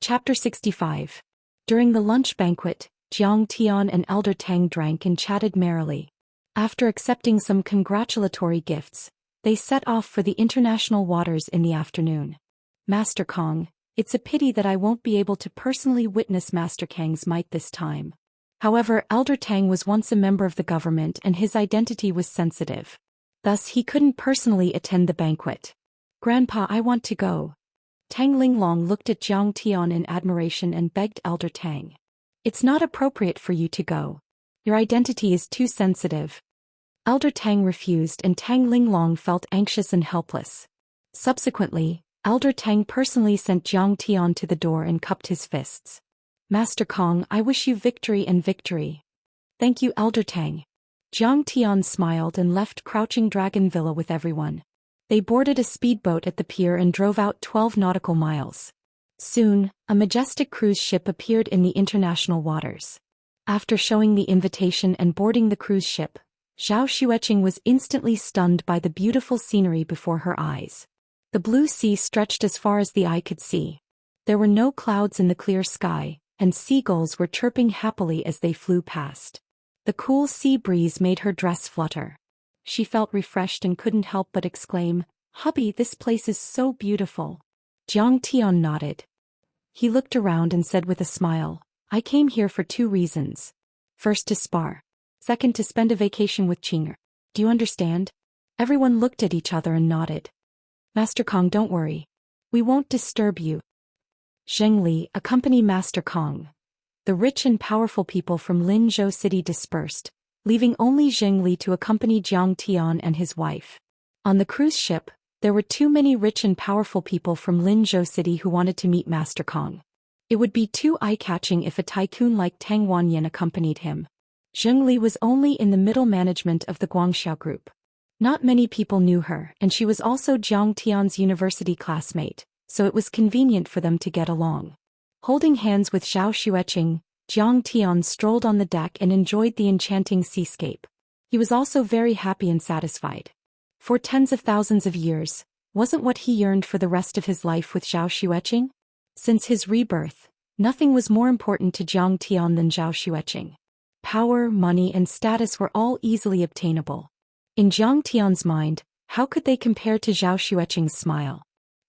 Chapter 65. During the lunch banquet, Jiang Tian and Elder Tang drank and chatted merrily. After accepting some congratulatory gifts, they set off for the international waters in the afternoon. Master Kong, it's a pity that I won't be able to personally witness Master Kang's might this time. However, Elder Tang was once a member of the government and his identity was sensitive. Thus he couldn't personally attend the banquet. Grandpa, I want to go. Tang Linglong looked at Jiang Tian in admiration and begged Elder Tang. It's not appropriate for you to go. Your identity is too sensitive. Elder Tang refused and Tang Linglong felt anxious and helpless. Subsequently, Elder Tang personally sent Jiang Tian to the door and cupped his fists. Master Kong, I wish you victory and victory. Thank you, Elder Tang. Jiang Tian smiled and left Crouching Dragon Villa with everyone. They boarded a speedboat at the pier and drove out 12 nautical miles. Soon, a majestic cruise ship appeared in the international waters. After showing the invitation and boarding the cruise ship, Zhou Xian was instantly stunned by the beautiful scenery before her eyes. The blue sea stretched as far as the eye could see. There were no clouds in the clear sky, and seagulls were chirping happily as they flew past. The cool sea breeze made her dress flutter. She felt refreshed and couldn't help but exclaim, "Hubby, this place is so beautiful." Jiang Tian nodded. He looked around and said with a smile, I came here for 2 reasons. First to spar. Second to spend a vacation with Qing'er. Do you understand? Everyone looked at each other and nodded. Master Kong, don't worry. We won't disturb you. Zheng Li, accompany Master Kong. The rich and powerful people from Linzhou City dispersed, leaving only Zheng Li to accompany Jiang Tian and his wife. On the cruise ship, there were too many rich and powerful people from Linzhou City who wanted to meet Master Kong. It would be too eye-catching if a tycoon like Tang Wanyan accompanied him. Zheng Li was only in the middle management of the Guangxiao group. Not many people knew her, and she was also Jiang Tian's university classmate, so it was convenient for them to get along. Holding hands with Zhou Xian, Jiang Tian strolled on the deck and enjoyed the enchanting seascape. He was also very happy and satisfied. For tens of thousands of years, wasn't what he yearned for the rest of his life with Zhou Xian? Since his rebirth, nothing was more important to Jiang Tian than Zhou Xian. Power, money, and status were all easily obtainable. In Jiang Tian's mind, how could they compare to Zhou Xian's smile?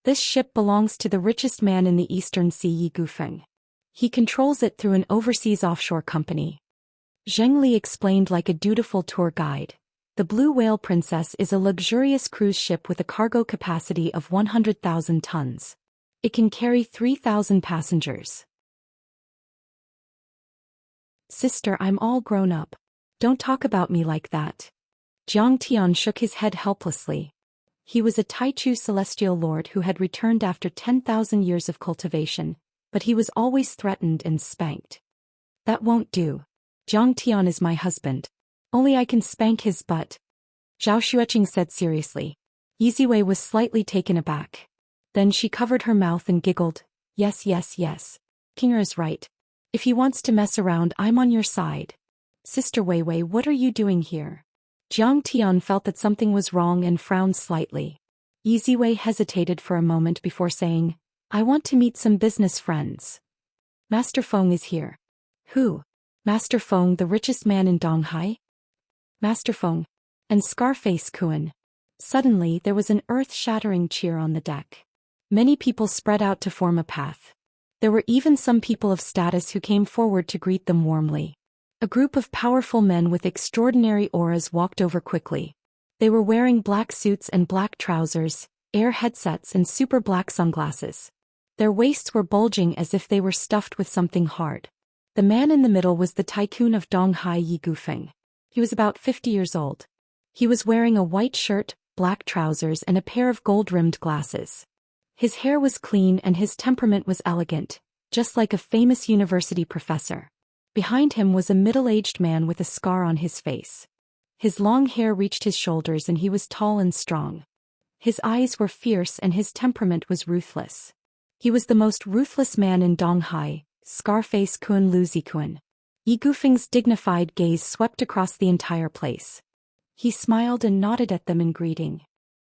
This ship belongs to the richest man in the Eastern Sea, Yi Gufeng. He controls it through an overseas offshore company. Zheng Li explained like a dutiful tour guide. The Blue Whale Princess is a luxurious cruise ship with a cargo capacity of 100,000 tons. It can carry 3,000 passengers. Sister, I'm all grown up. Don't talk about me like that. Jiang Tian shook his head helplessly. He was a Taichu celestial lord who had returned after 10,000 years of cultivation, but he was always threatened and spanked. That won't do. Jiang Tian is my husband. Only I can spank his butt. Zhou Xian said seriously. Yiziwei was slightly taken aback. Then she covered her mouth and giggled. Yes. Qing'er is right. If he wants to mess around, I'm on your side. Sister Weiwei, what are you doing here? Jiang Tian felt that something was wrong and frowned slightly. Yiziwei hesitated for a moment before saying, I want to meet some business friends. Master Feng is here. Who? Master Feng, the richest man in Donghai? Master Feng. And Scarface Kuan. Suddenly there was an earth-shattering cheer on the deck. Many people spread out to form a path. There were even some people of status who came forward to greet them warmly. A group of powerful men with extraordinary auras walked over quickly. They were wearing black suits and black trousers, air headsets and super black sunglasses. Their waists were bulging as if they were stuffed with something hard. The man in the middle was the tycoon of Donghai, Yi Gufeng. He was about 50 years old. He was wearing a white shirt, black trousers and a pair of gold-rimmed glasses. His hair was clean and his temperament was elegant, just like a famous university professor. Behind him was a middle-aged man with a scar on his face. His long hair reached his shoulders and he was tall and strong. His eyes were fierce and his temperament was ruthless. He was the most ruthless man in Donghai, Scarface Kuan Luzi Kuan. Yi Gufeng's dignified gaze swept across the entire place. He smiled and nodded at them in greeting.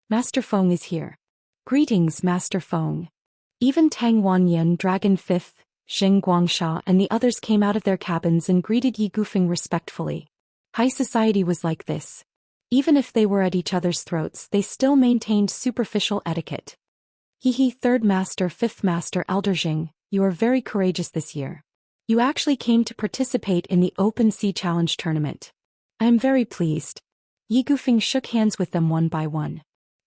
Master Feng is here. Greetings, Master Feng. Even Tang Wanyan, Dragon Fifth, Xing Guangsha and the others came out of their cabins and greeted Yi Gufeng respectfully. High society was like this. Even if they were at each other's throats, they still maintained superficial etiquette. Hehe, Third Master, Fifth Master Elder Jing, you are very courageous this year. You actually came to participate in the Open Sea Challenge tournament. I am very pleased. Yi Gufeng shook hands with them one by one.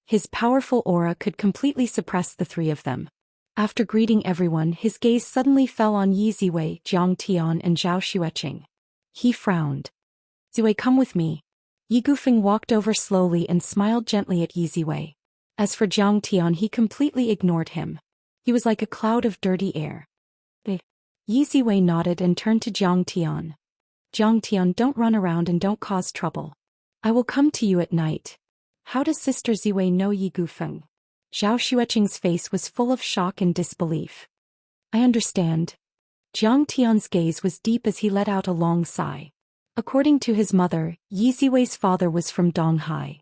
His powerful aura could completely suppress the three of them. After greeting everyone, his gaze suddenly fell on Yi Ziwei, Jiang Tian and Zhao Xueqing. He frowned. Ziwei, come with me. Yi Gufeng walked over slowly and smiled gently at Yi Ziwei. As for Jiang Tian, he completely ignored him. He was like a cloud of dirty air. Yi Ziwei nodded and turned to Jiang Tian. Jiang Tian, don't run around and don't cause trouble. I will come to you at night. How does Sister Ziwei know Yi Gufeng? Zhao Xueqing's face was full of shock and disbelief. I understand. Jiang Tian's gaze was deep as he let out a long sigh. According to his mother, Yi Ziwei's father was from Donghai.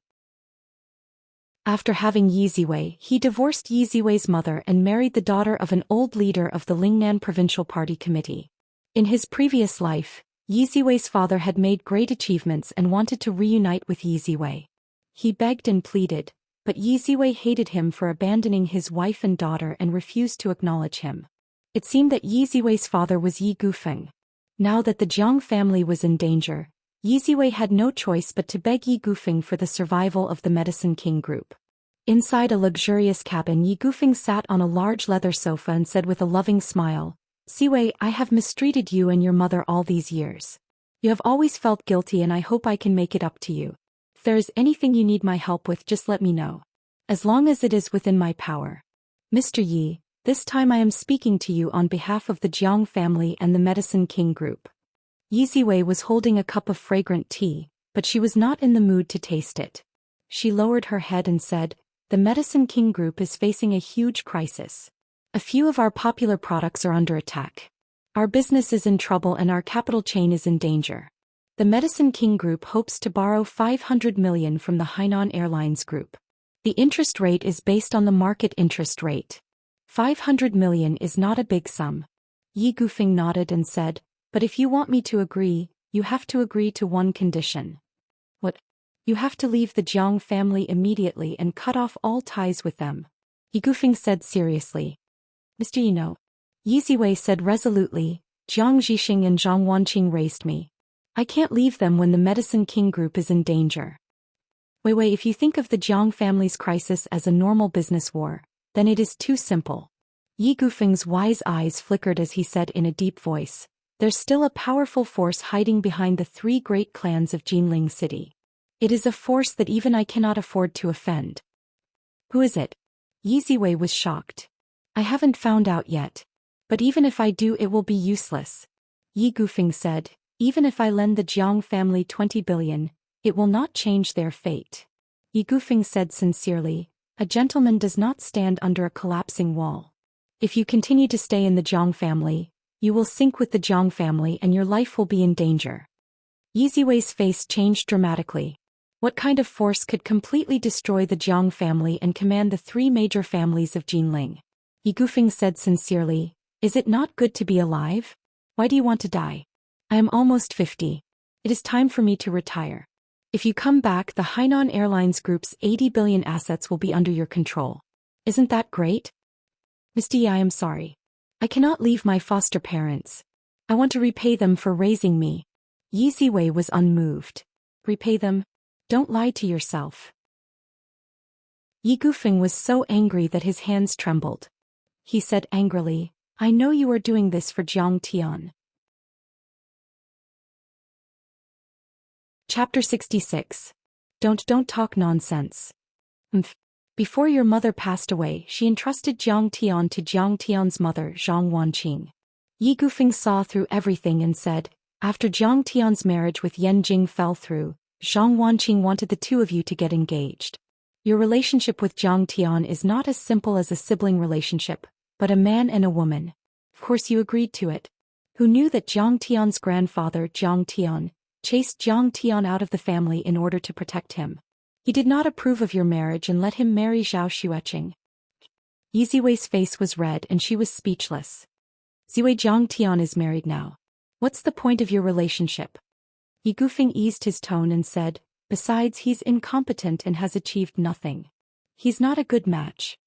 After having Yi Ziwei, he divorced Yi Ziwei's mother and married the daughter of an old leader of the Lingnan Provincial Party Committee. In his previous life, Yi Ziwei's father had made great achievements and wanted to reunite with Yi Ziwei. He begged and pleaded, but Yi Ziwei hated him for abandoning his wife and daughter and refused to acknowledge him. It seemed that Yi Ziwei's father was Yi Gufeng. Now that the Jiang family was in danger, Yi Ziwei had no choice but to beg Yi Gufeng for the survival of the Medicine King group. Inside a luxurious cabin, Yi Gufeng sat on a large leather sofa and said with a loving smile, Ziwei, I have mistreated you and your mother all these years. You have always felt guilty and I hope I can make it up to you. If there is anything you need my help with, just let me know. As long as it is within my power. Mr. Yi, this time I am speaking to you on behalf of the Jiang family and the Medicine King group. Yi Ziwei was holding a cup of fragrant tea, but she was not in the mood to taste it. She lowered her head and said, the Medicine King group is facing a huge crisis. A few of our popular products are under attack. Our business is in trouble and our capital chain is in danger. The Medicine King group hopes to borrow 500 million from the Hainan Airlines group. The interest rate is based on the market interest rate. 500 million is not a big sum. Yi Gufeng nodded and said, but if you want me to agree, you have to agree to one condition. What? You have to leave the Jiang family immediately and cut off all ties with them. Yi Gufeng said seriously. Mr. Yi, no. Yi Ziwei said resolutely, Jiang Zhixing and Zhang Wanqing raised me. I can't leave them when the Medicine King group is in danger. Wei, if you think of the Jiang family's crisis as a normal business war, then it is too simple. Yi Gufeng's wise eyes flickered as he said in a deep voice, there's still a powerful force hiding behind the three great clans of Jinling City. It is a force that even I cannot afford to offend. Who is it? Yi Ziwei was shocked. I haven't found out yet. But even if I do, it will be useless. Yi Gufeng said, even if I lend the Jiang family 20 billion, it will not change their fate. Yi Gufeng said sincerely, a gentleman does not stand under a collapsing wall. If you continue to stay in the Jiang family, you will sink with the Jiang family and your life will be in danger. Yi Ziwei's face changed dramatically. What kind of force could completely destroy the Jiang family and command the three major families of Jinling? Yi Gufeng said sincerely, is it not good to be alive? Why do you want to die? I am almost 50. It is time for me to retire. If you come back, the Hainan Airlines Group's 80 billion assets will be under your control. Isn't that great? Mr. Yi, I am sorry. I cannot leave my foster parents. I want to repay them for raising me. Yi Ziwei was unmoved. Repay them? Don't lie to yourself. Yi Gufeng was so angry that his hands trembled. He said angrily, I know you are doing this for Jiang Tian. Chapter 66. Don't talk nonsense. Before your mother passed away, she entrusted Jiang Tian to Jiang Tian's mother, Zhang Wanqing. Yi Gufeng saw through everything and said, after Jiang Tian's marriage with Yan Jing fell through, Zhang Wanqing wanted the two of you to get engaged. Your relationship with Jiang Tian is not as simple as a sibling relationship, but a man and a woman. Of course you agreed to it. Who knew that Jiang Tian's grandfather, Jiang Tian, chased Jiang Tian out of the family in order to protect him? He did not approve of your marriage and let him marry Zhao Xueqing. Yi Ziwei's face was red and she was speechless. Ziwei Zhang Tian is married now. What's the point of your relationship? Yi Gufeng eased his tone and said, besides he's incompetent and has achieved nothing. He's not a good match.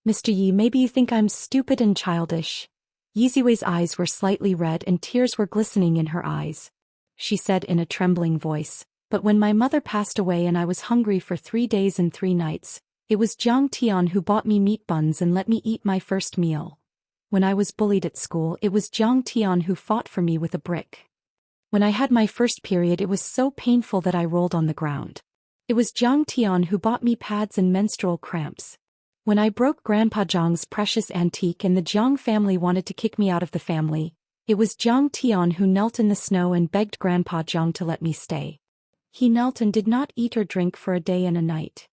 Mr. Yi, maybe you think I'm stupid and childish. Yi Ziwei's eyes were slightly red and tears were glistening in her eyes. She said in a trembling voice, but when my mother passed away and I was hungry for 3 days and 3 nights, it was Zhang Tian who bought me meat buns and let me eat my first meal. When I was bullied at school, it was Zhang Tian who fought for me with a brick. When I had my first period, it was so painful that I rolled on the ground. It was Zhang Tian who bought me pads and menstrual cramps. When I broke Grandpa Zhang's precious antique and the Zhang family wanted to kick me out of the family, it was Zhang Tian who knelt in the snow and begged Grandpa Zhang to let me stay. He knelt and did not eat or drink for a day and a night.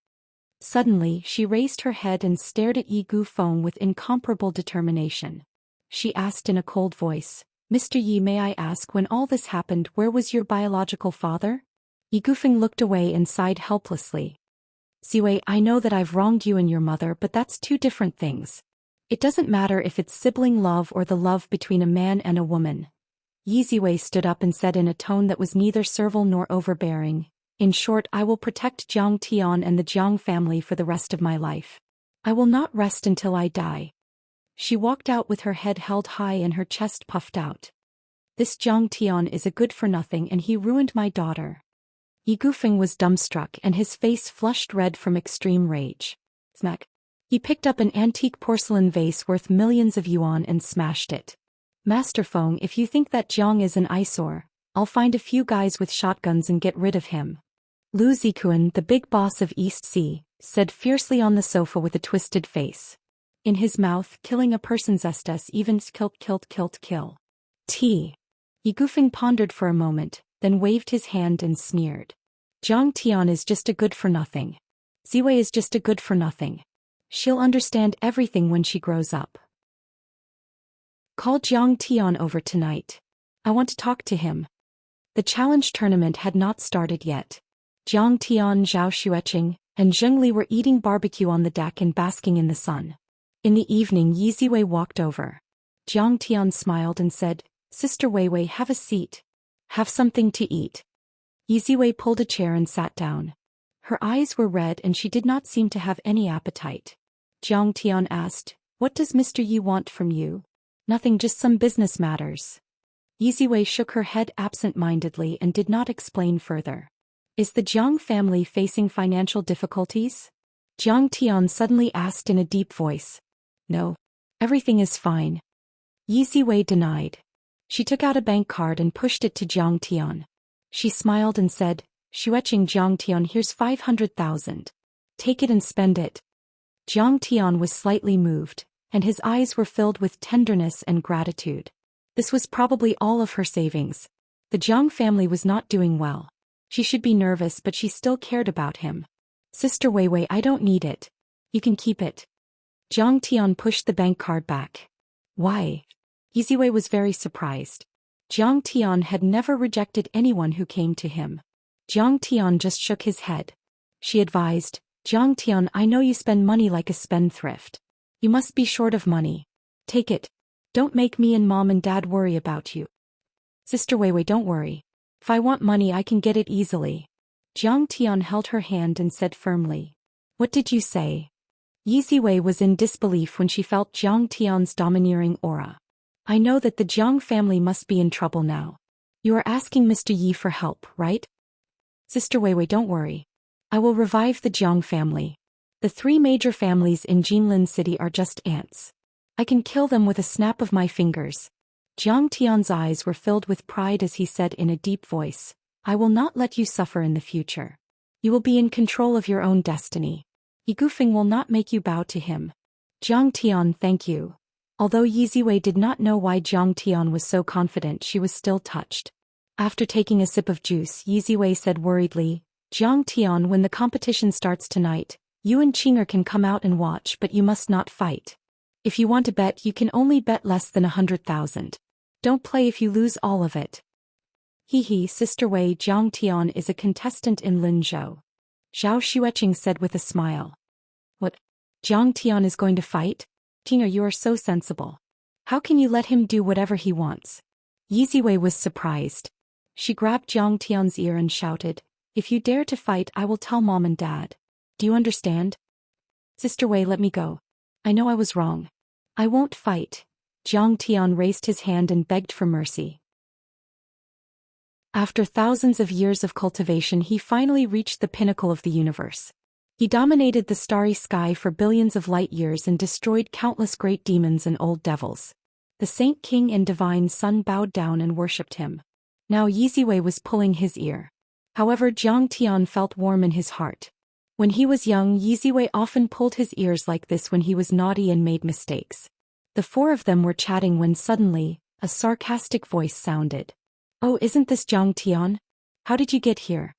Suddenly, she raised her head and stared at Yi Gufeng with incomparable determination. She asked in a cold voice, Mr. Yi, may I ask, when all this happened, where was your biological father? Yi Gufeng looked away and sighed helplessly. Ziwei, I know that I've wronged you and your mother, but that's 2 different things. It doesn't matter if it's sibling love or the love between a man and a woman. Yi Ziwei stood up and said in a tone that was neither servile nor overbearing, in short, I will protect Zhang Tian and the Zhang family for the rest of my life. I will not rest until I die. She walked out with her head held high and her chest puffed out. This Zhang Tian is a good-for-nothing and he ruined my daughter. Yi Gufeng was dumbstruck and his face flushed red from extreme rage. Smack. He picked up an antique porcelain vase worth millions of yuan and smashed it. Master Feng, if you think that Zhang is an eyesore, I'll find a few guys with shotguns and get rid of him. Lu Zikuan, the big boss of East Sea, said fiercely on the sofa with a twisted face. In his mouth, killing a person's estes even kill. T. Yi Gufeng pondered for a moment, then waved his hand and sneered. Zhang Tian is just a good-for-nothing. Ziwei is just a good-for-nothing. She'll understand everything when she grows up. Call Zhang Tian over tonight. I want to talk to him. The challenge tournament had not started yet. Zhang Tian, Zhao Xueqing, and Zheng Li were eating barbecue on the deck and basking in the sun. In the evening, Yi Ziwei walked over. Zhang Tian smiled and said, Sister Weiwei, have a seat. Have something to eat. Yi Ziwei pulled a chair and sat down. Her eyes were red and she did not seem to have any appetite. Zhang Tian asked, What does Mr. Yi want from you? Nothing, just some business matters. Yi Ziwei shook her head absent-mindedly and did not explain further. Is the Zhang family facing financial difficulties? Zhang Tian suddenly asked in a deep voice. No. Everything is fine. Yi Ziwei denied. She took out a bank card and pushed it to Zhang Tian. She smiled and said, Xueqing, Zhang Tian, here's 500,000. Take it and spend it. Zhang Tian was slightly moved, and his eyes were filled with tenderness and gratitude. This was probably all of her savings. The Zhang family was not doing well. She should be nervous, but she still cared about him. Sister Weiwei, I don't need it. You can keep it. Zhang Tian pushed the bank card back. Why? Yi Ziwei was very surprised. Zhang Tian had never rejected anyone who came to him. Zhang Tian just shook his head. She advised, Zhang Tian, I know you spend money like a spendthrift. You must be short of money. Take it. Don't make me and Mom and Dad worry about you. Sister Weiwei, don't worry. If I want money, I can get it easily. Zhang Tian held her hand and said firmly. What did you say? Yi Ziwei was in disbelief when she felt Zhang Tian's domineering aura. I know that the Zhang family must be in trouble now. You are asking Mr. Yi for help, right? Sister Weiwei, don't worry. I will revive the Zhang family. The 3 major families in Jinlin City are just ants. I can kill them with a snap of my fingers. Zhang Tian's eyes were filled with pride as he said in a deep voice, I will not let you suffer in the future. You will be in control of your own destiny. Yi Gufeng will not make you bow to him. Zhang Tian, thank you. Although Yi Ziwei did not know why Zhang Tian was so confident, she was still touched. After taking a sip of juice, Yi Ziwei said worriedly, Zhang Tian, when the competition starts tonight, you and Qinger can come out and watch, but you must not fight. If you want to bet, you can only bet less than 100,000. Don't play if you lose all of it. Hee, Sister Wei, Zhang Tian is a contestant in Linzhou. Zhao Xueqing said with a smile. What? Jiang Tian is going to fight? Tina, you are so sensible. How can you let him do whatever he wants? Yi Ziwei was surprised. She grabbed Jiang Tian's ear and shouted, "If you dare to fight, I will tell Mom and Dad. Do you understand? Sister Wei, let me go. I know I was wrong. I won't fight." Jiang Tian raised his hand and begged for mercy. After thousands of years of cultivation, he finally reached the pinnacle of the universe. He dominated the starry sky for billions of light years and destroyed countless great demons and old devils. The Saint King and Divine Sun bowed down and worshipped him. Now Yi Ziwei was pulling his ear. However, Jiang Tian felt warm in his heart. When he was young, Yi Ziwei often pulled his ears like this when he was naughty and made mistakes. The four of them were chatting when suddenly, a sarcastic voice sounded. "Oh, isn't this Jiang Tian? How did you get here?"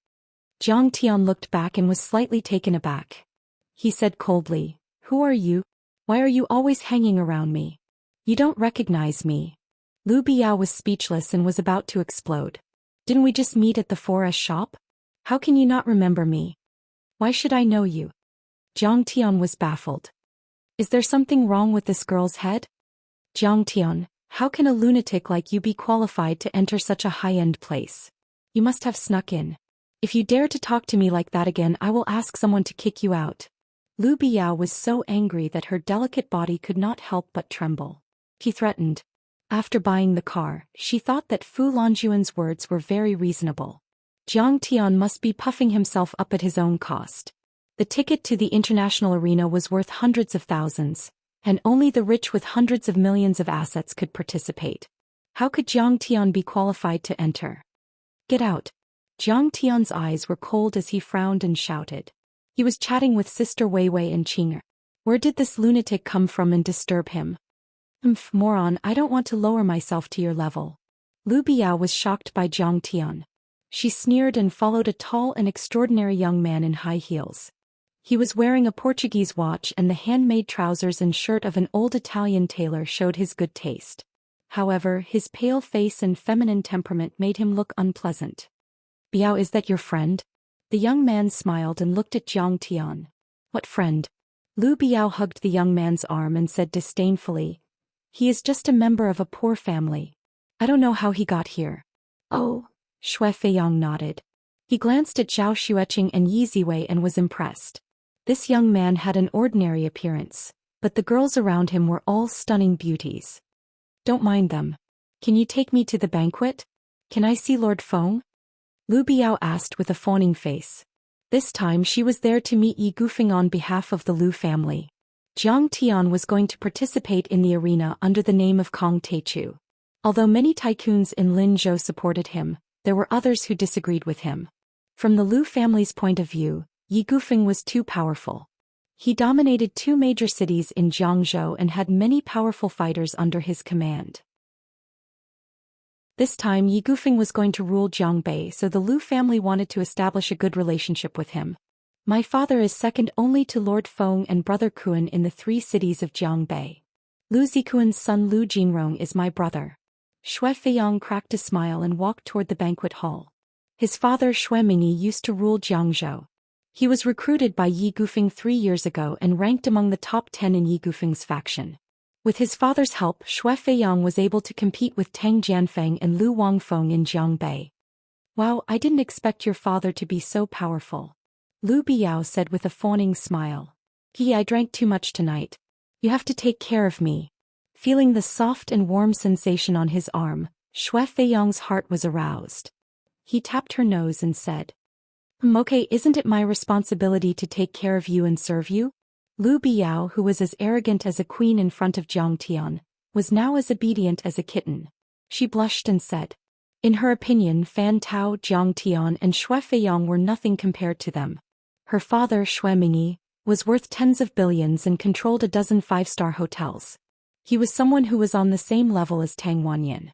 Jiang Tian looked back and was slightly taken aback. He said coldly, "Who are you? Why are you always hanging around me? You don't recognize me." Lu Biao was speechless and was about to explode. "Didn't we just meet at the 4S shop? How can you not remember me? Why should I know you?" Jiang Tian was baffled. "Is there something wrong with this girl's head? Jiang Tian, how can a lunatic like you be qualified to enter such a high-end place? You must have snuck in. If you dare to talk to me like that again, I will ask someone to kick you out." Lu Biao was so angry that her delicate body could not help but tremble. He threatened. After buying the car, she thought that Fu Longjuan's words were very reasonable. Jiang Tian must be puffing himself up at his own cost. The ticket to the international arena was worth hundreds of thousands, and only the rich with hundreds of millions of assets could participate. How could Jiang Tian be qualified to enter? "Get out." Jiang Tian's eyes were cold as he frowned and shouted. He was chatting with Sister Wei Wei and Qing'er. Where did this lunatic come from and disturb him? Moron, I don't want to lower myself to your level." Lu Biao was shocked by Jiang Tian. She sneered and followed a tall and extraordinary young man in high heels. He was wearing a Portuguese watch, and the handmade trousers and shirt of an old Italian tailor showed his good taste. However, his pale face and feminine temperament made him look unpleasant. "Biao, is that your friend?" The young man smiled and looked at Jiang Tian. "What friend?" Lu Biao hugged the young man's arm and said disdainfully, "He is just a member of a poor family. I don't know how he got here." "Oh," Shui Feiyang nodded. He glanced at Zhao Xueqing and Yi Ziwei and was impressed. This young man had an ordinary appearance, but the girls around him were all stunning beauties. "Don't mind them. Can you take me to the banquet? Can I see Lord Feng?" Lu Biao asked with a fawning face. This time she was there to meet Yi Gufeng on behalf of the Lu family. Jiang Tian was going to participate in the arena under the name of Kong Teichu. Although many tycoons in Linzhou supported him, there were others who disagreed with him. From the Lu family's point of view, Yi Gufeng was too powerful. He dominated two major cities in Jiangzhou and had many powerful fighters under his command. This time Yi Gufeng was going to rule Jiangbei, so the Lu family wanted to establish a good relationship with him. "My father is second only to Lord Feng and Brother Kuan in the 3 cities of Jiangbei. Lu Zikuan's son Lu Jinrong is my brother." Shui Feiyang cracked a smile and walked toward the banquet hall. His father Shui Mingyi used to rule Jiangzhou. He was recruited by Yi Gufeng 3 years ago and ranked among the top 10 in Yi Gufeng's faction. With his father's help, Shui Feiyang was able to compete with Tang Jianfeng and Lu Wangfeng in Jiangbei. "Wow, I didn't expect your father to be so powerful," Lu Biao said with a fawning smile. I drank too much tonight. You have to take care of me." Feeling the soft and warm sensation on his arm, Shui Feiyang's heart was aroused. He tapped her nose and said, "Okay, isn't it my responsibility to take care of you and serve you?" Lu Biao, who was as arrogant as a queen in front of Jiang Tian, was now as obedient as a kitten. She blushed and said. In her opinion, Fan Tao, Jiang Tian and Shui Feiyang were nothing compared to them. Her father, Shui Mingyi, was worth tens of billions and controlled a dozen 5-star hotels. He was someone who was on the same level as Tang Wanyan.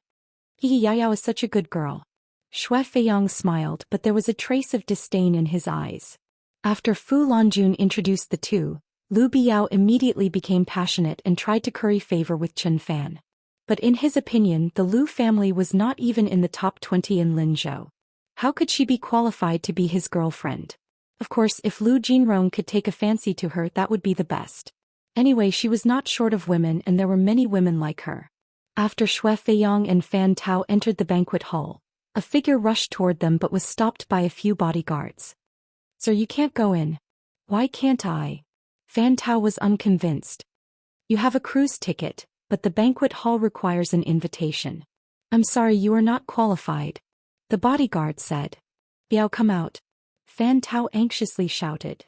Yaya is such a good girl. Shui Feiyang smiled, but there was a trace of disdain in his eyes. After Fu Longjun introduced the two, Lu Biao immediately became passionate and tried to curry favor with Chen Fan. But in his opinion, the Lu family was not even in the top 20 in Linzhou. How could she be qualified to be his girlfriend? Of course, if Lu Jinrong could take a fancy to her, that would be the best. Anyway, she was not short of women and there were many women like her. After Shui Feiyang and Fan Tao entered the banquet hall, a figure rushed toward them but was stopped by a few bodyguards. "Sir, you can't go in." "Why can't I?" Fan Tao was unconvinced. "You have a cruise ticket, but the banquet hall requires an invitation." "I'm sorry, you are not qualified," the bodyguard said. "Biao, come out," Fan Tao anxiously shouted.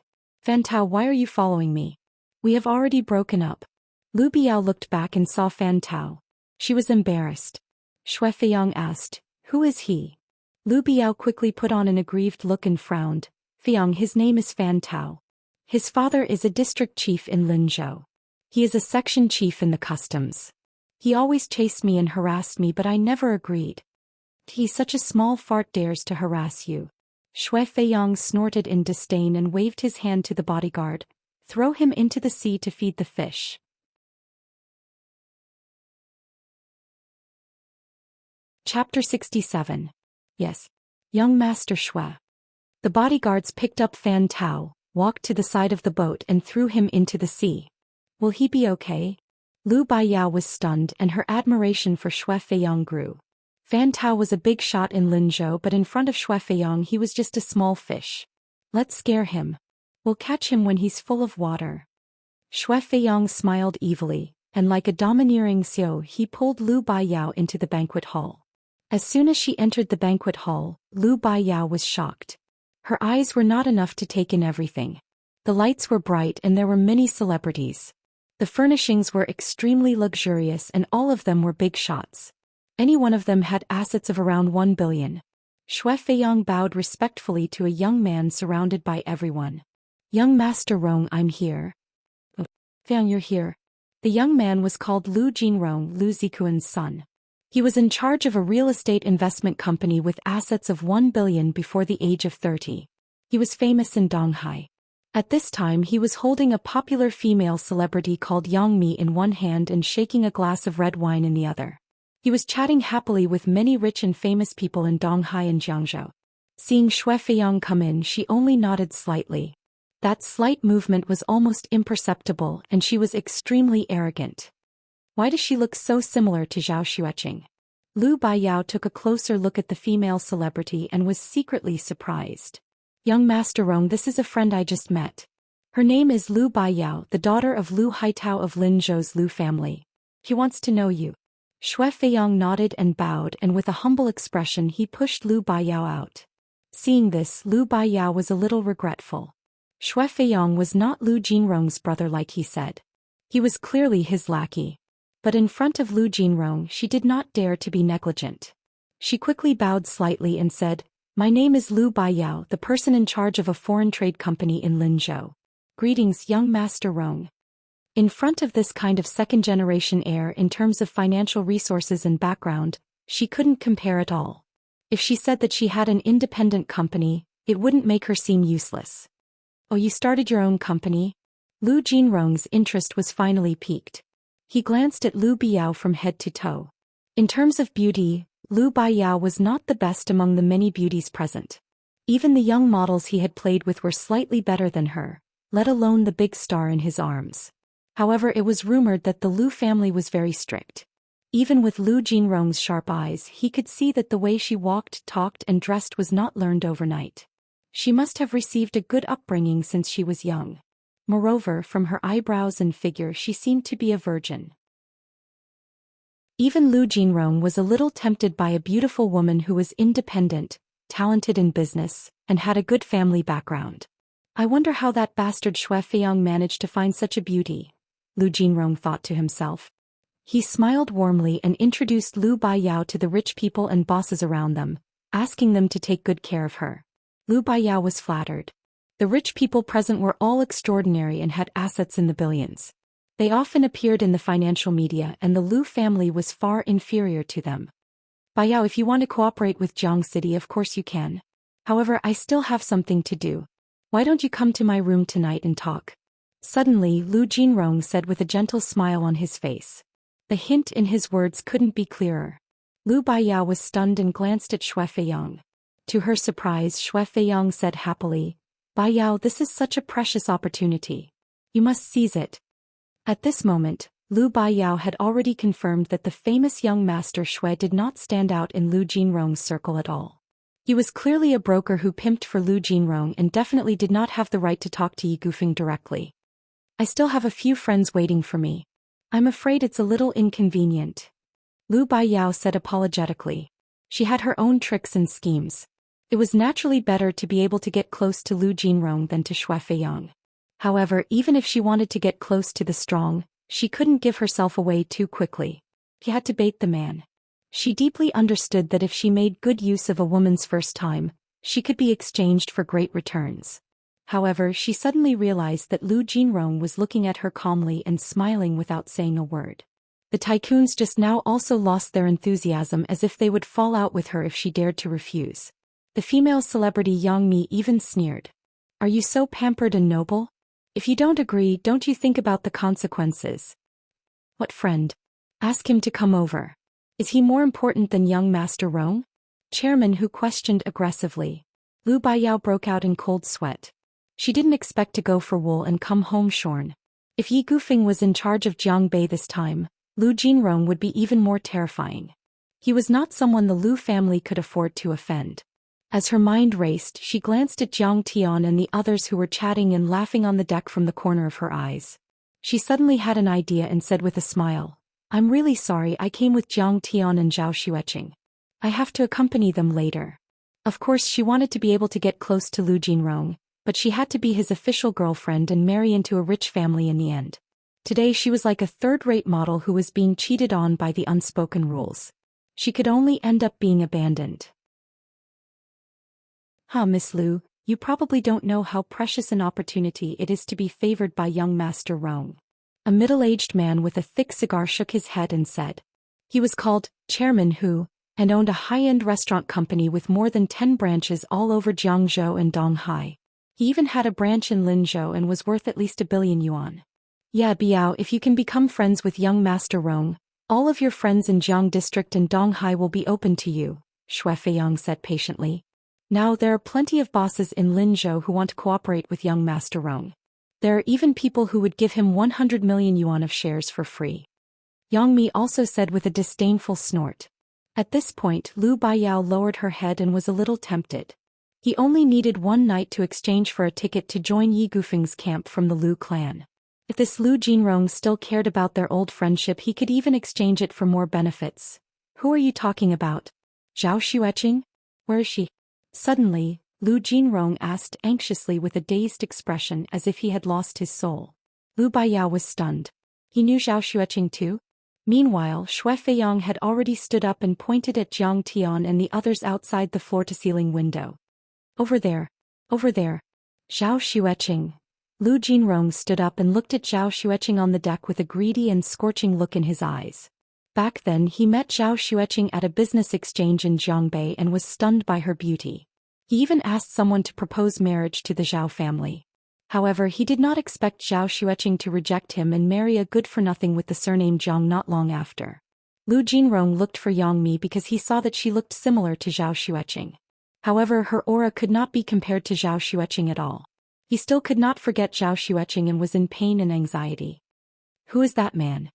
"Fan Tao, why are you following me? We have already broken up." Lu Biao looked back and saw Fan Tao. She was embarrassed. Shui Feiyang asked, "Who is he?" Lu Biao quickly put on an aggrieved look and frowned. "Feiyang, his name is Fan Tao. His father is a district chief in Linzhou. He is a section chief in the customs. He always chased me and harassed me but I never agreed." "He, such a small fart, dares to harass you." Shui Feiyang snorted in disdain and waved his hand to the bodyguard. "Throw him into the sea to feed the fish." Chapter 67. Yes. Young Master Shui. The bodyguards picked up Fan Tao, walked to the side of the boat and threw him into the sea. "Will he be okay?" Lu Baiyao was stunned and her admiration for Shui Feiyang grew. Fan Tao was a big shot in Linzhou but in front of Shui Feiyang he was just a small fish. "Let's scare him. We'll catch him when he's full of water." Shui Feiyang smiled evilly, and like a domineering xiao he pulled Lu Baiyao into the banquet hall. As soon as she entered the banquet hall, Lu Baiyao was shocked. Her eyes were not enough to take in everything. The lights were bright and there were many celebrities. The furnishings were extremely luxurious and all of them were big shots. Any one of them had assets of around 1 billion. Shui Feiyang bowed respectfully to a young man surrounded by everyone. "Young Master Rong, I'm here." "Oh, Feiyang, you're here." The young man was called Lu Jinrong, Lu Zikuan's son. He was in charge of a real estate investment company with assets of 1 billion before the age of 30. He was famous in Donghai. At this time he was holding a popular female celebrity called Yang Mi in one hand and shaking a glass of red wine in the other. He was chatting happily with many rich and famous people in Donghai and Jiangzhou. Seeing Shui Feiyang come in, she only nodded slightly. That slight movement was almost imperceptible and she was extremely arrogant. Why does she look so similar to Zhao Xueqing? Lu Baiyao took a closer look at the female celebrity and was secretly surprised. "Young Master Rong, this is a friend I just met. Her name is Lu Baiyao, the daughter of Lu Haitao of Linzhou's Lu family. He wants to know you." Shui Feiyang nodded and bowed and with a humble expression he pushed Lu Baiyao out. Seeing this, Lu Baiyao was a little regretful. Shui Feiyang was not Lu Jinrong's brother like he said. He was clearly his lackey. But in front of Lu Jinrong she did not dare to be negligent. She quickly bowed slightly and said, "My name is Lu Baiyao, the person in charge of a foreign trade company in Linzhou. Greetings, young Master Rong." In front of this kind of second-generation heir in terms of financial resources and background, she couldn't compare at all. If she said that she had an independent company, it wouldn't make her seem useless. "Oh, you started your own company?" Lu Jinrong's interest was finally piqued. He glanced at Lu Biao from head to toe. In terms of beauty, Lu Baiyao was not the best among the many beauties present. Even the young models he had played with were slightly better than her, let alone the big star in his arms. However, it was rumored that the Lu family was very strict. Even with Lu Jinrong's sharp eyes, he could see that the way she walked, talked and dressed was not learned overnight. She must have received a good upbringing since she was young. Moreover, from her eyebrows and figure she seemed to be a virgin. Even Lu Jinrong was a little tempted by a beautiful woman who was independent, talented in business, and had a good family background. "I wonder how that bastard Shui Feiyang managed to find such a beauty," Lu Jinrong thought to himself. He smiled warmly and introduced Lu Baiyao to the rich people and bosses around them, asking them to take good care of her. Lu Baiyao was flattered. The rich people present were all extraordinary and had assets in the billions. They often appeared in the financial media and the Lu family was far inferior to them. "Baiyao, if you want to cooperate with Jiang City, of course you can. However, I still have something to do. Why don't you come to my room tonight and talk?" Suddenly, Lu Jinrong said with a gentle smile on his face. The hint in his words couldn't be clearer. Lu Baiyao was stunned and glanced at Shui Feiyang. To her surprise, Shui Feiyang said happily, "Baiyao, this is such a precious opportunity. You must seize it." At this moment, Lu Baiyao had already confirmed that the famous young master Shui did not stand out in Lu Jinrong's circle at all. He was clearly a broker who pimped for Lu Jinrong and definitely did not have the right to talk to Yi Gufeng directly. I still have a few friends waiting for me. I'm afraid it's a little inconvenient. Lu Baiyao said apologetically. She had her own tricks and schemes. It was naturally better to be able to get close to Lu Jinrong than to Shui Feiyang. However, even if she wanted to get close to the strong, she couldn't give herself away too quickly. She had to bait the man. She deeply understood that if she made good use of a woman's first time, she could be exchanged for great returns. However, she suddenly realized that Lu Jinrong was looking at her calmly and smiling without saying a word. The tycoons just now also lost their enthusiasm as if they would fall out with her if she dared to refuse. The female celebrity Yang Mi even sneered. Are you so pampered and noble? If you don't agree, don't you think about the consequences? What friend? Ask him to come over. Is he more important than young Master Rong? Chairman Hu questioned aggressively. Lu Baiyao broke out in cold sweat. She didn't expect to go for wool and come home shorn. If Yi Gufeng was in charge of Jiangbei this time, Lu Jinrong would be even more terrifying. He was not someone the Lu family could afford to offend. As her mind raced, she glanced at Jiang Tian and the others who were chatting and laughing on the deck from the corner of her eyes. She suddenly had an idea and said with a smile, I'm really sorry I came with Jiang Tian and Zhao Xueqing. I have to accompany them later. Of course she wanted to be able to get close to Lu Jinrong, but she had to be his official girlfriend and marry into a rich family in the end. Today she was like a third-rate model who was being cheated on by the unspoken rules. She could only end up being abandoned. Miss Lu, you probably don't know how precious an opportunity it is to be favored by young Master Rong. A middle-aged man with a thick cigar shook his head and said. He was called Chairman Hu, and owned a high-end restaurant company with more than 10 branches all over Jiangzhou and Donghai. He even had a branch in Linzhou and was worth at least 1 billion yuan. Yeah, Biao, if you can become friends with young Master Rong, all of your friends in Jiang District and Donghai will be open to you, Shui Feiyang said patiently. Now there are plenty of bosses in Linzhou who want to cooperate with young Master Rong. There are even people who would give him 100 million yuan of shares for free. Yang Mi also said with a disdainful snort. At this point Lu Baiyao lowered her head and was a little tempted. He only needed one night to exchange for a ticket to join Yi Gufeng's camp from the Lu clan. If this Lu Jinrong still cared about their old friendship, he could even exchange it for more benefits. Who are you talking about? Zhao Xueqing? Where is she? Suddenly, Lu Jinrong asked anxiously with a dazed expression as if he had lost his soul. Lu Baiyao was stunned. He knew Zhao Xueqing too? Meanwhile, Shui Feiyang had already stood up and pointed at Jiang Tian and the others outside the floor-to-ceiling window. Over there. Over there. Zhao Xueqing. Lu Jinrong stood up and looked at Zhao Xueqing on the deck with a greedy and scorching look in his eyes. Back then he met Zhao Xueqing at a business exchange in Jiangbei and was stunned by her beauty. He even asked someone to propose marriage to the Zhao family. However, he did not expect Zhao Xueqing to reject him and marry a good-for-nothing with the surname Jiang not long after. Lu Jinrong looked for Yang Mi because he saw that she looked similar to Zhao Xueqing. However, her aura could not be compared to Zhao Xueqing at all. He still could not forget Zhao Xueqing and was in pain and anxiety. Who is that man?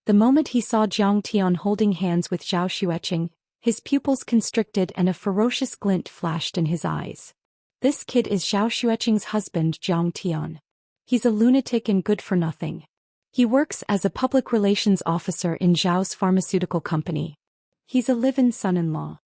The moment he saw Jiang Tian holding hands with Zhao Xueqing, his pupils constricted and a ferocious glint flashed in his eyes. This kid is Zhao Xueqing's husband, Jiang Tian. He's a lunatic and good for nothing. He works as a public relations officer in Zhao's pharmaceutical company. He's a live-in son-in-law.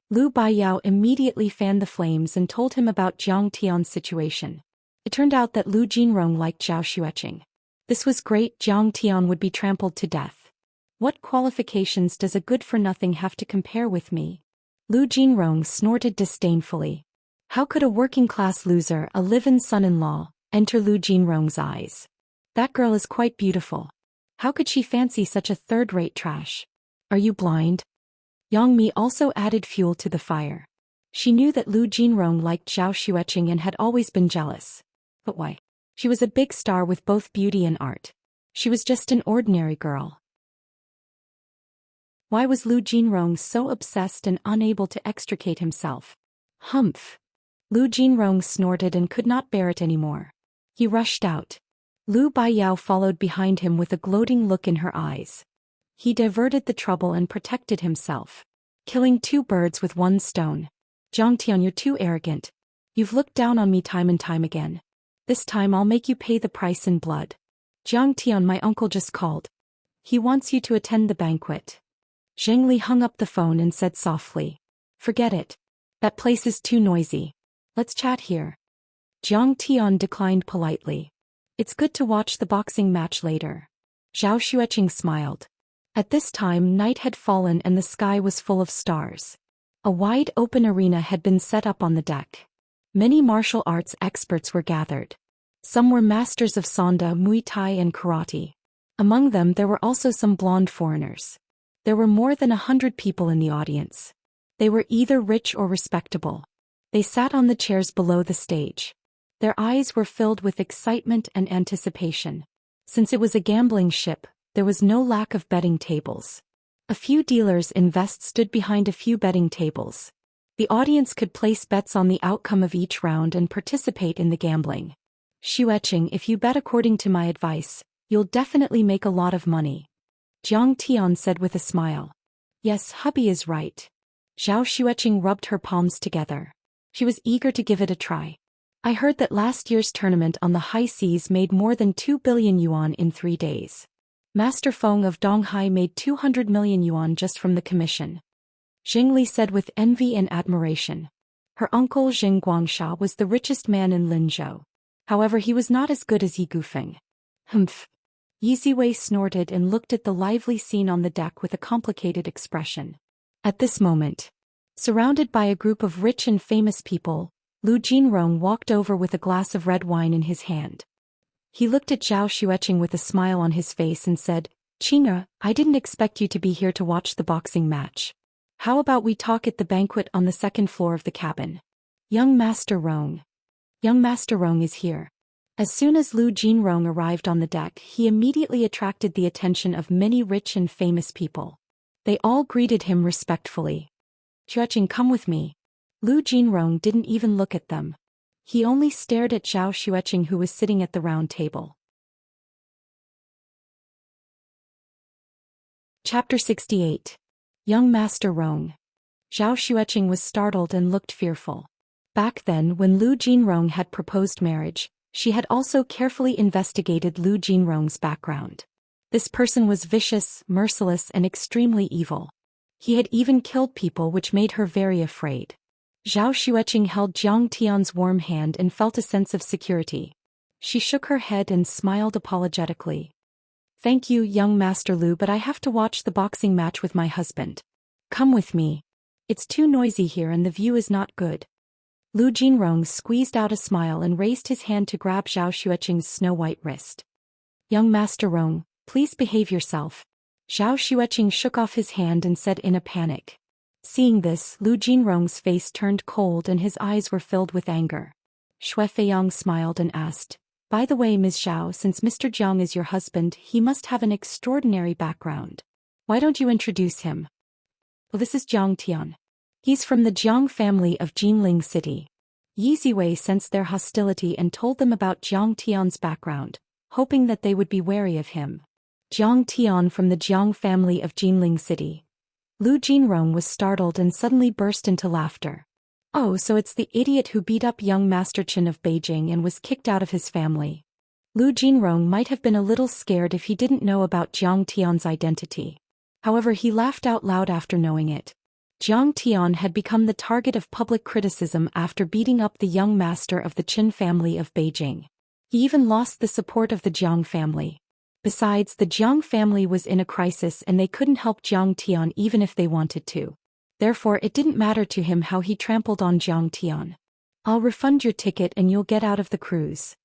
Lu Baiyao immediately fanned the flames and told him about Jiang Tian's situation. It turned out that Lu Jinrong liked Zhao Xueqing. This was great. Jiang Tian would be trampled to death. What qualifications does a good-for-nothing have to compare with me? Lu Jinrong snorted disdainfully. How could a working-class loser, a live-in son-in-law, enter Lu Jinrong's eyes? That girl is quite beautiful. How could she fancy such a third-rate trash? Are you blind? Yang Mi also added fuel to the fire. She knew that Lu Jinrong liked Zhao Xueqing and had always been jealous. But why? She was a big star with both beauty and art. She was just an ordinary girl. Why was Lu Jinrong so obsessed and unable to extricate himself? Humph! Lu Jinrong snorted and could not bear it anymore. He rushed out. Lu Baiyao followed behind him with a gloating look in her eyes. He diverted the trouble and protected himself, killing 2 birds with 1 stone. Jiang Tian, you're too arrogant. You've looked down on me time and time again. This time I'll make you pay the price in blood. Jiang Tian, my uncle just called. He wants you to attend the banquet. Zheng Li hung up the phone and said softly. Forget it. That place is too noisy. Let's chat here. Jiang Tian declined politely. It's good to watch the boxing match later. Zhao Xueqing smiled. At this time night had fallen and the sky was full of stars. A wide open arena had been set up on the deck. Many martial arts experts were gathered. Some were masters of Sanda, Muay Thai and Karate. Among them there were also some blonde foreigners. There were more than 100 people in the audience. They were either rich or respectable. They sat on the chairs below the stage. Their eyes were filled with excitement and anticipation. Since it was a gambling ship, there was no lack of betting tables. A few dealers in vests stood behind a few betting tables. The audience could place bets on the outcome of each round and participate in the gambling. Xueqing, if you bet according to my advice, you'll definitely make a lot of money. Jiang Tian said with a smile. Yes, hubby is right. Zhao Xueqing rubbed her palms together. She was eager to give it a try. I heard that last year's tournament on the high seas made more than 2 billion yuan in 3 days. Master Feng of Donghai made 200 million yuan just from the commission. Zheng Li said with envy and admiration. Her uncle Jing Guangsha was the richest man in Linzhou. However, he was not as good as Yi Gufeng. Humph. Yi Ziwei snorted and looked at the lively scene on the deck with a complicated expression. At this moment, surrounded by a group of rich and famous people, Lu Jinrong walked over with a glass of red wine in his hand. He looked at Zhao Xueqing with a smile on his face and said, Qing'e, I didn't expect you to be here to watch the boxing match. How about we talk at the banquet on the 2nd floor of the cabin? Young Master Rong. Young Master Rong is here. As soon as Lu Jinrong arrived on the deck, he immediately attracted the attention of many rich and famous people. They all greeted him respectfully. Xueqing, come with me. Lu Jinrong didn't even look at them. He only stared at Zhao Xueqing, who was sitting at the round table. Chapter 68. Young Master Rong. Zhao Xueqing was startled and looked fearful. Back then, when Lu Jinrong had proposed marriage, she had also carefully investigated Lu Jinrong's background. This person was vicious, merciless, and extremely evil. He had even killed people, which made her very afraid. Zhao Xueqing held Jiang Tian's warm hand and felt a sense of security. She shook her head and smiled apologetically. Thank you, young Master Lu, but I have to watch the boxing match with my husband. Come with me. It's too noisy here and the view is not good. Lu Jinrong squeezed out a smile and raised his hand to grab Zhao Xueqing's snow-white wrist. Young Master Rong, please behave yourself. Zhao Xueqing shook off his hand and said in a panic. Seeing this, Lu Jinrong's face turned cold and his eyes were filled with anger. Xue Feiyang smiled and asked, By the way, Ms. Zhao, since Mr. Jiang is your husband, he must have an extraordinary background. Why don't you introduce him? Well, this is Jiang Tian. He's from the Jiang family of Jinling City. Yi Ziwei sensed their hostility and told them about Jiang Tian's background, hoping that they would be wary of him. Jiang Tian from the Jiang family of Jinling City. Lu Jinrong was startled and suddenly burst into laughter. Oh, so it's the idiot who beat up young Master Chen of Beijing and was kicked out of his family. Lu Jinrong might have been a little scared if he didn't know about Jiang Tian's identity. However, he laughed out loud after knowing it. Jiang Tian had become the target of public criticism after beating up the young master of the Qin family of Beijing. He even lost the support of the Jiang family. Besides, the Jiang family was in a crisis and they couldn't help Jiang Tian even if they wanted to. Therefore, it didn't matter to him how he trampled on Jiang Tian. I'll refund your ticket and you'll get out of the cruise.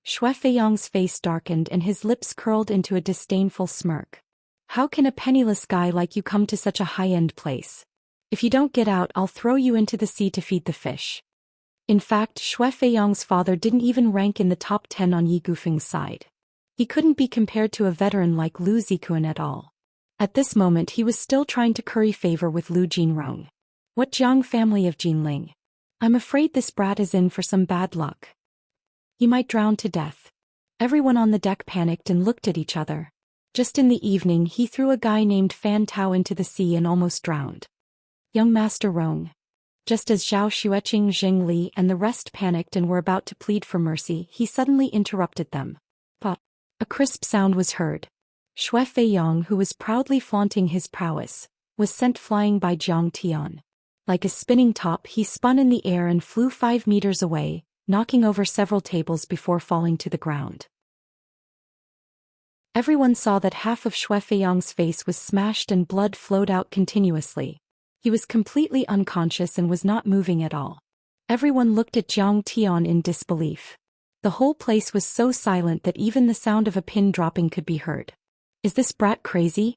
Xue Feiyang's face darkened and his lips curled into a disdainful smirk. How can a penniless guy like you come to such a high-end place? If you don't get out, I'll throw you into the sea to feed the fish. In fact, Xue Feiyang's father didn't even rank in the top 10 on Yi Gufeng's side. He couldn't be compared to a veteran like Lu Zikuan at all. At this moment he was still trying to curry favor with Lu Jinrong. What Jiang family of Jinling? I'm afraid this brat is in for some bad luck. He might drown to death. Everyone on the deck panicked and looked at each other. Just in the evening he threw a guy named Fan Tao into the sea and almost drowned. Young Master Rong. Just as Zhao Xueqing, Jing Li and the rest panicked and were about to plead for mercy, he suddenly interrupted them. Pop! A crisp sound was heard. Xue Feiyang, who was proudly flaunting his prowess, was sent flying by Jiang Tian. Like a spinning top he spun in the air and flew 5 meters away, knocking over several tables before falling to the ground. Everyone saw that half of Xue Feiyang's face was smashed and blood flowed out continuously. He was completely unconscious and was not moving at all. Everyone looked at Jiang Tian in disbelief. The whole place was so silent that even the sound of a pin dropping could be heard. Is this brat crazy?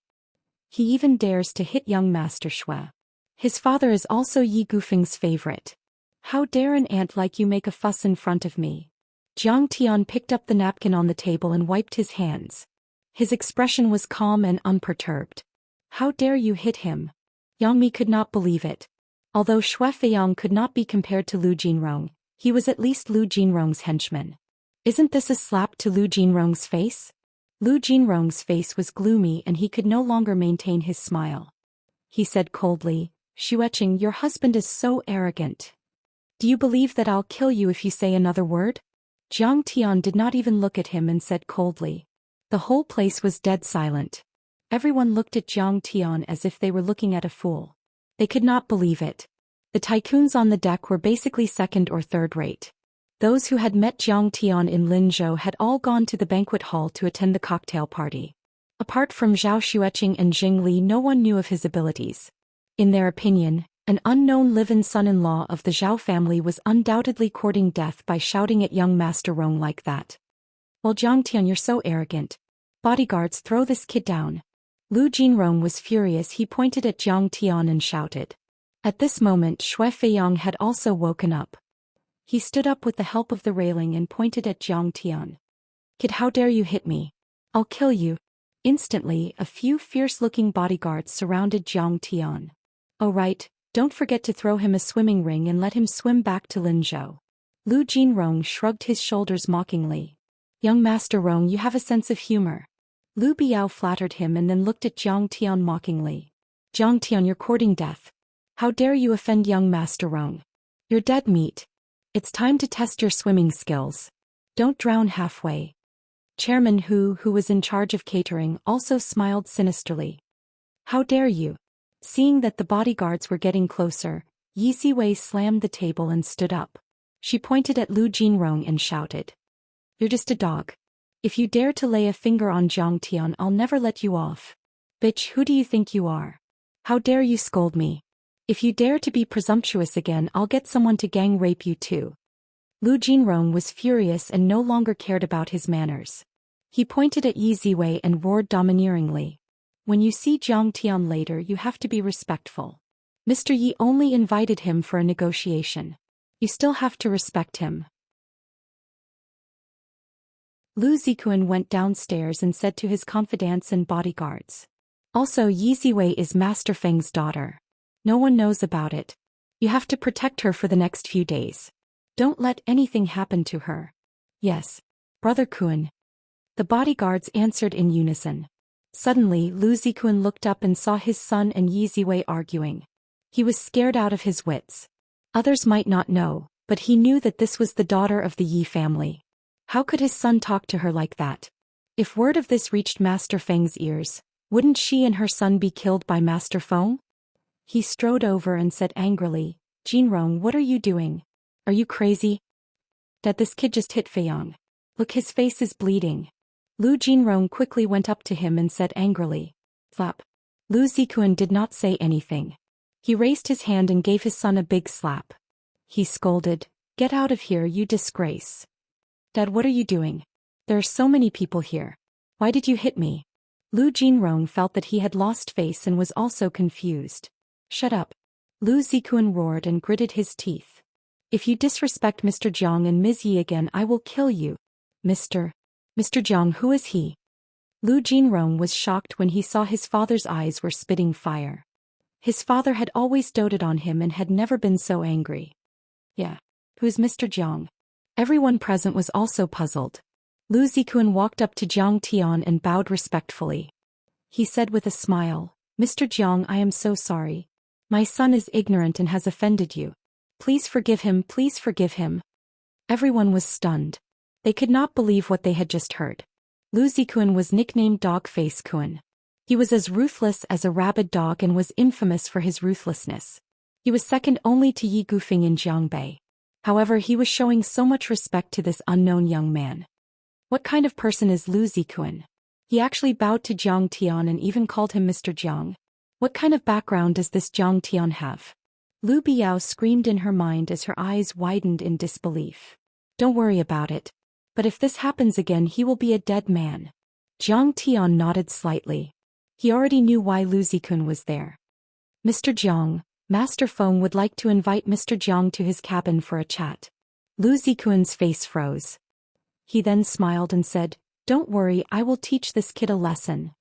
He even dares to hit young Master Xue. His father is also Yi Gufeng's favorite. How dare an ant like you make a fuss in front of me? Jiang Tian picked up the napkin on the table and wiped his hands. His expression was calm and unperturbed. How dare you hit him? Yang Mi could not believe it. Although Xue Feiyang could not be compared to Lu Jinrong, he was at least Lu Jinrong's henchman. Isn't this a slap to Lu Jinrong's face? Lu Jinrong's face was gloomy and he could no longer maintain his smile. He said coldly, Xueqing, your husband is so arrogant. Do you believe that I'll kill you if you say another word? Jiang Tian did not even look at him and said coldly. The whole place was dead silent. Everyone looked at Jiang Tian as if they were looking at a fool. They could not believe it. The tycoons on the deck were basically second or third rate. Those who had met Jiang Tian in Linzhou had all gone to the banquet hall to attend the cocktail party. Apart from Zhao Xueqing and Jing Li, no one knew of his abilities. In their opinion, an unknown live-in son-in-law of the Zhao family was undoubtedly courting death by shouting at young Master Rong like that. Well, Jiang Tian, you're so arrogant. Bodyguards, throw this kid down. Lu Jinrong was furious. He pointed at Jiang Tian and shouted. At this moment Xue Feiyang had also woken up. He stood up with the help of the railing and pointed at Jiang Tian. Kid, how dare you hit me? I'll kill you. Instantly, a few fierce-looking bodyguards surrounded Jiang Tian. Oh right, don't forget to throw him a swimming ring and let him swim back to Linzhou. Lu Jinrong shrugged his shoulders mockingly. Young Master Rong, you have a sense of humor. Lu Biao flattered him and then looked at Jiang Tian mockingly. Jiang Tian, you're courting death. How dare you offend young Master Rong? You're dead meat. It's time to test your swimming skills. Don't drown halfway. Chairman Hu, who was in charge of catering, also smiled sinisterly. How dare you? Seeing that the bodyguards were getting closer, Yi Ziwei slammed the table and stood up. She pointed at Lu Jinrong and shouted. You're just a dog. If you dare to lay a finger on Jiang Tian, I'll never let you off. Bitch, who do you think you are? How dare you scold me? If you dare to be presumptuous again, I'll get someone to gang rape you too. Lu Jinrong was furious and no longer cared about his manners. He pointed at Yi Ziwei and roared domineeringly. When you see Jiang Tian later, you have to be respectful. Mr. Yi only invited him for a negotiation. You still have to respect him. Lu Zikuan went downstairs and said to his confidants and bodyguards. Also, Yi Ziwei is Master Feng's daughter. No one knows about it. You have to protect her for the next few days. Don't let anything happen to her. Yes, Brother Kuan. The bodyguards answered in unison. Suddenly, Lu Zikuan looked up and saw his son and Yi Ziwei arguing. He was scared out of his wits. Others might not know, but he knew that this was the daughter of the Yi family. How could his son talk to her like that? If word of this reached Master Feng's ears, wouldn't she and her son be killed by Master Feng? He strode over and said angrily, Jinrong, what are you doing? Are you crazy? Dad, this kid just hit Feiyang. Look, his face is bleeding. Lu Jinrong quickly went up to him and said angrily. Slap. Lu Zikuan did not say anything. He raised his hand and gave his son a big slap. He scolded, Get out of here, you disgrace. Dad, what are you doing? There are so many people here. Why did you hit me? Lu Jinrong felt that he had lost face and was also confused. Shut up. Lu Zikuan roared and gritted his teeth. If you disrespect Mr. Jiang and Ms. Yi again, I will kill you. Mr. Jiang, who is he? Lu Jinrong was shocked when he saw his father's eyes were spitting fire. His father had always doted on him and had never been so angry. Yeah. Who's Mr. Jiang? Everyone present was also puzzled. Lu Zikun walked up to Jiang Tian and bowed respectfully. He said with a smile, Mr. Jiang, I am so sorry. My son is ignorant and has offended you. Please forgive him, please forgive him. Everyone was stunned. They could not believe what they had just heard. Lu Zikun was nicknamed Dog Face Kun. He was as ruthless as a rabid dog and was infamous for his ruthlessness. He was second only to Yi Gufeng in Jiangbei. However, he was showing so much respect to this unknown young man. What kind of person is Lu Zikun? He actually bowed to Jiang Tian and even called him Mr. Jiang. What kind of background does this Jiang Tian have? Lu Biao screamed in her mind as her eyes widened in disbelief. Don't worry about it. But if this happens again, he will be a dead man. Jiang Tian nodded slightly. He already knew why Lu Zikun was there. Mr. Jiang, Master Feng would like to invite Mr. Jiang to his cabin for a chat. Lu Zikun's face froze. He then smiled and said, Don't worry, I will teach this kid a lesson.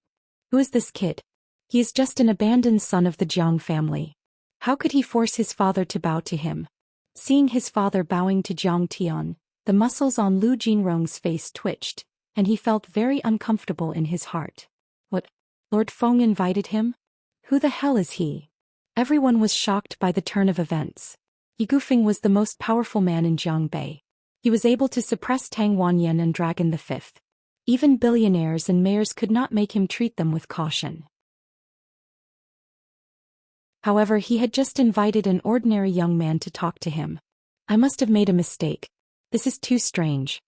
Who is this kid? He is just an abandoned son of the Jiang family. How could he force his father to bow to him? Seeing his father bowing to Jiang Tian, the muscles on Lu Jinrong's face twitched, and he felt very uncomfortable in his heart. What? Lord Feng invited him? Who the hell is he? Everyone was shocked by the turn of events. Yi Gufeng was the most powerful man in Jiangbei. He was able to suppress Tang Wanyan and Dragon the Fifth. Even billionaires and mayors could not make him treat them with caution. However, he had just invited an ordinary young man to talk to him. I must have made a mistake. This is too strange.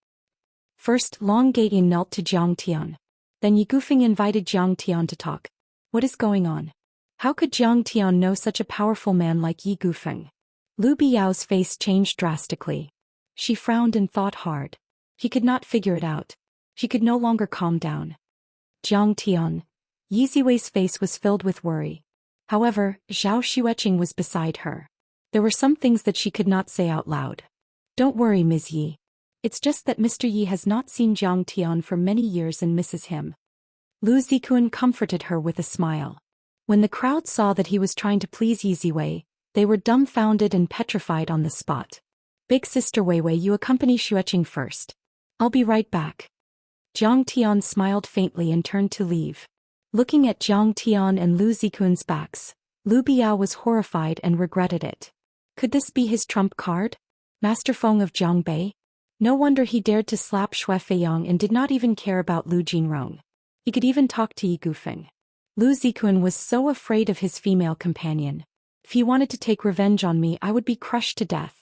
First, Long Gaiyin knelt to Jiang Tian. Then Yi Gufeng invited Jiang Tian to talk. What is going on? How could Jiang Tian know such a powerful man like Yi Gufeng? Lu Biao's face changed drastically. She frowned and thought hard. She could not figure it out. She could no longer calm down. Jiang Tian. Yi Ziwei's face was filled with worry. However, Zhao Xueqing was beside her. There were some things that she could not say out loud. Don't worry, Ms. Yi. It's just that Mr. Yi has not seen Jiang Tian for many years and misses him. Lu Zikun comforted her with a smile. When the crowd saw that he was trying to please Yi Ziwei, they were dumbfounded and petrified on the spot. Big sister Weiwei, you accompany Xueqing first. I'll be right back. Jiang Tian smiled faintly and turned to leave. Looking at Jiang Tian and Lu Zikun's backs, Lu Biao was horrified and regretted it. Could this be his trump card? Master Feng of Jiangbei? No wonder he dared to slap Xue Feiyang and did not even care about Lu Jinrong. He could even talk to Yi Gufeng. Lu Zikun was so afraid of his female companion. If he wanted to take revenge on me, I would be crushed to death.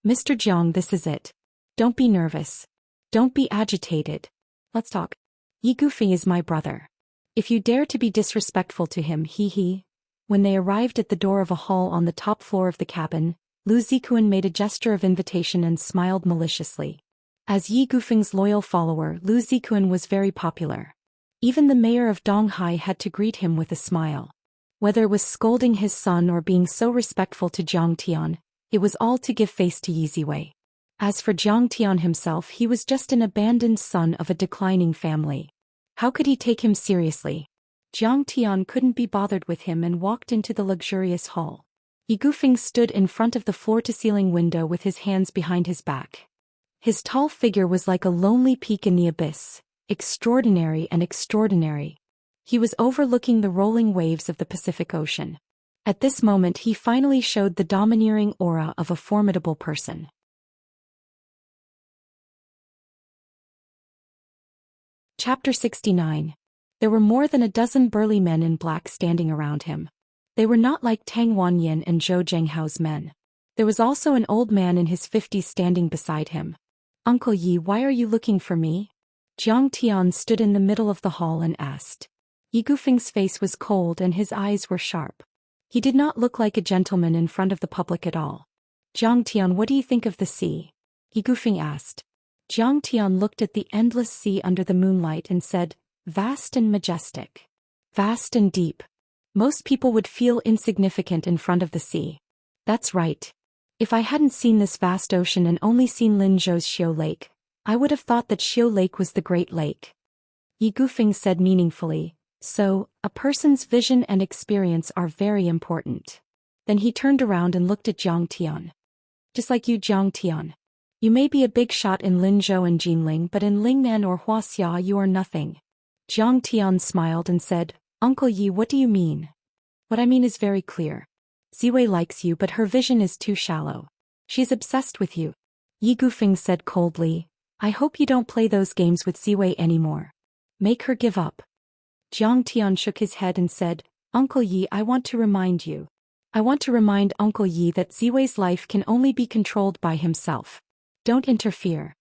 Mr. Jiang, this is it. Don't be nervous. Don't be agitated. Let's talk. Yi Gufeng is my brother. If you dare to be disrespectful to him, he. When they arrived at the door of a hall on the top floor of the cabin, Lu Zikun made a gesture of invitation and smiled maliciously. As Yi Gufeng's loyal follower, Lu Zikun was very popular. Even the mayor of Donghai had to greet him with a smile. Whether it was scolding his son or being so respectful to Jiang Tian, it was all to give face to Yi Ziwei. As for Jiang Tian himself, he was just an abandoned son of a declining family. How could he take him seriously? Jiang Tian couldn't be bothered with him and walked into the luxurious hall. Yi Gufeng stood in front of the floor-to-ceiling window with his hands behind his back. His tall figure was like a lonely peak in the abyss, extraordinary and extraordinary. He was overlooking the rolling waves of the Pacific Ocean. At this moment he finally showed the domineering aura of a formidable person. Chapter 69. There were more than a dozen burly men in black standing around him. They were not like Tang Wanyan and Zhou Zhenghao's men. There was also an old man in his 50s standing beside him. Uncle Yi, why are you looking for me? Jiang Tian stood in the middle of the hall and asked. Yi Gufeng's face was cold and his eyes were sharp. He did not look like a gentleman in front of the public at all. Jiang Tian, what do you think of the sea? Yi Gufeng asked. Jiang Tian looked at the endless sea under the moonlight and said, vast and majestic. Vast and deep. Most people would feel insignificant in front of the sea. That's right. If I hadn't seen this vast ocean and only seen Linzhou's Xiu Lake, I would have thought that Xiu Lake was the Great Lake. Yi Gufeng said meaningfully, so, a person's vision and experience are very important. Then he turned around and looked at Jiang Tian. Just like you, Jiang Tian. You may be a big shot in Linzhou and Jinling, but in Lingnan or Wuxia you are nothing. Jiang Tian smiled and said, Uncle Yi, what do you mean? What I mean is very clear. Ziwei likes you, but her vision is too shallow. She's obsessed with you. Yi Gufeng said coldly, I hope you don't play those games with Ziwei anymore. Make her give up. Jiang Tian shook his head and said, Uncle Yi, I want to remind Uncle Yi that Ziwei's life can only be controlled by himself. Don't interfere.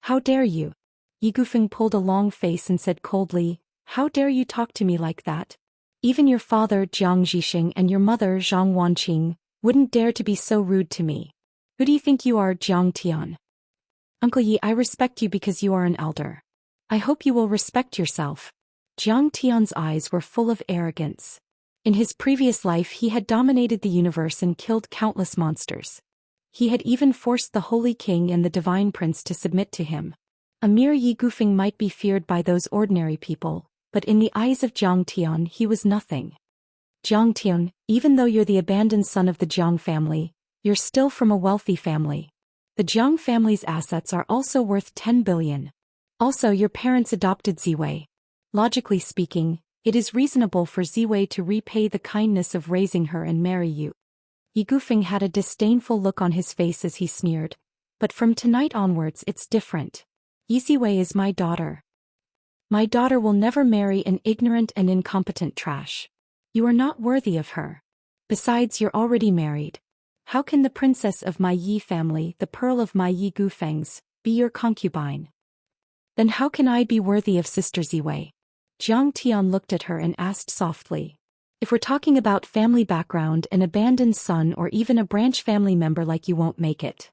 How dare you? Yi Gufeng pulled a long face and said coldly, How dare you talk to me like that? Even your father Jiang Zhixing and your mother Zhang Wanqing wouldn't dare to be so rude to me. Who do you think you are, Jiang Tian? Uncle Yi, I respect you because you are an elder. I hope you will respect yourself. Jiang Tian's eyes were full of arrogance. In his previous life he had dominated the universe and killed countless monsters. He had even forced the Holy King and the Divine Prince to submit to him. A mere Yi Gufeng might be feared by those ordinary people, but in the eyes of Jiang Tian he was nothing. Jiang Tian, even though you're the abandoned son of the Jiang family, you're still from a wealthy family. The Jiang family's assets are also worth 10 billion. Also, your parents adopted Ziwei. Logically speaking, it is reasonable for Ziwei to repay the kindness of raising her and marry you. Yi Gufeng had a disdainful look on his face as he sneered, but from tonight onwards it's different. Yi Ziwei is my daughter. My daughter will never marry an ignorant and incompetent trash. You are not worthy of her. Besides, you're already married. How can the princess of my Yi family, the pearl of my Yi Gufengs, be your concubine? Then how can I be worthy of Sister Ziwei? Jiang Tian looked at her and asked softly. If we're talking about family background, an abandoned son or even a branch family member like you won't make it.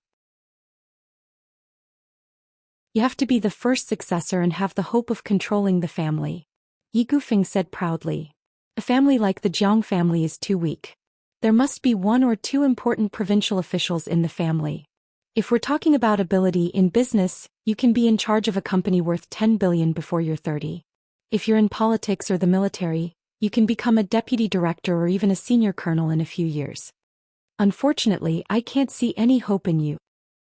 You have to be the first successor and have the hope of controlling the family. Yi Gufeng said proudly. A family like the Jiang family is too weak. There must be one or two important provincial officials in the family. If we're talking about ability in business, you can be in charge of a company worth 10 billion before you're 30. If you're in politics or the military, you can become a deputy director or even a senior colonel in a few years. Unfortunately, I can't see any hope in you.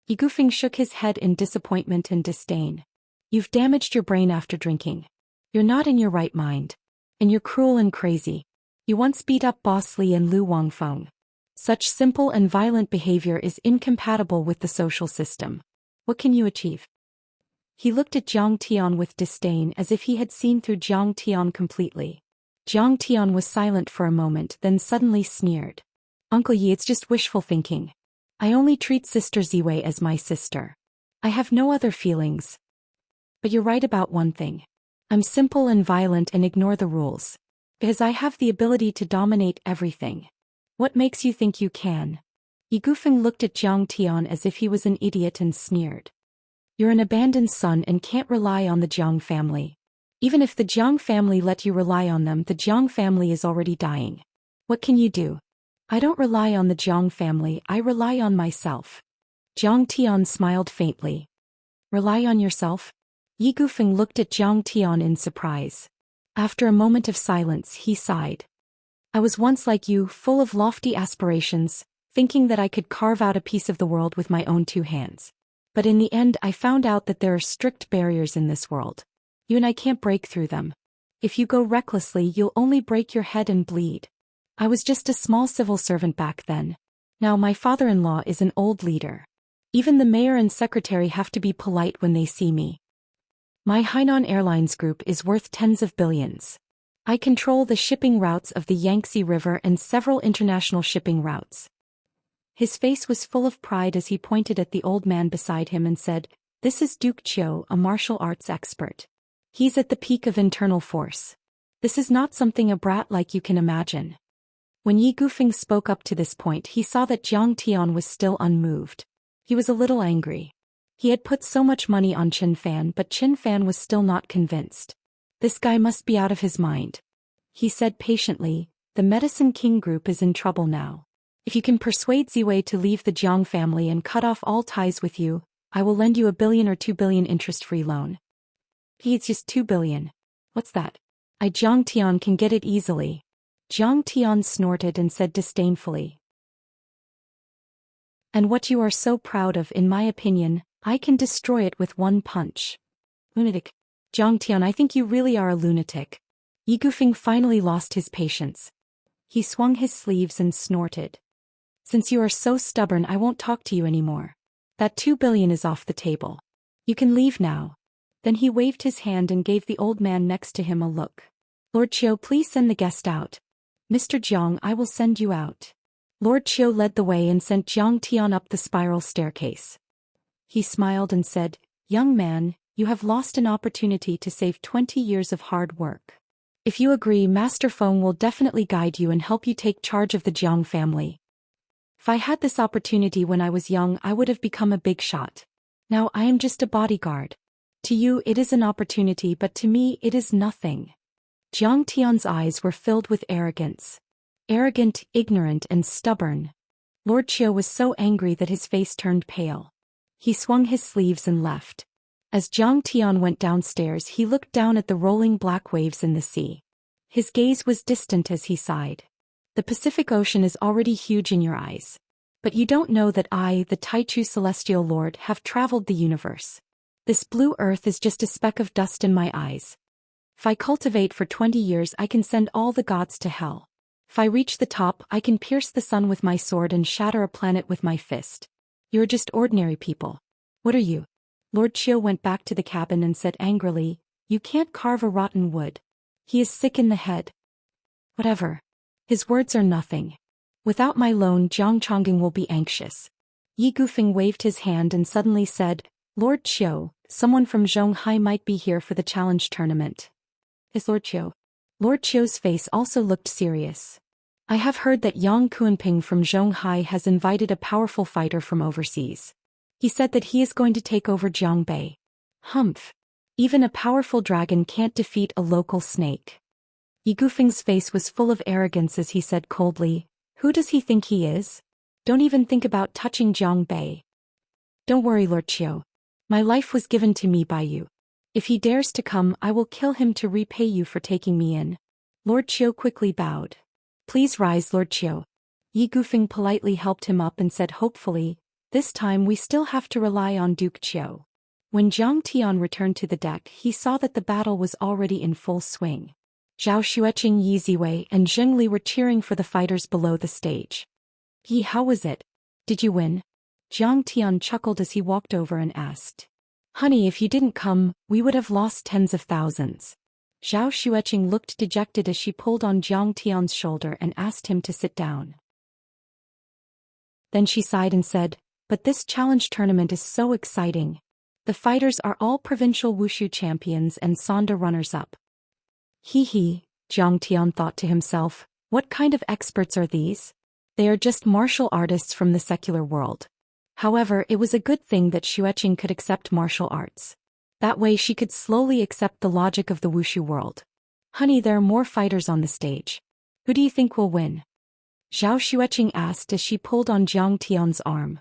Yi Gufeng shook his head in disappointment and disdain. You've damaged your brain after drinking. You're not in your right mind. And you're cruel and crazy. You once beat up Boss Li and Lu Wangfeng. Such simple and violent behavior is incompatible with the social system. What can you achieve? He looked at Jiang Tian with disdain as if he had seen through Jiang Tian completely. Jiang Tian was silent for a moment, then suddenly sneered. Uncle Yi, it's just wishful thinking. I only treat Sister Ziwei as my sister. I have no other feelings. But you're right about one thing. I'm simple and violent and ignore the rules. Because I have the ability to dominate everything. What makes you think you can? Yi Gufeng looked at Jiang Tian as if he was an idiot and sneered. You're an abandoned son and can't rely on the Jiang family. Even if the Jiang family let you rely on them, the Jiang family is already dying. What can you do? I don't rely on the Jiang family, I rely on myself. Jiang Tian smiled faintly. Rely on yourself? Yi Gufeng looked at Jiang Tian in surprise. After a moment of silence, he sighed. I was once like you, full of lofty aspirations, thinking that I could carve out a piece of the world with my own two hands. But in the end I found out that there are strict barriers in this world. You and I can't break through them. If you go recklessly, you'll only break your head and bleed. I was just a small civil servant back then. Now my father-in-law is an old leader. Even the mayor and secretary have to be polite when they see me. My Hainan Airlines Group is worth tens of billions. I control the shipping routes of the Yangtze River and several international shipping routes. His face was full of pride as he pointed at the old man beside him and said, This is Duke Chiu, a martial arts expert. He's at the peak of internal force. This is not something a brat like you can imagine. When Yi Gufeng spoke up to this point, he saw that Jiang Tian was still unmoved. He was a little angry. He had put so much money on Qin Fan, but Qin Fan was still not convinced. This guy must be out of his mind. He said patiently, The Medicine King Group is in trouble now. If you can persuade Ziwei to leave the Jiang family and cut off all ties with you, I will lend you 1 billion or 2 billion interest-free loan. It's just 2 billion. What's that? Jiang Tian can get it easily. Jiang Tian snorted and said disdainfully. And what you are so proud of, in my opinion, I can destroy it with one punch. Lunatic. Zhang Tian, I think you really are a lunatic. Yi Gufeng finally lost his patience. He swung his sleeves and snorted. Since you are so stubborn, I won't talk to you anymore. That 2 billion is off the table. You can leave now. Then he waved his hand and gave the old man next to him a look. Lord Qiu, please send the guest out. Mr. Jiang, I will send you out. Lord Qiu led the way and sent Zhang Tian up the spiral staircase. He smiled and said, Young man, you have lost an opportunity to save 20 years of hard work. If you agree, Master Feng will definitely guide you and help you take charge of the Jiang family. If I had this opportunity when I was young, I would have become a big shot. Now I am just a bodyguard. To you it is an opportunity, but to me it is nothing. Zhang Tian's eyes were filled with arrogance. Arrogant, ignorant, and stubborn. Lord Qiu was so angry that his face turned pale. He swung his sleeves and left. As Zhang Tian went downstairs, he looked down at the rolling black waves in the sea. His gaze was distant as he sighed. The Pacific Ocean is already huge in your eyes. But you don't know that I, the Taichu Celestial Lord, have traveled the universe. This blue earth is just a speck of dust in my eyes. If I cultivate for 20 years, I can send all the gods to hell. If I reach the top, I can pierce the sun with my sword and shatter a planet with my fist. You're just ordinary people. What are you? Lord Qiu went back to the cabin and said angrily, You can't carve a rotten wood. He is sick in the head. Whatever. His words are nothing. Without my loan, Jiang Chongqing will be anxious. Yi Gufeng waved his hand and suddenly said, Lord Qiu, someone from Zhonghai might be here for the challenge tournament. Is Lord Qiu? Lord Qiu's face also looked serious. I have heard that Yang Kuanping from Zhonghai has invited a powerful fighter from overseas. He said that he is going to take over Jiangbei. Humph. Even a powerful dragon can't defeat a local snake. Yi Gufeng's face was full of arrogance as he said coldly, Who does he think he is? Don't even think about touching Jiangbei. Don't worry, Lord Qiu. My life was given to me by you. If he dares to come, I will kill him to repay you for taking me in. Lord Qiu quickly bowed. Please rise, Lord Qiu. Yi Gufeng politely helped him up and said hopefully, This time we still have to rely on Duke Qiu. When Zhang Tian returned to the deck, he saw that the battle was already in full swing. Zhao Xueqing, Yi Ziwei, and Zheng Li were cheering for the fighters below the stage. Yi, how was it? Did you win? Zhang Tian chuckled as he walked over and asked. Honey, if you didn't come, we would have lost tens of thousands. Zhao Xueqing looked dejected as she pulled on Zhang Tian's shoulder and asked him to sit down. Then she sighed and said, But this challenge tournament is so exciting. The fighters are all provincial wushu champions and Sonda runners-up. Hee, Zhang Tian thought to himself, what kind of experts are these? They are just martial artists from the secular world. However, it was a good thing that Xueqing could accept martial arts. That way she could slowly accept the logic of the wushu world. Honey, there are more fighters on the stage. Who do you think will win? Zhao Xueqing asked as she pulled on Zhang Tian's arm.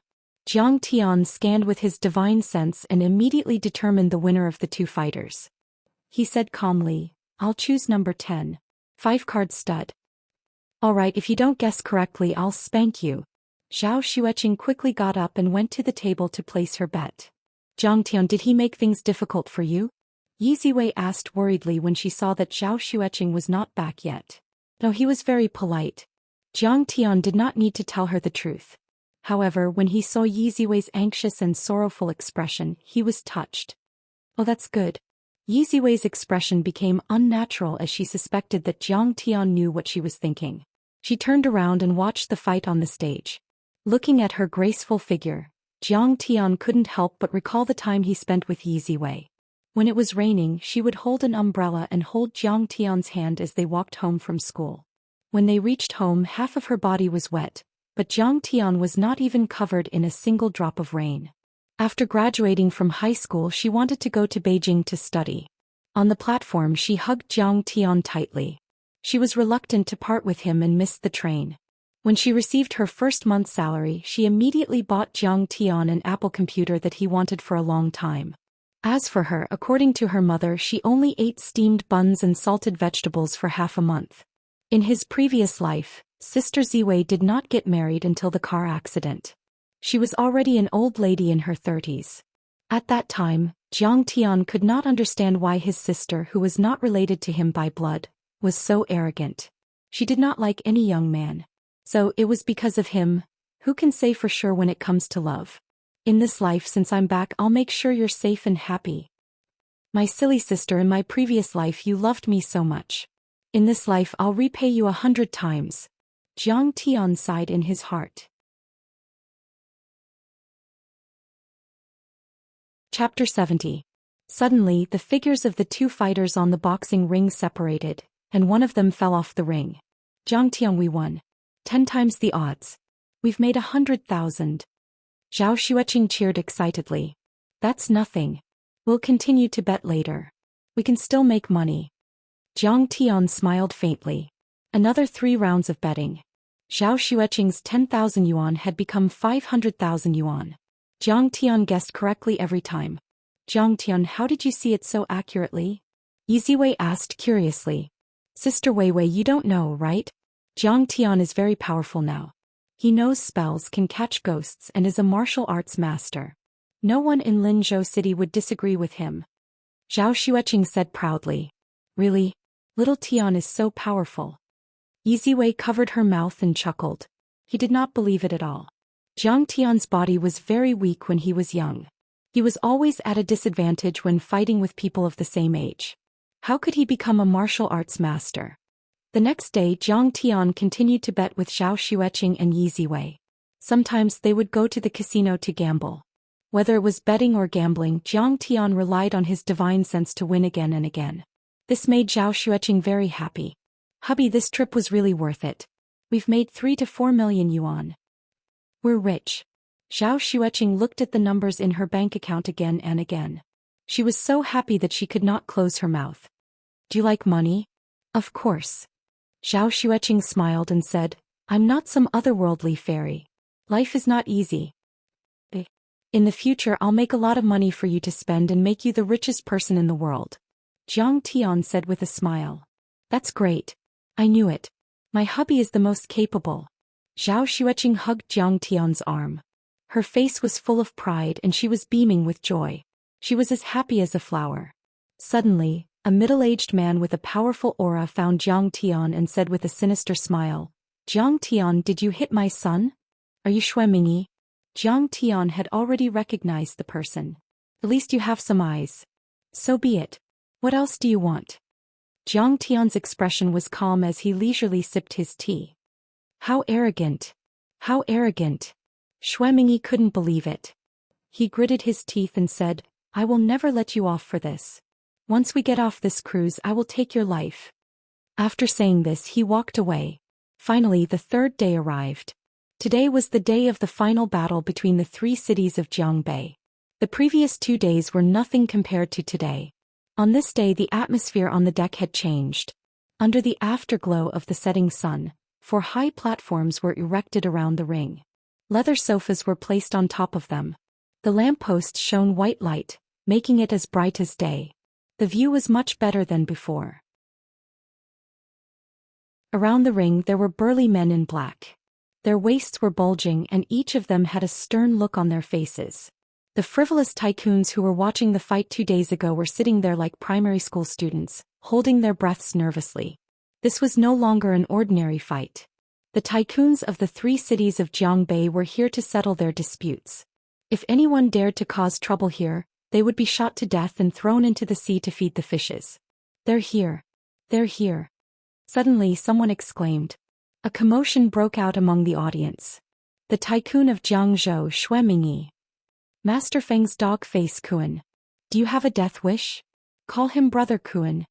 Zhang Tian scanned with his divine sense and immediately determined the winner of the two fighters. He said calmly, I'll choose number 10. 5-card stud. Alright, if you don't guess correctly, I'll spank you. Zhao Xueqing quickly got up and went to the table to place her bet. Zhang Tian, did he make things difficult for you? Yi Ziwei asked worriedly when she saw that Zhao Xueqing was not back yet. No, he was very polite. Zhang Tian did not need to tell her the truth. However, when he saw Yi Ziwei's anxious and sorrowful expression, he was touched. Oh, that's good. Yi Ziwei's expression became unnatural as she suspected that Zhang Tian knew what she was thinking. She turned around and watched the fight on the stage. Looking at her graceful figure, Zhang Tian couldn't help but recall the time he spent with Yi Ziwei. When it was raining, she would hold an umbrella and hold Zhang Tian's hand as they walked home from school. When they reached home, half of her body was wet, but Zhang Tian was not even covered in a single drop of rain. After graduating from high school, she wanted to go to Beijing to study. On the platform, she hugged Zhang Tian tightly. She was reluctant to part with him and missed the train. When she received her first month's salary, she immediately bought Zhang Tian an Apple computer that he wanted for a long time. As for her, according to her mother, she only ate steamed buns and salted vegetables for half a month. In his previous life, Sister Ziwei did not get married until the car accident. She was already an old lady in her 30s. At that time, Zhang Tian could not understand why his sister, who was not related to him by blood, was so arrogant. She did not like any young man. So it was because of him. Who can say for sure when it comes to love? In this life, since I'm back, I'll make sure you're safe and happy. My silly sister, in my previous life you loved me so much. In this life I'll repay you 100 times. Zhang Tian sighed in his heart. Chapter 70. Suddenly, the figures of the two fighters on the boxing ring separated, and one of them fell off the ring. Zhang Tian, we won. 10 times the odds. We've made 100,000. Zhao Xueqing cheered excitedly. That's nothing. We'll continue to bet later. We can still make money. Zhang Tian smiled faintly. Another 3 rounds of betting. Zhao Xueqing's 10,000 yuan had become 500,000 yuan. Zhang Tian guessed correctly every time. Zhang Tian, how did you see it so accurately? Yiziwei asked curiously. Sister Weiwei, you don't know, right? Zhang Tian is very powerful now. He knows spells, can catch ghosts, and is a martial arts master. No one in Linzhou City would disagree with him. Zhao Xueqing said proudly. Really? Little Tian is so powerful. Yiziwei covered her mouth and chuckled. He did not believe it at all. Zhang Tian's body was very weak when he was young. He was always at a disadvantage when fighting with people of the same age. How could he become a martial arts master? The next day Zhang Tian continued to bet with Zhao Xueqing and Yiziwei. Sometimes they would go to the casino to gamble. Whether it was betting or gambling, Zhang Tian relied on his divine sense to win again and again. This made Zhao Xueqing very happy. Hubby, this trip was really worth it. We've made 3 to 4 million yuan. We're rich. Zhao Xueqing looked at the numbers in her bank account again and again. She was so happy that she could not close her mouth. Do you like money? Of course. Zhao Xueqing smiled and said, I'm not some otherworldly fairy. Life is not easy. In the future I'll make a lot of money for you to spend and make you the richest person in the world. Zhang Tian said with a smile. That's great. I knew it. My hubby is the most capable. Zhao Xueqing hugged Zhang Tian's arm. Her face was full of pride and she was beaming with joy. She was as happy as a flower. Suddenly, a middle-aged man with a powerful aura found Zhang Tian and said with a sinister smile, Zhang Tian, did you hit my son? Are you Xue Mingyi? Zhang Tian had already recognized the person. At least you have some eyes. So be it. What else do you want? Zhang Tian's expression was calm as he leisurely sipped his tea. How arrogant! How arrogant! Xue Mingyi couldn't believe it. He gritted his teeth and said, I will never let you off for this. Once we get off this cruise, I will take your life. After saying this, he walked away. Finally, the 3rd day arrived. Today was the day of the final battle between the 3 cities of Jiangbei. The previous 2 days were nothing compared to today. On this day, the atmosphere on the deck had changed. Under the afterglow of the setting sun, 4 high platforms were erected around the ring. Leather sofas were placed on top of them. The lampposts shone white light, making it as bright as day. The view was much better than before. Around the ring there were burly men in black. Their waists were bulging and each of them had a stern look on their faces. The frivolous tycoons who were watching the fight 2 days ago were sitting there like primary school students, holding their breaths nervously. This was no longer an ordinary fight. The tycoons of the 3 cities of Jiangbei were here to settle their disputes. If anyone dared to cause trouble here, they would be shot to death and thrown into the sea to feed the fishes. They're here. They're here. Suddenly someone exclaimed. A commotion broke out among the audience. The tycoon of Jiangzhou, Xue Mingyi. Master Feng's dog face Kuan. Do you have a death wish? Call him Brother Kuan.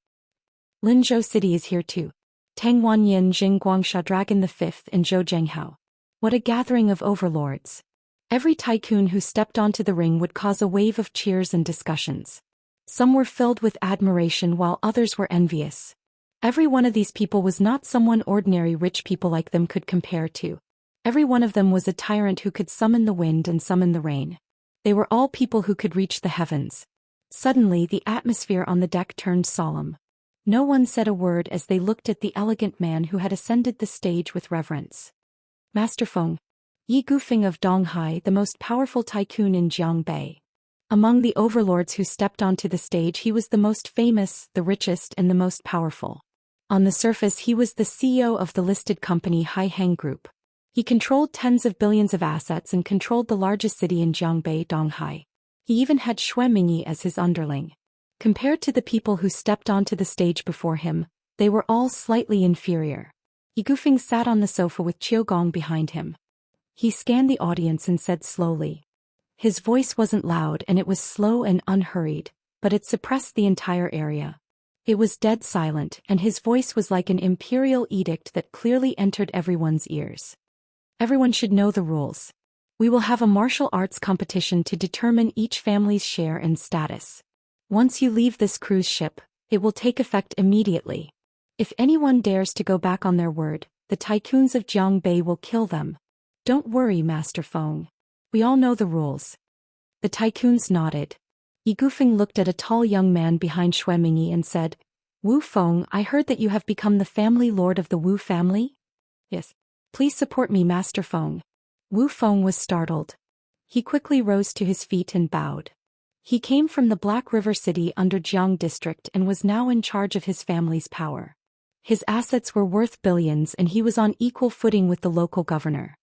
Linzhou City is here too. Tang Wanyin, Jing Guangsha, Dragon the 5th, and Zhou Zhenghao. What a gathering of overlords. Every tycoon who stepped onto the ring would cause a wave of cheers and discussions. Some were filled with admiration while others were envious. Every one of these people was not someone ordinary rich people like them could compare to. Every one of them was a tyrant who could summon the wind and summon the rain. They were all people who could reach the heavens. Suddenly the atmosphere on the deck turned solemn. No one said a word as they looked at the elegant man who had ascended the stage with reverence. Master Feng. Yi Gufeng of Donghai, the most powerful tycoon in Jiangbei. Among the overlords who stepped onto the stage, he was the most famous, the richest, and the most powerful. On the surface, he was the CEO of the listed company Haiheng Group. He controlled tens of billions of assets and controlled the largest city in Jiangbei, Donghai. He even had Xue Mingyi as his underling. Compared to the people who stepped onto the stage before him, they were all slightly inferior. Yi Gufeng sat on the sofa with Qiu Gong behind him. He scanned the audience and said slowly. His voice wasn't loud and it was slow and unhurried, but it suppressed the entire area. It was dead silent, and his voice was like an imperial edict that clearly entered everyone's ears. Everyone should know the rules. We will have a martial arts competition to determine each family's share and status. Once you leave this cruise ship, it will take effect immediately. If anyone dares to go back on their word, the tycoons of Jiangbei will kill them. Don't worry, Master Feng. We all know the rules. The tycoons nodded. Yi Gufeng looked at a tall young man behind Xue Mingyi and said, Wu Feng, I heard that you have become the family lord of the Wu family? Yes. Please support me, Master Feng. Wu Feng was startled. He quickly rose to his feet and bowed. He came from the Black River City under Jiang District and was now in charge of his family's power. His assets were worth billions and he was on equal footing with the local governor.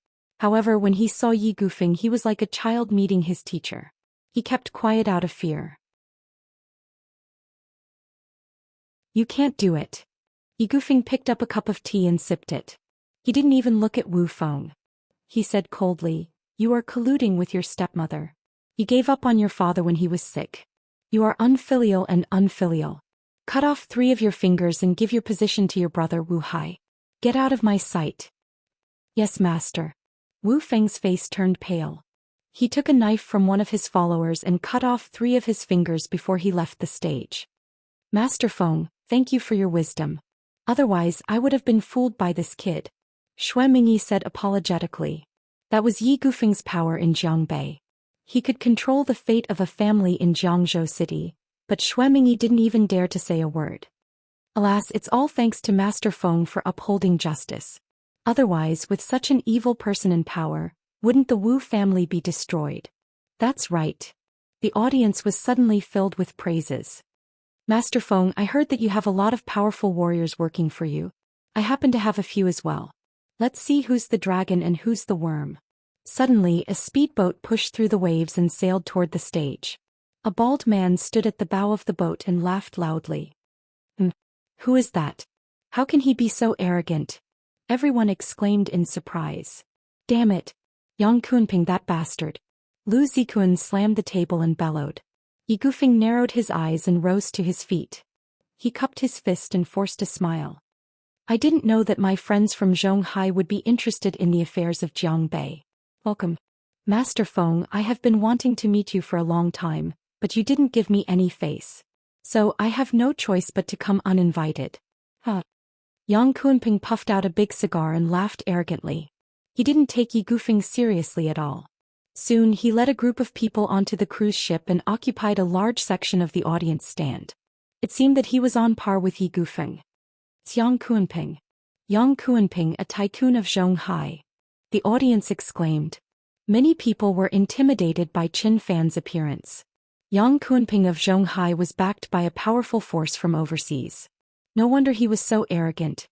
However, when he saw Yi Gufeng, he was like a child meeting his teacher. He kept quiet out of fear. You can't do it. Yi Gufeng picked up a cup of tea and sipped it. He didn't even look at Wu Feng. He said coldly, You are colluding with your stepmother. You gave up on your father when he was sick. You are unfilial and unfilial. Cut off 3 of your fingers and give your position to your brother Wu Hai. Get out of my sight. Yes, master. Wu Feng's face turned pale. He took a knife from one of his followers and cut off 3 of his fingers before he left the stage. Master Feng, thank you for your wisdom. Otherwise, I would have been fooled by this kid. Xue Mingyi said apologetically. That was Yi Gufeng's power in Jiangbei. He could control the fate of a family in Jiangzhou City, but Xue Mingyi didn't even dare to say a word. Alas, it's all thanks to Master Feng for upholding justice. Otherwise, with such an evil person in power, wouldn't the Wu family be destroyed? That's right. The audience was suddenly filled with praises. Master Feng, I heard that you have a lot of powerful warriors working for you. I happen to have a few as well. Let's see who's the dragon and who's the worm. Suddenly, a speedboat pushed through the waves and sailed toward the stage. A bald man stood at the bow of the boat and laughed loudly. Who is that? How can he be so arrogant? Everyone exclaimed in surprise. Damn it! Yang Kunping, that bastard. Lu Zikun slammed the table and bellowed. Yi Gufeng narrowed his eyes and rose to his feet. He cupped his fist and forced a smile. I didn't know that my friends from Zhonghai would be interested in the affairs of Jiangbei. Welcome. Master Feng, I have been wanting to meet you for a long time, but you didn't give me any face. So I have no choice but to come uninvited. Yang Kunping puffed out a big cigar and laughed arrogantly. He didn't take Yi Gufeng seriously at all. Soon he led a group of people onto the cruise ship and occupied a large section of the audience stand. It seemed that he was on par with Yi Gufeng. It's Yang Kunping. Yang Kunping, a tycoon of Zhonghai. The audience exclaimed. Many people were intimidated by Qin Fan's appearance. Yang Kunping of Zhonghai was backed by a powerful force from overseas. No wonder he was so arrogant.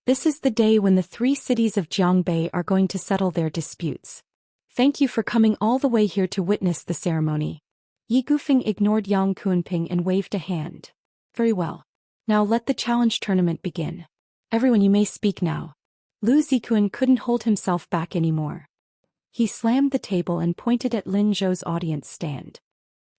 This is the day when the 3 cities of Jiangbei are going to settle their disputes. Thank you for coming all the way here to witness the ceremony. Yi Gufeng ignored Yang Kunping and waved a hand. Very well. Now let the challenge tournament begin. Everyone, you may speak now. Lu Zikun couldn't hold himself back anymore. He slammed the table and pointed at Lin Zhou's audience stand.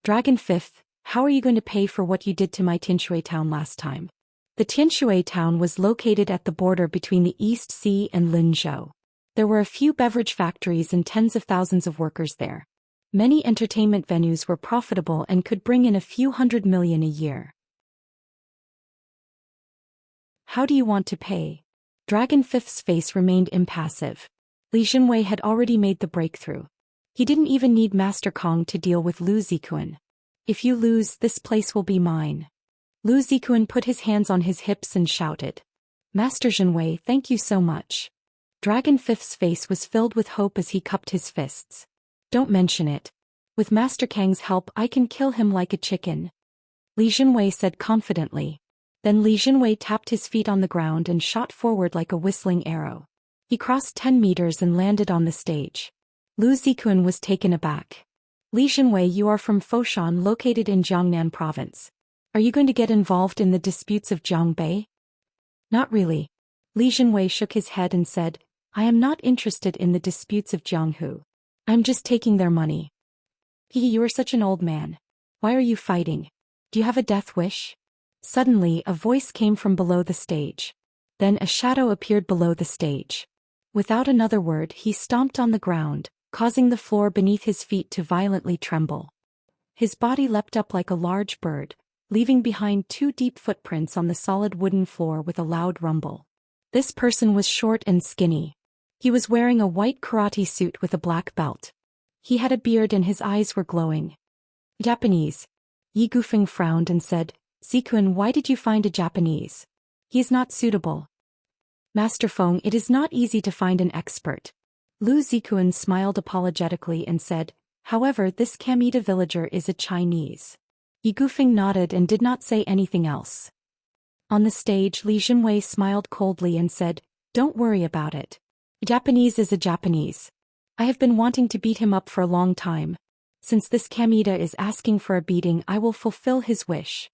Dragon Fifth, how are you going to pay for what you did to my Tianshui town last time? The Tianshui town was located at the border between the East Sea and Linzhou. There were a few beverage factories and tens of thousands of workers there. Many entertainment venues were profitable and could bring in a few $100 million a year. How do you want to pay? Dragon Fifth's face remained impassive. Li Jinwei had already made the breakthrough. He didn't even need Master Kong to deal with Lu Zikun. If you lose, this place will be mine. Lu Zikun put his hands on his hips and shouted. Master Jinwei, thank you so much. Dragon Fifth's face was filled with hope as he cupped his fists. Don't mention it. With Master Kang's help I can kill him like a chicken, Li Jinwei said confidently. Then Li Jinwei tapped his feet on the ground and shot forward like a whistling arrow. He crossed 10 meters and landed on the stage. Lu Zikun was taken aback. Li Jinwei, you are from Foshan, located in Jiangnan province. Are you going to get involved in the disputes of Jiangbei? Not really. Li Jinwei shook his head and said, I am not interested in the disputes of Jianghu. I'm just taking their money. You are such an old man. Why are you fighting? Do you have a death wish? Suddenly, a voice came from below the stage. Then a shadow appeared below the stage. Without another word, he stomped on the ground, causing the floor beneath his feet to violently tremble. His body leapt up like a large bird, leaving behind 2 deep footprints on the solid wooden floor with a loud rumble. This person was short and skinny. He was wearing a white karate suit with a black belt. He had a beard and his eyes were glowing. Japanese. Yi Gufeng frowned and said, Zikun, why did you find a Japanese? He is not suitable. Master Feng, it is not easy to find an expert. Lu Zikun smiled apologetically and said, however, this Kamita villager is a Chinese. Yi Gufeng nodded and did not say anything else. On the stage, Li Jinwei smiled coldly and said, don't worry about it. A Japanese is a Japanese. I have been wanting to beat him up for a long time. Since this Kamita is asking for a beating, I will fulfill his wish.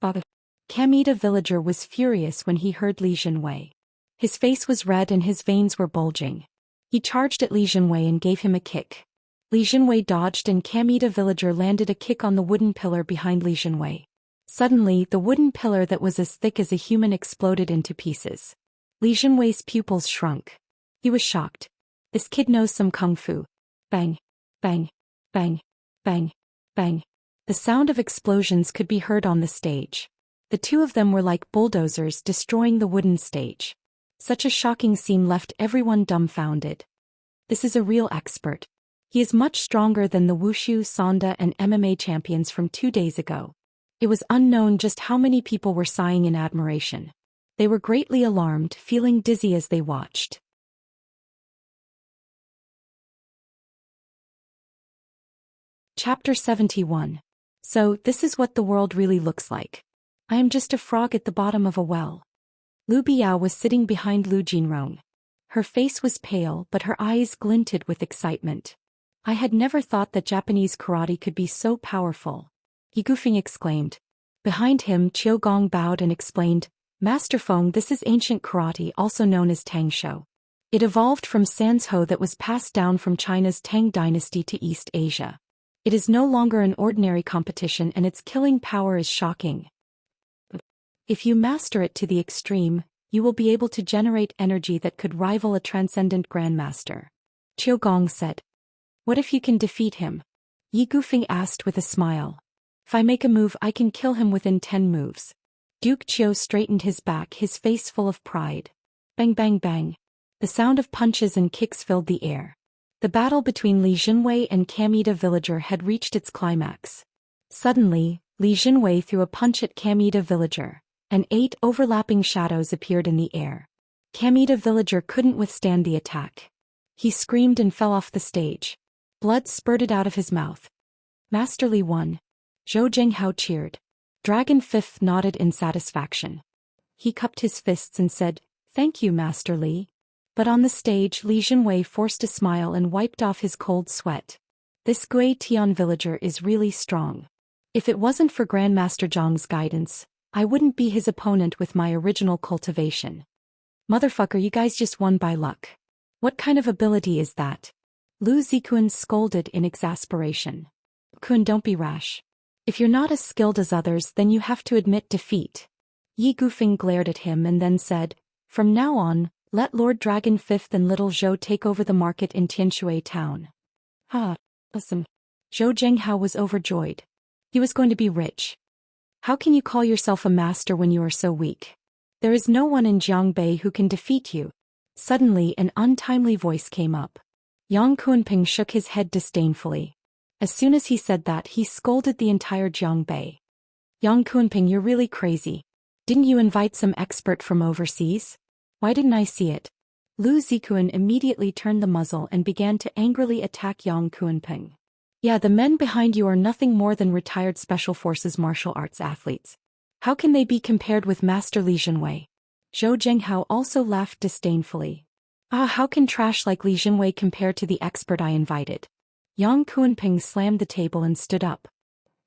The Kamita villager was furious when he heard Li Jinwei. His face was red and his veins were bulging. He charged at Li Jinwei and gave him a kick. Li Jinwei dodged and Kamita villager landed a kick on the wooden pillar behind Li Jinwei. Suddenly, the wooden pillar that was as thick as a human exploded into pieces. Li Jinwei's pupils shrunk. He was shocked. This kid knows some kung fu. Bang, bang, bang, bang, bang. The sound of explosions could be heard on the stage. The 2 of them were like bulldozers destroying the wooden stage. Such a shocking scene left everyone dumbfounded. This is a real expert. He is much stronger than the Wushu, Sonda and MMA champions from 2 days ago. It was unknown just how many people were sighing in admiration. They were greatly alarmed, feeling dizzy as they watched. Chapter 71. So, this is what the world really looks like. I am just a frog at the bottom of a well. Lu Biao was sitting behind Lu Jinrong. Her face was pale but her eyes glinted with excitement. I had never thought that Japanese karate could be so powerful. Yi Gufeng exclaimed. Behind him, Qiu Gong bowed and explained, Master Feng, this is ancient karate also known as Tangshou. It evolved from Sanzhou that was passed down from China's Tang dynasty to East Asia. It is no longer an ordinary competition and its killing power is shocking. If you master it to the extreme, you will be able to generate energy that could rival a transcendent grandmaster. Qiu Gong said. What if you can defeat him? Yi Gufeng asked with a smile. If I make a move, I can kill him within 10 moves. Duke Qiu straightened his back, his face full of pride. Bang bang bang. The sound of punches and kicks filled the air. The battle between Li Jinwei and Kamita villager had reached its climax. Suddenly, Li Jinwei threw a punch at Kamita villager, and 8 overlapping shadows appeared in the air. Kamita villager couldn't withstand the attack. He screamed and fell off the stage. Blood spurted out of his mouth. Master Li won. Zhou Zhenghao cheered. Dragon Fifth nodded in satisfaction. He cupped his fists and said, Thank you, Master Li. But on the stage, Li Jinwei forced a smile and wiped off his cold sweat. This Gui Tian villager is really strong. If it wasn't for Grandmaster Zhang's guidance, I wouldn't be his opponent with my original cultivation. Motherfucker, you guys just won by luck. What kind of ability is that? Lu Zikun scolded in exasperation. Kun, don't be rash. If you're not as skilled as others, then you have to admit defeat. Yi Gufeng glared at him and then said, From now on, let Lord Dragon Fifth and Little Zhou take over the market in Tianshui town. Awesome. Zhou Zhenghao was overjoyed. He was going to be rich. How can you call yourself a master when you are so weak? There is no one in Jiangbei who can defeat you. Suddenly an untimely voice came up. Yang Kunping shook his head disdainfully. As soon as he said that, he scolded the entire Jiangbei. Yang Kunping, you're really crazy. Didn't you invite some expert from overseas? Why didn't I see it? Lu Zikuan immediately turned the muzzle and began to angrily attack Yang Kunpeng. Yeah, the men behind you are nothing more than retired Special Forces martial arts athletes. How can they be compared with Master Li Jinwei? Zhou Zhenghao also laughed disdainfully. How can trash like Li Jinwei compare to the expert I invited? Yang Kunpeng slammed the table and stood up.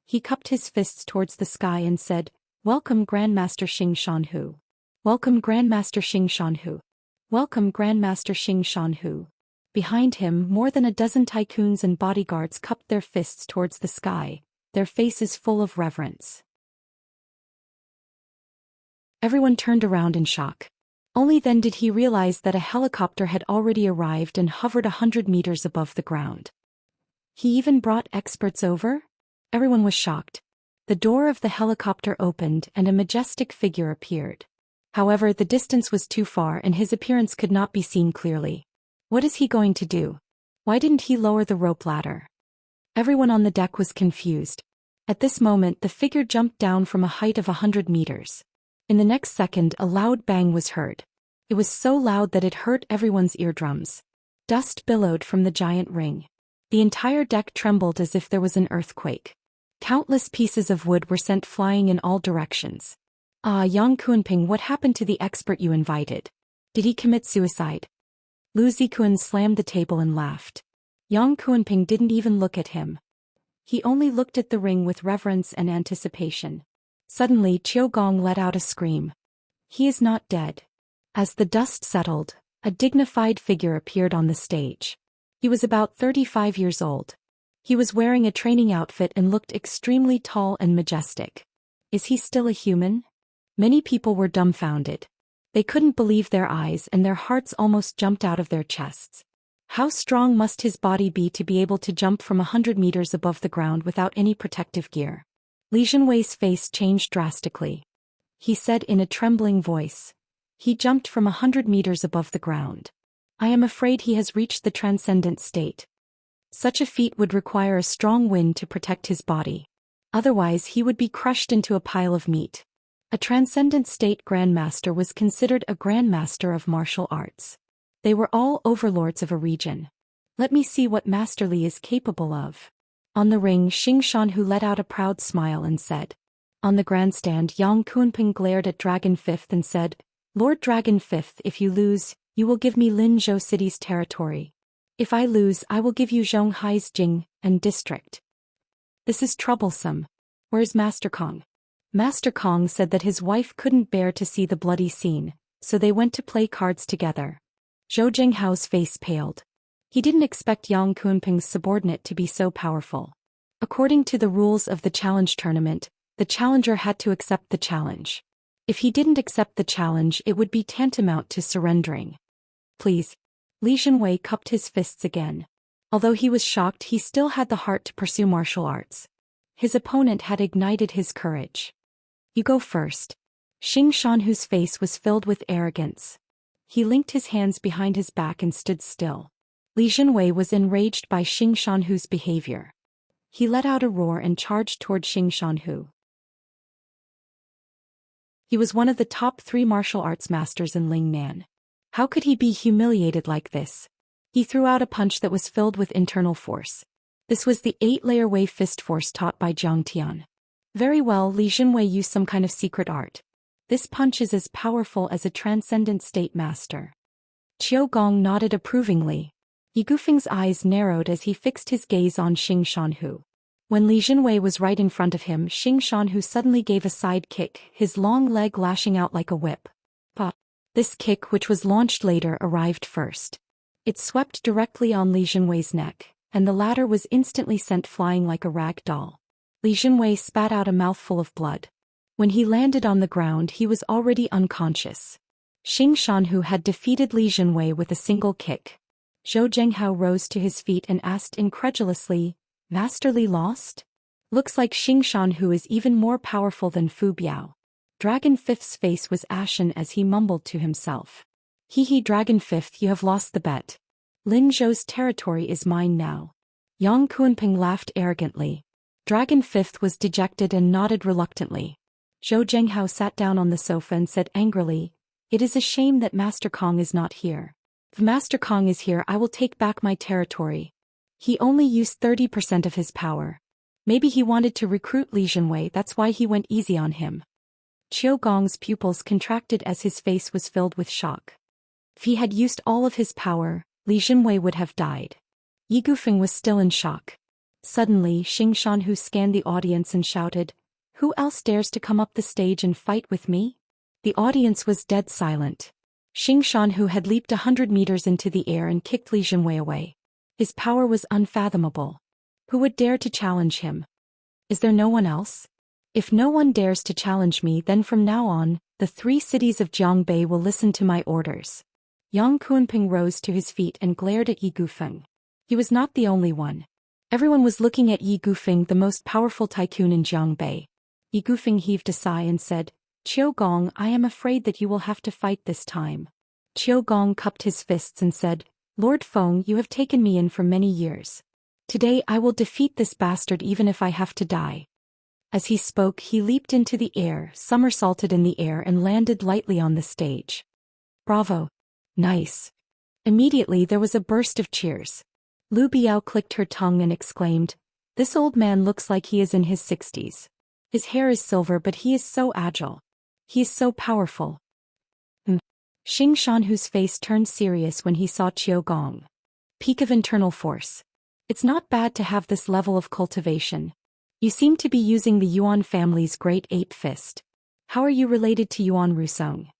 He cupped his fists towards the sky and said, "Welcome Grandmaster Xing Shanhu. Welcome Grandmaster Xing Shanhu. Welcome Grandmaster Xing Shanhu." Behind him, more than a dozen tycoons and bodyguards cupped their fists towards the sky, their faces full of reverence. Everyone turned around in shock. Only then did he realize that a helicopter had already arrived and hovered 100 meters above the ground. He even brought experts over? Everyone was shocked. The door of the helicopter opened and a majestic figure appeared. However, the distance was too far and his appearance could not be seen clearly. What is he going to do? Why didn't he lower the rope ladder? Everyone on the deck was confused. At this moment, the figure jumped down from a height of 100 meters. In the next second, a loud bang was heard. It was so loud that it hurt everyone's eardrums. Dust billowed from the giant ring. The entire deck trembled as if there was an earthquake. Countless pieces of wood were sent flying in all directions. Yang Kunpeng, what happened to the expert you invited? Did he commit suicide? Lu Zikuan slammed the table and laughed. Yang Kunpeng didn't even look at him. He only looked at the ring with reverence and anticipation. Suddenly, Qiu Gong let out a scream. He is not dead. As the dust settled, a dignified figure appeared on the stage. He was about 35 years old. He was wearing a training outfit and looked extremely tall and majestic. Is he still a human? Many people were dumbfounded. They couldn't believe their eyes and their hearts almost jumped out of their chests. How strong must his body be to be able to jump from 100 meters above the ground without any protective gear? Li Jinwei's face changed drastically. He said in a trembling voice, "He jumped from 100 meters above the ground. I am afraid he has reached the transcendent state. Such a feat would require a strong wind to protect his body. Otherwise he would be crushed into a pile of meat." A transcendent state grandmaster was considered a grandmaster of martial arts. They were all overlords of a region. Let me see what Master Li is capable of. On the ring, Xing Shanhu let out a proud smile and said. On the grandstand, Yang Kunpeng glared at Dragon Fifth and said, "Lord Dragon Fifth, if you lose, you will give me Linzhou City's territory. If I lose, I will give you Zhonghai's Jing and district." This is troublesome. Where's Master Kong? Master Kong said that his wife couldn't bear to see the bloody scene, so they went to play cards together. Zhou Zhenghao's face paled. He didn't expect Yang Kunpeng's subordinate to be so powerful. According to the rules of the challenge tournament, the challenger had to accept the challenge. If he didn't accept the challenge, it would be tantamount to surrendering. Please. Li Jinwei cupped his fists again. Although he was shocked, he still had the heart to pursue martial arts. His opponent had ignited his courage. You go first. Xing Shanhu's face was filled with arrogance. He linked his hands behind his back and stood still. Li Jinwei was enraged by Xing Shanhu's behavior. He let out a roar and charged toward Xing Shanhu. He was one of the top 3 martial arts masters in Lingnan. How could he be humiliated like this? He threw out a punch that was filled with internal force. This was the 8-layer wave fist force taught by Jiang Tian. Very well, Li Jinwei used some kind of secret art. This punch is as powerful as a transcendent state master. Qiu Gong nodded approvingly. Yi Gufeng's eyes narrowed as he fixed his gaze on Xing Shanhu. When Li Jinwei was right in front of him, Xing Shanhu suddenly gave a side kick, his long leg lashing out like a whip. Pa! This kick, which was launched later, arrived first. It swept directly on Li Jinwei's neck, and the latter was instantly sent flying like a rag doll. Li Jinwei spat out a mouthful of blood. When he landed on the ground, he was already unconscious. Xing Shanhu had defeated Li Jinwei with a single kick. Zhou Zhenghao rose to his feet and asked incredulously, "Master Li lost? Looks like Xing Shanhu is even more powerful than Fu Biao." Dragon Fifth's face was ashen as he mumbled to himself. He, Dragon Fifth, you have lost the bet. Lin Zhou's territory is mine now." Yang Kunpeng laughed arrogantly. Dragon Fifth was dejected and nodded reluctantly. Zhou Zhenghao sat down on the sofa and said angrily, "It is a shame that Master Kong is not here. If Master Kong is here, I will take back my territory. He only used 30% of his power. Maybe he wanted to recruit Li Jinwei, that's why he went easy on him. Qiu Gong's pupils contracted as his face was filled with shock. If he had used all of his power, Li Jinwei would have died. Yi Gufeng was still in shock. Suddenly, Xing Shanhu scanned the audience and shouted, "Who else dares to come up the stage and fight with me?" The audience was dead silent. Xing Shanhu had leaped 100 meters into the air and kicked Li Jinwei away. His power was unfathomable. Who would dare to challenge him? Is there no one else? If no one dares to challenge me, then from now on, the 3 cities of Jiangbei will listen to my orders. Yang Kunping rose to his feet and glared at Yi Gufeng. He was not the only one. Everyone was looking at Yi Gufeng, the most powerful tycoon in Jiangbei. Yi Gufeng heaved a sigh and said, "Qiu Gong, I am afraid that you will have to fight this time." Qiu Gong cupped his fists and said, "Lord Feng, you have taken me in for many years. Today I will defeat this bastard even if I have to die." As he spoke, he leaped into the air, somersaulted in the air and landed lightly on the stage. "Bravo! Nice!" Immediately there was a burst of cheers. Lu Biao clicked her tongue and exclaimed, "This old man looks like he is in his 60s. His hair is silver, but he is so agile. He is so powerful." Xing Shanhu's face turned serious when he saw Qiu Gong. Peak of internal force. It's not bad to have this level of cultivation. You seem to be using the Yuan family's great ape fist. How are you related to Yuan Rusong?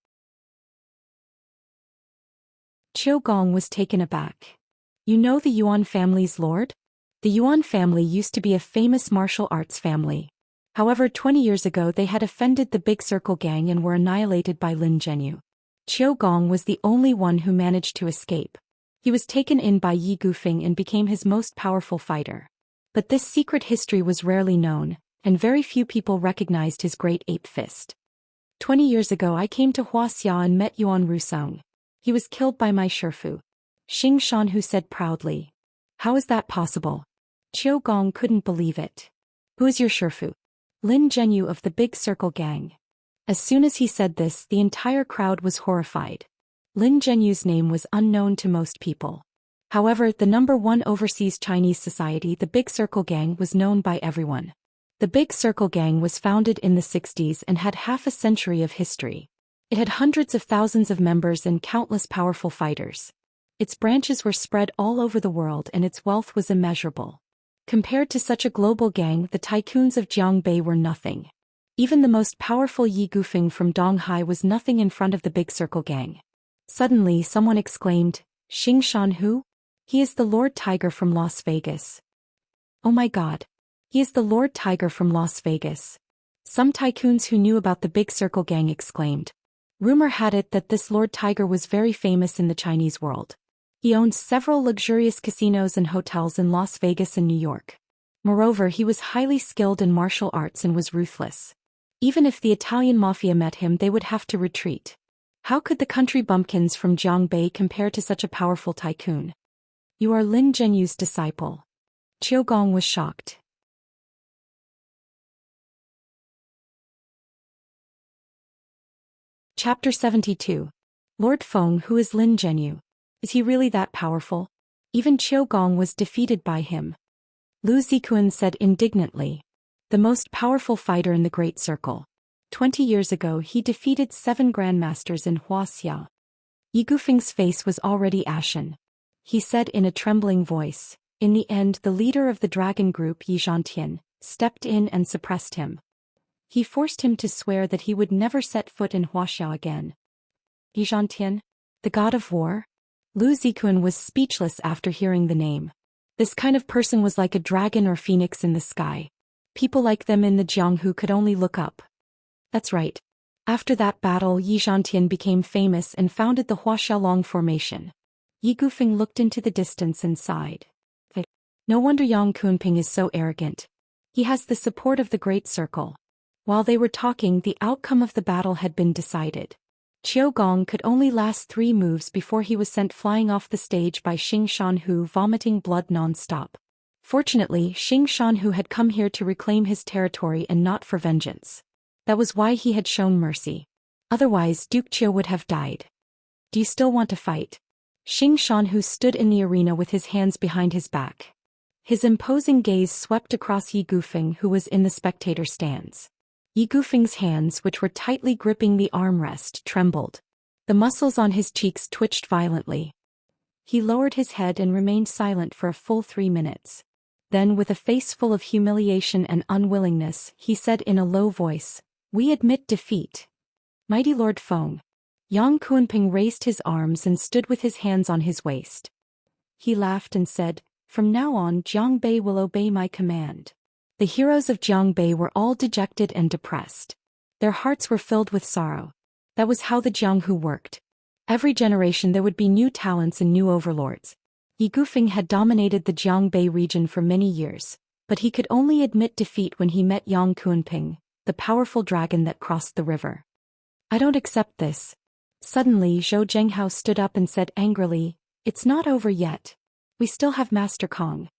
Qiu Gong was taken aback. You know the Yuan family's lord? The Yuan family used to be a famous martial arts family. However, 20 years ago they had offended the Big Circle gang and were annihilated by Lin Zhenyu. Qiu Gong was the only one who managed to escape. He was taken in by Yi Gufeng and became his most powerful fighter. But this secret history was rarely known, and very few people recognized his great ape fist. 20 years ago I came to Wuxia and met Yuan Rusong. He was killed by my Shifu. Xing Shanhu said proudly. How is that possible? Qiu Gong couldn't believe it. Who is your Shifu? Lin Zhenyu of the Big Circle gang. As soon as he said this, the entire crowd was horrified. Lin Zhenyu's name was unknown to most people. However, the #1 overseas Chinese society, the Big Circle gang, was known by everyone. The Big Circle gang was founded in the 60s and had half a century of history. It had hundreds of thousands of members and countless powerful fighters. Its branches were spread all over the world and its wealth was immeasurable. Compared to such a global gang, the tycoons of Jiangbei were nothing. Even the most powerful Yi Gufeng from Donghai was nothing in front of the Big Circle gang. Suddenly someone exclaimed, "Xing Shanhu? He is the Lord Tiger from Las Vegas." Oh my god. He is the Lord Tiger from Las Vegas. Some tycoons who knew about the Big Circle gang exclaimed. Rumor had it that this Lord Tiger was very famous in the Chinese world. He owned several luxurious casinos and hotels in Las Vegas and New York. Moreover, he was highly skilled in martial arts and was ruthless. Even if the Italian mafia met him, they would have to retreat. How could the country bumpkins from Jiangbei compare to such a powerful tycoon? You are Lin Zhenyu's disciple. Qiu Gong was shocked. Chapter 72. Lord Feng, who is Lin Zhenyu? Is he really that powerful? Even Qiu Gong was defeated by him. Lu Zikuan said indignantly. The most powerful fighter in the Great Circle. 20 years ago he defeated 7 grandmasters in Wuxia. Yi Gufeng's face was already ashen. He said in a trembling voice, in the end the leader of the dragon group Yi Zhantian stepped in and suppressed him. He forced him to swear that he would never set foot in Wuxia again. Yi Zhantian? The god of war? Lu Zikuan was speechless after hearing the name. This kind of person was like a dragon or phoenix in the sky. People like them in the Jianghu could only look up. That's right. After that battle, Yi Zhantian became famous and founded the Huaxiaolong formation. Yi Gufeng looked into the distance and sighed. No wonder Yang Kunping is so arrogant. He has the support of the Great Circle. While they were talking, the outcome of the battle had been decided. Qiu Gong could only last 3 moves before he was sent flying off the stage by Xing Shanhu, vomiting blood non-stop. Fortunately, Xing Shanhu had come here to reclaim his territory and not for vengeance. That was why he had shown mercy. Otherwise, Duke Qiu would have died. Do you still want to fight? Xianxia stood in the arena with his hands behind his back. His imposing gaze swept across Yi Gufeng, who was in the spectator stands. Yi Gufeng's hands, which were tightly gripping the armrest, trembled. The muscles on his cheeks twitched violently. He lowered his head and remained silent for a full 3 minutes. Then, with a face full of humiliation and unwillingness, he said in a low voice, "We admit defeat." Mighty Lord Feng. Yang Kunping raised his arms and stood with his hands on his waist. He laughed and said, "From now on, Jiangbei will obey my command." The heroes of Jiangbei were all dejected and depressed. Their hearts were filled with sorrow. That was how the Jianghu worked. Every generation there would be new talents and new overlords. Yi Gufeng had dominated the Jiangbei region for many years, but he could only admit defeat when he met Yang Kunping, the powerful dragon that crossed the river. "I don't accept this." Suddenly Zhou Zhenghao stood up and said angrily, "It's not over yet. We still have Master Kong."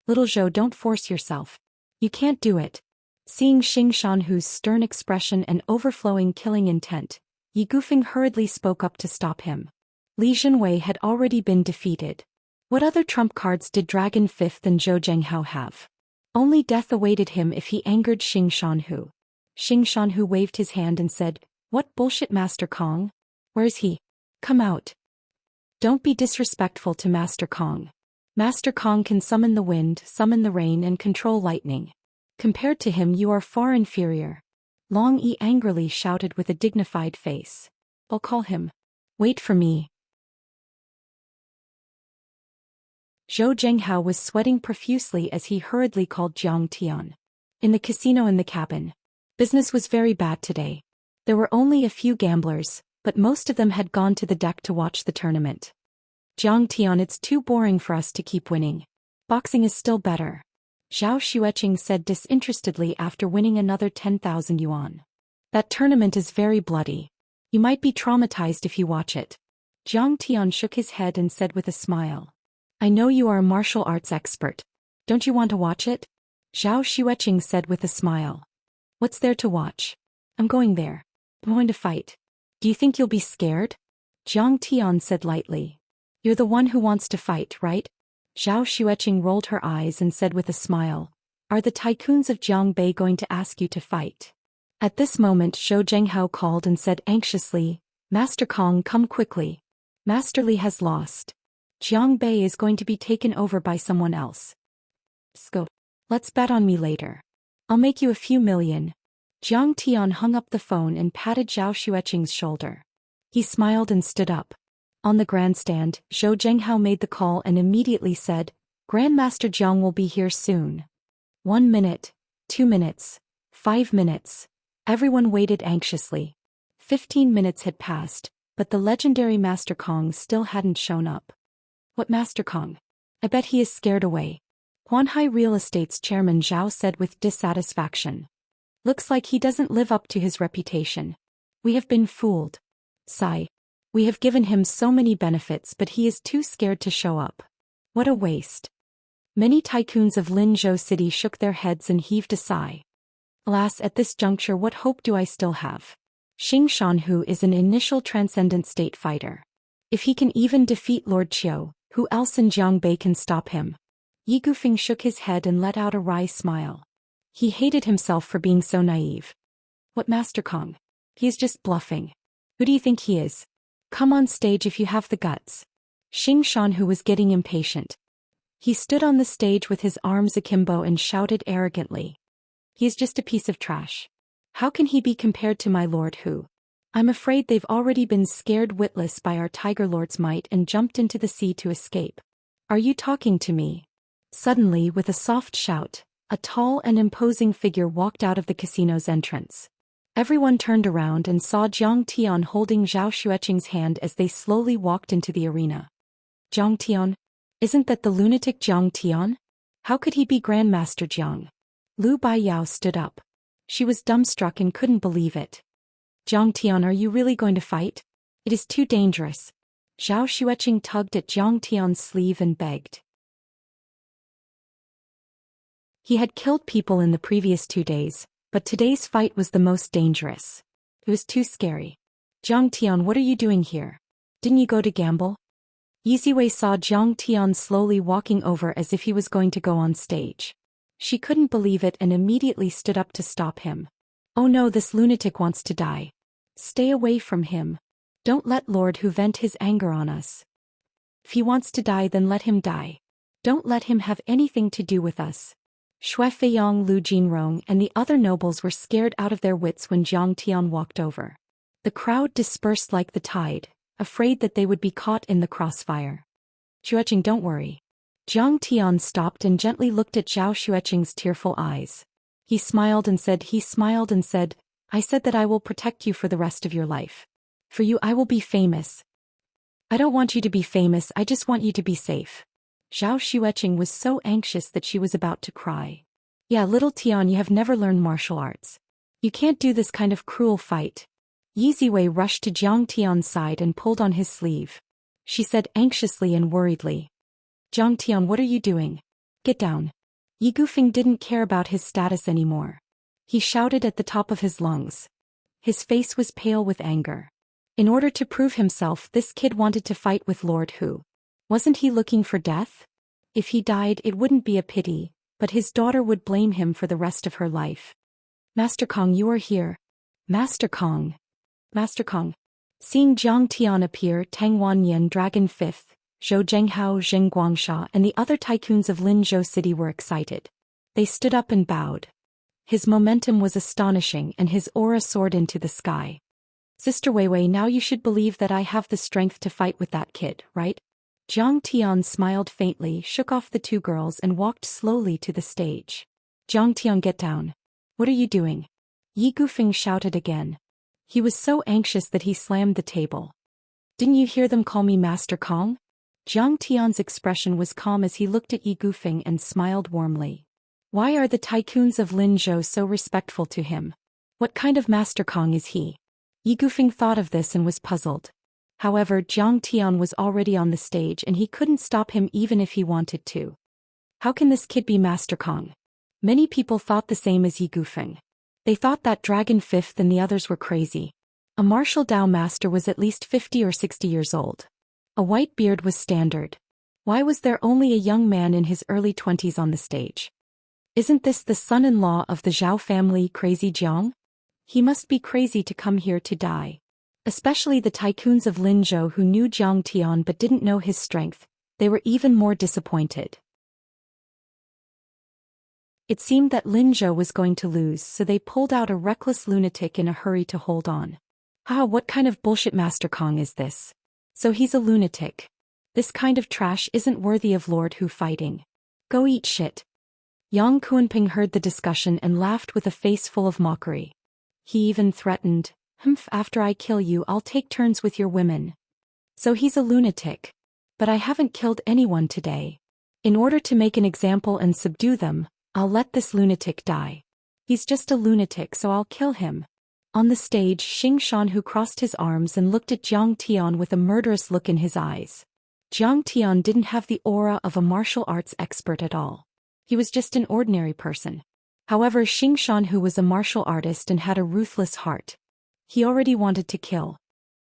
"Little Zhou, don't force yourself. You can't do it." Seeing Xianxia's stern expression and overflowing killing intent, Yi Gufeng hurriedly spoke up to stop him. Li Zhenwei had already been defeated. What other trump cards did Dragon Fifth and Zhou Zhenghao have? Only death awaited him if he angered Xianxia. Xianxia waved his hand and said, "What bullshit, Master Kong? Where's he? Come out." "Don't be disrespectful to Master Kong. Master Kong can summon the wind, summon the rain, and control lightning. Compared to him, you are far inferior." Long Yi angrily shouted with a dignified face. "I'll call him. Wait for me." Zhou Zhenghao was sweating profusely as he hurriedly called Jiang Tian. In the casino in the cabin. Business was very bad today. There were only a few gamblers, but most of them had gone to the deck to watch the tournament. "Jiang Tian, it's too boring for us to keep winning. Boxing is still better," Zhao Xueqing said disinterestedly after winning another 10,000 yuan. "That tournament is very bloody. You might be traumatized if you watch it." Jiang Tian shook his head and said with a smile, "I know you are a martial arts expert. Don't you want to watch it?" Zhao Xueqing said with a smile. "What's there to watch? I'm going there. I'm going to fight." "Do you think you'll be scared?" Jiang Tian said lightly. "You're the one who wants to fight, right?" Zhao Xueqing rolled her eyes and said with a smile, "Are the tycoons of Jiangbei going to ask you to fight?" At this moment Zhou Zhenghao called and said anxiously, "Master Kong, come quickly. Master Li has lost. Jiangbei is going to be taken over by someone else. Go. Let's bet on me later. I'll make you a few million." Jiang Tian hung up the phone and patted Zhao Xueqing's shoulder. He smiled and stood up. On the grandstand, Zhou Zhenghao made the call and immediately said, "Grandmaster Jiang will be here soon." 1 minute, 2 minutes, 5 minutes. Everyone waited anxiously. 15 minutes had passed, but the legendary Master Kong still hadn't shown up. "What Master Kong? I bet he is scared away," Huanhai Real Estate's chairman Zhao said with dissatisfaction. "Looks like he doesn't live up to his reputation. We have been fooled. Sigh. We have given him so many benefits, but he is too scared to show up. What a waste." Many tycoons of Linzhou City shook their heads and heaved a sigh. "Alas, at this juncture, what hope do I still have? Xianxia is an initial transcendent state fighter. If he can even defeat Lord Qiu, who else in Jiangbei can stop him?" Yi Gufeng shook his head and let out a wry smile. He hated himself for being so naive. "What Master Kong? He is just bluffing. Who do you think he is? Come on stage if you have the guts." Xianxia was getting impatient. He stood on the stage with his arms akimbo and shouted arrogantly, "He is just a piece of trash. How can he be compared to my Lord Hu? I'm afraid they've already been scared witless by our Tiger Lord's might and jumped into the sea to escape. Are you talking to me?" Suddenly, with a soft shout, a tall and imposing figure walked out of the casino's entrance. Everyone turned around and saw Jiang Tian holding Zhao Xueqing's hand as they slowly walked into the arena. "Jiang Tian? Isn't that the lunatic Jiang Tian? How could he be Grandmaster Jiang?" Lu Baiyao stood up. She was dumbstruck and couldn't believe it. "Jiang Tian, are you really going to fight? It is too dangerous." Zhao Xueqing tugged at Jiang Tian's sleeve and begged. He had killed people in the previous 2 days, but today's fight was the most dangerous. It was too scary. "Jiang Tian, what are you doing here? Didn't you go to gamble?" Yiziwei saw Jiang Tian slowly walking over as if he was going to go on stage. She couldn't believe it and immediately stood up to stop him. Oh no, this lunatic wants to die. Stay away from him. Don't let Lord Hu vent his anger on us. If he wants to die, then let him die. Don't let him have anything to do with us. Shui Feiyang, Lu Jinrong, and the other nobles were scared out of their wits when Jiang Tian walked over. The crowd dispersed like the tide, afraid that they would be caught in the crossfire. Xueqing, don't worry. Jiang Tian stopped and gently looked at Zhao Xueqing's tearful eyes. He smiled and said, I said that I will protect you for the rest of your life. For you I will be famous. I don't want you to be famous, I just want you to be safe. Zhao Xueqing was so anxious that she was about to cry. Yeah, little Tian, you have never learned martial arts. You can't do this kind of cruel fight. Yiziwei rushed to Jiang Tian's side and pulled on his sleeve. She said anxiously and worriedly. Jiang Tian, what are you doing? Get down. Yi Gufeng didn't care about his status anymore. He shouted at the top of his lungs. His face was pale with anger. In order to prove himself, this kid wanted to fight with Lord Hu. Wasn't he looking for death? If he died, it wouldn't be a pity, but his daughter would blame him for the rest of her life. Master Kong, you are here. Master Kong. Master Kong. Seeing Jiang Tian appear, Tang Wanyan, Dragon 5th, Zhou Zhenghao, Zheng Guangsha, and the other tycoons of Linzhou City were excited. They stood up and bowed. His momentum was astonishing and his aura soared into the sky. Sister Weiwei, now you should believe that I have the strength to fight with that kid, right? Jiang Tian smiled faintly, shook off the two girls and walked slowly to the stage. Jiang Tian, get down. What are you doing? Yi Gufeng shouted again. He was so anxious that he slammed the table. Didn't you hear them call me Master Kong? Jiang Tian's expression was calm as he looked at Yi Gufeng and smiled warmly. Why are the tycoons of Linzhou so respectful to him? What kind of Master Kong is he? Yi Gufeng thought of this and was puzzled. However, Jiang Tian was already on the stage and he couldn't stop him even if he wanted to. How can this kid be Master Kong? Many people thought the same as Yi Gufeng. They thought that Dragon 5th and the others were crazy. A martial Dao master was at least 50 or 60 years old. A white beard was standard. Why was there only a young man in his early 20s on the stage? Isn't this the son-in-law of the Zhao family, Crazy Jiang? He must be crazy to come here to die. Especially the tycoons of Linzhou who knew Jiang Tian but didn't know his strength, they were even more disappointed. It seemed that Linzhou was going to lose, so they pulled out a reckless lunatic in a hurry to hold on. What kind of bullshit Master Kong is this? So he's a lunatic. This kind of trash isn't worthy of Lord Hu fighting. Go eat shit. Yang Kuanping heard the discussion and laughed with a face full of mockery. He even threatened, after I kill you I'll take turns with your women. So he's a lunatic. But I haven't killed anyone today. In order to make an example and subdue them, I'll let this lunatic die. He's just a lunatic, so I'll kill him. On the stage, Xianxia who crossed his arms and looked at Jiang Tian with a murderous look in his eyes. Jiang Tian didn't have the aura of a martial arts expert at all. He was just an ordinary person. However, Xianxia who was a martial artist and had a ruthless heart. He already wanted to kill.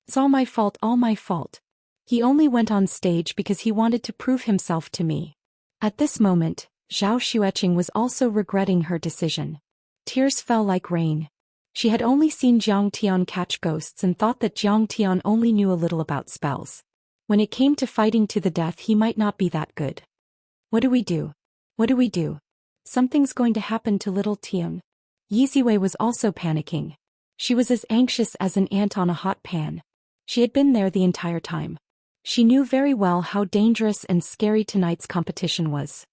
It's all my fault, all my fault. He only went on stage because he wanted to prove himself to me. At this moment, Zhao Xueqing was also regretting her decision. Tears fell like rain. She had only seen Jiang Tian catch ghosts and thought that Jiang Tian only knew a little about spells. When it came to fighting to the death, he might not be that good. What do we do? What do we do? Something's going to happen to little Tian. Yiziwei was also panicking. She was as anxious as an ant on a hot pan. She had been there the entire time. She knew very well how dangerous and scary tonight's competition was.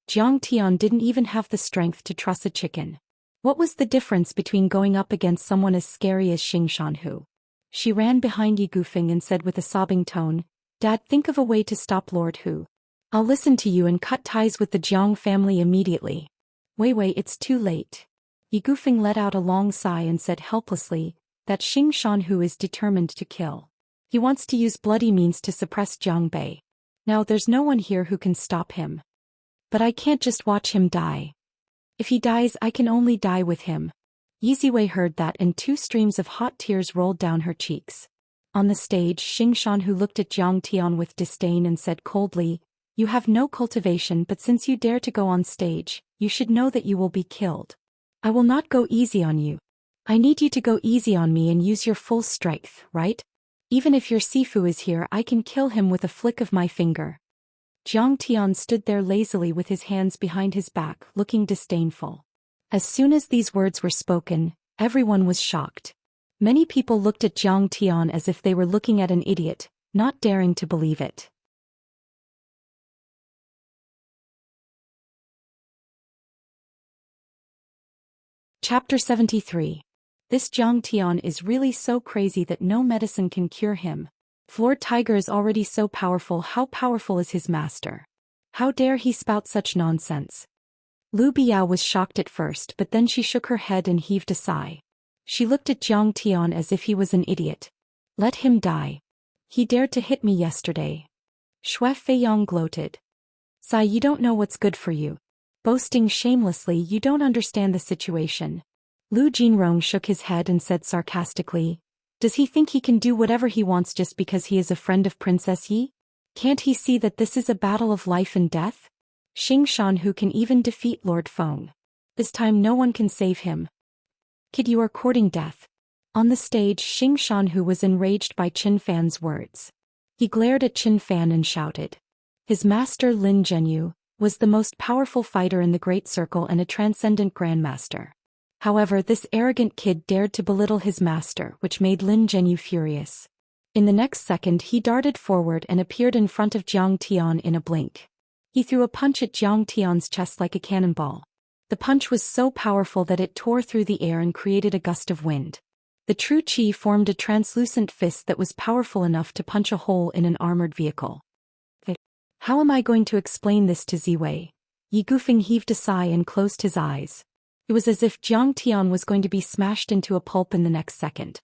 Jiang Tian didn't even have the strength to truss a chicken. What was the difference between going up against someone as scary as Xianxia Hu? She ran behind Yi Gufeng and said with a sobbing tone, Dad, think of a way to stop Lord Hu. I'll listen to you and cut ties with the Jiang family immediately. Weiwei, it's too late. Yi Gufeng let out a long sigh and said helplessly, that Xianxia Hu is determined to kill. He wants to use bloody means to suppress Jiang Bei. Now there's no one here who can stop him. But I can't just watch him die. If he dies, I can only die with him. Yiziwei heard that and 2 streams of hot tears rolled down her cheeks. On the stage, Xianxia who looked at Jiang Tian with disdain and said coldly, "You have no cultivation, but since you dare to go on stage, you should know that you will be killed. I will not go easy on you. I need you to go easy on me and use your full strength, right? Even if your Sifu is here, I can kill him with a flick of my finger." Jiang Tian stood there lazily with his hands behind his back, looking disdainful. As soon as these words were spoken, everyone was shocked. Many people looked at Jiang Tian as if they were looking at an idiot, not daring to believe it. Chapter 73. This Jiang Tian is really so crazy that no medicine can cure him. Floor Tiger is already so powerful. How powerful is his master? How dare he spout such nonsense? Lu Biao was shocked at first, but then she shook her head and heaved a sigh. She looked at Jiang Tian as if he was an idiot. Let him die. He dared to hit me yesterday. Xue Feiyang gloated. Sai, you don't know what's good for you. Boasting shamelessly, you don't understand the situation. Lu Jinrong shook his head and said sarcastically, does he think he can do whatever he wants just because he is a friend of Princess Yi? Can't he see that this is a battle of life and death? Xianxia who can even defeat Lord Feng. This time no one can save him. Kid, you are courting death. On the stage, Xianxia who was enraged by Qin Fan's words. He glared at Qin Fan and shouted. His master Lin Zhenyu was the most powerful fighter in the Great Circle and a transcendent grandmaster. However, this arrogant kid dared to belittle his master, which made Lin Zhenyu furious. In the next second he darted forward and appeared in front of Jiang Tian in a blink. He threw a punch at Jiang Tian's chest like a cannonball. The punch was so powerful that it tore through the air and created a gust of wind. The true qi formed a translucent fist that was powerful enough to punch a hole in an armored vehicle. How am I going to explain this to Ziwei? Yi Gufeng heaved a sigh and closed his eyes. It was as if Jiang Tian was going to be smashed into a pulp in the next second.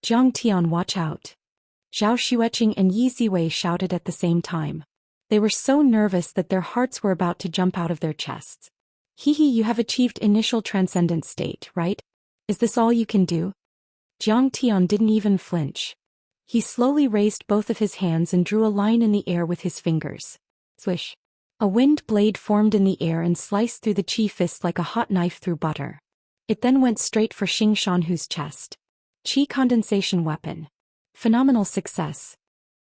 Jiang Tian, watch out. Zhao Xueqing and Yi Ziwei shouted at the same time. They were so nervous that their hearts were about to jump out of their chests. Hee, you have achieved initial transcendent state, right? Is this all you can do? Jiang Tian didn't even flinch. He slowly raised both of his hands and drew a line in the air with his fingers. Swish. A wind blade formed in the air and sliced through the qi fist like a hot knife through butter. It then went straight for Xianxia Hu's chest. Qi condensation weapon. Phenomenal success.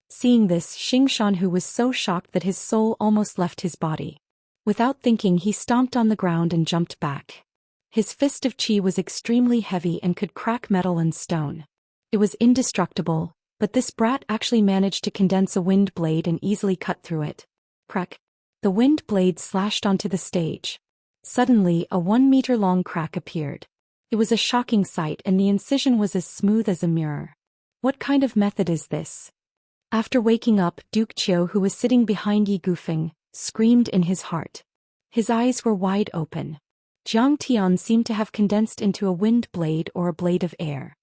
Seeing this, Xianxia Hu was so shocked that his soul almost left his body. Without thinking, he stomped on the ground and jumped back. His fist of qi was extremely heavy and could crack metal and stone. It was indestructible, but this brat actually managed to condense a wind blade and easily cut through it. Crack. The wind blade slashed onto the stage. Suddenly, a 1-meter-long crack appeared. It was a shocking sight, and the incision was as smooth as a mirror. What kind of method is this? After waking up, Duke Qiu, who was sitting behind Yi Gufeng, screamed in his heart. His eyes were wide open. Jiang Tian seemed to have condensed into a wind blade or a blade of air.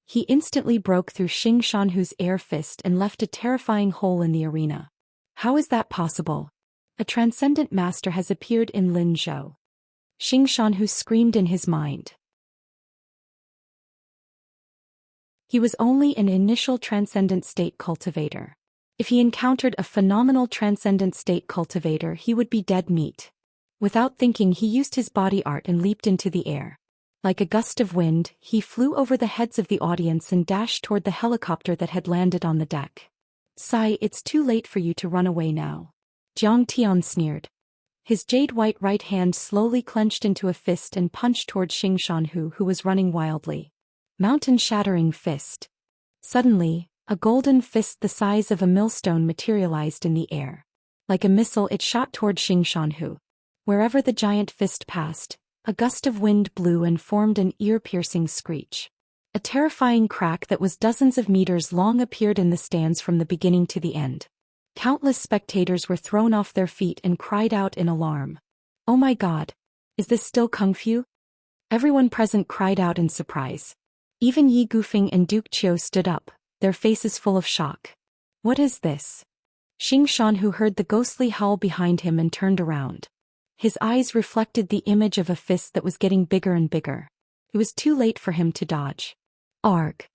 He instantly broke through Xianxia Hu's air fist and left a terrifying hole in the arena. How is that possible? A transcendent master has appeared in Linzhou. Xianxia Hu screamed in his mind. He was only an initial transcendent state cultivator. If he encountered a phenomenal transcendent state cultivator, he would be dead meat. Without thinking, he used his body art and leaped into the air. Like a gust of wind, he flew over the heads of the audience and dashed toward the helicopter that had landed on the deck. Sai, it's too late for you to run away now. Jiang Tian sneered. His jade-white right hand slowly clenched into a fist and punched toward Xianxia Hu, who was running wildly. Mountain-shattering fist. Suddenly, a golden fist the size of a millstone materialized in the air. Like a missile, it shot toward Xianxia Hu. Wherever the giant fist passed, a gust of wind blew and formed an ear-piercing screech. A terrifying crack that was dozens of meters long appeared in the stands from the beginning to the end. Countless spectators were thrown off their feet and cried out in alarm. Oh my God! Is this still Kung Fu? Everyone present cried out in surprise. Even Yi Gufeng and Duke Qiu stood up, their faces full of shock. What is this? Xianxia Hu heard the ghostly howl behind him and turned around. His eyes reflected the image of a fist that was getting bigger and bigger. It was too late for him to dodge. Arg!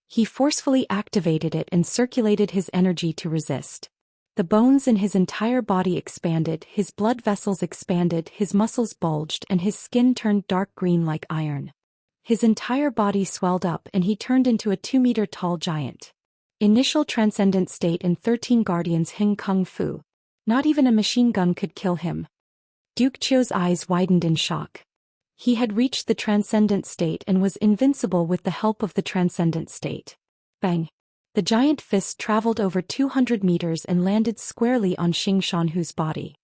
He forcefully activated it and circulated his energy to resist. The bones in his entire body expanded, his blood vessels expanded, his muscles bulged, and his skin turned dark green like iron. His entire body swelled up and he turned into a 2-meter-tall giant. Initial transcendent state and 13 guardians Hing Kung Fu. Not even a machine gun could kill him. Duke Qiu's eyes widened in shock. He had reached the transcendent state and was invincible with the help of the transcendent state. Bang! The giant fist traveled over 200 meters and landed squarely on Xianxia Hu's body.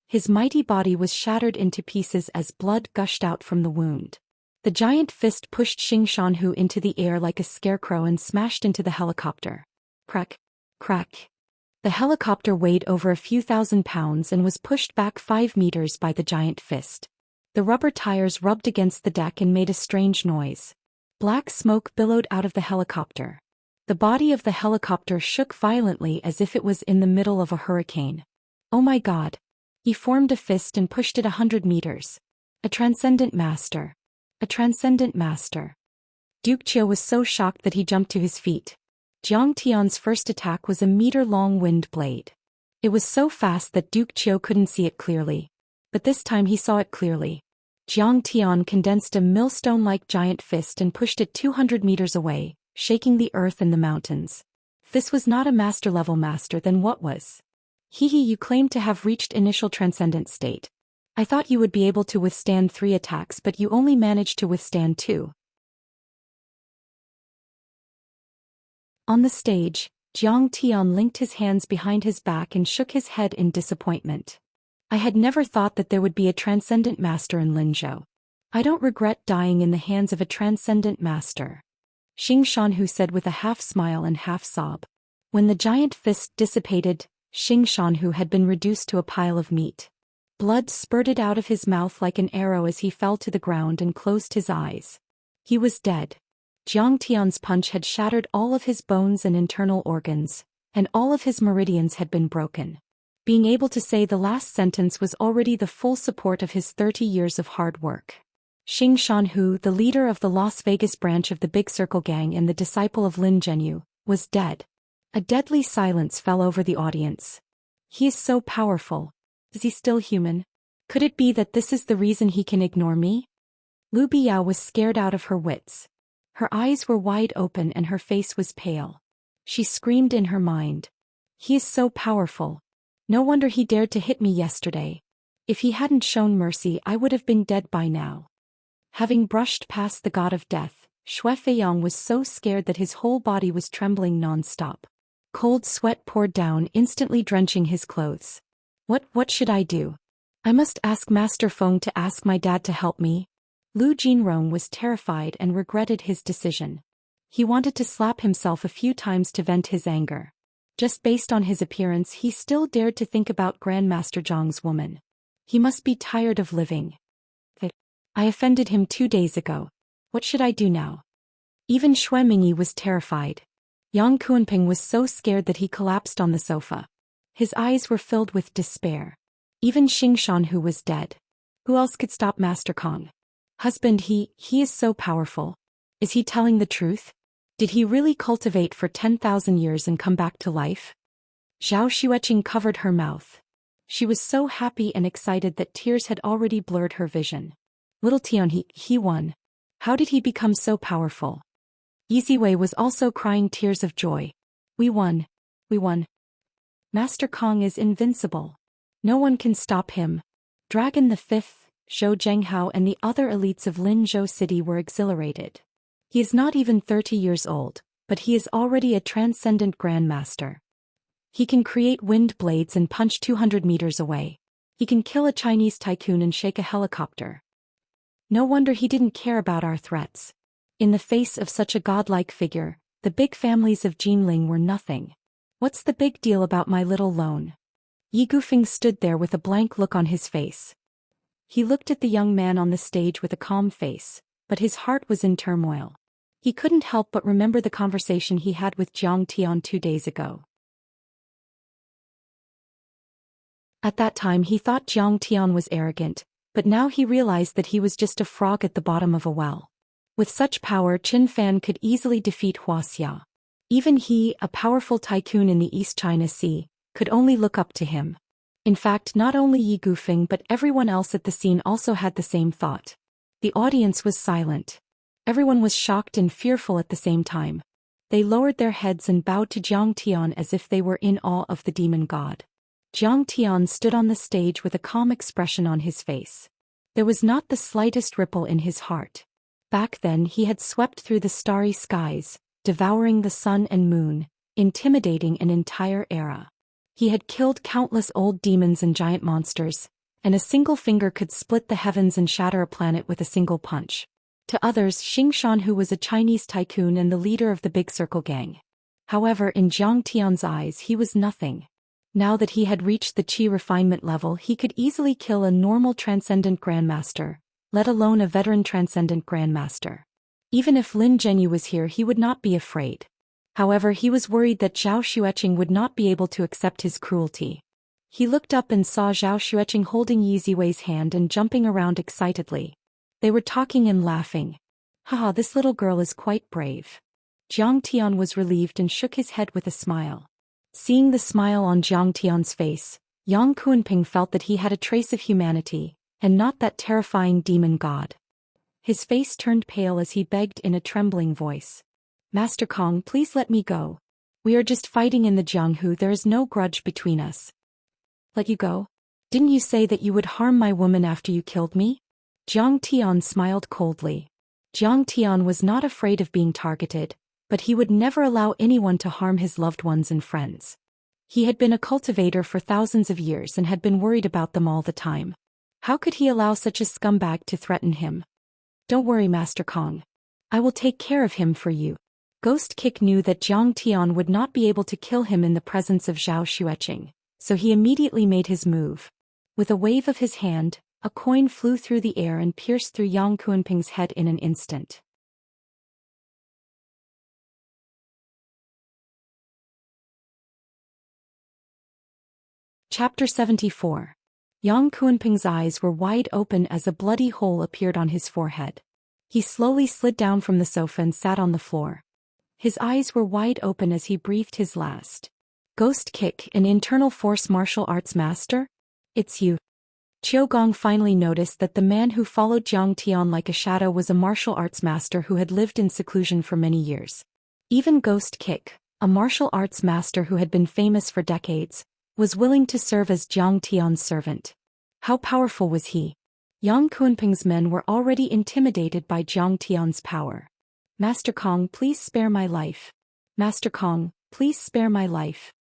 His mighty body was shattered into pieces as blood gushed out from the wound. The giant fist pushed Xianxia Hu into the air like a scarecrow and smashed into the helicopter. Crack! Crack! The helicopter weighed over a few thousand pounds and was pushed back 5 meters by the giant fist. The rubber tires rubbed against the deck and made a strange noise. Black smoke billowed out of the helicopter. The body of the helicopter shook violently as if it was in the middle of a hurricane. Oh my God! He formed a fist and pushed it 100 meters. A transcendent master. A transcendent master. Duke Qiu was so shocked that he jumped to his feet. Jiang Tian's first attack was a meter-long wind blade. It was so fast that Duke Qiu couldn't see it clearly. But this time he saw it clearly. Jiang Tian condensed a millstone-like giant fist and pushed it 200 meters away, shaking the earth and the mountains. If this was not a master-level master, then what was? Hehe, you claimed to have reached initial transcendent state. I thought you would be able to withstand 3 attacks, but you only managed to withstand 2. On the stage, Jiang Tian linked his hands behind his back and shook his head in disappointment. I had never thought that there would be a transcendent master in Linzhou. I don't regret dying in the hands of a transcendent master. Xianxia Hu said with a half-smile and half-sob. When the giant fist dissipated, Xianxia Hu had been reduced to a pile of meat. Blood spurted out of his mouth like an arrow as he fell to the ground and closed his eyes. He was dead. Jiang Tian's punch had shattered all of his bones and internal organs, and all of his meridians had been broken. Being able to say the last sentence was already the full support of his 30 years of hard work. Xianxia Hu, the leader of the Las Vegas branch of the Big Circle Gang and the disciple of Lin Zhenyu, was dead. A deadly silence fell over the audience. He is so powerful. Is he still human? Could it be that this is the reason he can ignore me? Lu Biao was scared out of her wits. Her eyes were wide open and her face was pale. She screamed in her mind. He is so powerful. No wonder he dared to hit me yesterday. If he hadn't shown mercy, I would have been dead by now. Having brushed past the god of death, Xue Feiyang was so scared that his whole body was trembling non-stop. Cold sweat poured down, instantly drenching his clothes. What should I do? I must ask Master Feng to ask my dad to help me. Lu Jinrong was terrified and regretted his decision. He wanted to slap himself a few times to vent his anger. Just based on his appearance, he still dared to think about Grandmaster Zhang's woman. He must be tired of living. I offended him 2 days ago. What should I do now? Even Xue Mingyi was terrified. Yang Kuanping was so scared that he collapsed on the sofa. His eyes were filled with despair. Even Xianxia Hu was dead. Who else could stop Master Kong? Husband, he is so powerful. Is he telling the truth? Did he really cultivate for 10,000 years and come back to life? Zhao Xueqing covered her mouth. She was so happy and excited that tears had already blurred her vision. Little Tian, he won. How did he become so powerful? Yiziwei was also crying tears of joy. We won. We won. Master Kong is invincible. No one can stop him. Dragon the Fifth, Zhou Zhenghao and the other elites of Linzhou City were exhilarated. He is not even 30 years old, but he is already a transcendent grandmaster. He can create wind blades and punch 200 meters away. He can kill a Chinese tycoon and shake a helicopter. No wonder he didn't care about our threats. In the face of such a godlike figure, the big families of Jinling were nothing. What's the big deal about my little loan? Yi Gufeng stood there with a blank look on his face. He looked at the young man on the stage with a calm face, but his heart was in turmoil. He couldn't help but remember the conversation he had with Jiang Tian 2 days ago. At that time he thought Jiang Tian was arrogant, but now he realized that he was just a frog at the bottom of a well. With such power, Qin Fan could easily defeat Wuxia. Even he, a powerful tycoon in the East China Sea, could only look up to him. In fact, not only Yi Gufeng but everyone else at the scene also had the same thought. The audience was silent. Everyone was shocked and fearful at the same time. They lowered their heads and bowed to Zhang Tian as if they were in awe of the demon god. Zhang Tian stood on the stage with a calm expression on his face. There was not the slightest ripple in his heart. Back then he had swept through the starry skies, devouring the sun and moon, intimidating an entire era. He had killed countless old demons and giant monsters, and a single finger could split the heavens and shatter a planet with a single punch. To others, Xianxia, who was a Chinese tycoon and the leader of the Big Circle Gang. However, in Zhang Tian's eyes he was nothing. Now that he had reached the qi refinement level, he could easily kill a normal transcendent grandmaster, let alone a veteran transcendent grandmaster. Even if Lin Zhenyu was here, he would not be afraid. However, he was worried that Zhao Xueqing would not be able to accept his cruelty. He looked up and saw Zhao Xueqing holding Yi Ziwei's hand and jumping around excitedly. They were talking and laughing. Haha, this little girl is quite brave. Zhang Tian was relieved and shook his head with a smile. Seeing the smile on Zhang Tian's face, Yang Kunping felt that he had a trace of humanity, and not that terrifying demon god. His face turned pale as he begged in a trembling voice. Master Kong, please let me go. We are just fighting in the Jianghu, there is no grudge between us. Let you go? Didn't you say that you would harm my woman after you killed me? Zhang Tian smiled coldly. Zhang Tian was not afraid of being targeted, but he would never allow anyone to harm his loved ones and friends. He had been a cultivator for thousands of years and had been worried about them all the time. How could he allow such a scumbag to threaten him? Don't worry, Master Kong. I will take care of him for you. Ghost Kick knew that Zhang Tian would not be able to kill him in the presence of Zhao Xueqing, so he immediately made his move. With a wave of his hand, a coin flew through the air and pierced through Yang Kunping's head in an instant. Chapter 74. Yang Kunping's eyes were wide open as a bloody hole appeared on his forehead. He slowly slid down from the sofa and sat on the floor. His eyes were wide open as he breathed his last. Ghost Kick, an internal force martial arts master? It's you. Qiu Gong finally noticed that the man who followed Zhang Tian like a shadow was a martial arts master who had lived in seclusion for many years. Even Ghost Kick, a martial arts master who had been famous for decades, was willing to serve as Zhang Tian's servant. How powerful was he? Yang Kunping's men were already intimidated by Zhang Tian's power. Master Kong, please spare my life. Master Kong, please spare my life.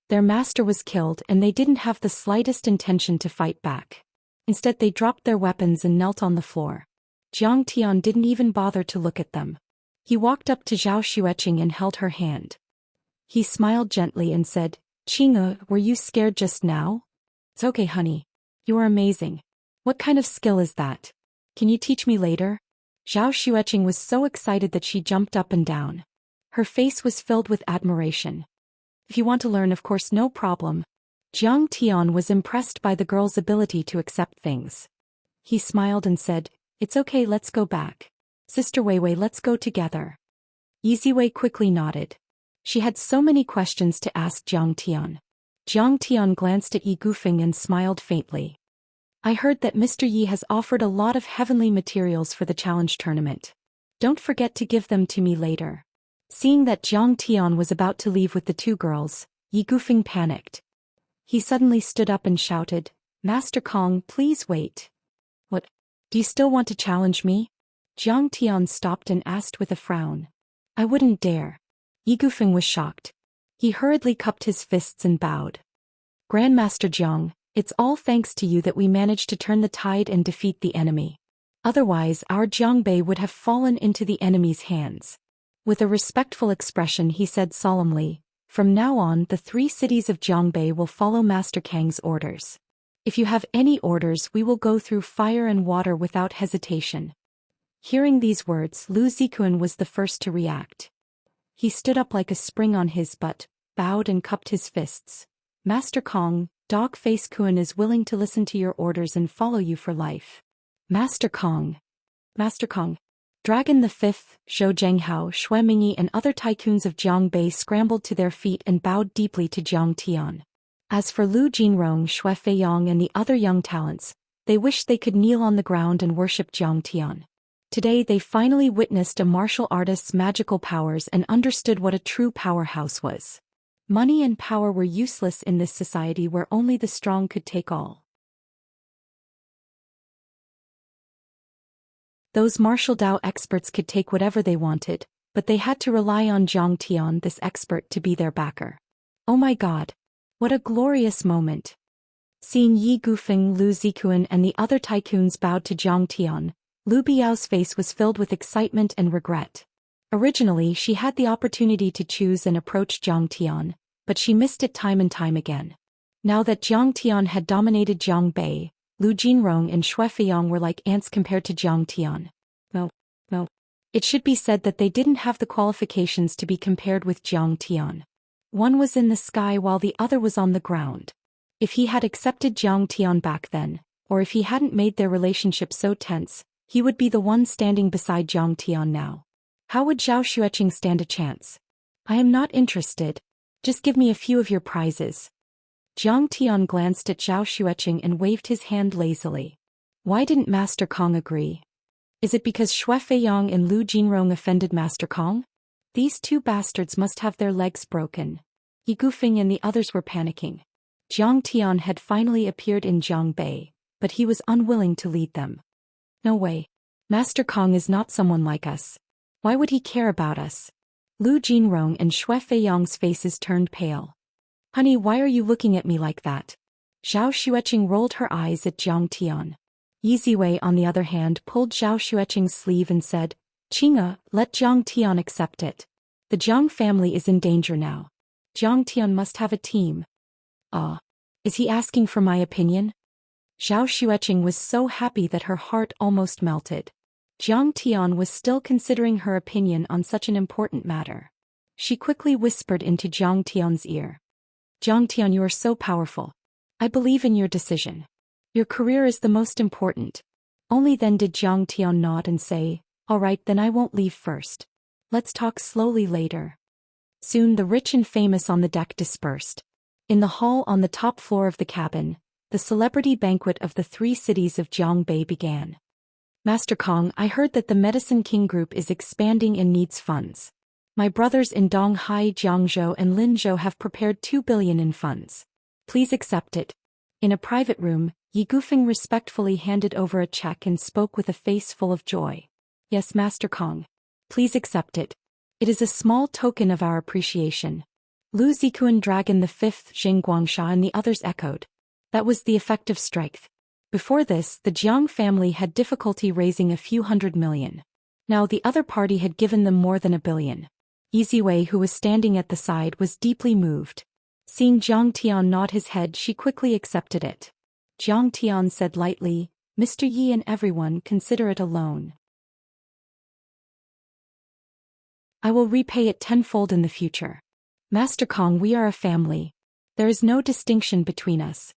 Their master was killed and they didn't have the slightest intention to fight back. Instead they dropped their weapons and knelt on the floor. Zhang Tian didn't even bother to look at them. He walked up to Zhao Xueqing and held her hand. He smiled gently and said, Qing'e, were you scared just now? It's okay, honey. You are amazing. What kind of skill is that? Can you teach me later? Zhao Xueqing was so excited that she jumped up and down. Her face was filled with admiration. If you want to learn, of course, no problem. Zhang Tian was impressed by the girl's ability to accept things. He smiled and said, It's okay, let's go back. Sister Weiwei, let's go together. Yi Ziwei quickly nodded. She had so many questions to ask Zhang Tian. Zhang Tian glanced at Yi Gufeng and smiled faintly. I heard that Mr. Yi has offered a lot of heavenly materials for the challenge tournament. Don't forget to give them to me later. Seeing that Zhang Tian was about to leave with the two girls, Yi Gufeng panicked. He suddenly stood up and shouted, Master Kong, please wait. What? Do you still want to challenge me? Zhang Tian stopped and asked with a frown. I wouldn't dare. Yi Gufeng was shocked. He hurriedly cupped his fists and bowed. Grandmaster Zhang, it's all thanks to you that we managed to turn the tide and defeat the enemy. Otherwise, our Jiangbei would have fallen into the enemy's hands. With a respectful expression he said solemnly, From now on the 3 cities of Jiangbei will follow Master Kang's orders. If you have any orders, we will go through fire and water without hesitation. Hearing these words, Lu Zikuan was the first to react. He stood up like a spring on his butt, bowed and cupped his fists. Master Kong, Dog-Face Kuan is willing to listen to your orders and follow you for life. Master Kong. Master Kong. Dragon the Fifth, Zhou Zhenghao, Xue Mingyi and other tycoons of Jiangbei scrambled to their feet and bowed deeply to Jiang Tian. As for Lu Jinrong, Xue Feiyang and the other young talents, they wished they could kneel on the ground and worship Jiang Tian. Today they finally witnessed a martial artist's magical powers and understood what a true powerhouse was. Money and power were useless in this society where only the strong could take all. Those martial Dao experts could take whatever they wanted, but they had to rely on Jiang Tian, this expert, to be their backer. Oh my God! What a glorious moment! Seeing Yi Gufeng, Lu Zikuan and the other tycoons bowed to Jiang Tian, Lu Biao's face was filled with excitement and regret. Originally she had the opportunity to choose and approach Jiang Tian, but she missed it time and time again. Now that Jiang Tian had dominated Jiangbei, Lu Jinrong and Xue Feiyang were like ants compared to Jiang Tian. No. It should be said that they didn't have the qualifications to be compared with Jiang Tian. One was in the sky while the other was on the ground. If he had accepted Jiang Tian back then, or if he hadn't made their relationship so tense, he would be the one standing beside Jiang Tian now. How would Zhou Xueqing stand a chance? I am not interested. Just give me a few of your prizes. Jiang Tian glanced at Zhou Xueqing and waved his hand lazily. Why didn't Master Kong agree? Is it because Xue Feiyang and Lu Jinrong offended Master Kong? These two bastards must have their legs broken. Yi Gufeng and the others were panicking. Jiang Tian had finally appeared in Jiangbei, but he was unwilling to lead them. No way. Master Kong is not someone like us. Why would he care about us? Lu Jinrong and Xue Feiyang's faces turned pale. Honey, why are you looking at me like that? Zhou Xueqing rolled her eyes at Jiang Tian. Yi Ziwei, on the other hand, pulled Zhou Xueqing's sleeve and said, Qing'e, let Jiang Tian accept it. The Jiang family is in danger now. Jiang Tian must have a team. Is he asking for my opinion? Zhou Xueqing was so happy that her heart almost melted. Jiang Tian was still considering her opinion on such an important matter. She quickly whispered into Jiang Tian's ear. Jiang Tian, you are so powerful. I believe in your decision. Your career is the most important. Only then did Jiang Tian nod and say, all right, then I won't leave first. Let's talk slowly later. Soon the rich and famous on the deck dispersed. In the hall on the top floor of the cabin, the celebrity banquet of the 3 cities of Jiangbei began. Master Kong, I heard that the Medicine King Group is expanding and needs funds. My brothers in Donghai, Jiangzhou and Linzhou have prepared 2 billion in funds. Please accept it. In a private room, Yi Gufeng respectfully handed over a check and spoke with a face full of joy. Yes, Master Kong. Please accept it. It is a small token of our appreciation. Lu Zikuan, Dragon the Fifth, Xing Guangsha and the others echoed. That was the effective strength. Before this, the Jiang family had difficulty raising a few hundred million. Now the other party had given them more than 1 billion. Yi Ziwei, who was standing at the side, was deeply moved. Seeing Jiang Tian nod his head, she quickly accepted it. Jiang Tian said lightly, Mr. Yi and everyone, consider it a loan. I will repay it tenfold in the future. Master Kong, we are a family. There is no distinction between us.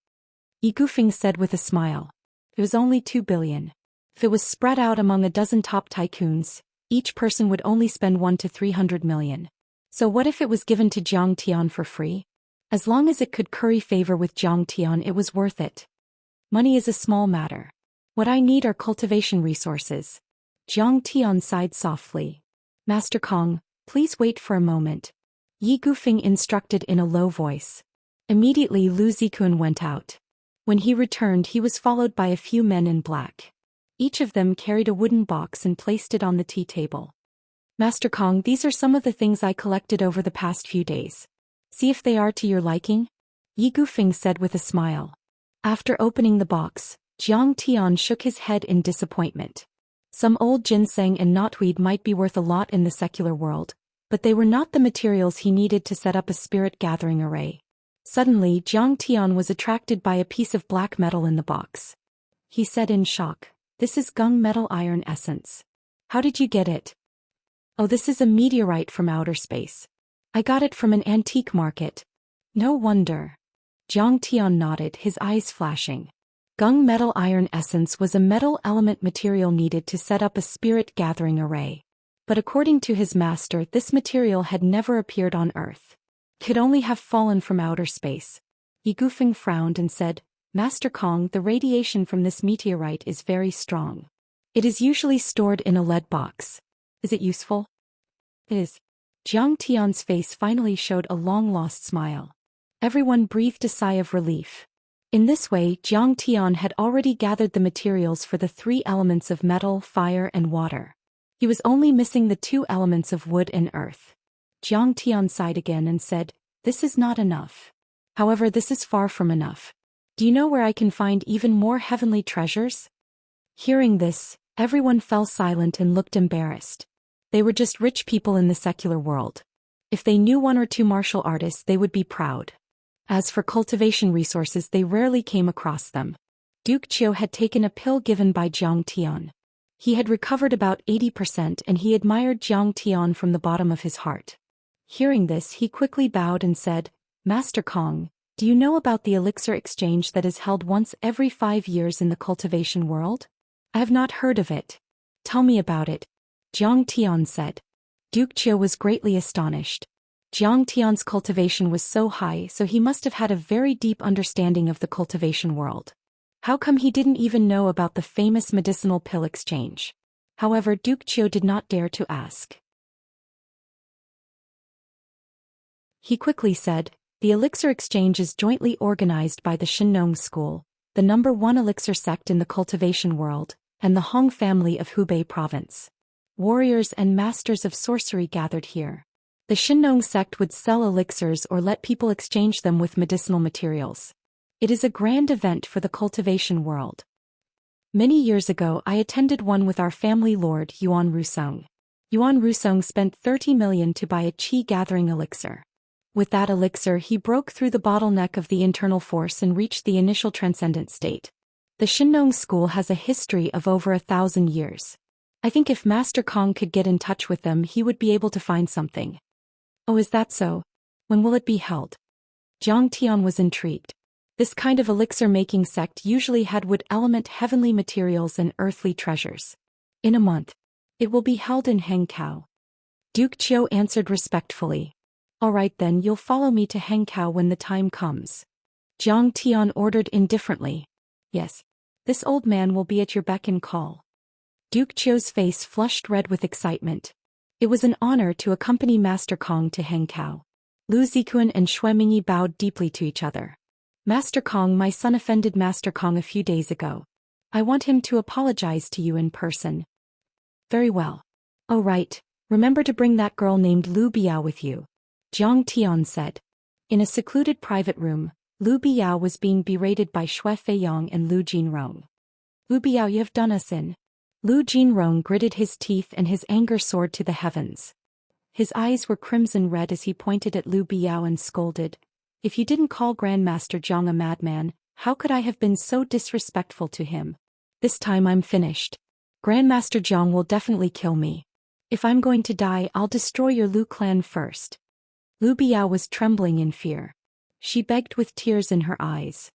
Yi Gufeng said with a smile. It was only 2 billion. If it was spread out among a dozen top tycoons, each person would only spend 1 to 300 million. So what if it was given to Jiang Tian for free? As long as it could curry favor with Jiang Tian, it was worth it. Money is a small matter. What I need are cultivation resources. Jiang Tian sighed softly. Master Kong, please wait for a moment. Yi Gufeng instructed in a low voice. Immediately Lu Zikuan went out. When he returned, he was followed by a few men in black. Each of them carried a wooden box and placed it on the tea table. Master Kong, these are some of the things I collected over the past few days. See if they are to your liking? Yi Gufeng said with a smile. After opening the box, Jiang Tian shook his head in disappointment. Some old ginseng and knotweed might be worth a lot in the secular world, but they were not the materials he needed to set up a spirit gathering array. Suddenly, Jiang Tian was attracted by a piece of black metal in the box. He said in shock, This is gung metal iron essence. How did you get it? Oh, this is a meteorite from outer space. I got it from an antique market. No wonder. Jiang Tian nodded, his eyes flashing. Gung metal iron essence was a metal element material needed to set up a spirit gathering array. But according to his master, this material had never appeared on Earth. It could only have fallen from outer space. Yi Gufeng frowned and said, Master Kong, the radiation from this meteorite is very strong. It is usually stored in a lead box. Is it useful? It is. Jiang Tian's face finally showed a long-lost smile. Everyone breathed a sigh of relief. In this way, Jiang Tian had already gathered the materials for the 3 elements of metal, fire and water. He was only missing the 2 elements of wood and earth. Jiang Tian sighed again and said, This is not enough. However, this is far from enough. Do you know where I can find even more heavenly treasures? Hearing this, everyone fell silent and looked embarrassed. They were just rich people in the secular world. If they knew 1 or 2 martial artists, they would be proud. As for cultivation resources, they rarely came across them. Duke Qiu had taken a pill given by Jiang Tian. He had recovered about 80% and he admired Jiang Tian from the bottom of his heart. Hearing this, he quickly bowed and said, Master Kong, do you know about the elixir exchange that is held once every 5 years in the cultivation world? I have not heard of it. Tell me about it, Jiang Tian said. Duke Qiu was greatly astonished. Jiang Tian's cultivation was so high, so he must have had a very deep understanding of the cultivation world. How come he didn't even know about the famous medicinal pill exchange? However, Duke Qiu did not dare to ask. He quickly said, The elixir exchange is jointly organized by the Shinong School, the #1 elixir sect in the cultivation world, and the Hong family of Hubei province. Warriors and masters of sorcery gathered here. The Shinong sect would sell elixirs or let people exchange them with medicinal materials. It is a grand event for the cultivation world. Many years ago I attended one with our family lord Yuan Rusong. Yuan Rusong spent 30 million to buy a qi gathering elixir. With that elixir he broke through the bottleneck of the internal force and reached the initial transcendent state. The Shinong school has a history of over 1,000 years. I think if Master Kong could get in touch with them he would be able to find something. Oh, is that so? When will it be held? Jiang Tian was intrigued. This kind of elixir-making sect usually had wood element heavenly materials and earthly treasures. In a month. It will be held in Hengkou. Duke Qiu answered respectfully. All right then, you'll follow me to Hengkou when the time comes. Jiang Tian ordered indifferently. Yes. This old man will be at your beck and call. Duke Qiu's face flushed red with excitement. It was an honor to accompany Master Kong to Hengkou. Lu Zikuan and Xue Mingyi bowed deeply to each other. Master Kong, my son offended Master Kong a few days ago. I want him to apologize to you in person. Very well. Oh right, remember to bring that girl named Lu Biao with you, Jiang Tian said. In a secluded private room, Lu Biao was being berated by Xue Feiyong and Lu Jinrong. Lu Biao, you have done us in. Lu Jinrong gritted his teeth and his anger soared to the heavens. His eyes were crimson red as he pointed at Lu Biao and scolded, If you didn't call Grandmaster Zhang a madman, how could I have been so disrespectful to him? This time I'm finished. Grandmaster Zhang will definitely kill me. If I'm going to die, I'll destroy your Lu clan first. Lu Biao was trembling in fear. She begged with tears in her eyes.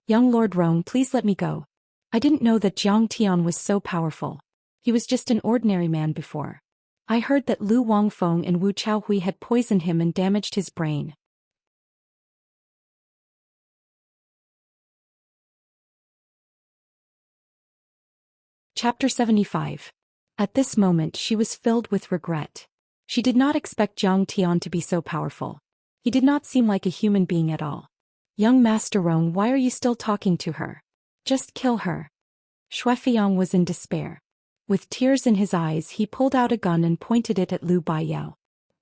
Young Lord Rong, please let me go. I didn't know that Jiang Tian was so powerful. He was just an ordinary man before. I heard that Lu Wangfeng and Wu Chaohui had poisoned him and damaged his brain. Chapter 75. At this moment she was filled with regret. She did not expect Jiang Tian to be so powerful. He did not seem like a human being at all. Young Master Rong, why are you still talking to her? Just kill her. Xue Feiyong was in despair. With tears in his eyes he pulled out a gun and pointed it at Lu Baiyao.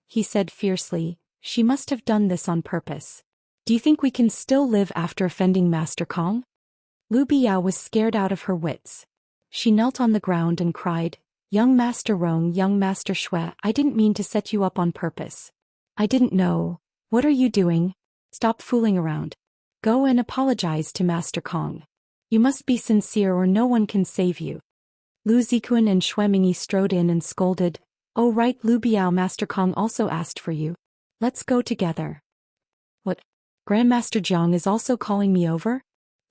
He said fiercely, She must have done this on purpose. Do you think we can still live after offending Master Kong? Lu Biao was scared out of her wits. She knelt on the ground and cried, Young Master Rong, young Master Xue, I didn't mean to set you up on purpose. I didn't know. What are you doing? Stop fooling around. Go and apologize to Master Kong. You must be sincere or no one can save you. Lu Zikuan and Xue Mingyi strode in and scolded, Oh right, Lu Biao, Master Kong also asked for you. Let's go together. What? Grandmaster Jiang is also calling me over?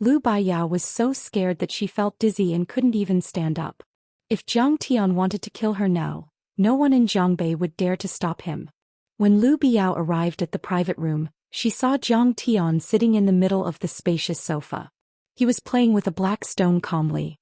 Lu Baiyao was so scared that she felt dizzy and couldn't even stand up. If Jiang Tian wanted to kill her now, no one in Jiangbei would dare to stop him. When Lu Biao arrived at the private room, she saw Jiang Tian sitting in the middle of the spacious sofa. He was playing with a black stone calmly.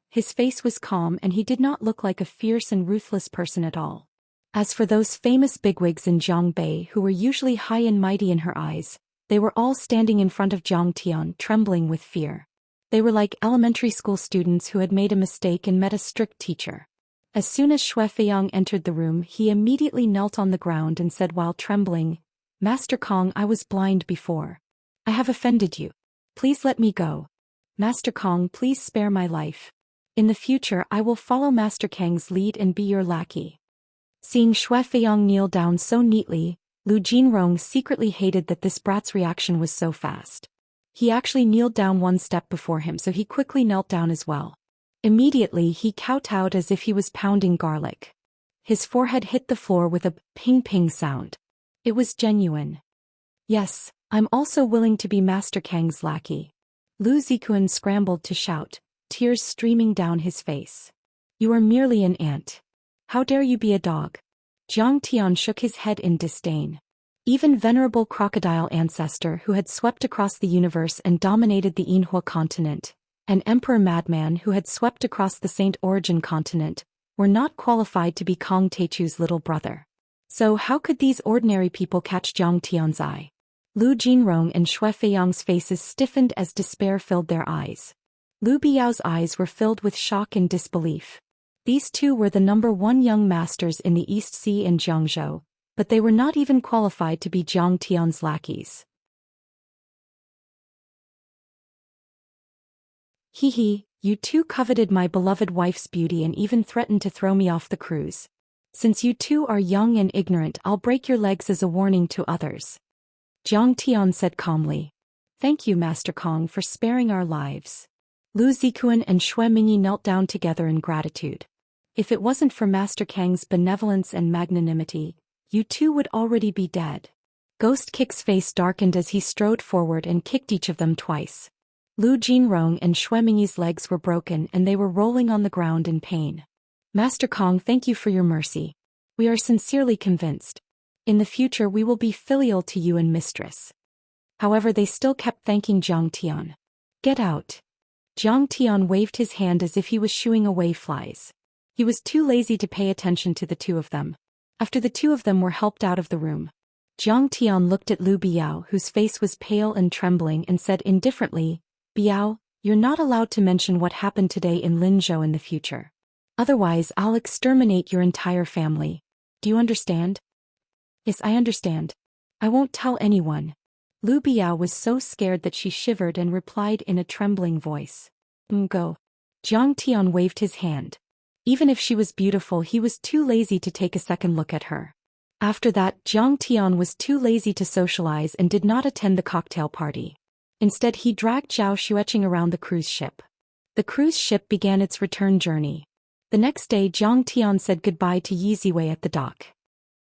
His face was calm and he did not look like a fierce and ruthless person at all. As for those famous bigwigs in Jiangbei who were usually high and mighty in her eyes, they were all standing in front of Jiang Tian trembling with fear. They were like elementary school students who had made a mistake and met a strict teacher. As soon as Xue Feiyang entered the room, he immediately knelt on the ground and said while trembling, "Master Kong, I was blind before. I have offended you. Please let me go. Master Kong, please spare my life. In the future I will follow Master Kang's lead and be your lackey." Seeing Xue Feiyang kneel down so neatly, Lu Jinrong secretly hated that this brat's reaction was so fast. He actually kneeled down one step before him, so he quickly knelt down as well. Immediately he kowtowed as if he was pounding garlic. His forehead hit the floor with a ping-ping sound. It was genuine. "Yes, I'm also willing to be Master Kang's lackey." Lu Zikuan scrambled to shout, tears streaming down his face. "You are merely an ant. How dare you be a dog?" Jiang Tian shook his head in disdain. Even venerable crocodile ancestor who had swept across the universe and dominated the Yinhua continent, and emperor madman who had swept across the Saint Origin continent, were not qualified to be Kong Teichu's little brother. So how could these ordinary people catch Jiang Tian's eye? Lu Jinrong and Xue Feiyang's faces stiffened as despair filled their eyes. Lu Biao's eyes were filled with shock and disbelief. These two were the #1 young masters in the East Sea and Jiangzhou, but they were not even qualified to be Jiang Tian's lackeys. "Hee, you two coveted my beloved wife's beauty and even threatened to throw me off the cruise. Since you two are young and ignorant, I'll break your legs as a warning to others." Jiang Tian said calmly. "Thank you, Master Kong, for sparing our lives." Lu Zikuan and Xue Mingyi knelt down together in gratitude. If it wasn't for Master Kang's benevolence and magnanimity, you two would already be dead. Ghost Kick's face darkened as he strode forward and kicked each of them twice. Lu Jinrong and Xue Mingyi's legs were broken and they were rolling on the ground in pain. "Master Kong, thank you for your mercy. We are sincerely convinced. In the future we will be filial to you and mistress." However, they still kept thanking Jiang Tian. "Get out." Jiang Tian waved his hand as if he was shooing away flies. He was too lazy to pay attention to the two of them. After the two of them were helped out of the room, Jiang Tian looked at Lu Biao, whose face was pale and trembling, and said indifferently, "Biao, you're not allowed to mention what happened today in Linzhou in the future. Otherwise I'll exterminate your entire family. Do you understand?" "Yes, I understand. I won't tell anyone." Lu Biao was so scared that she shivered and replied in a trembling voice, "Go." Jiang Tian waved his hand. Even if she was beautiful, he was too lazy to take a second look at her. After that, Jiang Tian was too lazy to socialize and did not attend the cocktail party. Instead, he dragged Zhao Xueqing around the cruise ship. The cruise ship began its return journey. The next day, Jiang Tian said goodbye to Yi Ziwei at the dock.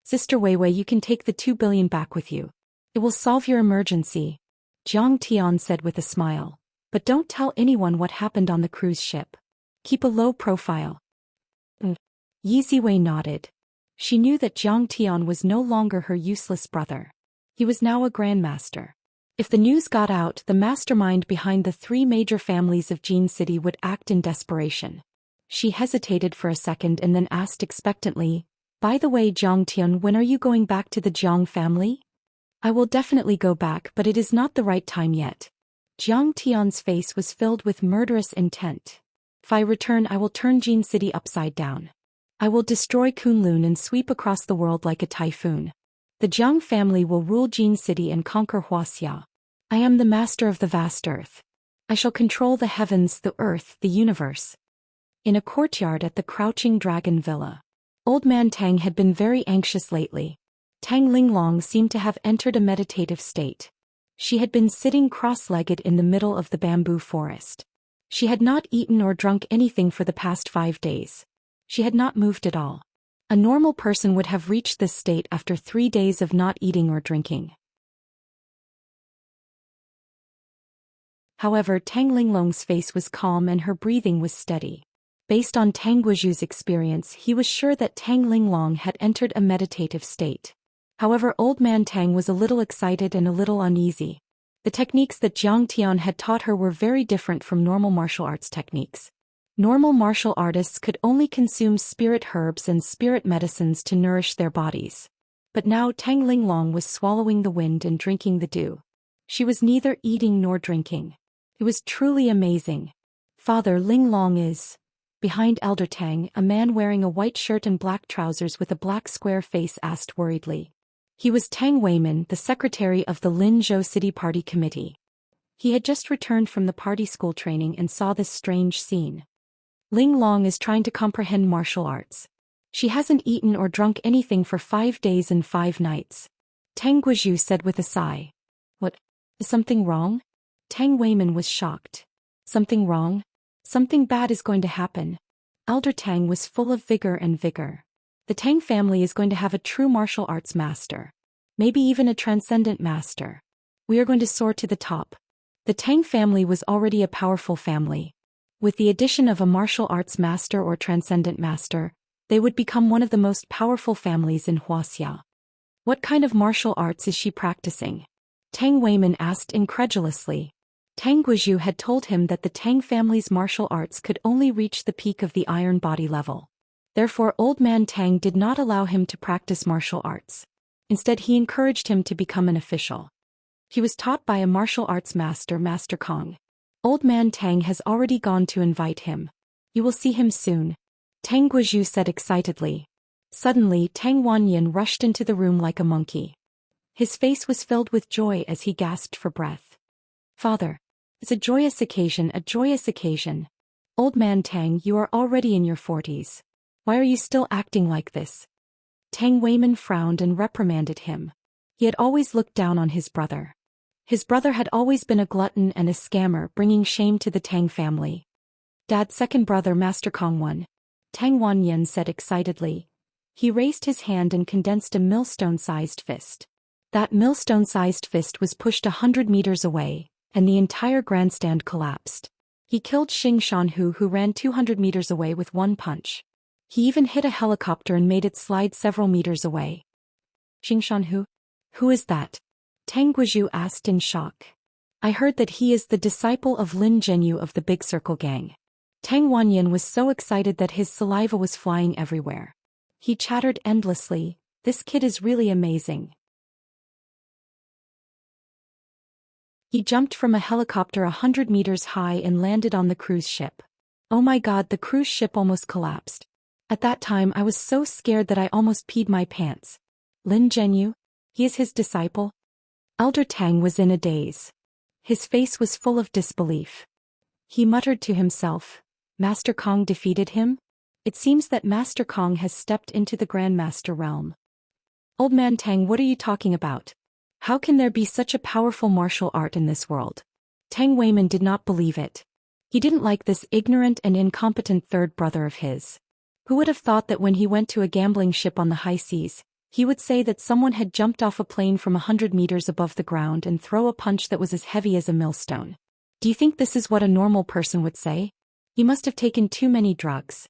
"Sister Weiwei, you can take the 2 billion back with you. It will solve your emergency," Jiang Tian said with a smile. "But don't tell anyone what happened on the cruise ship. Keep a low profile." Yi Ziwei nodded. She knew that Jiang Tian was no longer her useless brother. He was now a grandmaster. If the news got out, the mastermind behind the 3 major families of Jin City would act in desperation. She hesitated for a second and then asked expectantly, "By the way, Jiang Tian, when are you going back to the Jiang family?" "I will definitely go back, but it is not the right time yet." Jiang Tian's face was filled with murderous intent. "If I return, I will turn Jin City upside down. I will destroy Kunlun and sweep across the world like a typhoon. The Jiang family will rule Jin City and conquer Wuxia. I am the master of the vast earth. I shall control the heavens, the earth, the universe." In a courtyard at the Crouching Dragon Villa, Old Man Tang had been very anxious lately. Tang Linglong seemed to have entered a meditative state. She had been sitting cross-legged in the middle of the bamboo forest. She had not eaten or drunk anything for the past 5 days. She had not moved at all. A normal person would have reached this state after 3 days of not eating or drinking. However, Tang Linglong's face was calm and her breathing was steady. Based on Tang Guizhu's experience, he was sure that Tang Linglong had entered a meditative state. However, Old Man Tang was a little excited and a little uneasy. The techniques that Jiang Tian had taught her were very different from normal martial arts techniques. Normal martial artists could only consume spirit herbs and spirit medicines to nourish their bodies. But now Tang Linglong was swallowing the wind and drinking the dew. She was neither eating nor drinking. It was truly amazing. Father, Linglong is... Behind Elder Tang, a man wearing a white shirt and black trousers with a black square face asked worriedly. He was Tang Weiman, the secretary of the Linzhou City Party Committee. He had just returned from the party school training and saw this strange scene. Linglong is trying to comprehend martial arts. She hasn't eaten or drunk anything for 5 days and 5 nights. Tang Guizhu said with a sigh. What? Is something wrong? Tang Weiman was shocked. Something wrong? Something bad is going to happen. Elder Tang was full of vigor and vigor. The Tang family is going to have a true martial arts master. Maybe even a transcendent master. We are going to soar to the top. The Tang family was already a powerful family. With the addition of a martial arts master or transcendent master, they would become one of the most powerful families in Wuxia. What kind of martial arts is she practicing? Tang Weiman asked incredulously. Tang Guizhu had told him that the Tang family's martial arts could only reach the peak of the iron body level. Therefore, Old Man Tang did not allow him to practice martial arts. Instead, he encouraged him to become an official. He was taught by a martial arts master, Master Kong. Old Man Tang has already gone to invite him. You will see him soon. Tang Guizhu said excitedly. Suddenly, Tang Wanyan rushed into the room like a monkey. His face was filled with joy as he gasped for breath. Father. It's a joyous occasion, a joyous occasion. Old Man Tang, you are already in your 40s. Why are you still acting like this? Tang Weiman frowned and reprimanded him. He had always looked down on his brother. His brother had always been a glutton and a scammer, bringing shame to the Tang family. Dad's second brother, Master Kong won. Tang Wanyan said excitedly. He raised his hand and condensed a millstone-sized fist. That millstone-sized fist was pushed 100 meters away, and the entire grandstand collapsed. He killed Xianxia who ran 200 meters away with one punch. He even hit a helicopter and made it slide several meters away. Xianxia? Who is that? Tang Guizhu asked in shock. I heard that he is the disciple of Lin Zhenyu of the Big Circle Gang. Tang Wanyan was so excited that his saliva was flying everywhere. He chattered endlessly. This kid is really amazing. He jumped from a helicopter 100 meters high and landed on the cruise ship. Oh my god, the cruise ship almost collapsed. At that time I was so scared that I almost peed my pants. Lin Zhenyu? He is his disciple? Elder Tang was in a daze. His face was full of disbelief. He muttered to himself, Master Kong defeated him? It seems that Master Kong has stepped into the Grandmaster realm. Old Man Tang, what are you talking about? How can there be such a powerful martial art in this world? Tang Weiman did not believe it. He didn't like this ignorant and incompetent third brother of his. Who would have thought that when he went to a gambling ship on the high seas, he would say that someone had jumped off a plane from 100 meters above the ground and throw a punch that was as heavy as a millstone? Do you think this is what a normal person would say? He must have taken too many drugs.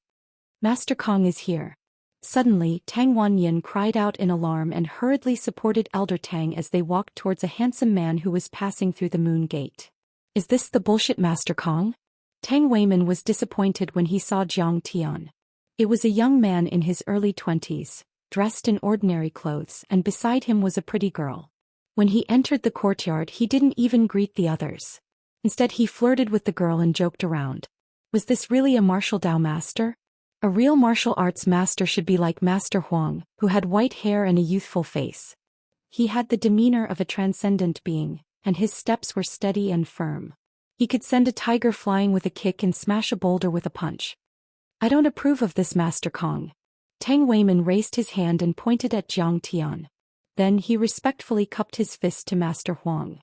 Master Kong is here. Suddenly, Tang Wanyan cried out in alarm and hurriedly supported Elder Tang as they walked towards a handsome man who was passing through the moon gate. Is this the bullshit Master Kong? Tang Weiman was disappointed when he saw Jiang Tian. It was a young man in his early 20s, dressed in ordinary clothes, and beside him was a pretty girl. When he entered the courtyard, he didn't even greet the others. Instead, he flirted with the girl and joked around. Was this really a martial Dao master? A real martial arts master should be like Master Huang, who had white hair and a youthful face. He had the demeanor of a transcendent being, and his steps were steady and firm. He could send a tiger flying with a kick and smash a boulder with a punch. I don't approve of this, Master Kong. Tang Weiman raised his hand and pointed at Jiang Tian. Then he respectfully cupped his fist to Master Huang.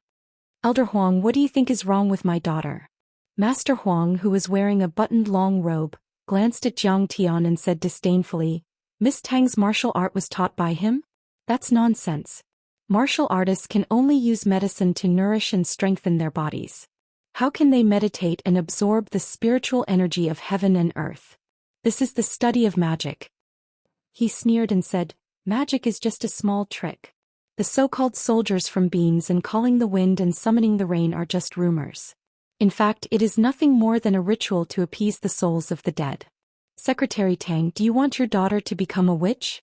Elder Huang, what do you think is wrong with my daughter? Master Huang, who was wearing a buttoned long robe, glanced at Jiang Tian and said disdainfully, Miss Tang's martial art was taught by him? That's nonsense. Martial artists can only use medicine to nourish and strengthen their bodies. How can they meditate and absorb the spiritual energy of heaven and earth? This is the study of magic. He sneered and said, magic is just a small trick. The so-called soldiers from beans and calling the wind and summoning the rain are just rumors. In fact, it is nothing more than a ritual to appease the souls of the dead. Secretary Tang, do you want your daughter to become a witch?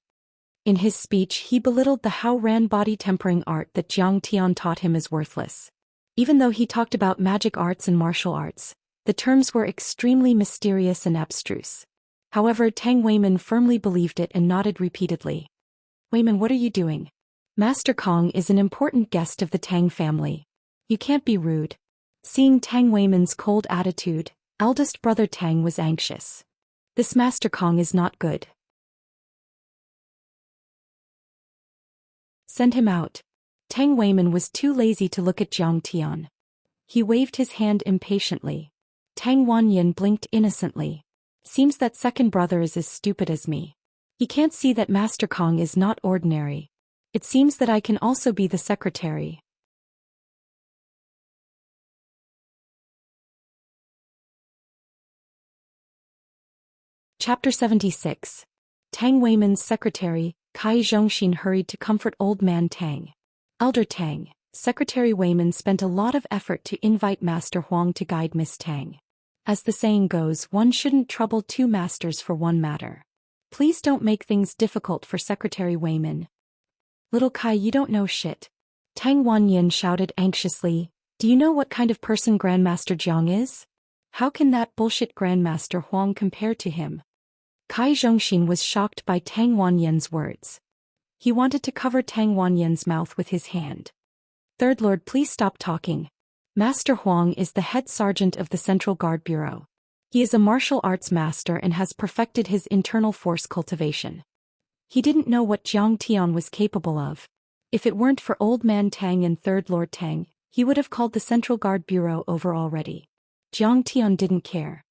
In his speech, he belittled the Hao Ran body tempering art that Jiang Tian taught him as worthless. Even though he talked about magic arts and martial arts, the terms were extremely mysterious and abstruse. However, Tang Weiman firmly believed it and nodded repeatedly. Weiman, what are you doing? Master Kong is an important guest of the Tang family. You can't be rude. Seeing Tang Weiman's cold attitude, eldest brother Tang was anxious. This Master Kong is not good. Send him out. Tang Weiman was too lazy to look at Jiang Tian. He waved his hand impatiently. Tang Wanyan blinked innocently. Seems that second brother is as stupid as me. He can't see that Master Kong is not ordinary. It seems that I can also be the secretary. Chapter 76. Tang Weiman's secretary, Kai Zhongxin, hurried to comfort old man Tang. Elder Tang, Secretary Weiman spent a lot of effort to invite Master Huang to guide Miss Tang. As the saying goes, one shouldn't trouble two masters for one matter. Please don't make things difficult for Secretary Weiman. Little Kai, you don't know shit. Tang Wanyan shouted anxiously, do you know what kind of person Grandmaster Jiang is? How can that bullshit Grandmaster Huang compare to him? Kai Zhongxin was shocked by Tang Wanyan's words. He wanted to cover Tang Wanyan's mouth with his hand. Third Lord, please stop talking. Master Huang is the head sergeant of the Central Guard Bureau. He is a martial arts master and has perfected his internal force cultivation. He didn't know what Jiang Tian was capable of. If it weren't for Old Man Tang and Third Lord Tang, he would have called the Central Guard Bureau over already. Jiang Tian didn't care.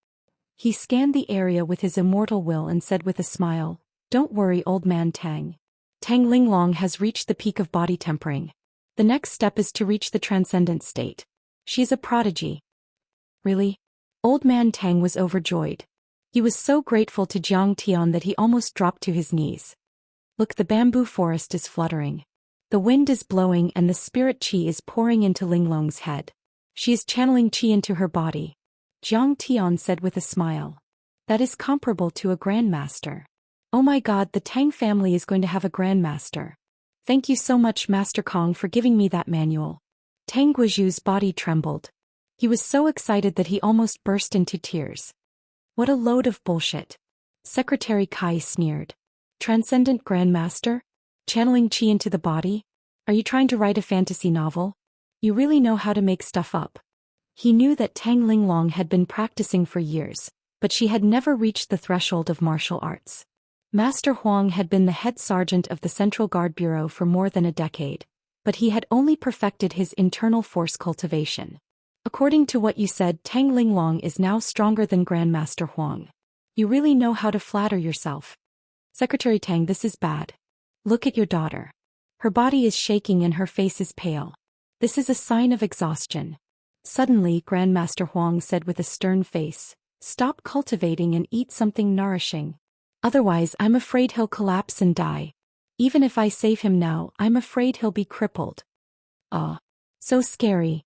He scanned the area with his immortal will and said with a smile, don't worry, Old Man Tang. Tang Linglong has reached the peak of body tempering. The next step is to reach the transcendent state. She's a prodigy. Really? Old Man Tang was overjoyed. He was so grateful to Jiang Tian that he almost dropped to his knees. Look, the bamboo forest is fluttering. The wind is blowing and the spirit qi is pouring into Linglong's head. She is channeling qi into her body. Jiang Tian said with a smile. That is comparable to a grandmaster. Oh my god, the Tang family is going to have a grandmaster. Thank you so much, Master Kong, for giving me that manual. Tang Guizhu's body trembled. He was so excited that he almost burst into tears. What a load of bullshit. Secretary Kai sneered. Transcendent Grandmaster? Channeling qi into the body? Are you trying to write a fantasy novel? You really know how to make stuff up. He knew that Tang Linglong had been practicing for years, but she had never reached the threshold of martial arts. Master Huang had been the head sergeant of the Central Guard Bureau for more than a decade, but he had only perfected his internal force cultivation. According to what you said, Tang Linglong is now stronger than Grandmaster Huang. You really know how to flatter yourself. Secretary Tang, this is bad. Look at your daughter. Her body is shaking and her face is pale. This is a sign of exhaustion. Suddenly, Grandmaster Huang said with a stern face, stop cultivating and eat something nourishing. Otherwise, I'm afraid he'll collapse and die. Even if I save him now, I'm afraid he'll be crippled. So scary.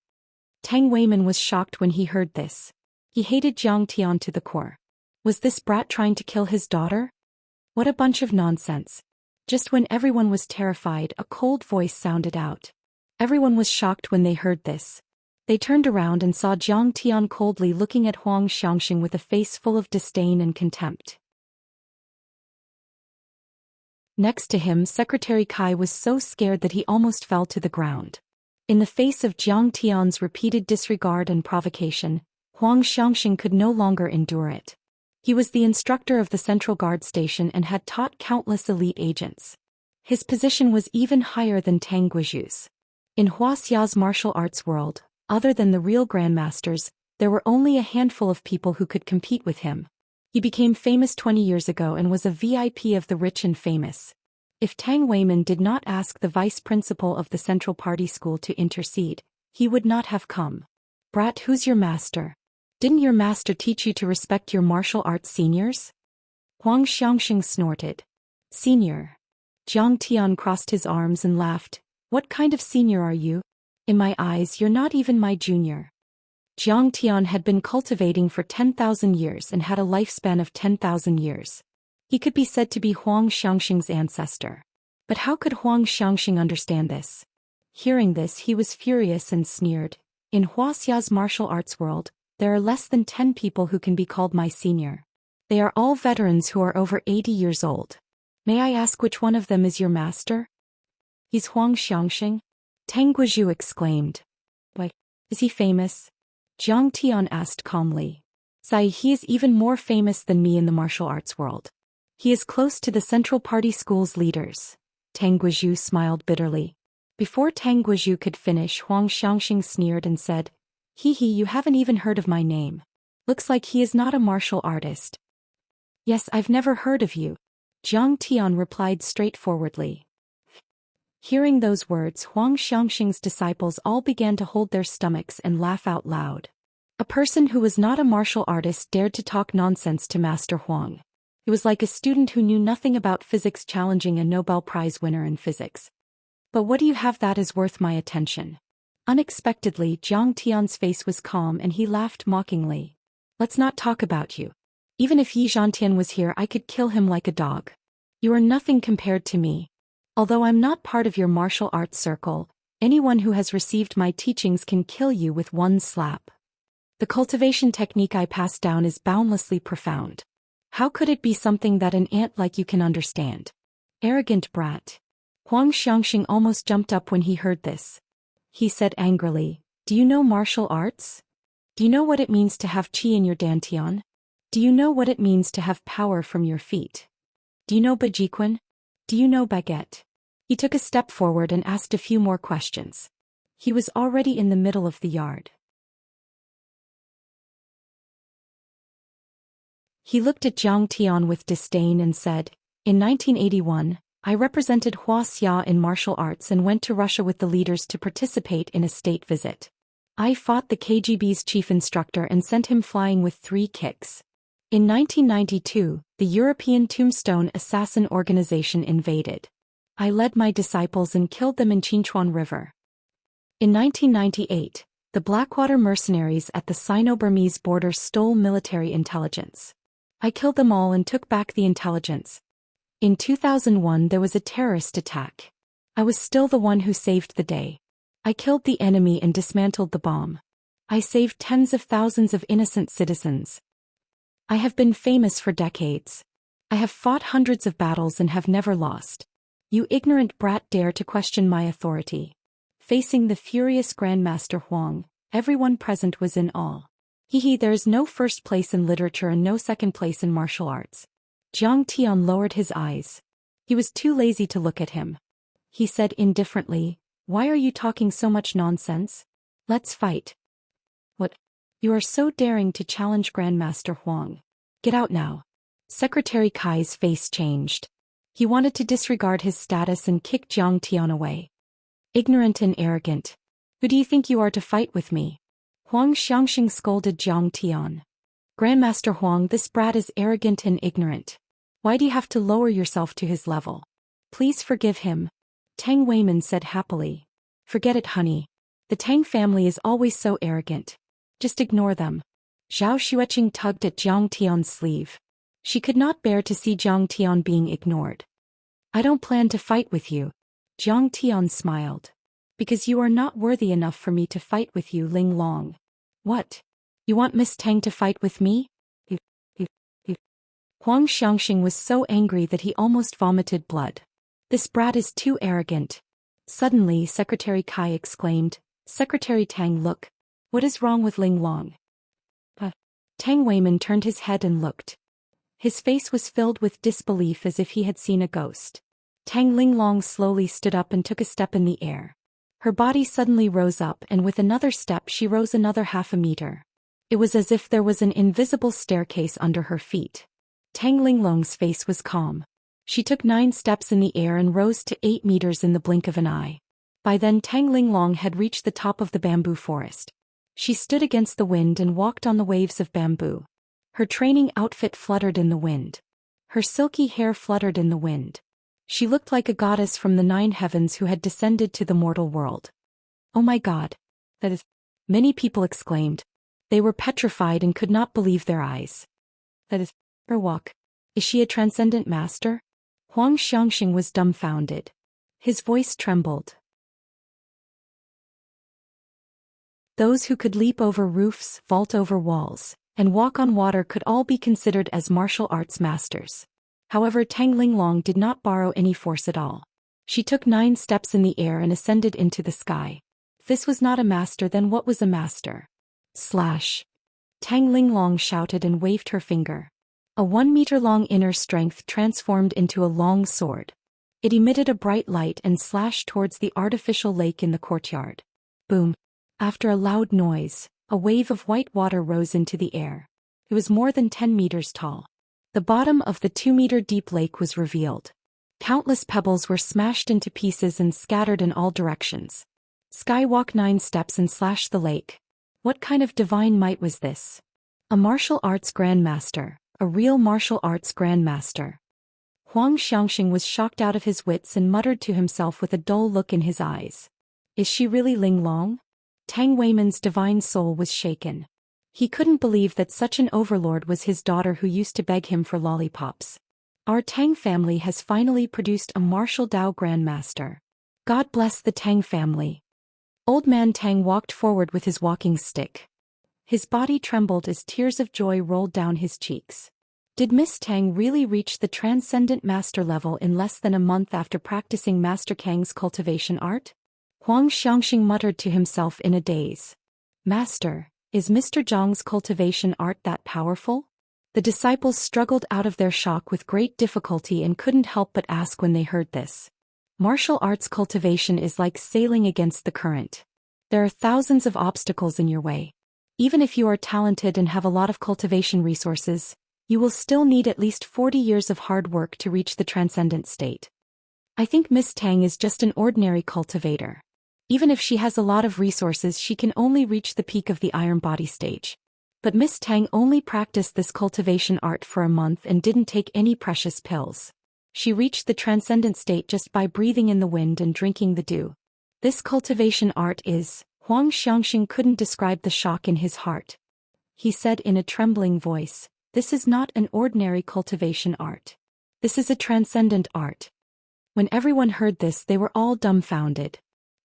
Tang Weiman was shocked when he heard this. He hated Jiang Tian to the core. Was this brat trying to kill his daughter? What a bunch of nonsense. Just when everyone was terrified, a cold voice sounded out. Everyone was shocked when they heard this. They turned around and saw Jiang Tian coldly looking at Huang Xianxia with a face full of disdain and contempt. Next to him, Secretary Kai was so scared that he almost fell to the ground. In the face of Jiang Tian's repeated disregard and provocation, Huang Xianxia could no longer endure it. He was the instructor of the Central Guard Station and had taught countless elite agents. His position was even higher than Tang Guizhu's. In Huaxia's martial arts world, other than the real grandmasters, there were only a handful of people who could compete with him. He became famous 20 years ago and was a VIP of the rich and famous. If Tang Weiman did not ask the vice principal of the Central Party School to intercede, he would not have come. Brat, who's your master? Didn't your master teach you to respect your martial arts seniors? Huang Xianxia snorted. Senior. Jiang Tian crossed his arms and laughed. What kind of senior are you? In my eyes, you're not even my junior. Jiang Tian had been cultivating for 10,000 years and had a lifespan of 10,000 years. He could be said to be Huang Xianxia's ancestor. But how could Huang Xianxia understand this? Hearing this, he was furious and sneered. In Wuxia's martial arts world, there are less than 10 people who can be called my senior. They are all veterans who are over 80 years old. May I ask which one of them is your master? He's Huang Xianxia. Tang Guizhu exclaimed. Why, is he famous? Jiang Tian asked calmly. Sai, he is even more famous than me in the martial arts world. He is close to the Central Party School's leaders. Tang Guizhu smiled bitterly. Before Tang Guizhu could finish, Huang Xianxia sneered and said, Hee, you haven't even heard of my name. Looks like he is not a martial artist. Yes, I've never heard of you. Jiang Tian replied straightforwardly. Hearing those words, Huang Xianxia's disciples all began to hold their stomachs and laugh out loud. A person who was not a martial artist dared to talk nonsense to Master Huang. It was like a student who knew nothing about physics challenging a Nobel Prize winner in physics. But what do you have that is worth my attention? Unexpectedly, Jiang Tian's face was calm and he laughed mockingly. Let's not talk about you. Even if Yi Zhantian was here, I could kill him like a dog. You are nothing compared to me. Although I'm not part of your martial arts circle, anyone who has received my teachings can kill you with one slap. The cultivation technique I pass down is boundlessly profound. How could it be something that an ant like you can understand? Arrogant brat. Huang Xianxia almost jumped up when he heard this. He said angrily, Do you know martial arts? Do you know what it means to have qi in your dantian? Do you know what it means to have power from your feet? Do you know Bajiquan? Do you know baguette? He took a step forward and asked a few more questions. He was already in the middle of the yard. He looked at Jiang Tian with disdain and said, In 1981, I represented Wuxia in martial arts and went to Russia with the leaders to participate in a state visit. I fought the KGB's chief instructor and sent him flying with 3 kicks. In 1992, the European Tombstone Assassin Organization invaded. I led my disciples and killed them in Qinchuan River. In 1998, the Blackwater mercenaries at the Sino-Burmese border stole military intelligence. I killed them all and took back the intelligence. In 2001, there was a terrorist attack. I was still the one who saved the day. I killed the enemy and dismantled the bomb. I saved tens of thousands of innocent citizens. I have been famous for decades. I have fought hundreds of battles and have never lost. You ignorant brat dare to question my authority. Facing the furious Grandmaster Huang, everyone present was in awe. There is no first place in literature and no second place in martial arts. Jiang Tian lowered his eyes. He was too lazy to look at him. He said indifferently, Why are you talking so much nonsense? Let's fight. What? You are so daring to challenge Grandmaster Huang. Get out now. Secretary Kai's face changed. He wanted to disregard his status and kick Jiang Tian away. Ignorant and arrogant. Who do you think you are to fight with me? Huang Xianxia scolded Jiang Tian. Grandmaster Huang, this brat is arrogant and ignorant. Why do you have to lower yourself to his level? Please forgive him. Tang Weiman said happily. Forget it, honey. The Tang family is always so arrogant. Just ignore them. Zhao Xueqing tugged at Jiang Tian's sleeve. She could not bear to see Jiang Tian being ignored. I don't plan to fight with you. Jiang Tian smiled. Because you are not worthy enough for me to fight with you, Ling Long. What? You want Miss Tang to fight with me? Huang Xianxia was so angry that he almost vomited blood. This brat is too arrogant. Suddenly, Secretary Kai exclaimed, Secretary Tang, look. What is wrong with Ling Long? Tang Weiman turned his head and looked. His face was filled with disbelief as if he had seen a ghost. Tang Linglong slowly stood up and took a step in the air. Her body suddenly rose up and with another step she rose another half a meter. It was as if there was an invisible staircase under her feet. Tang Linglong's face was calm. She took 9 steps in the air and rose to 8 meters in the blink of an eye. By then Tang Linglong had reached the top of the bamboo forest. She stood against the wind and walked on the waves of bamboo. Her training outfit fluttered in the wind. Her silky hair fluttered in the wind. She looked like a goddess from the 9 heavens who had descended to the mortal world. "Oh my God! That is..." Many people exclaimed. They were petrified and could not believe their eyes. "That is her walk. Is she a transcendent master?" Huang Xianxia was dumbfounded. His voice trembled. Those who could leap over roofs, vault over walls, and walk on water could all be considered as martial arts masters. However, Tang Linglong did not borrow any force at all. She took 9 steps in the air and ascended into the sky. If this was not a master, then what was a master? Slash! Tang Linglong shouted and waved her finger. A 1-meter-long inner strength transformed into a long sword. It emitted a bright light and slashed towards the artificial lake in the courtyard. Boom! After a loud noise, a wave of white water rose into the air. It was more than 10 meters tall. The bottom of the 2-meter-deep lake was revealed. Countless pebbles were smashed into pieces and scattered in all directions. Sky walked 9 steps and slashed the lake. What kind of divine might was this? A martial arts grandmaster, a real martial arts grandmaster. Huang Xianxia was shocked out of his wits and muttered to himself with a dull look in his eyes. Is she really Linglong? Tang Weiman's divine soul was shaken. He couldn't believe that such an overlord was his daughter who used to beg him for lollipops. Our Tang family has finally produced a martial Dao grandmaster. God bless the Tang family. Old man Tang walked forward with his walking stick. His body trembled as tears of joy rolled down his cheeks. Did Miss Tang really reach the transcendent master level in less than a month after practicing Master Kang's cultivation art? Huang Xianxia muttered to himself in a daze. Master, is Mr. Zhang's cultivation art that powerful? The disciples struggled out of their shock with great difficulty and couldn't help but ask when they heard this. Martial arts cultivation is like sailing against the current. There are thousands of obstacles in your way. Even if you are talented and have a lot of cultivation resources, you will still need at least 40 years of hard work to reach the transcendent state. I think Miss Tang is just an ordinary cultivator. Even if she has a lot of resources, she can only reach the peak of the iron body stage. But Miss Tang only practiced this cultivation art for a month and didn't take any precious pills. She reached the transcendent state just by breathing in the wind and drinking the dew. This cultivation art is... Huang Xianxia couldn't describe the shock in his heart. He said in a trembling voice, "This is not an ordinary cultivation art. This is a transcendent art." When everyone heard this, they were all dumbfounded.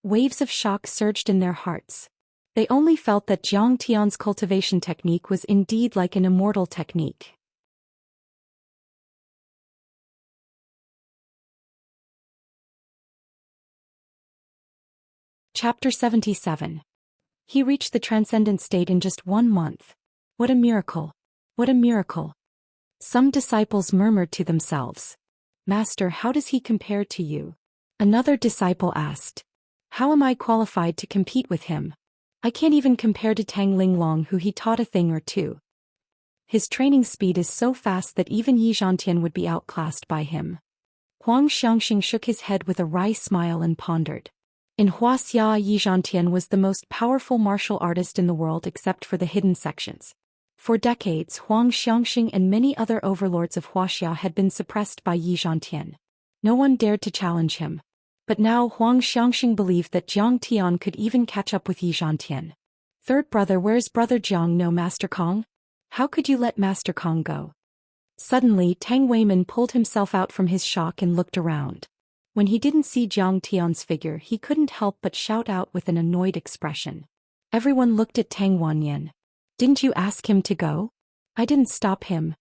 Waves of shock surged in their hearts. They only felt that Jiang Tian's cultivation technique was indeed like an immortal technique. Chapter 77. He reached the transcendent state in just 1 month. What a miracle! What a miracle! Some disciples murmured to themselves. Master, how does he compare to you? Another disciple asked. How am I qualified to compete with him? I can't even compare to Tang Linglong, who he taught a thing or two. His training speed is so fast that even Yi Zhantian would be outclassed by him. Huang Xianxia shook his head with a wry smile and pondered. In Wuxia, Yi Zhantian was the most powerful martial artist in the world except for the hidden sections. For decades, Huang Xianxia and many other overlords of Wuxia had been suppressed by Yi Zhantian. No one dared to challenge him. But now Huang Xianxia believed that Jiang Tian could even catch up with Yi Zhantian. Third brother, where's brother Jiang? No, Master Kong? How could you let Master Kong go? Suddenly, Tang Weiman pulled himself out from his shock and looked around. When he didn't see Jiang Tian's figure, he couldn't help but shout out with an annoyed expression. Everyone looked at Tang Wanyan. Didn't you ask him to go? I didn't stop him.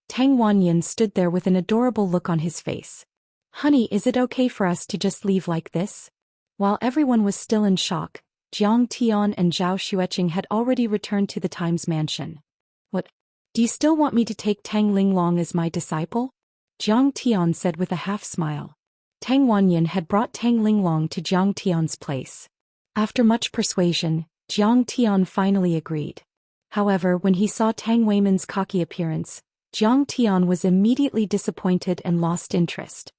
Tang Wanyan stood there with an adorable look on his face. Honey, is it okay for us to just leave like this? While everyone was still in shock, Jiang Tian and Zhao Xueqing had already returned to the Times mansion. What? Do you still want me to take Tang Linglong as my disciple? Jiang Tian said with a half-smile. Tang Wanyan had brought Tang Linglong to Jiang Tian's place. After much persuasion, Jiang Tian finally agreed. However, when he saw Tang Weiman's cocky appearance, Jiang Tian was immediately disappointed and lost interest.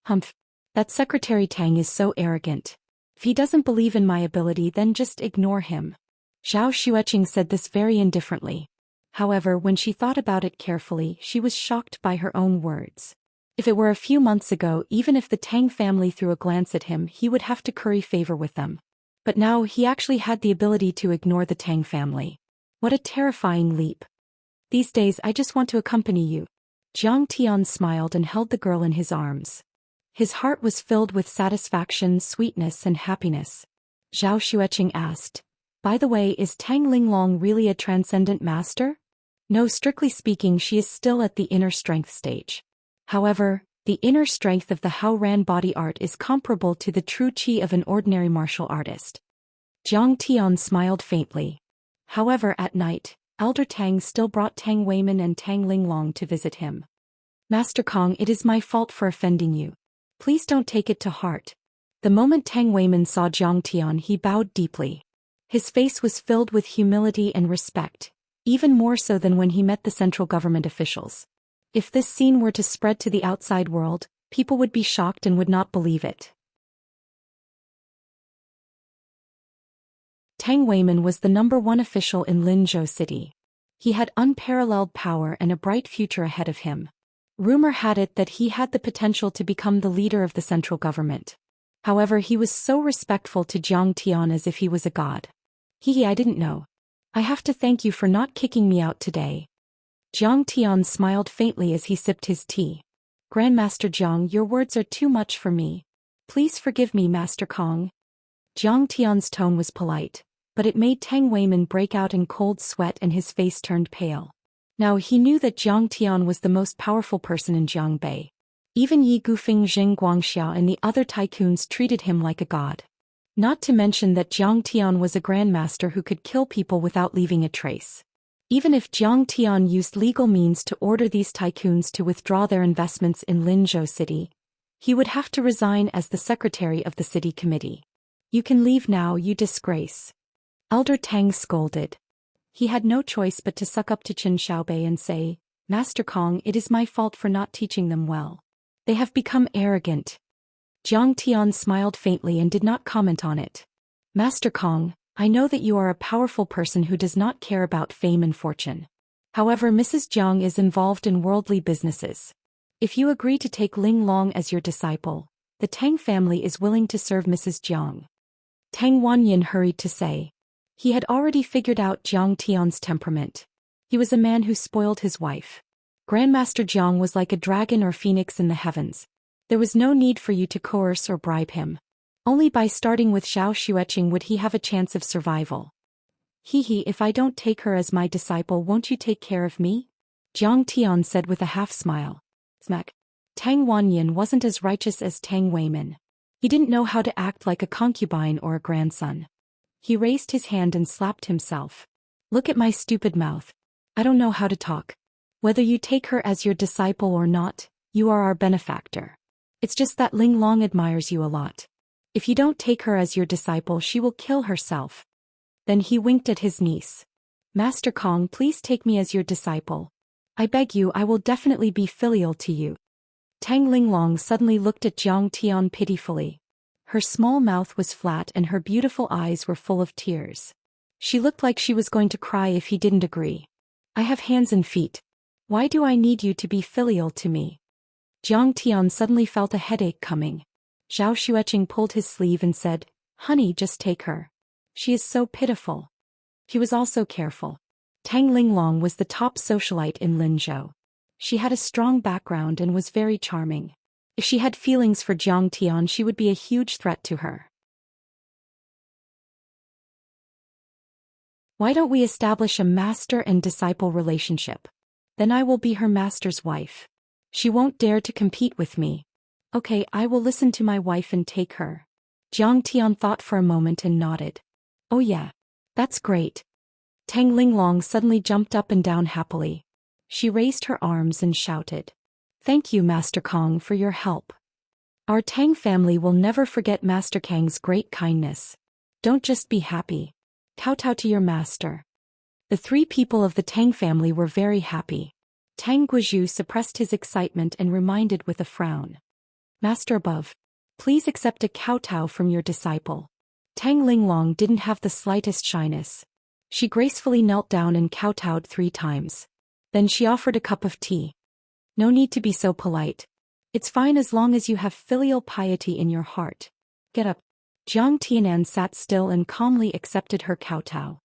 Humph! That Secretary Tang is so arrogant. If he doesn't believe in my ability, then just ignore him. Zhao Xueqing said this very indifferently. However, when she thought about it carefully, she was shocked by her own words. If it were a few months ago, even if the Tang family threw a glance at him, he would have to curry favor with them. But now he actually had the ability to ignore the Tang family. What a terrifying leap. These days I just want to accompany you. Jiang Tian smiled and held the girl in his arms. His heart was filled with satisfaction, sweetness and happiness. Zhao Xueqing asked, "By the way, is Tang Linglong really a transcendent master?" No, strictly speaking, she is still at the inner strength stage. However, the inner strength of the Hao Ran body art is comparable to the true qi of an ordinary martial artist. Jiang Tian smiled faintly. However, at night, Elder Tang still brought Tang Weiman and Tang Linglong to visit him. "Master Kong, it is my fault for offending you. Please don't take it to heart." The moment Tang Weiman saw Jiang Tian, he bowed deeply. His face was filled with humility and respect, even more so than when he met the central government officials. If this scene were to spread to the outside world, people would be shocked and would not believe it. Tang Weiman was the #1 official in Linzhou City. He had unparalleled power and a bright future ahead of him. Rumor had it that he had the potential to become the leader of the central government. However, he was so respectful to Jiang Tian as if he was a god. I didn't know. I have to thank you for not kicking me out today." Jiang Tian smiled faintly as he sipped his tea. "Grandmaster Jiang, your words are too much for me. Please forgive me, Master Kong." Jiang Tian's tone was polite, but it made Tang Weiman break out in cold sweat and his face turned pale. Now he knew that Jiang Tian was the most powerful person in Jiangbei. Even Yi Gufeng, Jing Guangxia and the other tycoons treated him like a god. Not to mention that Jiang Tian was a grandmaster who could kill people without leaving a trace. Even if Jiang Tian used legal means to order these tycoons to withdraw their investments in Linzhou City, he would have to resign as the secretary of the city committee. "You can leave now, you disgrace." Elder Tang scolded. He had no choice but to suck up to Qin Xiaobei and say, "Master Kong, it is my fault for not teaching them well. They have become arrogant." Jiang Tian smiled faintly and did not comment on it. "Master Kong, I know that you are a powerful person who does not care about fame and fortune. However, Mrs. Jiang is involved in worldly businesses. If you agree to take Linglong as your disciple, the Tang family is willing to serve Mrs. Jiang." Tang Wanyin hurried to say. He had already figured out Jiang Tian's temperament. He was a man who spoiled his wife. Grandmaster Jiang was like a dragon or phoenix in the heavens. There was no need for you to coerce or bribe him. Only by starting with Zhao Xueqing would he have a chance of survival. If I don't take her as my disciple, won't you take care of me?" Jiang Tian said with a half-smile. Smack. Tang Wanyin wasn't as righteous as Tang Weiman. He didn't know how to act like a concubine or a grandson. He raised his hand and slapped himself. "Look at my stupid mouth. I don't know how to talk. Whether you take her as your disciple or not, you are our benefactor. It's just that Linglong admires you a lot. If you don't take her as your disciple, she will kill herself." Then he winked at his niece. "Master Kong, please take me as your disciple. I beg you, I will definitely be filial to you." Tang Linglong suddenly looked at Jiang Tian pitifully. Her small mouth was flat and her beautiful eyes were full of tears. She looked like she was going to cry if he didn't agree. "I have hands and feet. Why do I need you to be filial to me?" Jiang Tian suddenly felt a headache coming. Zhao Xueqing pulled his sleeve and said, "Honey, just take her. She is so pitiful." He was also careful. Tang Linglong was the top socialite in Linzhou. She had a strong background and was very charming. If she had feelings for Jiang Tian, she would be a huge threat to her. "Why don't we establish a master and disciple relationship? Then I will be her master's wife. She won't dare to compete with me. Okay, I will listen to my wife and take her." Jiang Tian thought for a moment and nodded. "Oh yeah. That's great." Tang Linglong suddenly jumped up and down happily. She raised her arms and shouted, "Thank you, Master Kong, for your help. Our Tang family will never forget Master Kang's great kindness. Don't just be happy. Kowtow to your master." The three people of the Tang family were very happy. Tang Guizhu suppressed his excitement and reminded with a frown. "Master above, please accept a kowtow from your disciple." Tang Linglong didn't have the slightest shyness. She gracefully knelt down and kowtowed 3 times. Then she offered a cup of tea. No need to be so polite. It's fine as long as you have filial piety in your heart. Get up. Jiang Tianan sat still and calmly accepted her kowtow.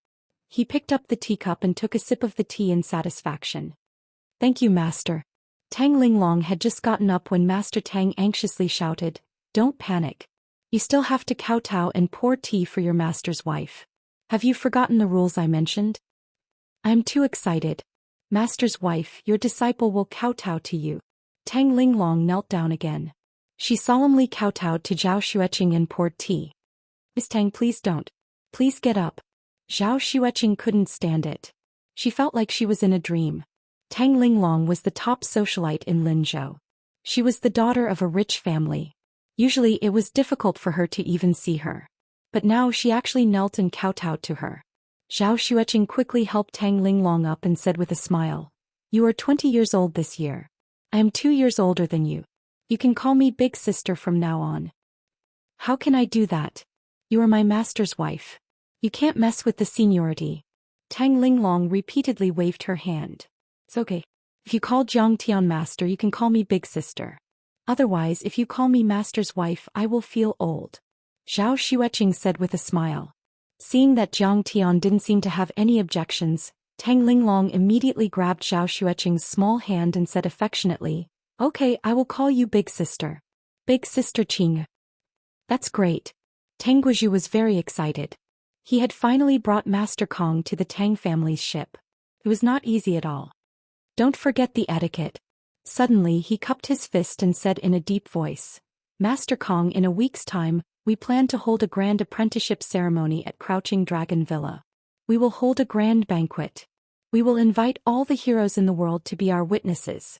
He picked up the teacup and took a sip of the tea in satisfaction. Thank you, Master. Tang Linglong had just gotten up when Master Tang anxiously shouted, Don't panic. You still have to kowtow and pour tea for your master's wife. Have you forgotten the rules I mentioned? I am too excited. Master's wife, your disciple will kowtow to you. Tang Linglong knelt down again. She solemnly kowtowed to Zhou Xueqing and poured tea. Miss Tang, please don't. Please get up. Zhou Xueqing couldn't stand it. She felt like she was in a dream. Tang Linglong was the top socialite in Linzhou. She was the daughter of a rich family. Usually it was difficult for her to even see her. But now she actually knelt and kowtowed to her. Zhou Xueqing quickly helped Tang Linglong up and said with a smile, You are 20 years old this year. I am 2 years older than you. You can call me big sister from now on. How can I do that? You are my master's wife. You can't mess with the seniority. Tang Linglong repeatedly waved her hand. It's okay. If you call Jiang Tian master, you can call me big sister. Otherwise, if you call me master's wife, I will feel old. Zhou Xueqing said with a smile. Seeing that Jiang Tian didn't seem to have any objections, Tang Linglong immediately grabbed Zhou Xueqing's small hand and said affectionately, Okay, I will call you big sister. Big sister Qing. That's great. Tang Guizhu was very excited. He had finally brought Master Kong to the Tang family's ship. It was not easy at all. Don't forget the etiquette. Suddenly he cupped his fist and said in a deep voice, Master Kong, in a week's time, we plan to hold a grand apprenticeship ceremony at Crouching Dragon Villa. We will hold a grand banquet. We will invite all the heroes in the world to be our witnesses.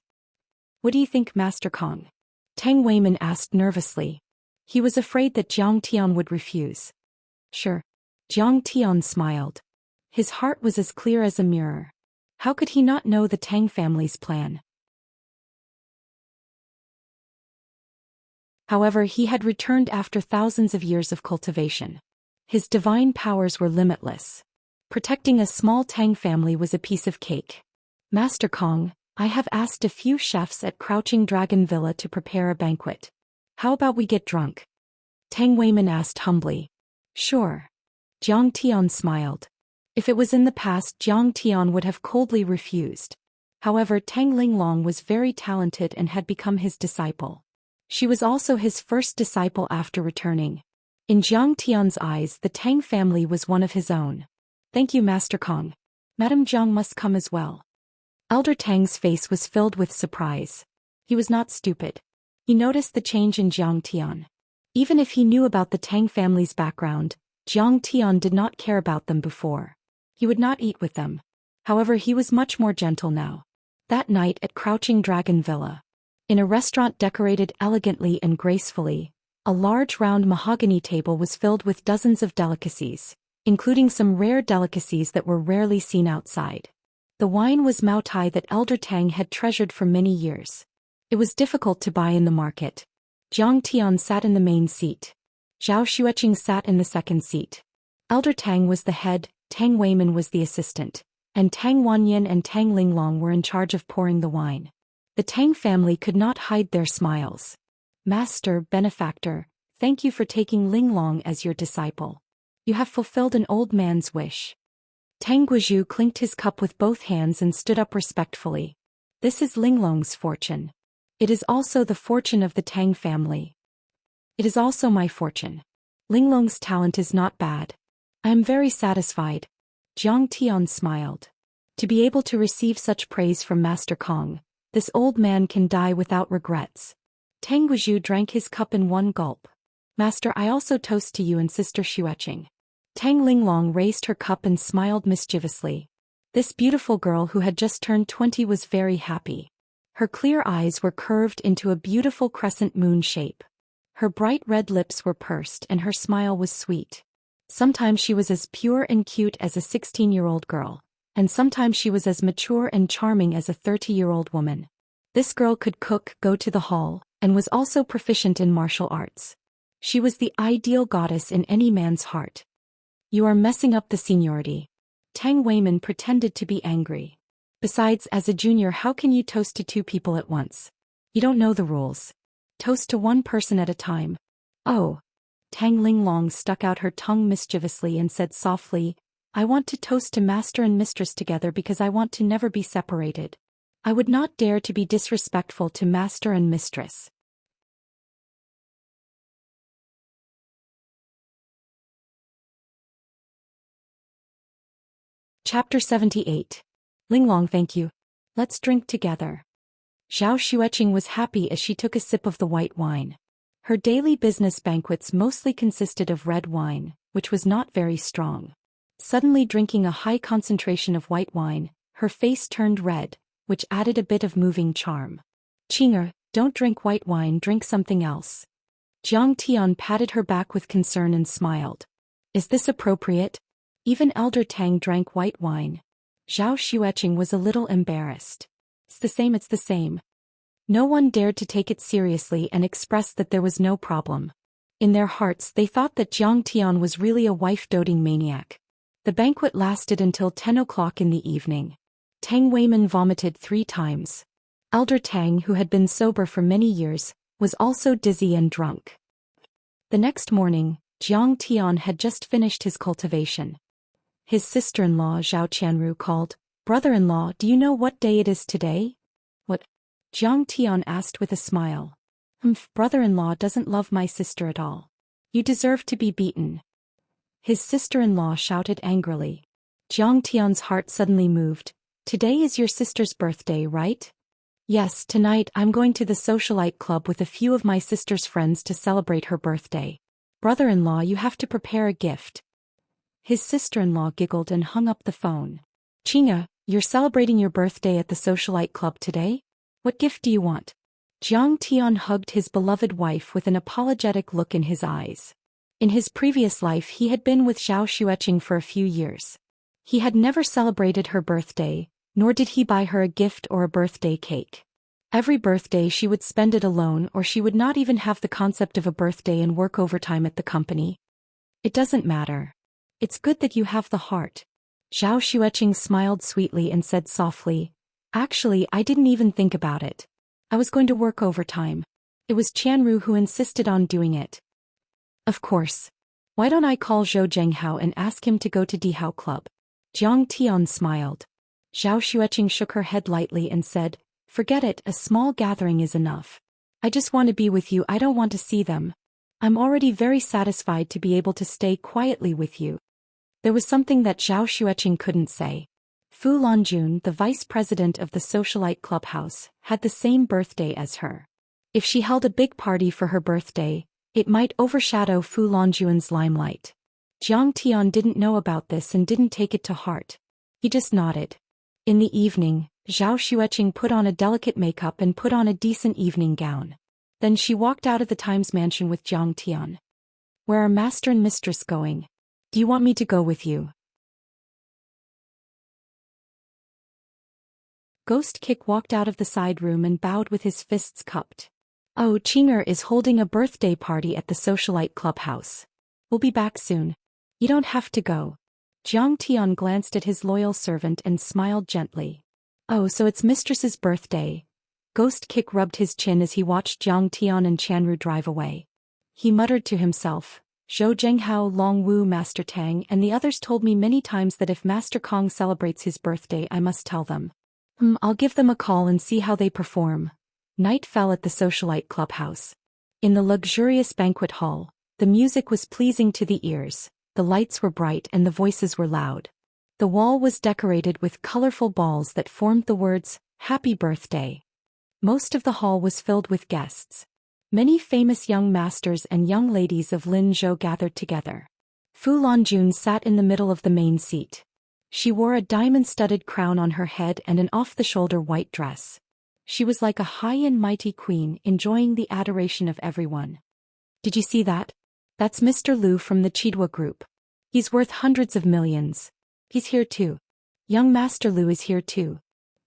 What do you think, Master Kong? Tang Weiman asked nervously. He was afraid that Jiang Tian would refuse. Sure. Jiang Tian smiled. His heart was as clear as a mirror. How could he not know the Tang family's plan? However, he had returned after thousands of years of cultivation. His divine powers were limitless. Protecting a small Tang family was a piece of cake. Master Kong, I have asked a few chefs at Crouching Dragon Villa to prepare a banquet. How about we get drunk? Tang Weiman asked humbly. Sure. Jiang Tian smiled. If it was in the past, Jiang Tian would have coldly refused. However, Tang Linglong was very talented and had become his disciple. She was also his first disciple after returning. In Jiang Tian's eyes, the Tang family was one of his own. Thank you, Master Kong. Madame Jiang must come as well. Elder Tang's face was filled with surprise. He was not stupid. He noticed the change in Jiang Tian. Even if he knew about the Tang family's background, Jiang Tian did not care about them before. He would not eat with them. However, he was much more gentle now. That night at Crouching Dragon Villa, in a restaurant decorated elegantly and gracefully, a large round mahogany table was filled with dozens of delicacies, including some rare delicacies that were rarely seen outside. The wine was Mao Tai that Elder Tang had treasured for many years. It was difficult to buy in the market. Jiang Tian sat in the main seat. Zhou Xueqing sat in the second seat. Elder Tang was the head, Tang Weiman was the assistant, and Tang Wanyan and Tang Linglong were in charge of pouring the wine. The Tang family could not hide their smiles. Master, benefactor, thank you for taking Linglong as your disciple. You have fulfilled an old man's wish. Tang Guizhu clinked his cup with both hands and stood up respectfully. This is Linglong's fortune. It is also the fortune of the Tang family. It is also my fortune. Linglong's talent is not bad. I am very satisfied. Jiang Tian smiled. To be able to receive such praise from Master Kong, this old man can die without regrets. Tang Guizhu drank his cup in one gulp. Master, I also toast to you and Sister Xueqing. Tang Linglong raised her cup and smiled mischievously. This beautiful girl who had just turned 20 was very happy. Her clear eyes were curved into a beautiful crescent moon shape. Her bright red lips were pursed and her smile was sweet. Sometimes she was as pure and cute as a 16-year-old girl, and sometimes she was as mature and charming as a 30-year-old woman. This girl could cook, go to the hall, and was also proficient in martial arts. She was the ideal goddess in any man's heart. You are messing up the seniority. Tang Weiman pretended to be angry. Besides, as a junior, how can you toast to 2 people at once? You don't know the rules. Toast to 1 person at a time. Oh. Tang Linglong stuck out her tongue mischievously and said softly, I want to toast to master and mistress together because I want to never be separated. I would not dare to be disrespectful to master and mistress. Chapter 78. Linglong, thank you. Let's drink together. Zhou Xian was happy as she took a sip of the white wine. Her daily business banquets mostly consisted of red wine, which was not very strong. Suddenly drinking a high concentration of white wine, her face turned red, which added a bit of moving charm. Qing'er, don't drink white wine, drink something else. Jiang Tian patted her back with concern and smiled. Is this appropriate? Even Elder Tang drank white wine. Zhou Xian was a little embarrassed. It's the same. No one dared to take it seriously and express that there was no problem. In their hearts they thought that Jiang Tian was really a wife-doting maniac. The banquet lasted until 10 o'clock in the evening. Tang Weiman vomited 3 times. Elder Tang, who had been sober for many years, was also dizzy and drunk. The next morning, Jiang Tian had just finished his cultivation. His sister-in-law Zhao Qianru called, Brother-in-law, do you know what day it is today? What? Jiang Tian asked with a smile. Brother-in-law doesn't love my sister at all. You deserve to be beaten. His sister-in-law shouted angrily. Jiang Tian's heart suddenly moved. Today is your sister's birthday, right? Yes, tonight I'm going to the socialite club with a few of my sister's friends to celebrate her birthday. Brother-in-law, you have to prepare a gift. His sister-in-law giggled and hung up the phone. Qing'er, you're celebrating your birthday at the socialite club today? What gift do you want? Jiang Tian hugged his beloved wife with an apologetic look in his eyes. In his previous life he had been with Zhou Xian for a few years. He had never celebrated her birthday, nor did he buy her a gift or a birthday cake. Every birthday she would spend it alone, or she would not even have the concept of a birthday and work overtime at the company. It doesn't matter. It's good that you have the heart. Zhou Xian smiled sweetly and said softly, Actually, I didn't even think about it. I was going to work overtime. It was Qianru who insisted on doing it. Of course. Why don't I call Zhou Zhenghao and ask him to go to Dihao Club? Jiang Tian smiled. Zhou Xian shook her head lightly and said, Forget it, a small gathering is enough. I just want to be with you, I don't want to see them. I'm already very satisfied to be able to stay quietly with you. There was something that Zhou Xian couldn't say. Fu Lanjun, the vice president of the socialite clubhouse, had the same birthday as her. If she held a big party for her birthday, it might overshadow Fu Lanjun's limelight. Jiang Tian didn't know about this and didn't take it to heart. He just nodded. In the evening, Zhou Xian put on a delicate makeup and put on a decent evening gown. Then she walked out of the Times mansion with Jiang Tian. Where are master and mistress going? Do you want me to go with you? Ghost Kick walked out of the side room and bowed with his fists cupped. Oh, Qing'er is holding a birthday party at the socialite clubhouse. We'll be back soon. You don't have to go. Jiang Tian glanced at his loyal servant and smiled gently. Oh, so it's mistress's birthday. Ghost Kick rubbed his chin as he watched Jiang Tian and Qianru drive away. He muttered to himself, Zhou Zhenghao, Long Wu, Master Tang, and the others told me many times that if Master Kong celebrates his birthday I must tell them. I'll give them a call and see how they perform. Night fell at the socialite clubhouse. In the luxurious banquet hall, the music was pleasing to the ears, the lights were bright and the voices were loud. The wall was decorated with colorful balls that formed the words, Happy Birthday. Most of the hall was filled with guests. Many famous young masters and young ladies of Linzhou gathered together. Fu Lanjun sat in the middle of the main seat. She wore a diamond-studded crown on her head and an off-the-shoulder white dress. She was like a high and mighty queen, enjoying the adoration of everyone. Did you see that? That's Mr. Liu from the Chidwa group. He's worth hundreds of millions. He's here too. Young Master Liu is here too.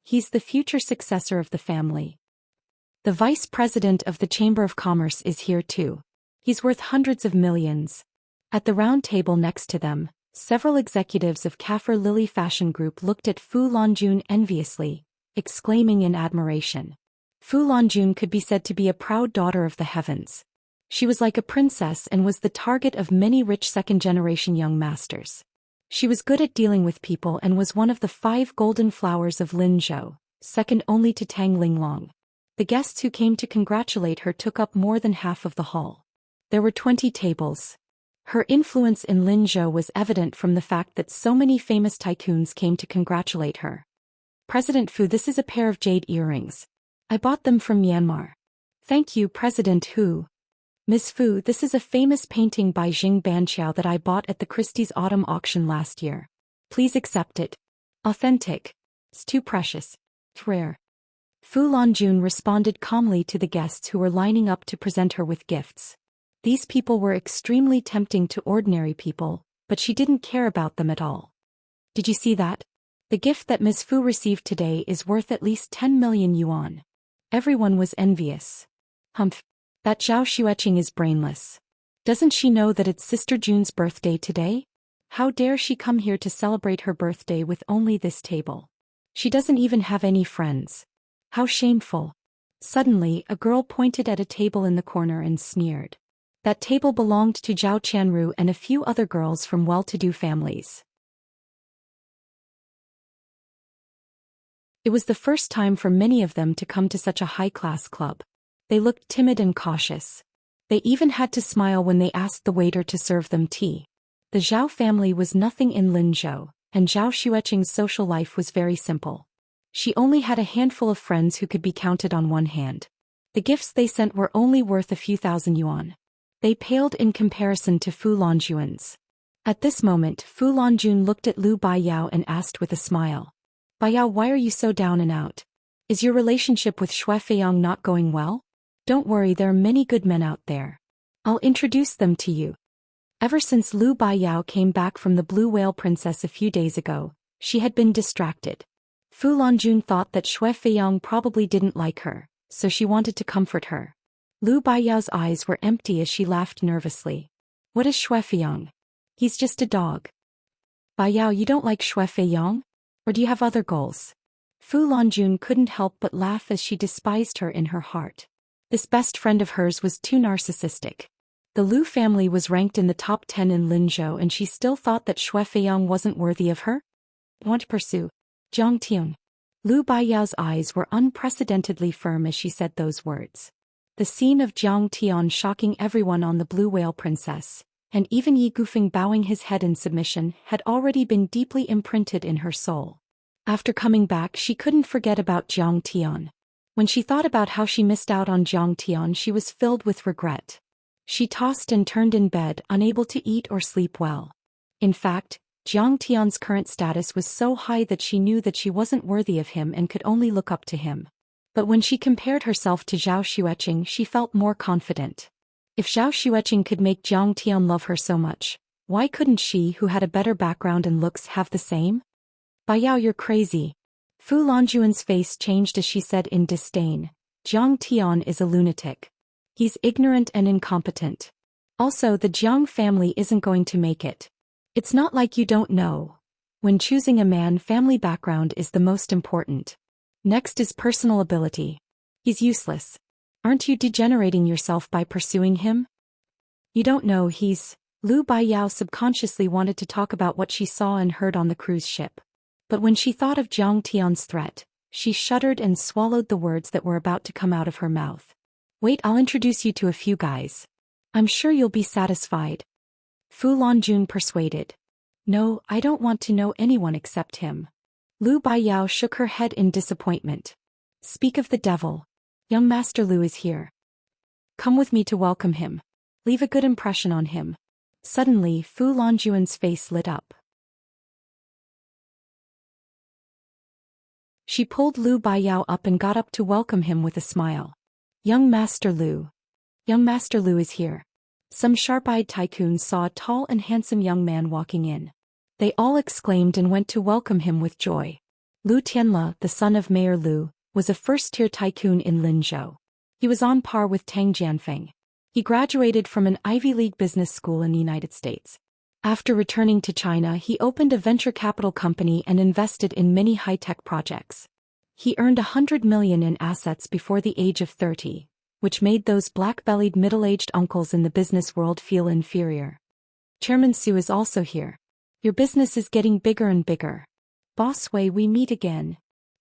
He's the future successor of the family. The vice president of the Chamber of Commerce is here too. He's worth hundreds of millions. At the round table next to them, Several executives of Kaffir Lily Fashion Group looked at Fu Longjun enviously, exclaiming in admiration. Fu Longjun could be said to be a proud daughter of the heavens. She was like a princess and was the target of many rich second-generation young masters. She was good at dealing with people and was one of the 5 golden flowers of Linzhou, second only to Tang Linglong. The guests who came to congratulate her took up more than half of the hall. There were 20 tables. Her influence in Linzhou was evident from the fact that so many famous tycoons came to congratulate her. President Fu, this is a pair of jade earrings. I bought them from Myanmar. Thank you, President Hu. Miss Fu, this is a famous painting by Jing Banqiao that I bought at the Christie's autumn auction last year. Please accept it. Authentic. It's too precious. Rare. Fu Longjun responded calmly to the guests who were lining up to present her with gifts. These people were extremely tempting to ordinary people, but she didn't care about them at all. Did you see that? The gift that Ms. Fu received today is worth at least 10 million yuan. Everyone was envious. Humph. That Zhou Xian is brainless. Doesn't she know that it's Sister June's birthday today? How dare she come here to celebrate her birthday with only this table? She doesn't even have any friends. How shameful. Suddenly, a girl pointed at a table in the corner and sneered. That table belonged to Zhao Qianru and a few other girls from well-to-do families. It was the first time for many of them to come to such a high-class club. They looked timid and cautious. They even had to smile when they asked the waiter to serve them tea. The Zhao family was nothing in Linzhou, and Zhao Xueqing's social life was very simple. She only had a handful of friends who could be counted on one hand. The gifts they sent were only worth a few thousand yuan. They paled in comparison to Fu Longjun's. At this moment, Fu Longjun looked at Lu Baiyao and asked with a smile. Baiyao, why are you so down and out? Is your relationship with Shui Feiyang not going well? Don't worry, there are many good men out there. I'll introduce them to you. Ever since Lu Baiyao came back from the Blue Whale Princess a few days ago, she had been distracted. Fu Longjun thought that Shui Feiyang probably didn't like her, so she wanted to comfort her. Lu Baiyao's eyes were empty as she laughed nervously. What is Shui Feiyang? He's just a dog. Baiyao, you don't like Shui Feiyang? Or do you have other goals? Fu Longjun couldn't help but laugh as she despised her in her heart. This best friend of hers was too narcissistic. The Lu family was ranked in the top 10 in Linzhou and she still thought that Shui Feiyang wasn't worthy of her? Want to pursue? Jiang Tian. Lu Baiyao's eyes were unprecedentedly firm as she said those words. The scene of Jiang Tian shocking everyone on the Blue Whale Princess, and even Yi Gufeng bowing his head in submission, had already been deeply imprinted in her soul. After coming back, she couldn't forget about Jiang Tian. When she thought about how she missed out on Jiang Tian, she was filled with regret. She tossed and turned in bed, unable to eat or sleep well. In fact, Jiang Tian's current status was so high that she knew that she wasn't worthy of him and could only look up to him. But when she compared herself to Zhao Xueqing, she felt more confident. If Zhao Xueqing could make Jiang Tian love her so much, why couldn't she, who had a better background and looks, have the same? Baiyao, you're crazy. Fu Longjun's face changed as she said in disdain, Jiang Tian is a lunatic. He's ignorant and incompetent. Also, the Jiang family isn't going to make it. It's not like you don't know. When choosing a man, family background is the most important. Next is personal ability. He's useless. Aren't you degenerating yourself by pursuing him? You don't know he's... Lu Baiyao subconsciously wanted to talk about what she saw and heard on the cruise ship. But when she thought of Jiang Tian's threat, she shuddered and swallowed the words that were about to come out of her mouth. Wait, I'll introduce you to a few guys. I'm sure you'll be satisfied. Fu Longjun persuaded. No, I don't want to know anyone except him. Lu Baiyao shook her head in disappointment. Speak of the devil. Young Master Lu is here. Come with me to welcome him. Leave a good impression on him. Suddenly, Fu Longjun's face lit up. She pulled Lu Baiyao up and got up to welcome him with a smile. Young Master Lu. Young Master Lu is here. Some sharp-eyed tycoons saw a tall and handsome young man walking in. They all exclaimed and went to welcome him with joy. Lu Tianle, the son of Mayor Lu, was a first-tier tycoon in Linzhou. He was on par with Tang Jianfeng. He graduated from an Ivy League business school in the United States. After returning to China, he opened a venture capital company and invested in many high-tech projects. He earned 100 million in assets before the age of 30, which made those black-bellied middle-aged uncles in the business world feel inferior. Chairman Su is also here. Your business is getting bigger and bigger. Boss Wei, we meet again.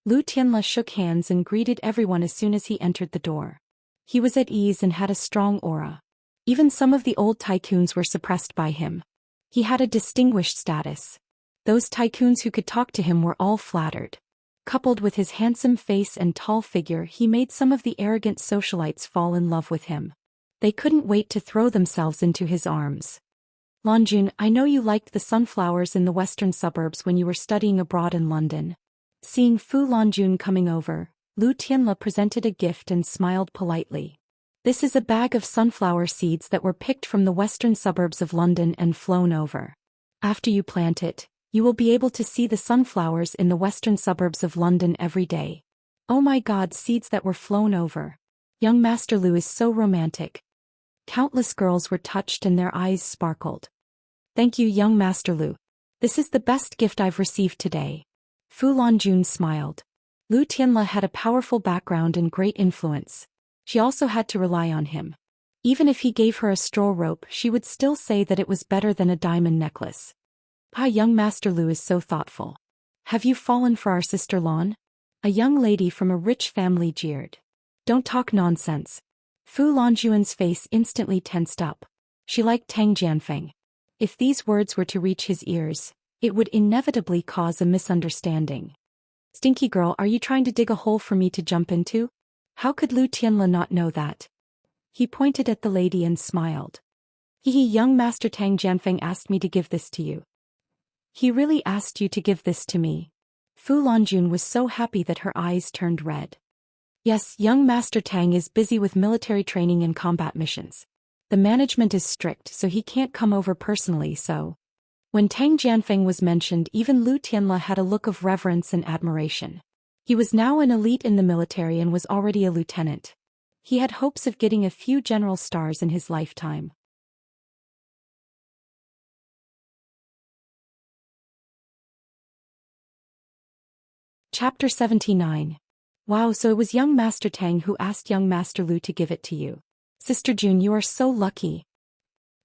Lu Tianle shook hands and greeted everyone as soon as he entered the door. He was at ease and had a strong aura. Even some of the old tycoons were suppressed by him. He had a distinguished status. Those tycoons who could talk to him were all flattered. Coupled with his handsome face and tall figure, he made some of the arrogant socialites fall in love with him. They couldn't wait to throw themselves into his arms. Lanjun, I know you liked the sunflowers in the western suburbs when you were studying abroad in London. Seeing Fu Lanjun coming over, Lu Tianle presented a gift and smiled politely. This is a bag of sunflower seeds that were picked from the western suburbs of London and flown over. After you plant it, you will be able to see the sunflowers in the western suburbs of London every day. Oh my God, seeds that were flown over. Young Master Lu is so romantic. Countless girls were touched and their eyes sparkled. Thank you, young Master Lu. This is the best gift I've received today. Fu Lanjun smiled. Lu Tianle had a powerful background and great influence. She also had to rely on him. Even if he gave her a straw rope, she would still say that it was better than a diamond necklace. Ah, young Master Lu is so thoughtful. Have you fallen for our sister Lan? A young lady from a rich family jeered. Don't talk nonsense. Fu Lanjuan's face instantly tensed up. She liked Tang Jianfeng. If these words were to reach his ears, it would inevitably cause a misunderstanding. Stinky girl, are you trying to dig a hole for me to jump into? How could Lu Tianle not know that? He pointed at the lady and smiled. Hehe, young Master Tang Jianfeng asked me to give this to you. He really asked you to give this to me. Fu Lanjun was so happy that her eyes turned red. Yes, young Master Tang is busy with military training and combat missions. The management is strict, so he can't come over personally, so. When Tang Jianfeng was mentioned, even Lu Tianle had a look of reverence and admiration. He was now an elite in the military and was already a lieutenant. He had hopes of getting a few general stars in his lifetime. Chapter 79. Wow, so it was young Master Tang who asked young Master Lu to give it to you. Sister June, you are so lucky.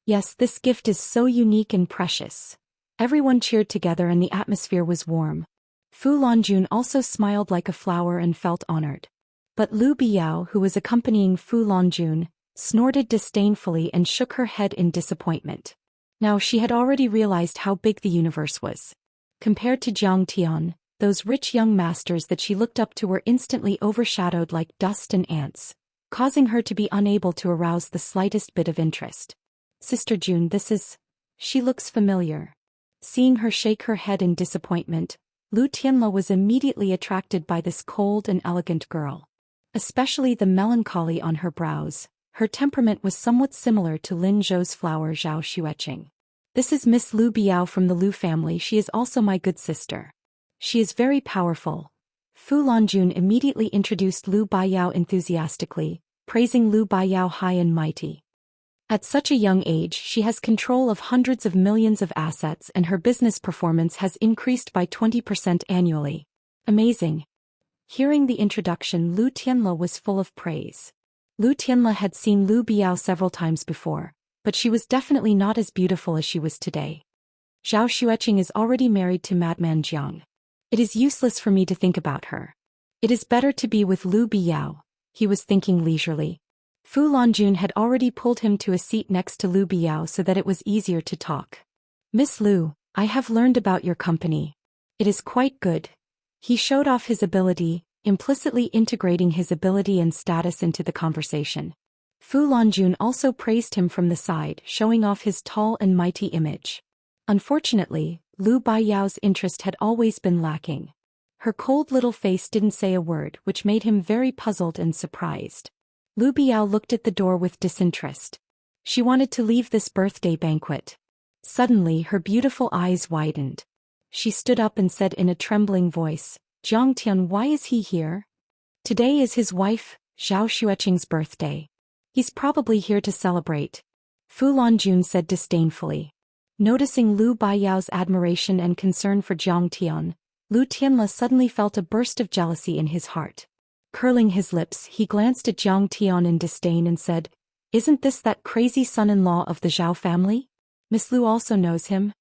Yes, this gift is so unique and precious. Everyone cheered together and the atmosphere was warm. Fu Lanjun also smiled like a flower and felt honored. But Lu Biao, who was accompanying Fu Lanjun, snorted disdainfully and shook her head in disappointment. Now she had already realized how big the universe was. Compared to Jiang Tian, those rich young masters that she looked up to were instantly overshadowed like dust and ants, causing her to be unable to arouse the slightest bit of interest. Sister June, this is... She looks familiar. Seeing her shake her head in disappointment, Lu Tianle was immediately attracted by this cold and elegant girl. Especially the melancholy on her brows, her temperament was somewhat similar to Lin Zhou's flower Zhao Xueqing. This is Miss Lu Biao from the Lu family, she is also my good sister. She is very powerful. Fu Lanjun immediately introduced Lu Biao enthusiastically, praising Lu Biao high and mighty. At such a young age, she has control of hundreds of millions of assets and her business performance has increased by 20% annually. Amazing. Hearing the introduction, Lu Tianle was full of praise. Lu Tianle had seen Lu Biao several times before, but she was definitely not as beautiful as she was today. Zhao Xueqing is already married to Madman Jiang. It is useless for me to think about her. It is better to be with Lu Biao, he was thinking leisurely. Fu Lanjun had already pulled him to a seat next to Lu Biao so that it was easier to talk. Miss Lu, I have learned about your company. It is quite good. He showed off his ability, implicitly integrating his ability and status into the conversation. Fu Lanjun also praised him from the side, showing off his tall and mighty image. Unfortunately, Lu Biao's interest had always been lacking. Her cold little face didn't say a word, which made him very puzzled and surprised. Lu Biao looked at the door with disinterest. She wanted to leave this birthday banquet. Suddenly her beautiful eyes widened. She stood up and said in a trembling voice, Jiang Tian, why is he here? Today is his wife, Zhao Xueqing's birthday. He's probably here to celebrate. Fu Lanjun said disdainfully. Noticing Lu Baiyao's admiration and concern for Jiang Tian, Lu Tianle suddenly felt a burst of jealousy in his heart. Curling his lips, he glanced at Jiang Tian in disdain and said, "Isn't this that crazy son-in-law of the Zhao family? Miss Lu also knows him?"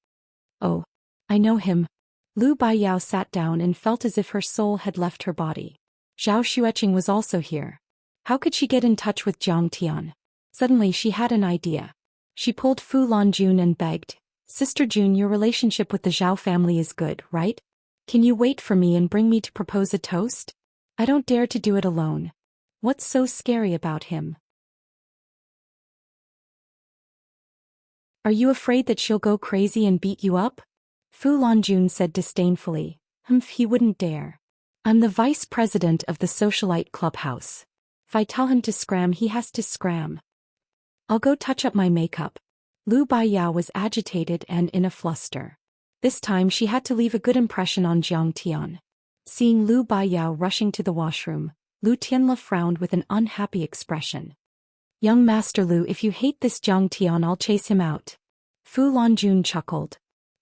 "Oh, I know him." Lu Baiyao sat down and felt as if her soul had left her body. Zhao Xueqing was also here. How could she get in touch with Jiang Tian? Suddenly she had an idea. She pulled Fu Lanjun and begged, "Sister Jun, your relationship with the Zhao family is good, right? Can you wait for me and bring me to propose a toast? I don't dare to do it alone. What's so scary about him? Are you afraid that she'll go crazy and beat you up?" Fu Lanjun said disdainfully. He wouldn't dare. I'm the vice president of the socialite clubhouse. If I tell him to scram, he has to scram. I'll go touch up my makeup." Lu Baiyao was agitated and in a fluster. This time she had to leave a good impression on Jiang Tian. Seeing Lu Baiyao rushing to the washroom, Lu Tianle frowned with an unhappy expression. "Young Master Lu, if you hate this Jiang Tian, I'll chase him out." Fu Lanjun chuckled.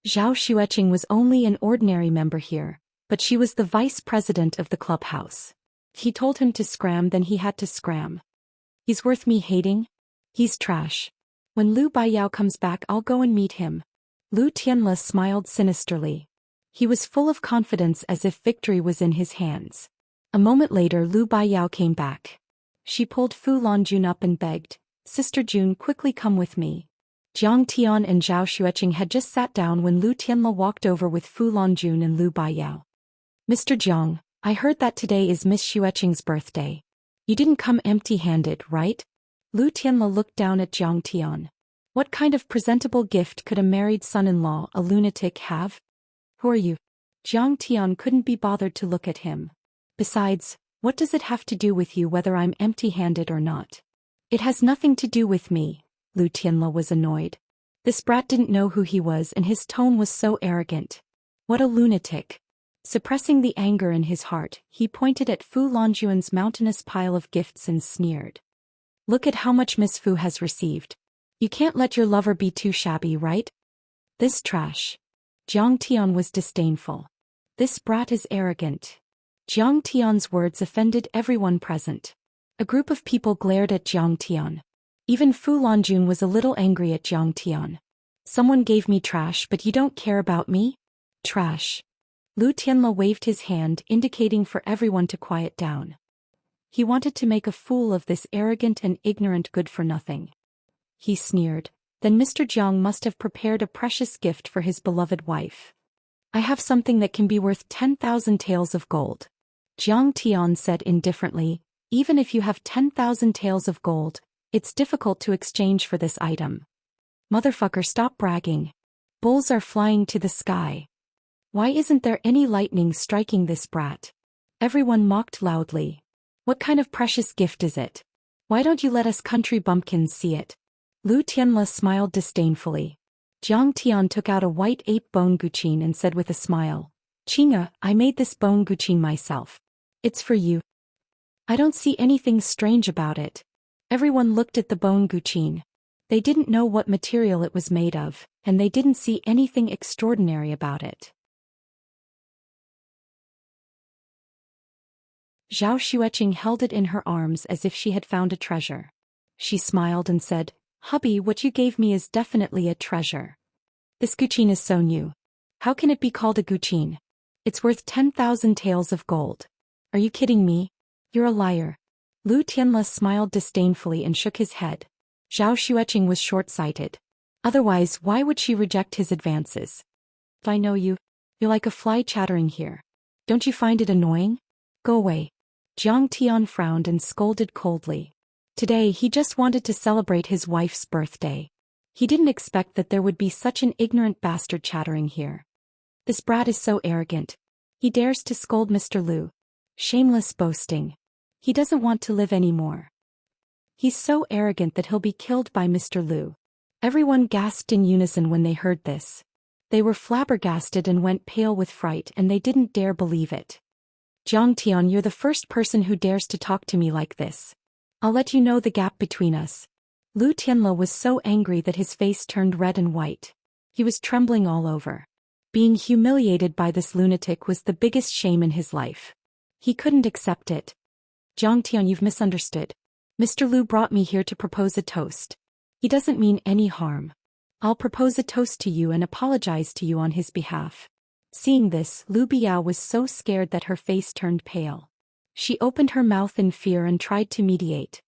Zhao Xueqing was only an ordinary member here, but she was the vice president of the clubhouse. He told him to scram, then he had to scram. He's worth me hating? He's trash. When Lu Baiyao comes back, I'll go and meet him. Lu Tianle smiled sinisterly. He was full of confidence as if victory was in his hands. A moment later Lu Baiyao came back. She pulled Fu Lanjun up and begged, "Sister Jun, quickly come with me." Jiang Tian and Zhao Xueqing had just sat down when Lu Tianle walked over with Fu Lanjun and Lu Baiyao. "Mr. Jiang, I heard that today is Miss Xueqing's birthday. You didn't come empty-handed, right?" Lu Tianle looked down at Jiang Tian. What kind of presentable gift could a married son-in-law, a lunatic, have? "Who are you?" Jiang Tian couldn't be bothered to look at him. "Besides, what does it have to do with you whether I'm empty-handed or not?" "It has nothing to do with me." Lu Tianle was annoyed. This brat didn't know who he was and his tone was so arrogant. What a lunatic. Suppressing the anger in his heart, he pointed at Fu Lanjun's mountainous pile of gifts and sneered. "Look at how much Miss Fu has received. You can't let your lover be too shabby, right? This trash." Jiang Tian was disdainful. "This brat is arrogant." Jiang Tian's words offended everyone present. A group of people glared at Jiang Tian. Even Fu Lanjun was a little angry at Jiang Tian. "Someone gave me trash, but you don't care about me? Trash." Lu Tianle waved his hand, indicating for everyone to quiet down. He wanted to make a fool of this arrogant and ignorant good-for-nothing. He sneered, "Then Mr. Jiang must have prepared a precious gift for his beloved wife. I have something that can be worth 10,000 taels of gold." Jiang Tian said indifferently, "Even if you have 10,000 taels of gold, it's difficult to exchange for this item. Motherfucker, stop bragging. Bulls are flying to the sky. Why isn't there any lightning striking this brat?" Everyone mocked loudly. "What kind of precious gift is it? Why don't you let us country bumpkins see it?" Lu Tianle smiled disdainfully. Jiang Tian took out a white ape bone guqin and said with a smile, "Chinga, I made this bone guqin myself. It's for you." "I don't see anything strange about it." Everyone looked at the bone guqin. They didn't know what material it was made of, and they didn't see anything extraordinary about it. Zhao Xueqing held it in her arms as if she had found a treasure. She smiled and said, "Hubby, what you gave me is definitely a treasure. This guqin is so new. How can it be called a guqin? It's worth 10,000 taels of gold. Are you kidding me? You're a liar." Lu Tianle smiled disdainfully and shook his head. Zhao Xueqing was short-sighted. Otherwise, why would she reject his advances? "If I know you, you're like a fly chattering here. Don't you find it annoying? Go away." Jiang Tian frowned and scolded coldly. Today he just wanted to celebrate his wife's birthday. He didn't expect that there would be such an ignorant bastard chattering here. This brat is so arrogant. He dares to scold Mr. Lu. Shameless boasting. He doesn't want to live anymore. He's so arrogant that he'll be killed by Mr. Lu. Everyone gasped in unison when they heard this. They were flabbergasted and went pale with fright, and they didn't dare believe it. "Jiang Tian, you're the first person who dares to talk to me like this. I'll let you know the gap between us." Lu Tianle was so angry that his face turned red and white. He was trembling all over. Being humiliated by this lunatic was the biggest shame in his life. He couldn't accept it. Zhang Tian, you've misunderstood. Mr. Lu brought me here to propose a toast. He doesn't mean any harm. I'll propose a toast to you and apologize to you on his behalf. Seeing this, Lu Biao was so scared that her face turned pale. She opened her mouth in fear and tried to mediate.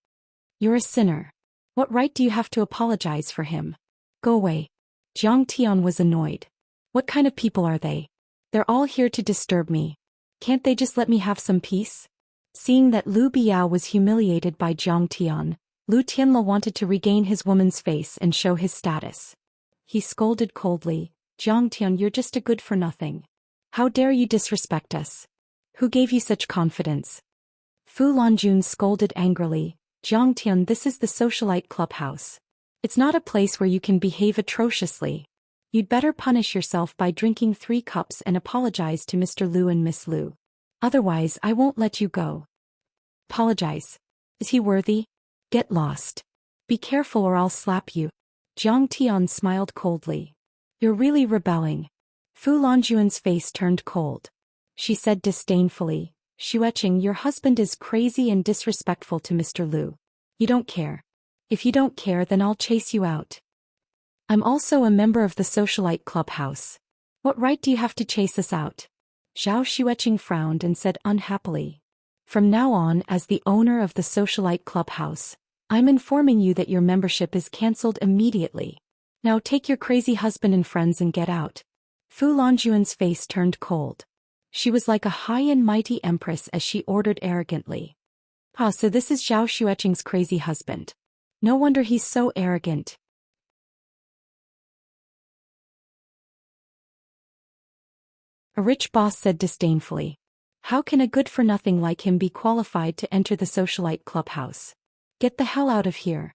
You're a sinner. What right do you have to apologize for him? Go away. Zhang Tian was annoyed. What kind of people are they? They're all here to disturb me. Can't they just let me have some peace? Seeing that Lu Biao was humiliated by Zhang Tian, Lu Tianle wanted to regain his woman's face and show his status. He scolded coldly, Zhang Tian, you're just a good-for-nothing. How dare you disrespect us? Who gave you such confidence? Fu Lanjun scolded angrily, Zhang Tian, this is the socialite clubhouse. It's not a place where you can behave atrociously. You'd better punish yourself by drinking 3 cups and apologize to Mr. Lu and Miss Lu. Otherwise, I won't let you go. Apologize. Is he worthy? Get lost. Be careful or I'll slap you. Zhang Tian smiled coldly. You're really rebelling. Fu Lanjuan's face turned cold. She said disdainfully, Xueqing, your husband is crazy and disrespectful to Mr. Lu. You don't care. If you don't care, then I'll chase you out. I'm also a member of the socialite clubhouse. What right do you have to chase us out? Zhao Xueqing frowned and said unhappily. From now on, as the owner of the socialite clubhouse, I'm informing you that your membership is cancelled immediately. Now take your crazy husband and friends and get out. Fu Lanjuan's face turned cold. She was like a high and mighty empress as she ordered arrogantly. Ah, so this is Zhao Xueqing's crazy husband. No wonder he's so arrogant. A rich boss said disdainfully. How can a good-for-nothing like him be qualified to enter the socialite clubhouse? Get the hell out of here.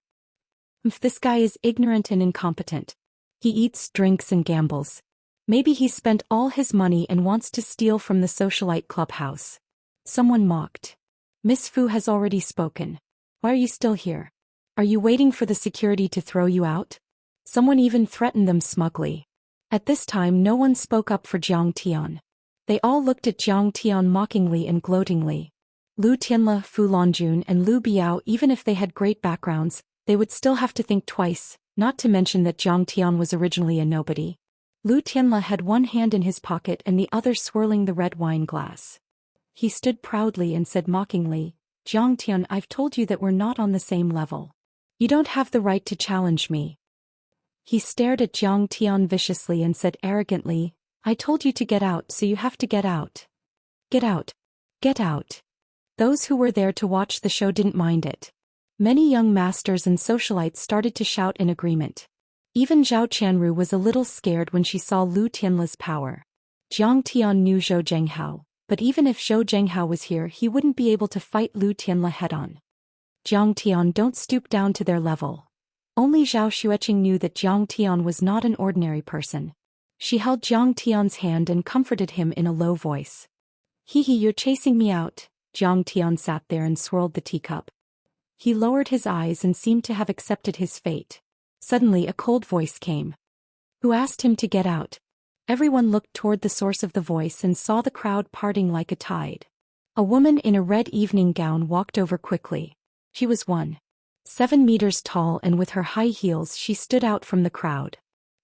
This guy is ignorant and incompetent. He eats, drinks and gambles. Maybe he spent all his money and wants to steal from the socialite clubhouse. Someone mocked. Miss Fu has already spoken. Why are you still here? Are you waiting for the security to throw you out? Someone even threatened them smugly. At this time no one spoke up for Zhang Tian. They all looked at Zhang Tian mockingly and gloatingly. Lu Tianle, Fu Lanjun and Lu Biao, even if they had great backgrounds, they would still have to think twice, not to mention that Zhang Tian was originally a nobody. Lu Tianle had one hand in his pocket and the other swirling the red wine glass. He stood proudly and said mockingly, Zhang Tian, I've told you that we're not on the same level. You don't have the right to challenge me. He stared at Zhang Tian viciously and said arrogantly, I told you to get out, so you have to get out. Get out. Get out. Those who were there to watch the show didn't mind it. Many young masters and socialites started to shout in agreement. Even Zhao Qianru was a little scared when she saw Lu Tianle's power. Zhang Tian knew Zhou Zhenghao, but even if Zhou Zhenghao was here, he wouldn't be able to fight Lu Tianle head-on. Zhang Tian, don't stoop down to their level. Only Zhao Xueqing knew that Zhang Tian was not an ordinary person. She held Zhang Tian's hand and comforted him in a low voice. Hee, you're chasing me out. Zhang Tian sat there and swirled the teacup. He lowered his eyes and seemed to have accepted his fate. Suddenly a cold voice came. Who asked him to get out? Everyone looked toward the source of the voice and saw the crowd parting like a tide. A woman in a red evening gown walked over quickly. She was 1.7 meters tall and with her high heels she stood out from the crowd.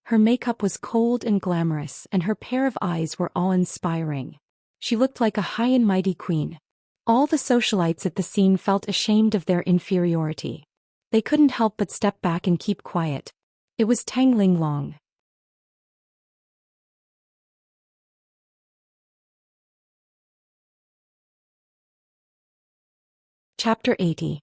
Her makeup was cold and glamorous and her pair of eyes were awe-inspiring. She looked like a high and mighty queen. All the socialites at the scene felt ashamed of their inferiority. They couldn't help but step back and keep quiet. It was Tang Linglong. Chapter 80.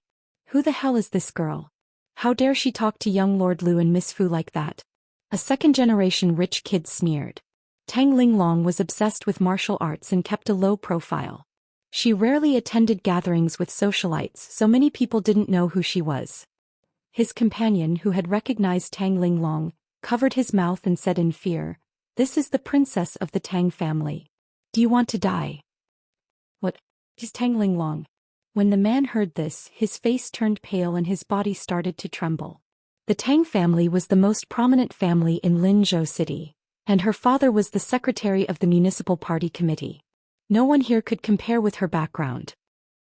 Who the hell is this girl? How dare she talk to young Lord Lu and Miss Fu like that? A second-generation rich kid sneered. Tang Linglong was obsessed with martial arts and kept a low profile. She rarely attended gatherings with socialites, so many people didn't know who she was. His companion, who had recognized Tang Linglong, covered his mouth and said in fear, This is the princess of the Tang family. Do you want to die? What? He's Tang Linglong. When the man heard this, his face turned pale and his body started to tremble. The Tang family was the most prominent family in Linzhou City, and her father was the secretary of the municipal party committee. No one here could compare with her background.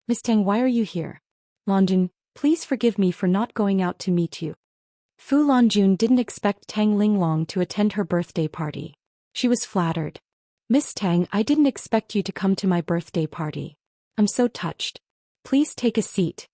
Miss Tang, why are you here? Lanjun, please forgive me for not going out to meet you. Fu Lanjun didn't expect Tang Linglong to attend her birthday party. She was flattered. Miss Tang, I didn't expect you to come to my birthday party. I'm so touched. Please take a seat.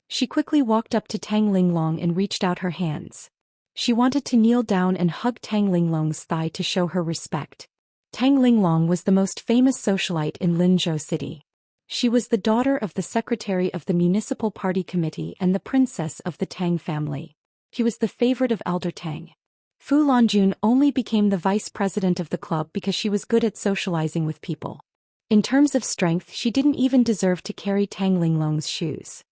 She quickly walked up to Tang Linglong and reached out her hands. She wanted to kneel down and hug Tang Linglong's thigh to show her respect. Tang Linglong was the most famous socialite in Linzhou City. She was the daughter of the secretary of the municipal party committee and the princess of the Tang family. She was the favorite of Elder Tang. Fu Lanjun only became the vice president of the club because she was good at socializing with people. In terms of strength, she didn't even deserve to carry Tang Linglong's shoes.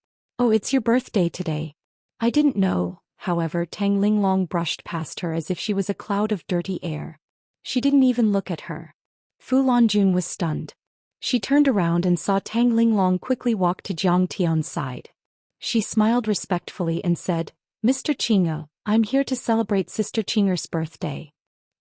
Oh, it's your birthday today. I didn't know. However, Tang Linglong brushed past her as if she was a cloud of dirty air. She didn't even look at her. Fu Lanjun was stunned. She turned around and saw Tang Linglong quickly walk to Jiang Tian's side. She smiled respectfully and said, Mr. Qing'e, I'm here to celebrate Sister Qing'er's birthday.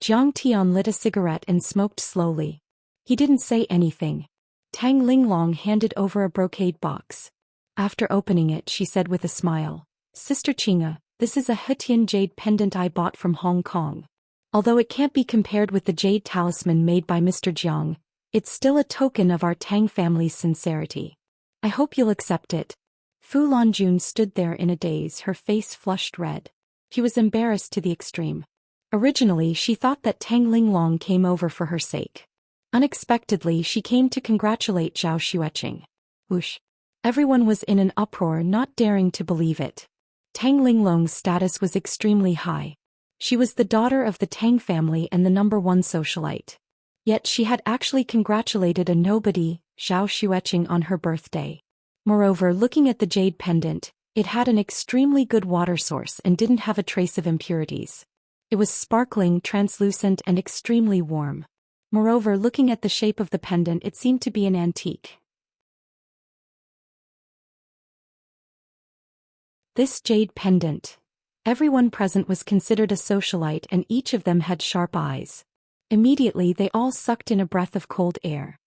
Jiang Tian lit a cigarette and smoked slowly. He didn't say anything. Tang Linglong handed over a brocade box. After opening it, she said with a smile, Sister Qing'e, this is a Hetian jade pendant I bought from Hong Kong. Although it can't be compared with the jade talisman made by Mr. Jiang, it's still a token of our Tang family's sincerity. I hope you'll accept it. Fu Lanjun stood there in a daze, her face flushed red. She was embarrassed to the extreme. Originally, she thought that Tang Linglong came over for her sake. Unexpectedly, she came to congratulate Zhou Xian. Whoosh. Everyone was in an uproar, not daring to believe it. Tang Linglong's status was extremely high. She was the daughter of the Tang family and the #1 socialite. Yet she had actually congratulated a nobody, Zhou Xian, on her birthday. Moreover, looking at the jade pendant, it had an extremely good water source and didn't have a trace of impurities. It was sparkling, translucent, and extremely warm. Moreover, looking at the shape of the pendant, it seemed to be an antique. This jade pendant. Everyone present was considered a socialite and each of them had sharp eyes. Immediately they all sucked in a breath of cold air.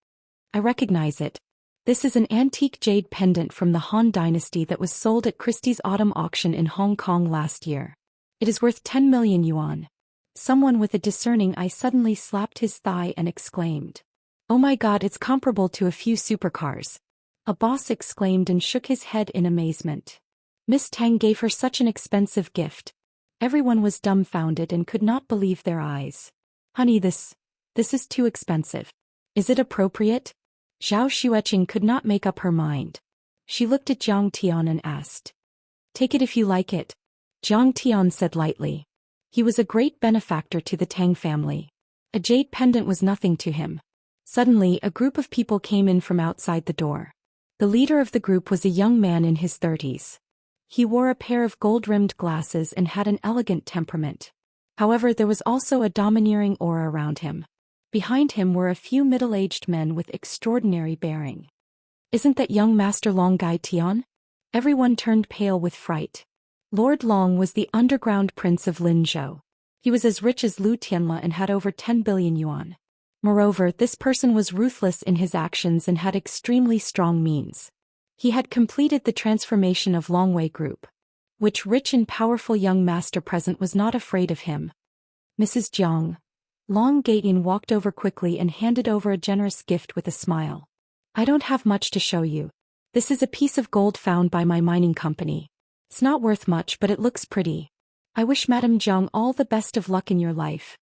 I recognize it. This is an antique jade pendant from the Han Dynasty that was sold at Christie's autumn auction in Hong Kong last year. It is worth 10 million yuan. Someone with a discerning eye suddenly slapped his thigh and exclaimed, Oh my god, it's comparable to a few supercars. A boss exclaimed and shook his head in amazement. Miss Tang gave her such an expensive gift. Everyone was dumbfounded and could not believe their eyes. Honey, this is too expensive. Is it appropriate? Zhou Xian could not make up her mind. She looked at Jiang Tian and asked. Take it if you like it. Jiang Tian said lightly. He was a great benefactor to the Tang family. A jade pendant was nothing to him. Suddenly, a group of people came in from outside the door. The leader of the group was a young man in his 30s. He wore a pair of gold-rimmed glasses and had an elegant temperament. However, there was also a domineering aura around him. Behind him were a few middle-aged men with extraordinary bearing. Isn't that young Master Long Gai Tian? Everyone turned pale with fright. Lord Long was the underground prince of Linzhou. He was as rich as Lu Tianla and had over 10 billion yuan. Moreover, this person was ruthless in his actions and had extremely strong means. He had completed the transformation of Longwei Group, which rich and powerful young master present was not afraid of him. Mrs. Jiang. Long Gatian walked over quickly and handed over a generous gift with a smile. I don't have much to show you. This is a piece of gold found by my mining company. It's not worth much, but it looks pretty. I wish Madame Jiang all the best of luck in your life.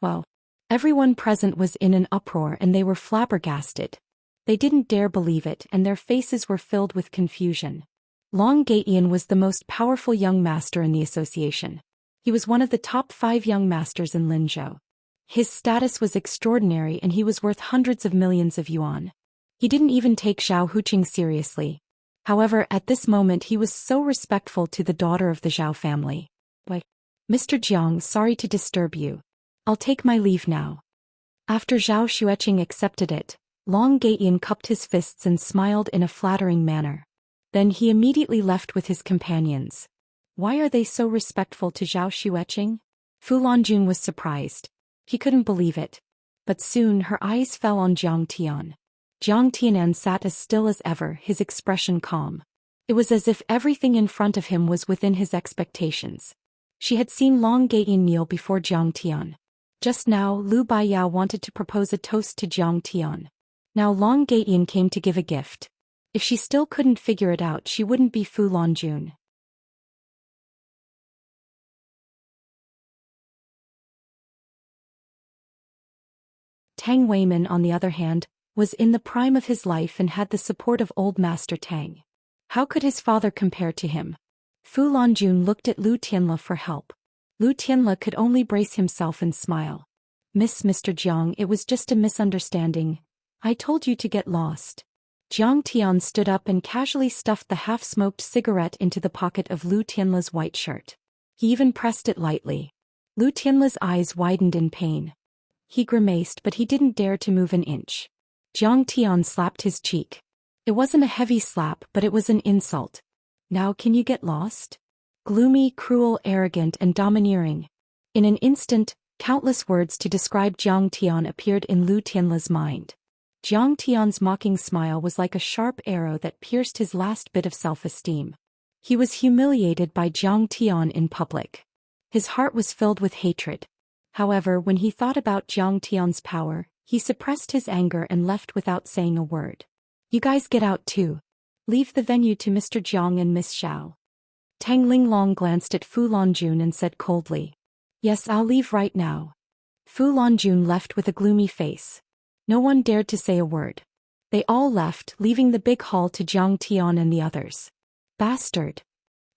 Well, everyone present was in an uproar and they were flabbergasted. They didn't dare believe it and their faces were filled with confusion. Long Gatian was the most powerful young master in the association. He was one of the top 5 young masters in Linzhou. His status was extraordinary and he was worth hundreds of millions of yuan. He didn't even take Zhao Huqing seriously. However, at this moment he was so respectful to the daughter of the Zhao family. But, Mr. Jiang, sorry to disturb you. I'll take my leave now. After Zhao Xian accepted it, Long Gatian cupped his fists and smiled in a flattering manner. Then he immediately left with his companions. Why are they so respectful to Zhao Xueqing? Fu Longjun was surprised. He couldn't believe it. But soon her eyes fell on Jiang Tian. Jiang Tianan sat as still as ever, his expression calm. It was as if everything in front of him was within his expectations. She had seen Long Gaoyin kneel before Jiang Tian. Just now Lu Baiyao wanted to propose a toast to Jiang Tian. Now Long Gaoyin came to give a gift. If she still couldn't figure it out, she wouldn't be Fu Longjun. Tang Weimin, on the other hand, was in the prime of his life and had the support of old Master Tang. How could his father compare to him? Fu Longjun looked at Lu Tianle for help. Lu Tianle could only brace himself and smile. Mr. Jiang, it was just a misunderstanding. I told you to get lost. Jiang Tian stood up and casually stuffed the half-smoked cigarette into the pocket of Lu Tianle's white shirt. He even pressed it lightly. Lu Tianle's eyes widened in pain. He grimaced, but he didn't dare to move an inch. Jiang Tian slapped his cheek. It wasn't a heavy slap, but it was an insult. Now can you get lost? Gloomy, cruel, arrogant, and domineering. In an instant, countless words to describe Jiang Tian appeared in Lu Tianle's mind. Jiang Tian's mocking smile was like a sharp arrow that pierced his last bit of self-esteem. He was humiliated by Jiang Tian in public. His heart was filled with hatred. However, when he thought about Jiang Tian's power, he suppressed his anger and left without saying a word. You guys get out too. Leave the venue to Mr. Jiang and Miss Xiao. Tang Linglong glanced at Fu Longjun and said coldly. Yes, I'll leave right now. Fu Longjun left with a gloomy face. No one dared to say a word. They all left, leaving the big hall to Jiang Tian and the others. Bastard.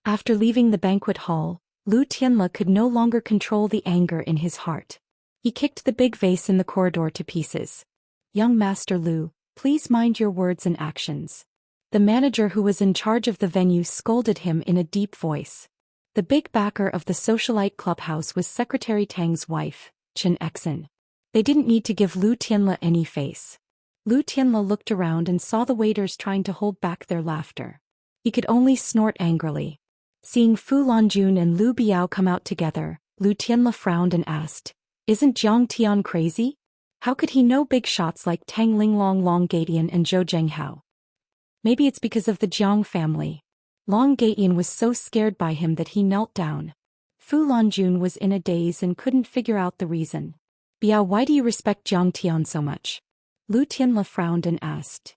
After leaving the banquet hall, Lu Tianle could no longer control the anger in his heart. He kicked the big vase in the corridor to pieces. Young Master Lu, please mind your words and actions. The manager who was in charge of the venue scolded him in a deep voice. The big backer of the socialite clubhouse was Secretary Tang's wife, Chen Exin. They didn't need to give Lu Tianle any face. Lu Tianle looked around and saw the waiters trying to hold back their laughter. He could only snort angrily. Seeing Fu Longjun and Lu Biao come out together, Lu Tianle frowned and asked, Isn't Jiang Tian crazy? How could he know big shots like Tang Linglong, Long Gaoyin, and Zhou Zhenghao? Maybe it's because of the Jiang family. Long Gaoyin was so scared by him that he knelt down. Fu Longjun was in a daze and couldn't figure out the reason. Biao, why do you respect Jiang Tian so much? Lu Tianle frowned and asked.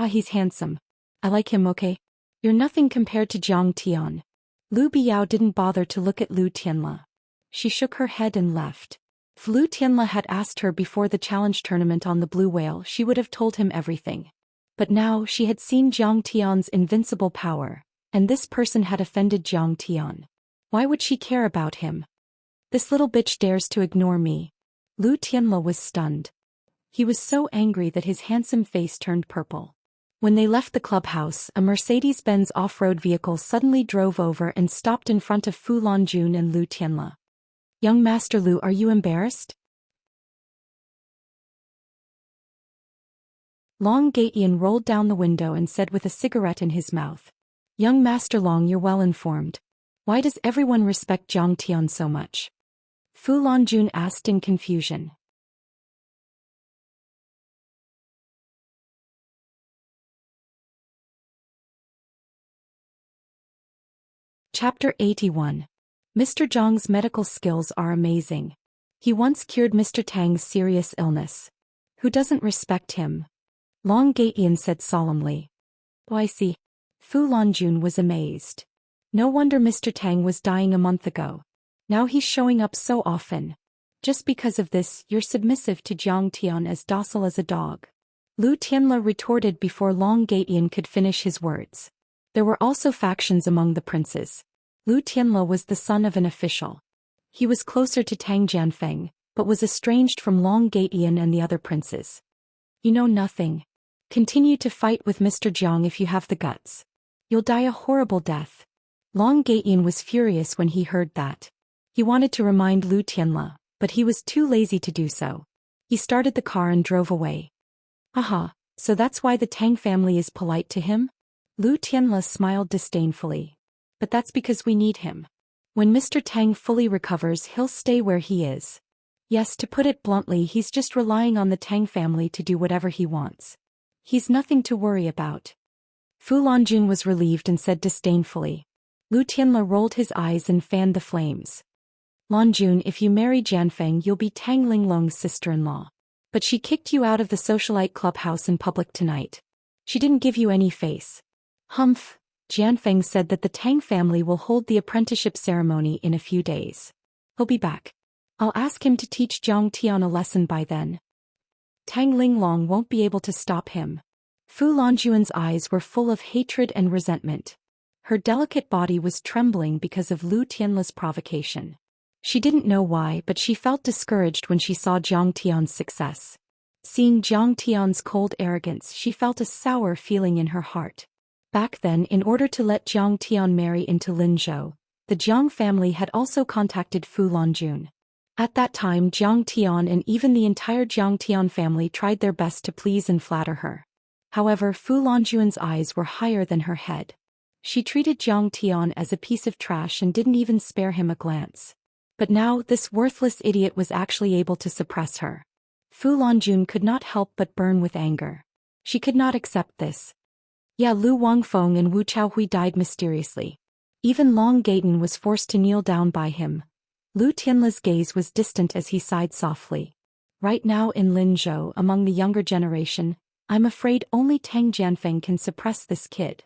He's handsome. I like him, okay? You're nothing compared to Jiang Tian. Lu Biao didn't bother to look at Lu Tianle. She shook her head and left. If Lu Tianle had asked her before the challenge tournament on the Blue Whale, she would have told him everything. But now she had seen Jiang Tian's invincible power, and this person had offended Jiang Tian. Why would she care about him? This little bitch dares to ignore me. Lu Tianle was stunned. He was so angry that his handsome face turned purple. When they left the clubhouse, a Mercedes-Benz off-road vehicle suddenly drove over and stopped in front of Fu Longjun and Lu Tianle. Young Master Lu, are you embarrassed? Long Gaoyin rolled down the window and said with a cigarette in his mouth. Young Master Long, you're well informed. Why does everyone respect Jiang Tian so much? Fu Longjun asked in confusion. Chapter 81. Mr. Zhang's medical skills are amazing. He once cured Mr. Tang's serious illness. Who doesn't respect him? Long Gaoyin said solemnly. Oh, I see. Fu Longjun was amazed. No wonder Mr. Tang was dying a month ago. Now he's showing up so often. Just because of this, you're submissive to Jiang Tian, as docile as a dog. Lu Tianle retorted before Long Gaoyin could finish his words. There were also factions among the princes. Lu Tianle was the son of an official. He was closer to Tang Jianfeng, but was estranged from Long Gaoyin and the other princes. You know nothing. Continue to fight with Mr. Jiang if you have the guts. You'll die a horrible death. Long Gaoyin was furious when he heard that. He wanted to remind Lu Tianle, but he was too lazy to do so. He started the car and drove away. Aha, so that's why the Tang family is polite to him? Lu Tianle smiled disdainfully. but that's because we need him. When Mr. Tang fully recovers, he'll stay where he is. Yes, to put it bluntly, he's just relying on the Tang family to do whatever he wants. He's nothing to worry about. Fu Longjun was relieved and said disdainfully. Lu Tianla rolled his eyes and fanned the flames. Longjun, if you marry Jianfeng, you'll be Tang Linglong's sister-in-law. But she kicked you out of the socialite clubhouse in public tonight. She didn't give you any face. Humph. Jianfeng said that the Tang family will hold the apprenticeship ceremony in a few days. He'll be back. I'll ask him to teach Zhang Tian a lesson by then. Tang Linglong won't be able to stop him. Fu Longjuan's eyes were full of hatred and resentment. Her delicate body was trembling because of Lu Tianla's provocation. She didn't know why, but she felt discouraged when she saw Zhang Tian's success. Seeing Zhang Tian's cold arrogance, she felt a sour feeling in her heart. Back then, in order to let Zhang Tian marry into Linzhou, the Jiang family had also contacted Fu Longjun. At that time, Zhang Tian and even the entire Zhang Tian family tried their best to please and flatter her. However, Fu Longjuan's eyes were higher than her head. She treated Zhang Tian as a piece of trash and didn't even spare him a glance. But now, this worthless idiot was actually able to suppress her. Fu Longjun could not help but burn with anger. She could not accept this. Yeah, Lu Wangfeng and Wu Chaohui died mysteriously. Even Long Gaten was forced to kneel down by him. Lu Tianla's gaze was distant as he sighed softly. Right now in Linzhou, among the younger generation, I'm afraid only Tang Jianfeng can suppress this kid.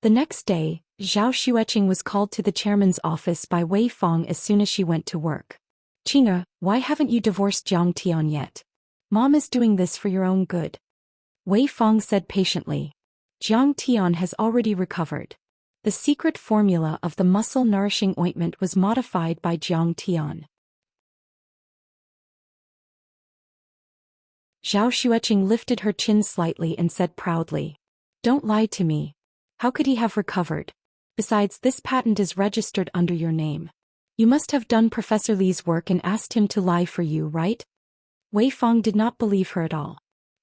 The next day, Zhao Xueqing was called to the chairman's office by Wei Fong as soon as she went to work. Qing'e, why haven't you divorced Zhang Tian yet? Mom is doing this for your own good. Wei Fong said patiently. Zhang Tian has already recovered. The secret formula of the muscle-nourishing ointment was modified by Zhang Tian. Zhao Xueqing lifted her chin slightly and said proudly. Don't lie to me. How could he have recovered? Besides, this patent is registered under your name. You must have done Professor Li's work and asked him to lie for you, right? Wei Fong did not believe her at all.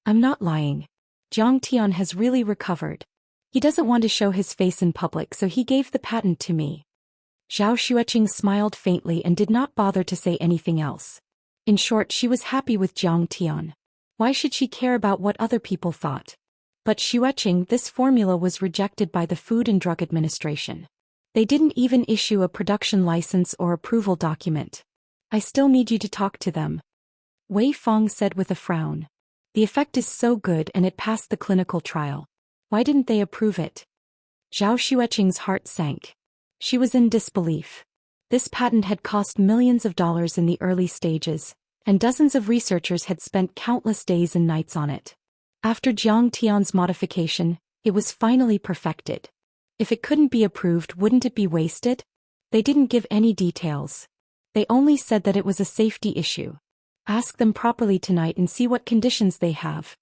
I'm not lying. Zhang Tian has really recovered. He doesn't want to show his face in public, so he gave the patent to me. Zhao Xueqing smiled faintly and did not bother to say anything else. In short, she was happy with Zhang Tian. Why should she care about what other people thought? But Xueqing, this formula was rejected by the Food and Drug Administration. They didn't even issue a production license or approval document. I still need you to talk to them. Wei Fong said with a frown. The effect is so good and it passed the clinical trial. Why didn't they approve it? Zhao Xueqing's heart sank. She was in disbelief. This patent had cost millions of dollars in the early stages, and dozens of researchers had spent countless days and nights on it. After Zhang Tian's modification, it was finally perfected. If it couldn't be approved, wouldn't it be wasted? They didn't give any details. They only said that it was a safety issue. Ask them properly tonight and see what conditions they have.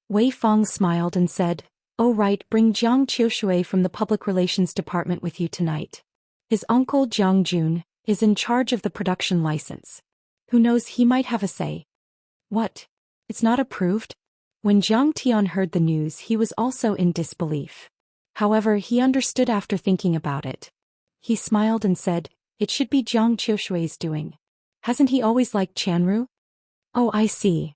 Wei Fong smiled and said, Oh right, bring Jiang Qiushui from the Public Relations Department with you tonight. His uncle Jiang Jun is in charge of the production license. Who knows, he might have a say. What? It's not approved? When Zhang Tian heard the news, he was also in disbelief. However, he understood after thinking about it. He smiled and said, It should be Jiang Qiushui's doing. Hasn't he always liked Chanru? Oh, I see.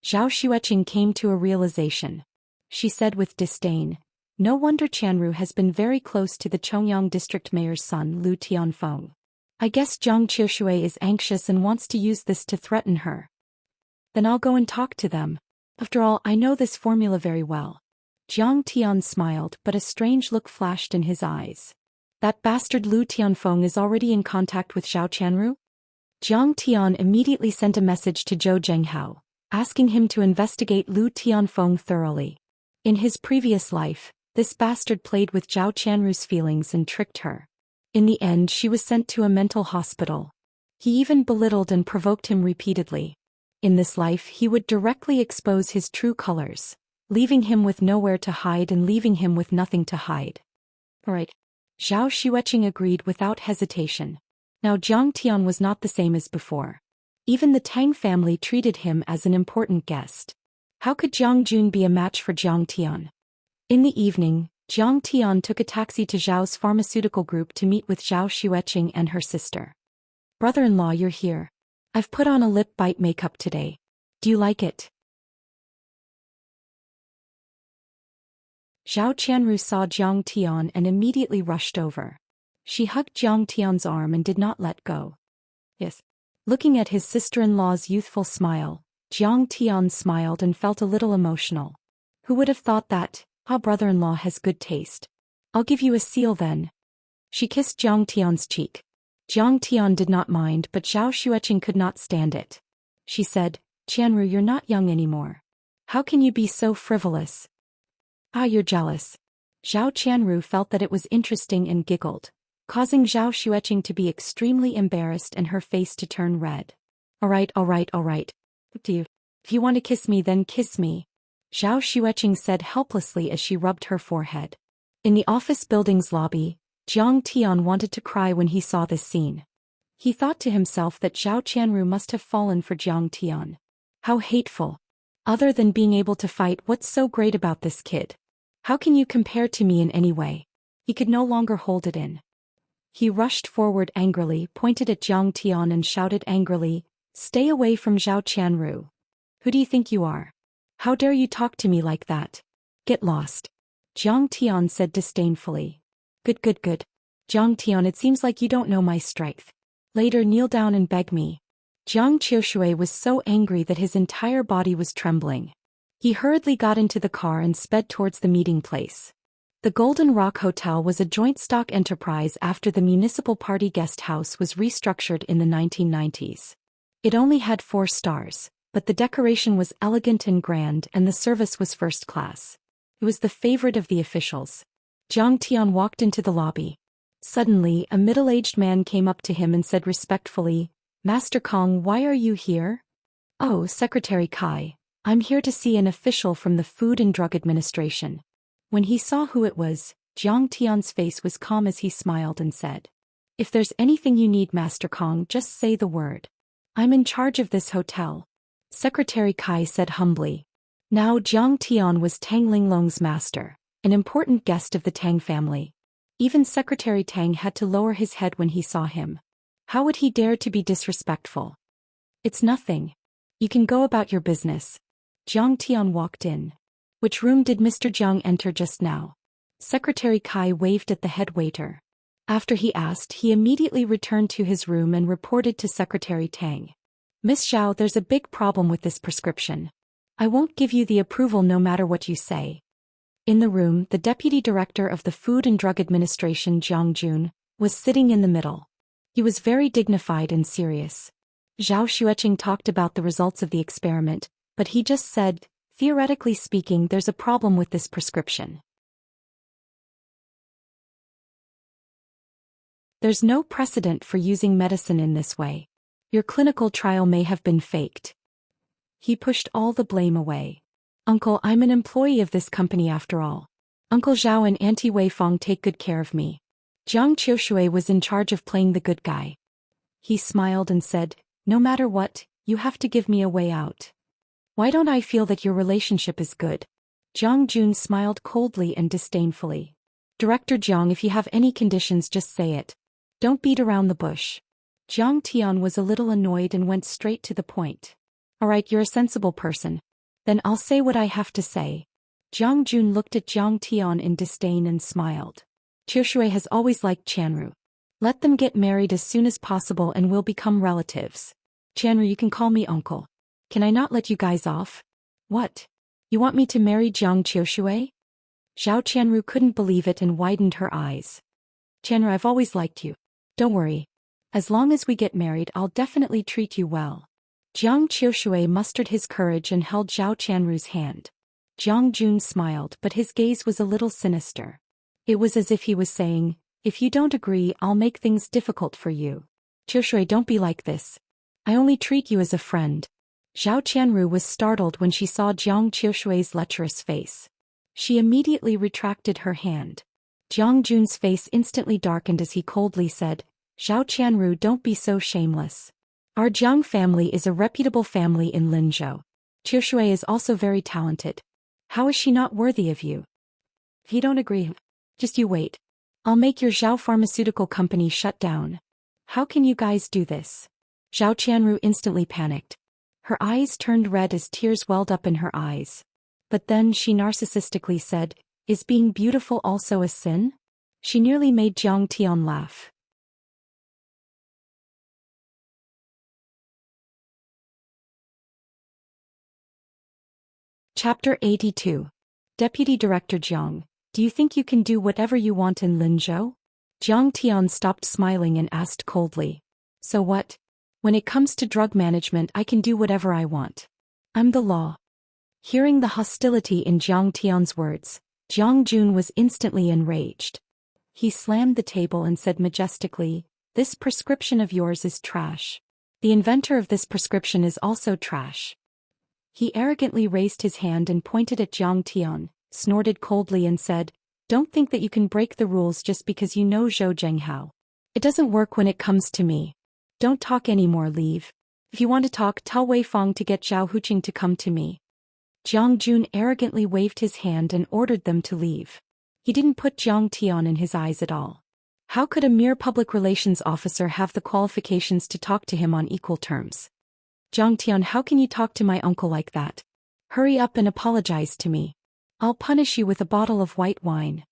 Zhao Xueqing came to a realization. She said with disdain, No wonder Chanru has been very close to the Chongyang district mayor's son Lu Tianfeng. I guess Jiang Qiushui is anxious and wants to use this to threaten her. Then I'll go and talk to them. After all, I know this formula very well. Jiang Tian smiled, but a strange look flashed in his eyes. That bastard Lu Tianfeng is already in contact with Zhao Chanru? Jiang Tian immediately sent a message to Zhou Zhenghao, asking him to investigate Lu Tianfeng thoroughly. In his previous life, this bastard played with Zhao Chanru's feelings and tricked her. In the end, she was sent to a mental hospital. He even belittled and provoked him repeatedly. In this life, he would directly expose his true colors, leaving him with nowhere to hide and leaving him with nothing to hide. Right. Zhao Xueqing agreed without hesitation. Now Zhang Tian was not the same as before. Even the Tang family treated him as an important guest. How could Jiang Jun be a match for Zhang Tian? In the evening, Jiang Tian took a taxi to Zhao's pharmaceutical group to meet with Zhao Xueqing and her sister. Brother-in-law, you're here. I've put on a lip bite makeup today. Do you like it? Zhao Qianru saw Jiang Tian and immediately rushed over. She hugged Jiang Tian's arm and did not let go. Yes. Looking at his sister-in-law's youthful smile, Jiang Tian smiled and felt a little emotional. Who would have thought that? Our brother-in-law has good taste. I'll give you a seal then. She kissed Jiang Tian's cheek. Jiang Tian did not mind, but Zhao Xueqing could not stand it. She said, Qianru, you're not young anymore. How can you be so frivolous? Ah, you're jealous. Zhao Qianru felt that it was interesting and giggled, causing Zhao Xueqing to be extremely embarrassed and her face to turn red. All right. Up to you. If you want to kiss me, then kiss me. Zhao Xueqing said helplessly as she rubbed her forehead. In the office building's lobby, Jiang Tian wanted to cry when he saw this scene. He thought to himself that Zhao Qianru must have fallen for Jiang Tian. How hateful. Other than being able to fight, what's so great about this kid? How can you compare to me in any way? He could no longer hold it in. He rushed forward angrily, pointed at Jiang Tian and shouted angrily, Stay away from Zhao Qianru. Who do you think you are? How dare you talk to me like that? Get lost. Jiang Tian said disdainfully. Good. Jiang Tian, it seems like you don't know my strength. Later, kneel down and beg me. Jiang Qiushui was so angry that his entire body was trembling. He hurriedly got into the car and sped towards the meeting place. The Golden Rock Hotel was a joint stock enterprise after the Municipal Party Guest House was restructured in the 1990s. It only had 4 stars, but the decoration was elegant and grand and the service was first class. It was the favorite of the officials. Jiang Tian walked into the lobby. Suddenly, a middle-aged man came up to him and said respectfully, Master Kong, why are you here? Oh, Secretary Kai, I'm here to see an official from the Food and Drug Administration. When he saw who it was, Jiang Tian's face was calm as he smiled and said, If there's anything you need, Master Kong, just say the word. I'm in charge of this hotel. Secretary Kai said humbly. Now Jiang Tian was Tang Linglong's master, an important guest of the Tang family. Even Secretary Tang had to lower his head when he saw him. How would he dare to be disrespectful? It's nothing. You can go about your business. Jiang Tian walked in. Which room did Mr. Jiang enter just now? Secretary Kai waved at the head waiter. After he asked, he immediately returned to his room and reported to Secretary Tang. Miss Zhao, there's a big problem with this prescription. I won't give you the approval no matter what you say. In the room, the Deputy Director of the Food and Drug Administration, Jiang Jun, was sitting in the middle. He was very dignified and serious. Zhao Xueqing talked about the results of the experiment, but he just said, theoretically speaking, there's a problem with this prescription. There's no precedent for using medicine in this way. Your clinical trial may have been faked. He pushed all the blame away. Uncle, I'm an employee of this company after all. Uncle Zhao and Auntie Wei Fong take good care of me. Jiang Qiushui was in charge of playing the good guy. He smiled and said, No matter what, you have to give me a way out. Why don't I feel that your relationship is good? Jiang Jun smiled coldly and disdainfully. Director Jiang, if you have any conditions, just say it. Don't beat around the bush. Jiang Tian was a little annoyed and went straight to the point. All right, you're a sensible person. Then I'll say what I have to say. Jiang Jun looked at Jiang Tian in disdain and smiled. Qiushui has always liked Qianru. Let them get married as soon as possible and we'll become relatives. Qianru, you can call me uncle. Can I not let you guys off? What? You want me to marry Jiang Qiushui? Zhao Qianru couldn't believe it and widened her eyes. Qianru, I've always liked you. Don't worry. As long as we get married, I'll definitely treat you well. Jiang Qiushui mustered his courage and held Zhao Qianru's hand. Jiang Jun smiled, but his gaze was a little sinister. It was as if he was saying, If you don't agree, I'll make things difficult for you. Qiushui, don't be like this. I only treat you as a friend. Zhao Qianru was startled when she saw Jiang Qiushui's lecherous face. She immediately retracted her hand. Jiang Jun's face instantly darkened as he coldly said, Zhao Qianru, don't be so shameless. Our Jiang family is a reputable family in Linzhou. Qiushui is also very talented. How is she not worthy of you? If you don't agree, just you wait. I'll make your Zhao pharmaceutical company shut down. How can you guys do this? Zhao Qianru instantly panicked. Her eyes turned red as tears welled up in her eyes. But then she narcissistically said, "Is being beautiful also a sin?" She nearly made Jiang Tian laugh. Chapter 82. Deputy Director Jiang, do you think you can do whatever you want in Linzhou? Jiang Tian stopped smiling and asked coldly. So what? When it comes to drug management, I can do whatever I want. I'm the law. Hearing the hostility in Jiang Tian's words, Jiang Jun was instantly enraged. He slammed the table and said majestically, "This prescription of yours is trash. The inventor of this prescription is also trash." He arrogantly raised his hand and pointed at Jiang Tian, snorted coldly and said, "Don't think that you can break the rules just because you know Zhou Zhenghao. It doesn't work when it comes to me. Don't talk anymore, leave. If you want to talk, tell Wei Fang to get Zhao Huqing to come to me." Jiang Jun arrogantly waved his hand and ordered them to leave. He didn't put Jiang Tian in his eyes at all. How could a mere public relations officer have the qualifications to talk to him on equal terms? "Jiang Tian, how can you talk to my uncle like that? Hurry up and apologize to me. I'll punish you with a bottle of white wine."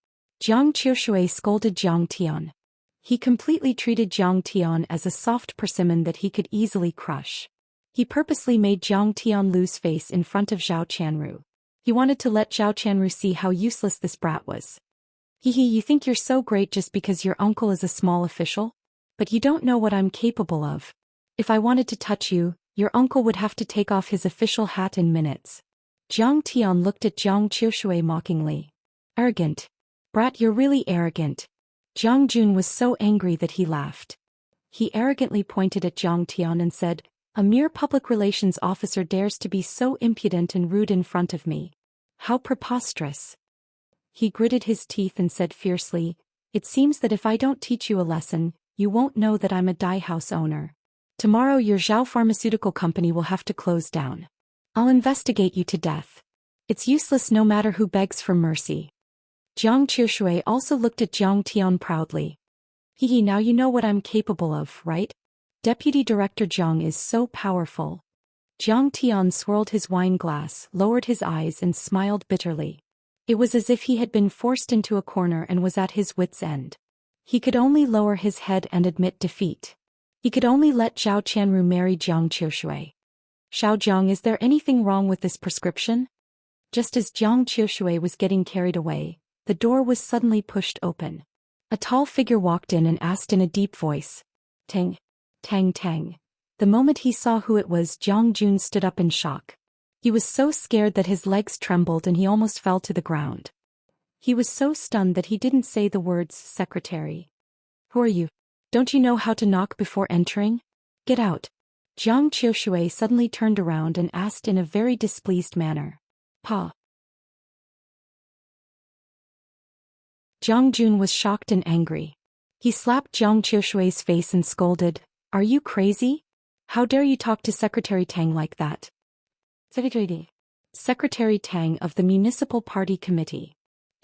Jiang Qiushui scolded Jiang Tian. He completely treated Jiang Tian as a soft persimmon that he could easily crush. He purposely made Jiang Tian lose face in front of Zhao Qianru. He wanted to let Zhao Qianru see how useless this brat was. "Hehe, you think you're so great just because your uncle is a small official? But you don't know what I'm capable of. If I wanted to touch you, your uncle would have to take off his official hat in minutes." Jiang Tian looked at Jiang Qiushui mockingly. "Arrogant. Brat, you're really arrogant." Jiang Jun was so angry that he laughed. He arrogantly pointed at Jiang Tian and said, "A mere public relations officer dares to be so impudent and rude in front of me. How preposterous." He gritted his teeth and said fiercely, "It seems that if I don't teach you a lesson, you won't know that I'm a dye house owner. Tomorrow your Zhao pharmaceutical company will have to close down. I'll investigate you to death. It's useless no matter who begs for mercy." Jiang Qiushui also looked at Jiang Tian proudly. "Hehe, now you know what I'm capable of, right? Deputy Director Jiang is so powerful." Jiang Tian swirled his wine glass, lowered his eyes and smiled bitterly. It was as if he had been forced into a corner and was at his wits' end. He could only lower his head and admit defeat. He could only let Zhao Qianru marry Jiang Qiushui. "Xiao Jiang, is there anything wrong with this prescription?" Just as Jiang Qiushui was getting carried away, the door was suddenly pushed open. A tall figure walked in and asked in a deep voice, "Tang, Tang, Tang." The moment he saw who it was, Jiang Jun stood up in shock. He was so scared that his legs trembled and he almost fell to the ground. He was so stunned that he didn't say the words, "Secretary." "Who are you? Don't you know how to knock before entering? Get out." Jiang Qiushui suddenly turned around and asked in a very displeased manner, "Pa?" Jiang Jun was shocked and angry. He slapped Jiang Qiushui's face and scolded, "Are you crazy? How dare you talk to Secretary Tang like that?" Secretary Tang of the Municipal Party Committee.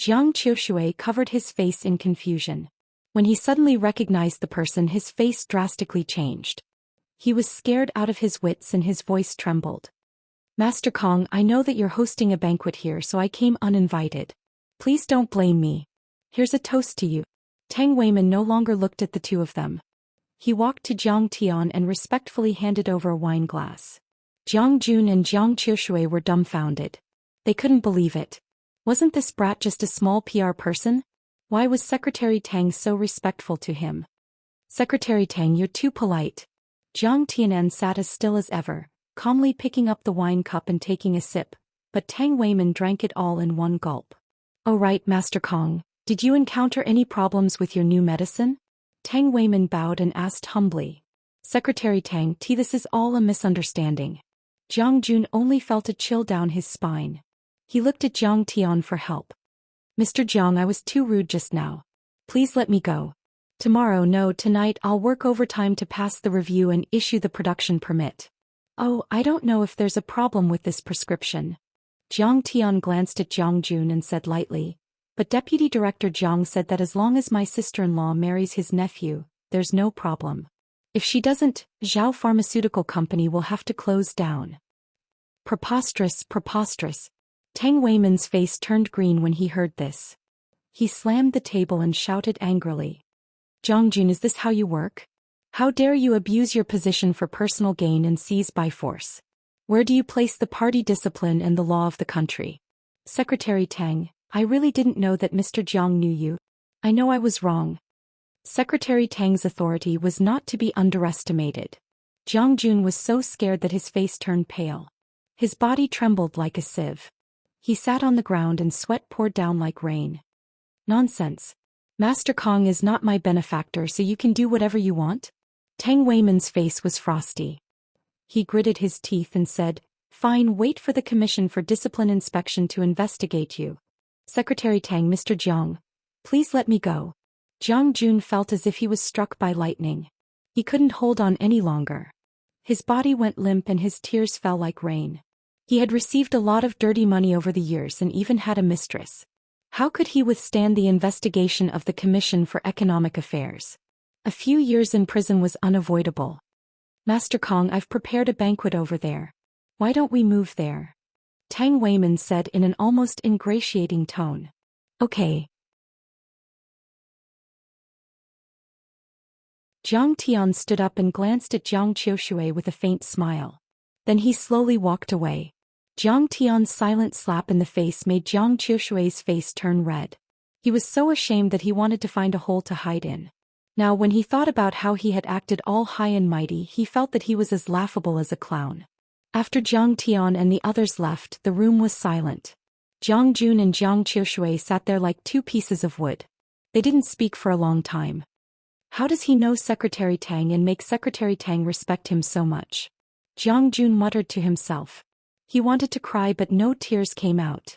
Jiang Qiushui covered his face in confusion. When he suddenly recognized the person, his face drastically changed. He was scared out of his wits and his voice trembled. "Master Kong, I know that you're hosting a banquet here, so I came uninvited. Please don't blame me. Here's a toast to you." Tang Weiman no longer looked at the two of them. He walked to Jiang Tian and respectfully handed over a wine glass. Jiang Jun and Jiang Qiushui were dumbfounded. They couldn't believe it. Wasn't this brat just a small PR person? Why was Secretary Tang so respectful to him? "Secretary Tang, you're too polite." Jiang Tianan sat as still as ever, calmly picking up the wine cup and taking a sip, but Tang Weiman drank it all in one gulp. "Oh right, Master Kong. Did you encounter any problems with your new medicine?" Tang Weiman bowed and asked humbly. "Secretary Tang, this is all a misunderstanding." Jiang Jun only felt a chill down his spine. He looked at Jiang Tian for help. "Mr. Jiang, I was too rude just now. Please let me go. Tomorrow, no, tonight I'll work overtime to pass the review and issue the production permit." "Oh, I don't know if there's a problem with this prescription." Jiang Tian glanced at Jiang Jun and said lightly, But Deputy Director Jiang said that as long as my sister-in-law marries his nephew, there's no problem. If she doesn't, Zhao Pharmaceutical Company will have to close down. Preposterous, preposterous. Tang Weiman's face turned green when he heard this. He slammed the table and shouted angrily. Jiang Jun, is this how you work? How dare you abuse your position for personal gain and seize by force? Where do you place the party discipline and the law of the country? Secretary Tang, I really didn't know that Mr. Jiang knew you. I know I was wrong. Secretary Tang's authority was not to be underestimated. Jiang Jun was so scared that his face turned pale. His body trembled like a sieve. He sat on the ground and sweat poured down like rain. Nonsense. Master Kong is not my benefactor, so you can do whatever you want? Tang Weiman's face was frosty. He gritted his teeth and said, Fine, wait for the Commission for Discipline Inspection to investigate you. Secretary Tang, Mr. Jiang, please let me go. Jiang Jun felt as if he was struck by lightning. He couldn't hold on any longer. His body went limp and his tears fell like rain. He had received a lot of dirty money over the years and even had a mistress. How could he withstand the investigation of the Commission for Economic Affairs? A few years in prison was unavoidable. Master Kong, I've prepared a banquet over there. Why don't we move there? Tang Weiman said in an almost ingratiating tone. Okay. Jiang Tian stood up and glanced at Jiang Qiushui with a faint smile. Then he slowly walked away. Jiang Tian's silent slap in the face made Jiang Qiushui's face turn red. He was so ashamed that he wanted to find a hole to hide in. Now when he thought about how he had acted all high and mighty, he felt that he was as laughable as a clown. After Jiang Tian and the others left, the room was silent. Jiang Jun and Jiang Qiushui sat there like two pieces of wood. They didn't speak for a long time. How does he know Secretary Tang and make Secretary Tang respect him so much? Jiang Jun muttered to himself. He wanted to cry but no tears came out.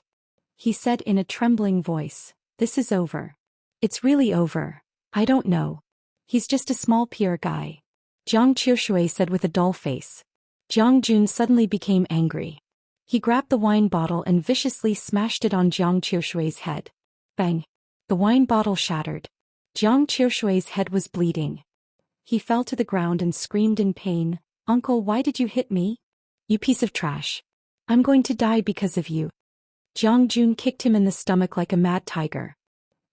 He said in a trembling voice, This is over. It's really over. I don't know. He's just a small PR guy. Jiang Qiushui said with a dull face. Jiang Jun suddenly became angry. He grabbed the wine bottle and viciously smashed it on Jiang Qiushui's head. Bang! The wine bottle shattered. Jiang Qiushui's head was bleeding. He fell to the ground and screamed in pain, Uncle, why did you hit me? You piece of trash. I'm going to die because of you. Jiang Jun kicked him in the stomach like a mad tiger.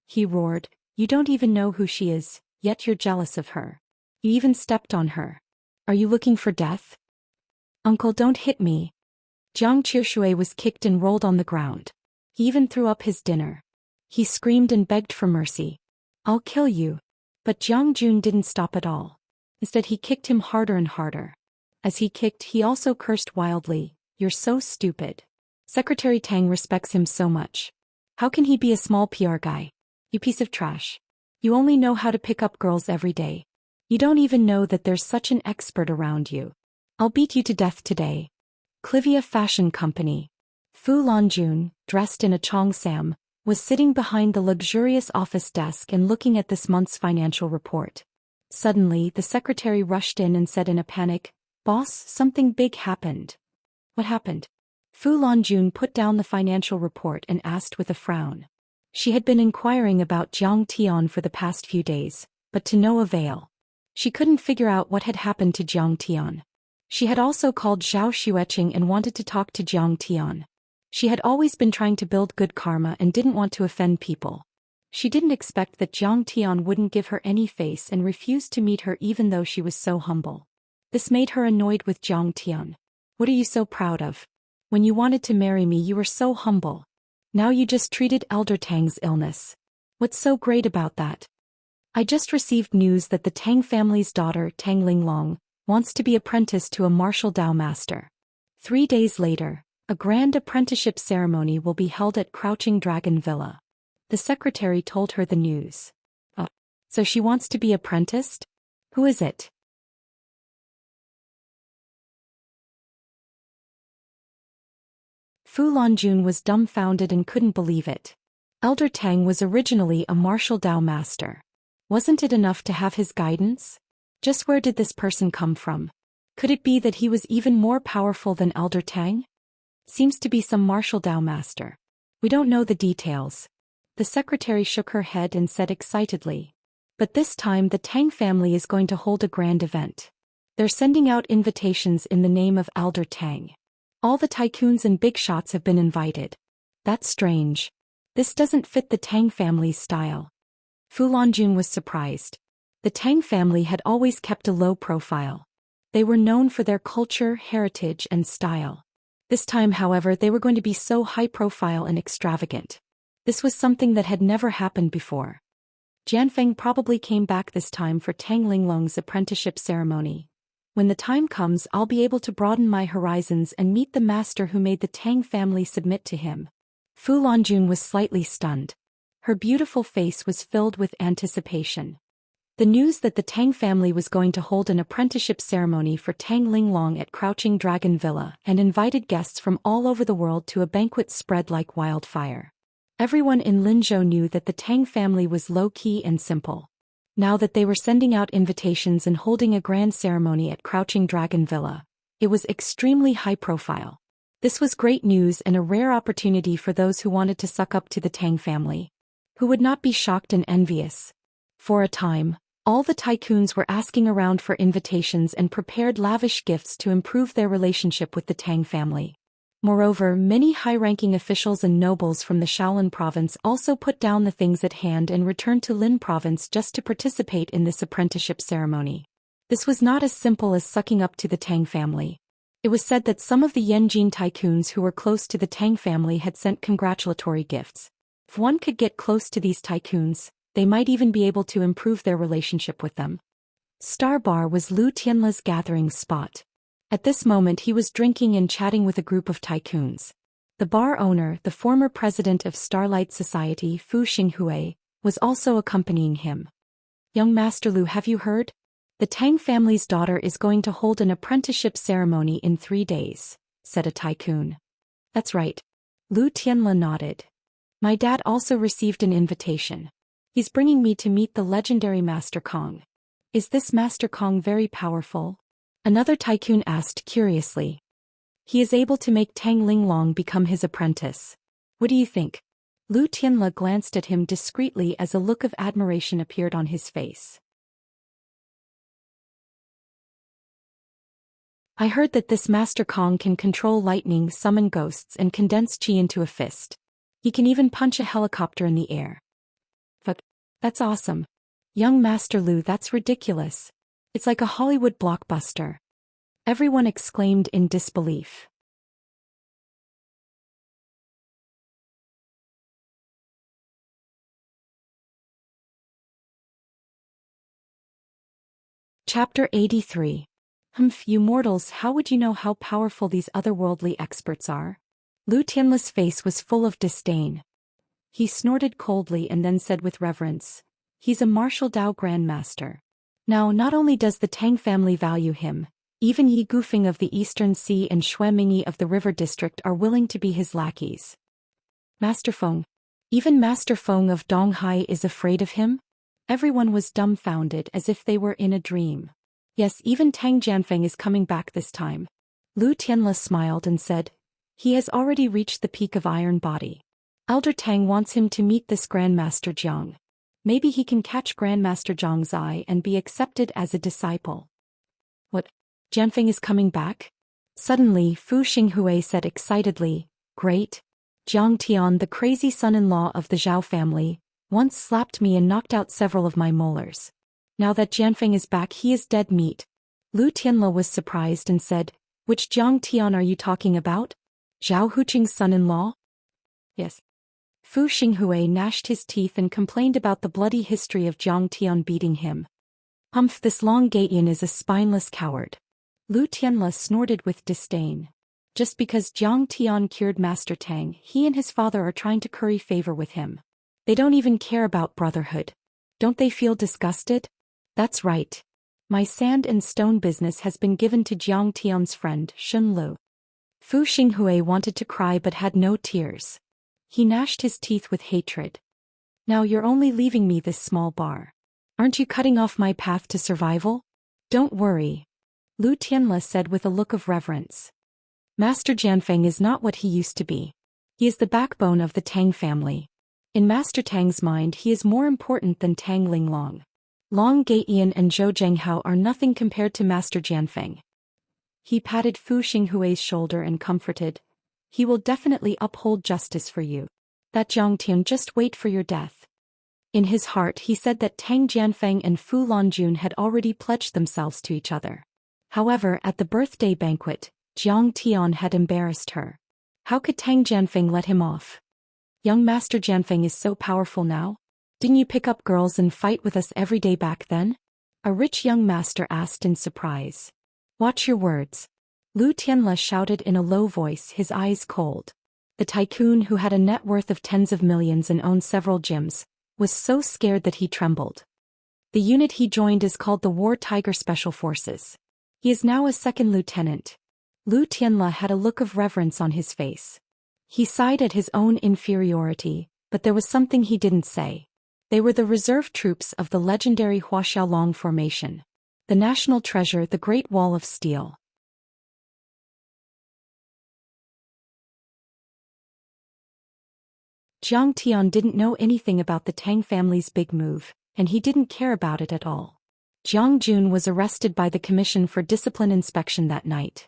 He roared, You don't even know who she is, yet you're jealous of her. You even stepped on her. Are you looking for death? Uncle, don't hit me. Jiang Qiushui was kicked and rolled on the ground. He even threw up his dinner. He screamed and begged for mercy. I'll kill you. But Jiang Jun didn't stop at all. Instead he kicked him harder and harder. As he kicked, he also cursed wildly, You're so stupid. Secretary Tang respects him so much. How can he be a small PR guy? You piece of trash. You only know how to pick up girls every day. You don't even know that there's such an expert around you. I'll beat you to death today. Clivia Fashion Company. Fu Lanjun, dressed in a cheongsam, was sitting behind the luxurious office desk and looking at this month's financial report. Suddenly, the secretary rushed in and said in a panic, Boss, something big happened. What happened? Fu Lanjun put down the financial report and asked with a frown. She had been inquiring about Jiang Tian for the past few days, but to no avail. She couldn't figure out what had happened to Jiang Tian. She had also called Zhao Xueqing and wanted to talk to Jiang Tian. She had always been trying to build good karma and didn't want to offend people. She didn't expect that Jiang Tian wouldn't give her any face and refused to meet her even though she was so humble. This made her annoyed with Jiang Tian. What are you so proud of? When you wanted to marry me you were so humble. Now you just treated Elder Tang's illness. What's so great about that? I just received news that the Tang family's daughter, Tang Linglong, wants to be apprenticed to a martial Dao master. 3 days later, a grand apprenticeship ceremony will be held at Crouching Dragon Villa. The secretary told her the news. Oh, so she wants to be apprenticed? Who is it? Fu Lanjun was dumbfounded and couldn't believe it. Elder Tang was originally a martial Dao master. Wasn't it enough to have his guidance? Just where did this person come from? Could it be that he was even more powerful than Elder Tang? Seems to be some martial Dao master. We don't know the details. The secretary shook her head and said excitedly. But this time the Tang family is going to hold a grand event. They're sending out invitations in the name of Elder Tang. All the tycoons and big shots have been invited. That's strange. This doesn't fit the Tang family's style. Fu Longjun was surprised. The Tang family had always kept a low profile. They were known for their culture, heritage, and style. This time, however, they were going to be so high profile and extravagant. This was something that had never happened before. Jianfeng probably came back this time for Tang Linglong's apprenticeship ceremony. When the time comes, I'll be able to broaden my horizons and meet the master who made the Tang family submit to him. Fu Longjun was slightly stunned. Her beautiful face was filled with anticipation. The news that the Tang family was going to hold an apprenticeship ceremony for Tang Linglong at Crouching Dragon Villa and invited guests from all over the world to a banquet spread like wildfire. Everyone in Linzhou knew that the Tang family was low-key and simple. Now that they were sending out invitations and holding a grand ceremony at Crouching Dragon Villa, it was extremely high-profile. This was great news and a rare opportunity for those who wanted to suck up to the Tang family. Who would not be shocked and envious? For a time, all the tycoons were asking around for invitations and prepared lavish gifts to improve their relationship with the Tang family. Moreover, many high-ranking officials and nobles from the Shaolin province also put down the things at hand and returned to Lin province just to participate in this apprenticeship ceremony. This was not as simple as sucking up to the Tang family. It was said that some of the Yanjin tycoons who were close to the Tang family had sent congratulatory gifts. If one could get close to these tycoons, they might even be able to improve their relationship with them. Star Bar was Lu Tianle's gathering spot. At this moment he was drinking and chatting with a group of tycoons. The bar owner, the former president of Starlight Society Fu Xinghui, was also accompanying him. "Young Master Lu, have you heard? The Tang family's daughter is going to hold an apprenticeship ceremony in 3 days," said a tycoon. "That's right." Lu Tianle nodded. "My dad also received an invitation. He's bringing me to meet the legendary Master Kong. Is this Master Kong very powerful?" Another tycoon asked curiously. "He is able to make Tang Linglong become his apprentice. What do you think?" Lu Tianle glanced at him discreetly as a look of admiration appeared on his face. "I heard that this Master Kong can control lightning, summon ghosts, and condense chi into a fist. He can even punch a helicopter in the air." "Fuck, that's awesome. Young Master Lu, that's ridiculous. It's like a Hollywood blockbuster." Everyone exclaimed in disbelief. Chapter 83. You mortals, how would you know how powerful these otherworldly experts are?" Lu Tianle's face was full of disdain. He snorted coldly and then said with reverence, "He's a martial Dao grandmaster. Now not only does the Tang family value him, even Yi Gufeng of the Eastern Sea and Xue Mingyi of the River District are willing to be his lackeys. Master Feng. Even Master Feng of Donghai is afraid of him?" Everyone was dumbfounded as if they were in a dream. "Yes, even Tang Jianfeng is coming back this time." Lu Tianle smiled and said, "He has already reached the peak of Iron Body. Elder Tang wants him to meet this Grandmaster Jiang. Maybe he can catch Grandmaster Jiang's eye and be accepted as a disciple." "What? Jianfeng is coming back?" Suddenly Fu Xinghui said excitedly, "Great! Jiang Tian, the crazy son-in-law of the Zhao family, once slapped me and knocked out several of my molars. Now that Jianfeng is back, he is dead meat." Lu Tianle was surprised and said, "Which Jiang Tian are you talking about? Zhao Huqing's son-in-law?" "Yes." Fu Xinghui gnashed his teeth and complained about the bloody history of Jiang Tian beating him. This Long Gaetian is a spineless coward." Lu Tianle snorted with disdain. Just because Jiang Tian cured Master Tang, he and his father are trying to curry favor with him. They don't even care about brotherhood. Don't they feel disgusted? That's right. My sand and stone business has been given to Jiang Tian's friend, Shun Lu. Fu Xinghui wanted to cry but had no tears. He gnashed his teeth with hatred. "Now you're only leaving me this small bar. Aren't you cutting off my path to survival?" "Don't worry," Lu Tianle said with a look of reverence. "Master Jianfeng is not what he used to be. He is the backbone of the Tang family. In Master Tang's mind, he is more important than Tang Linglong. Long Gaiyan and Zhou Zhenghao are nothing compared to Master Jianfeng. He patted Fu Xinghui's shoulder and comforted. He will definitely uphold justice for you. That Jiang Tian, just wait for your death. In his heart he said that Tang Jianfeng and Fu Lanjun had already pledged themselves to each other. However, at the birthday banquet, Jiang Tian had embarrassed her. How could Tang Jianfeng let him off? Young Master Jianfeng is so powerful now? Didn't you pick up girls and fight with us every day back then? A rich young master asked in surprise. Watch your words. Lu Tianle shouted in a low voice, his eyes cold. The tycoon, who had a net worth of tens of millions and owned several gyms, was so scared that he trembled. The unit he joined is called the War Tiger Special Forces. He is now a second lieutenant. Lu Tianle had a look of reverence on his face. He sighed at his own inferiority, but there was something he didn't say. They were the reserve troops of the legendary Huaxiaolong formation. The national treasure, the Great Wall of Steel. Jiang Tian didn't know anything about the Tang family's big move, and he didn't care about it at all. Jiang Jun was arrested by the Commission for Discipline Inspection that night.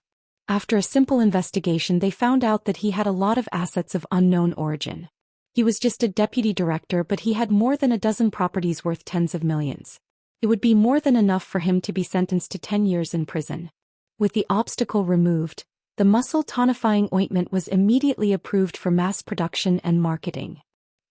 After a simple investigation, they found out that he had a lot of assets of unknown origin. He was just a deputy director, but he had more than a dozen properties worth tens of millions. It would be more than enough for him to be sentenced to 10 years in prison. With the obstacle removed, the muscle tonifying ointment was immediately approved for mass production and marketing.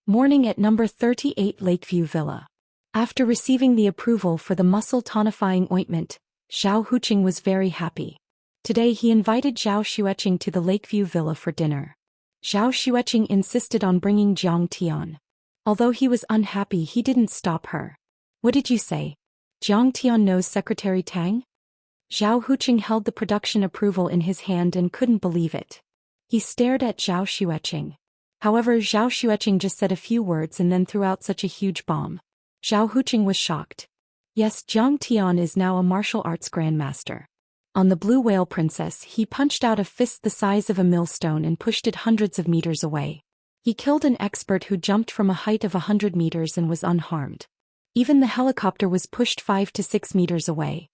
Morning at number 38 Lakeview Villa. After receiving the approval for the muscle tonifying ointment, Zhao Huqing was very happy. Today he invited Zhao Xueqing to the Lakeview Villa for dinner. Zhao Xueqing insisted on bringing Jiang Tian. Although he was unhappy, he didn't stop her. What did you say? Jiang Tian knows Secretary Tang? Zhao Huqing held the production approval in his hand and couldn't believe it. He stared at Zhao Xueqing. However, Zhao Xueqing just said a few words and then threw out such a huge bomb. Zhao Huqing was shocked. Yes, Jiang Tian is now a martial arts grandmaster. On the Blue Whale Princess, he punched out a fist the size of a millstone and pushed it hundreds of meters away. He killed an expert who jumped from a height of 100 meters and was unharmed. Even the helicopter was pushed 5 to 6 meters away.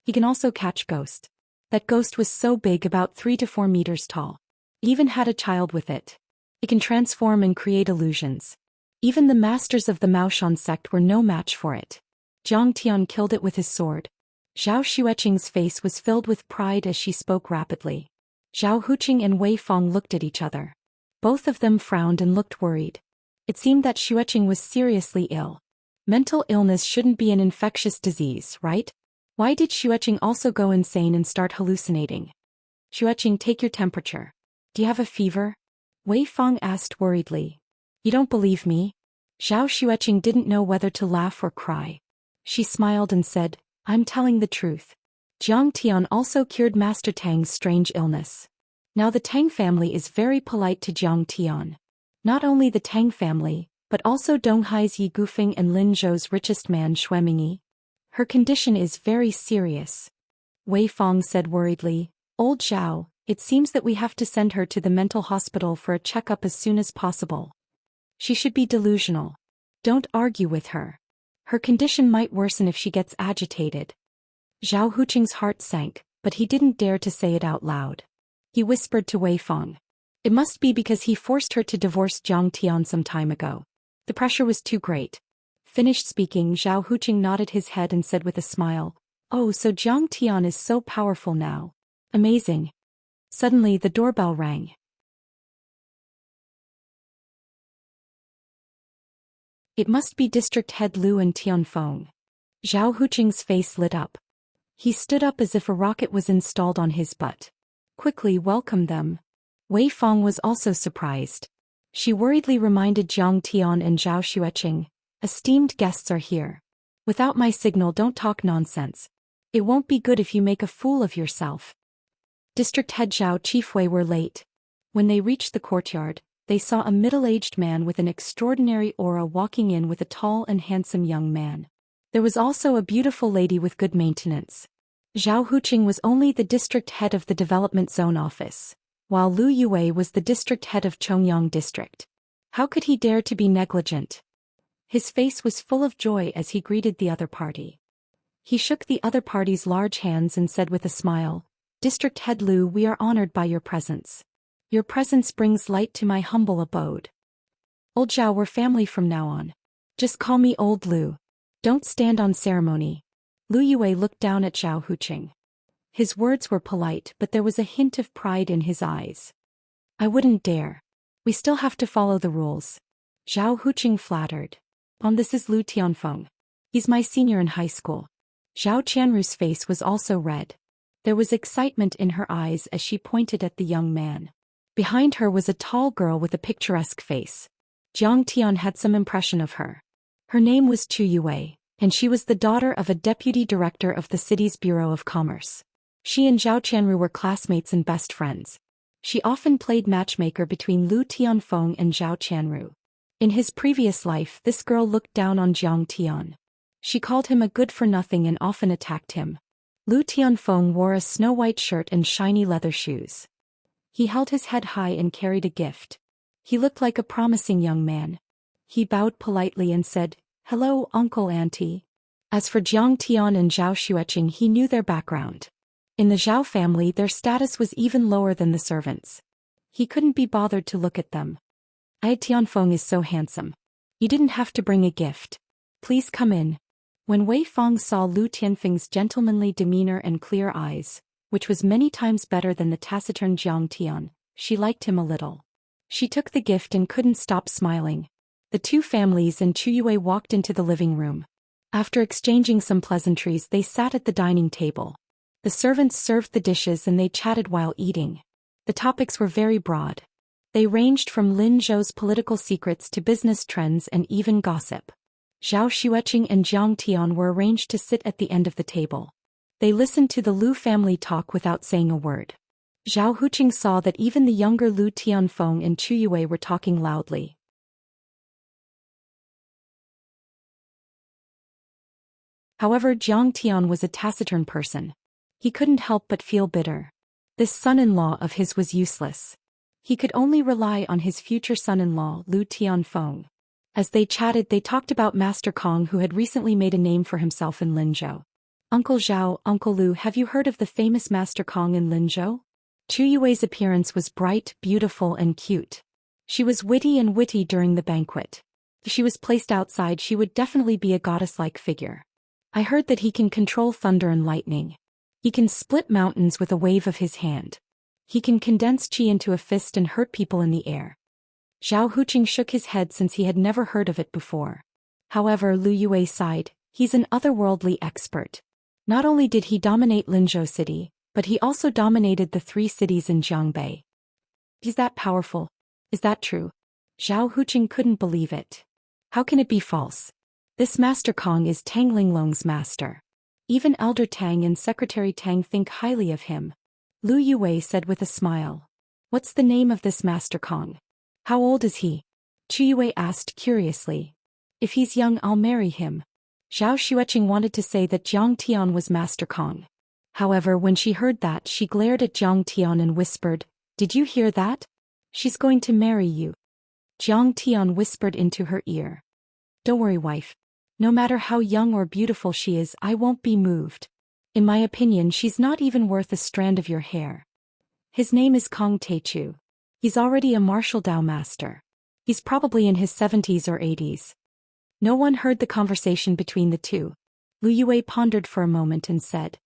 He can also catch ghost. That ghost was so big, about 3 to 4 meters tall. He even had a child with it. It can transform and create illusions. Even the masters of the Maoshan sect were no match for it. Jiang Tian killed it with his sword. Zhao Xueqing's face was filled with pride as she spoke rapidly. Zhao Huqing and Wei Fong looked at each other. Both of them frowned and looked worried. It seemed that Xueqing was seriously ill. Mental illness shouldn't be an infectious disease, right? Why did Xueqing also go insane and start hallucinating? Xueqing, take your temperature. Do you have a fever? Wei Fong asked worriedly. You don't believe me? Zhao Xueqing didn't know whether to laugh or cry. She smiled and said, I'm telling the truth. Jiang Tian also cured Master Tang's strange illness. Now the Tang family is very polite to Jiang Tian. Not only the Tang family, but also Donghai's Yi Gufeng and Lin Zhou's richest man Xue Mingyi. Her condition is very serious. Wei Fong said worriedly, Old Zhao, it seems that we have to send her to the mental hospital for a checkup as soon as possible. She should be delusional. Don't argue with her. Her condition might worsen if she gets agitated. Zhao Huqing's heart sank, but he didn't dare to say it out loud. He whispered to Wei Fong. It must be because he forced her to divorce Jiang Tian some time ago. The pressure was too great. Finished speaking, Zhao Huqing nodded his head and said with a smile, Oh, so Jiang Tian is so powerful now. Amazing. Suddenly the doorbell rang. It must be District Head Lu and Tianfeng. Zhao Huqing's face lit up. He stood up as if a rocket was installed on his butt. Quickly welcome them. Wei Fong was also surprised. She worriedly reminded Jiang Tian and Zhao Xueqing, esteemed guests are here. Without my signal, don't talk nonsense. It won't be good if you make a fool of yourself. District Head Zhao Chiefwei were late. When they reached the courtyard, they saw a middle-aged man with an extraordinary aura walking in with a tall and handsome young man. There was also a beautiful lady with good maintenance. Zhao Huqing was only the district head of the Development Zone office, while Lu Yue was the district head of Chongyang District. How could he dare to be negligent? His face was full of joy as he greeted the other party. He shook the other party's large hands and said with a smile, "District Head Lu, we are honored by your presence. Your presence brings light to my humble abode. Old Zhao, we're family from now on. Just call me Old Lu. Don't stand on ceremony." Lu Yue looked down at Zhao Huqing. His words were polite, but there was a hint of pride in his eyes. "I wouldn't dare. We still have to follow the rules." Zhao Huqing flattered. This is Lu Tianfeng. He's my senior in high school." Zhao Qianru's face was also red. There was excitement in her eyes as she pointed at the young man. Behind her was a tall girl with a picturesque face. Jiang Tian had some impression of her. Her name was Chu Yue, and she was the daughter of a deputy director of the city's Bureau of Commerce. She and Zhao Qianru were classmates and best friends. She often played matchmaker between Lu Tianfeng and Zhao Qianru. In his previous life, this girl looked down on Jiang Tian. She called him a good-for-nothing and often attacked him. Lu Tianfeng wore a snow-white shirt and shiny leather shoes. He held his head high and carried a gift. He looked like a promising young man. He bowed politely and said, "Hello, Uncle Auntie." As for Jiang Tian and Zhao Xueqing, he knew their background. In the Zhao family, their status was even lower than the servants. He couldn't be bothered to look at them. Tianfeng is so handsome. You didn't have to bring a gift. Please come in." When Wei Fang saw Lu Tianfeng's gentlemanly demeanor and clear eyes, which was many times better than the taciturn Jiang Tian, she liked him a little. She took the gift and couldn't stop smiling. The two families and Chu Yue walked into the living room. After exchanging some pleasantries, they sat at the dining table. The servants served the dishes and they chatted while eating. The topics were very broad. They ranged from Lin Zhou's political secrets to business trends and even gossip. Zhao Xueqing and Jiang Tian were arranged to sit at the end of the table. They listened to the Lu family talk without saying a word. Zhao Huqing saw that even the younger Lu Tianfeng and Chu Yue were talking loudly. However, Jiang Tian was a taciturn person. He couldn't help but feel bitter. This son-in-law of his was useless. He could only rely on his future son-in-law, Lu Tianfeng. As they chatted, they talked about Master Kong, who had recently made a name for himself in Linzhou. "Uncle Zhao, Uncle Lu, have you heard of the famous Master Kong in Linzhou?" Chu Yue's appearance was bright, beautiful and cute. She was witty during the banquet. If she was placed outside, she would definitely be a goddess-like figure. "I heard that he can control thunder and lightning. He can split mountains with a wave of his hand. He can condense qi into a fist and hurt people in the air." Zhao Huqing shook his head since he had never heard of it before. However, Lu Yue sighed. He's an otherworldly expert. Not only did he dominate Linzhou City, but he also dominated the 3 cities in Jiangbei. He's that powerful. Is that true? Zhao Huqing couldn't believe it. How can it be false? This Master Kong is Tang Linglong's master. Even Elder Tang and Secretary Tang think highly of him. Lu Yue said with a smile. "What's the name of this Master Kong? How old is he?" Chu Yue asked curiously. "If he's young, I'll marry him." Zhao Xueqing wanted to say that Jiang Tian was Master Kong. However, when she heard that, she glared at Jiang Tian and whispered, "Did you hear that? She's going to marry you." Jiang Tian whispered into her ear. "Don't worry, wife. No matter how young or beautiful she is, I won't be moved. In my opinion, she's not even worth a strand of your hair." His name is Kong Teichu. He's already a martial Dao master. He's probably in his 70s or 80s. No one heard the conversation between the two. Lu Yue pondered for a moment and said,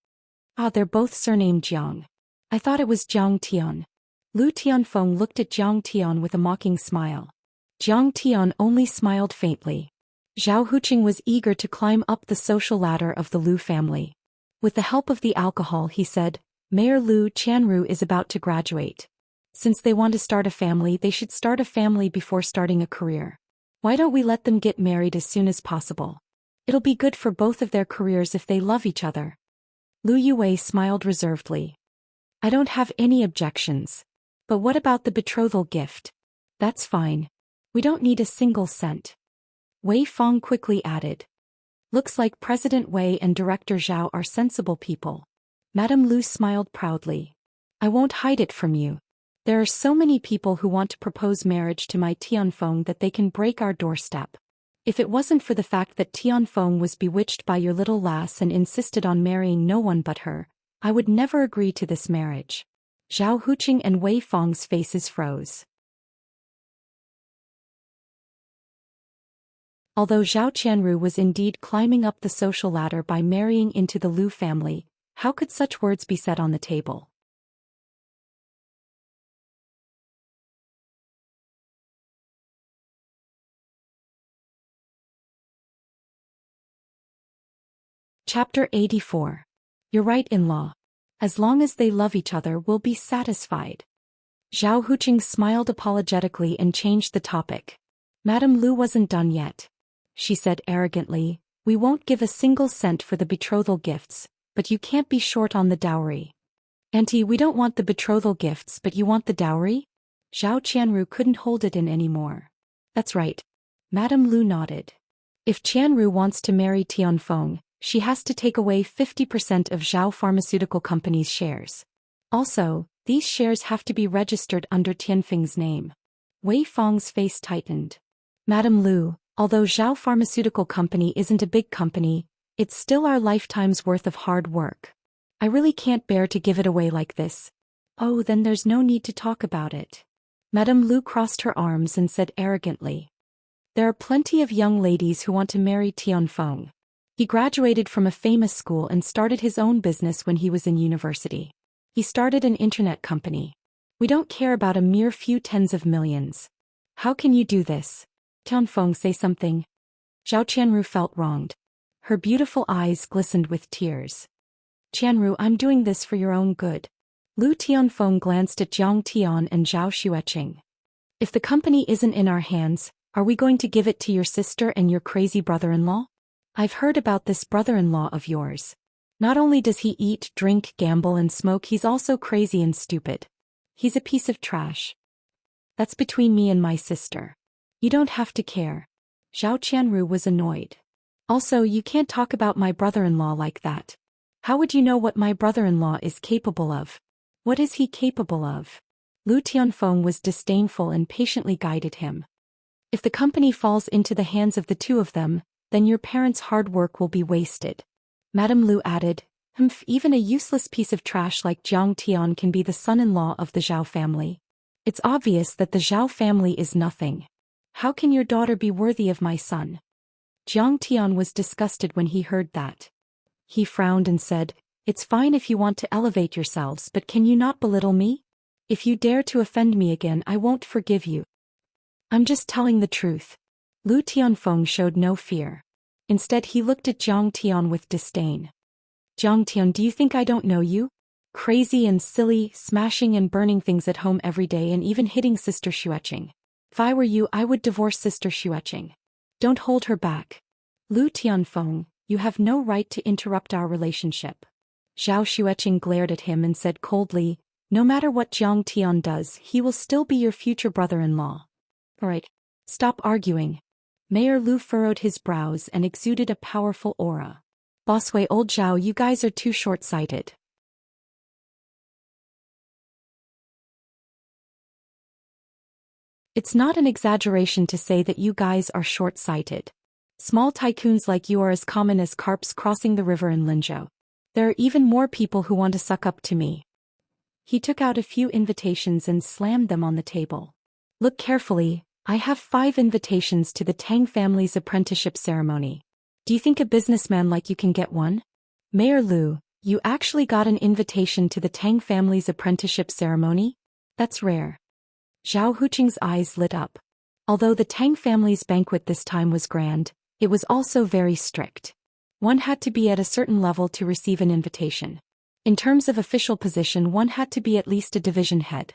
"They're both surnamed Jiang. I thought it was Jiang Tian." Lu Tianfeng looked at Jiang Tian with a mocking smile. Jiang Tian only smiled faintly. Zhao Huqing was eager to climb up the social ladder of the Lu family. With the help of the alcohol, he said, "Mayor Lu Qianru is about to graduate. Since they want to start a family, they should start a family before starting a career. Why don't we let them get married as soon as possible? It'll be good for both of their careers if they love each other." Lu Yue smiled reservedly. "I don't have any objections. But what about the betrothal gift?" "That's fine. We don't need a single cent." Wei Fang quickly added. "Looks like President Wei and Director Zhao are sensible people." Madame Lu smiled proudly. "I won't hide it from you. There are so many people who want to propose marriage to my Tianfeng that they can break our doorstep. If it wasn't for the fact that Tianfeng was bewitched by your little lass and insisted on marrying no one but her, I would never agree to this marriage. Zhao Huqing and Wei Feng's faces froze. Although Zhao Qianru was indeed climbing up the social ladder by marrying into the Lu family, how could such words be said on the table? Chapter 84. You're right, in-law. As long as they love each other, we'll be satisfied. Zhao Huqing smiled apologetically and changed the topic. Madame Lu wasn't done yet. She said arrogantly, we won't give a single cent for the betrothal gifts, but you can't be short on the dowry. Auntie, we don't want the betrothal gifts, but you want the dowry? Zhao Qianru couldn't hold it in anymore. That's right. Madame Lu nodded. If Qianru wants to marry Tianfeng, she has to take away 50% of Zhao Pharmaceutical Company's shares. Also, these shares have to be registered under Tianfeng's name. Wei Feng's face tightened. Madame Lu, although Zhao Pharmaceutical Company isn't a big company, it's still our lifetime's worth of hard work. I really can't bear to give it away like this. Oh, then there's no need to talk about it. Madame Lu crossed her arms and said arrogantly. There are plenty of young ladies who want to marry Tianfeng. He graduated from a famous school and started his own business when he was in university. He started an internet company. We don't care about a mere few tens of millions. How can you do this? Tianfeng, say something. Zhao Qianru felt wronged. Her beautiful eyes glistened with tears. Qianru, I'm doing this for your own good. Lu Tianfeng glanced at Jiang Tian and Zhao Xueqing. If the company isn't in our hands, are we going to give it to your sister and your crazy brother-in-law? I've heard about this brother-in-law of yours. Not only does he eat, drink, gamble and smoke, he's also crazy and stupid. He's a piece of trash. That's between me and my sister. You don't have to care. Zhao Qianru was annoyed. Also, you can't talk about my brother-in-law like that. How would you know what my brother-in-law is capable of? What is he capable of? Lu Tianfeng was disdainful and patiently guided him. If the company falls into the hands of the two of them, then your parents' hard work will be wasted. Madame Lu added, even a useless piece of trash like Jiang Tian can be the son-in-law of the Zhao family. It's obvious that the Zhao family is nothing. How can your daughter be worthy of my son? Jiang Tian was disgusted when he heard that. He frowned and said, it's fine if you want to elevate yourselves, but can you not belittle me? If you dare to offend me again, I won't forgive you. I'm just telling the truth. Lu Tianfeng showed no fear. Instead, he looked at Jiang Tian with disdain. Jiang Tian, do you think I don't know you? Crazy and silly, smashing and burning things at home every day and even hitting Sister Xueqing. If I were you, I would divorce Sister Xueqing. Don't hold her back. Lu Tianfeng, you have no right to interrupt our relationship. Zhao Xueqing glared at him and said coldly, no matter what Jiang Tian does, he will still be your future brother-in-law. All right, stop arguing. Mayor Lu furrowed his brows and exuded a powerful aura. Bossway, old Zhao, you guys are too short-sighted. It's not an exaggeration to say that you guys are short-sighted. Small tycoons like you are as common as carps crossing the river in Linzhou. There are even more people who want to suck up to me. He took out a few invitations and slammed them on the table. Look carefully, I have 5 invitations to the Tang family's apprenticeship ceremony. Do you think a businessman like you can get one? Mayor Lu, you actually got an invitation to the Tang family's apprenticeship ceremony? That's rare. Zhao Huqing's eyes lit up. Although the Tang family's banquet this time was grand, it was also very strict. One had to be at a certain level to receive an invitation. In terms of official position, one had to be at least a division head.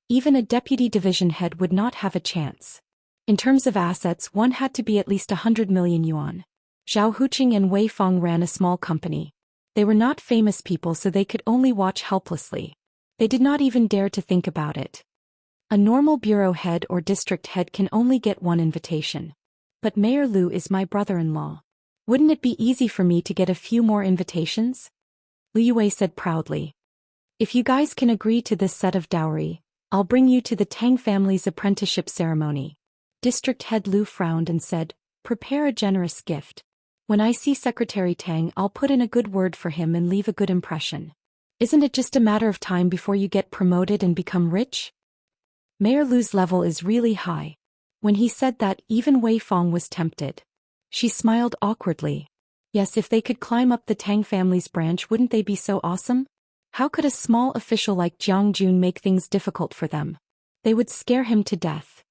Even a deputy division head would not have a chance. In terms of assets, one had to be at least 100 million yuan. Zhao Huqing and Wei Feng ran a small company. They were not famous people, so they could only watch helplessly. They did not even dare to think about it. A normal bureau head or district head can only get one invitation. But Mayor Lu is my brother-in-law. Wouldn't it be easy for me to get a few more invitations? Liu Yue said proudly. If you guys can agree to this set of dowry, I'll bring you to the Tang family's apprenticeship ceremony. District head Lu frowned and said, prepare a generous gift. When I see Secretary Tang, I'll put in a good word for him and leave a good impression. Isn't it just a matter of time before you get promoted and become rich? Mayor Lu's level is really high. When he said that, even Wei Fong was tempted. She smiled awkwardly. Yes, if they could climb up the Tang family's branch, wouldn't they be so awesome? How could a small official like Jiang Jun make things difficult for them? They would scare him to death.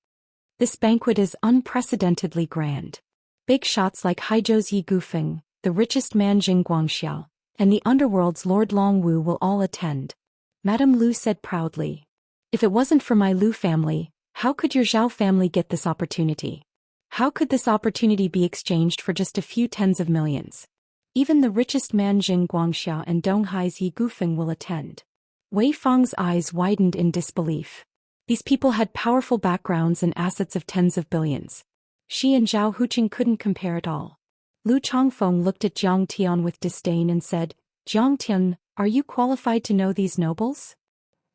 This banquet is unprecedentedly grand. Big shots like Haizhou's Yi Gufeng, the richest man Jing Guangxiao, and the underworld's Lord Long Wu will all attend. Madame Lu said proudly. If it wasn't for my Lu family, how could your Zhao family get this opportunity? How could this opportunity be exchanged for just a few tens of millions? Even the richest man Jing Guangxiao and Donghai's Yi Gufeng will attend. Wei Fang's eyes widened in disbelief. These people had powerful backgrounds and assets of tens of billions. She and Zhao Huqing couldn't compare at all. Lu Chongfeng looked at Jiang Tian with disdain and said, Jiang Tian, are you qualified to know these nobles?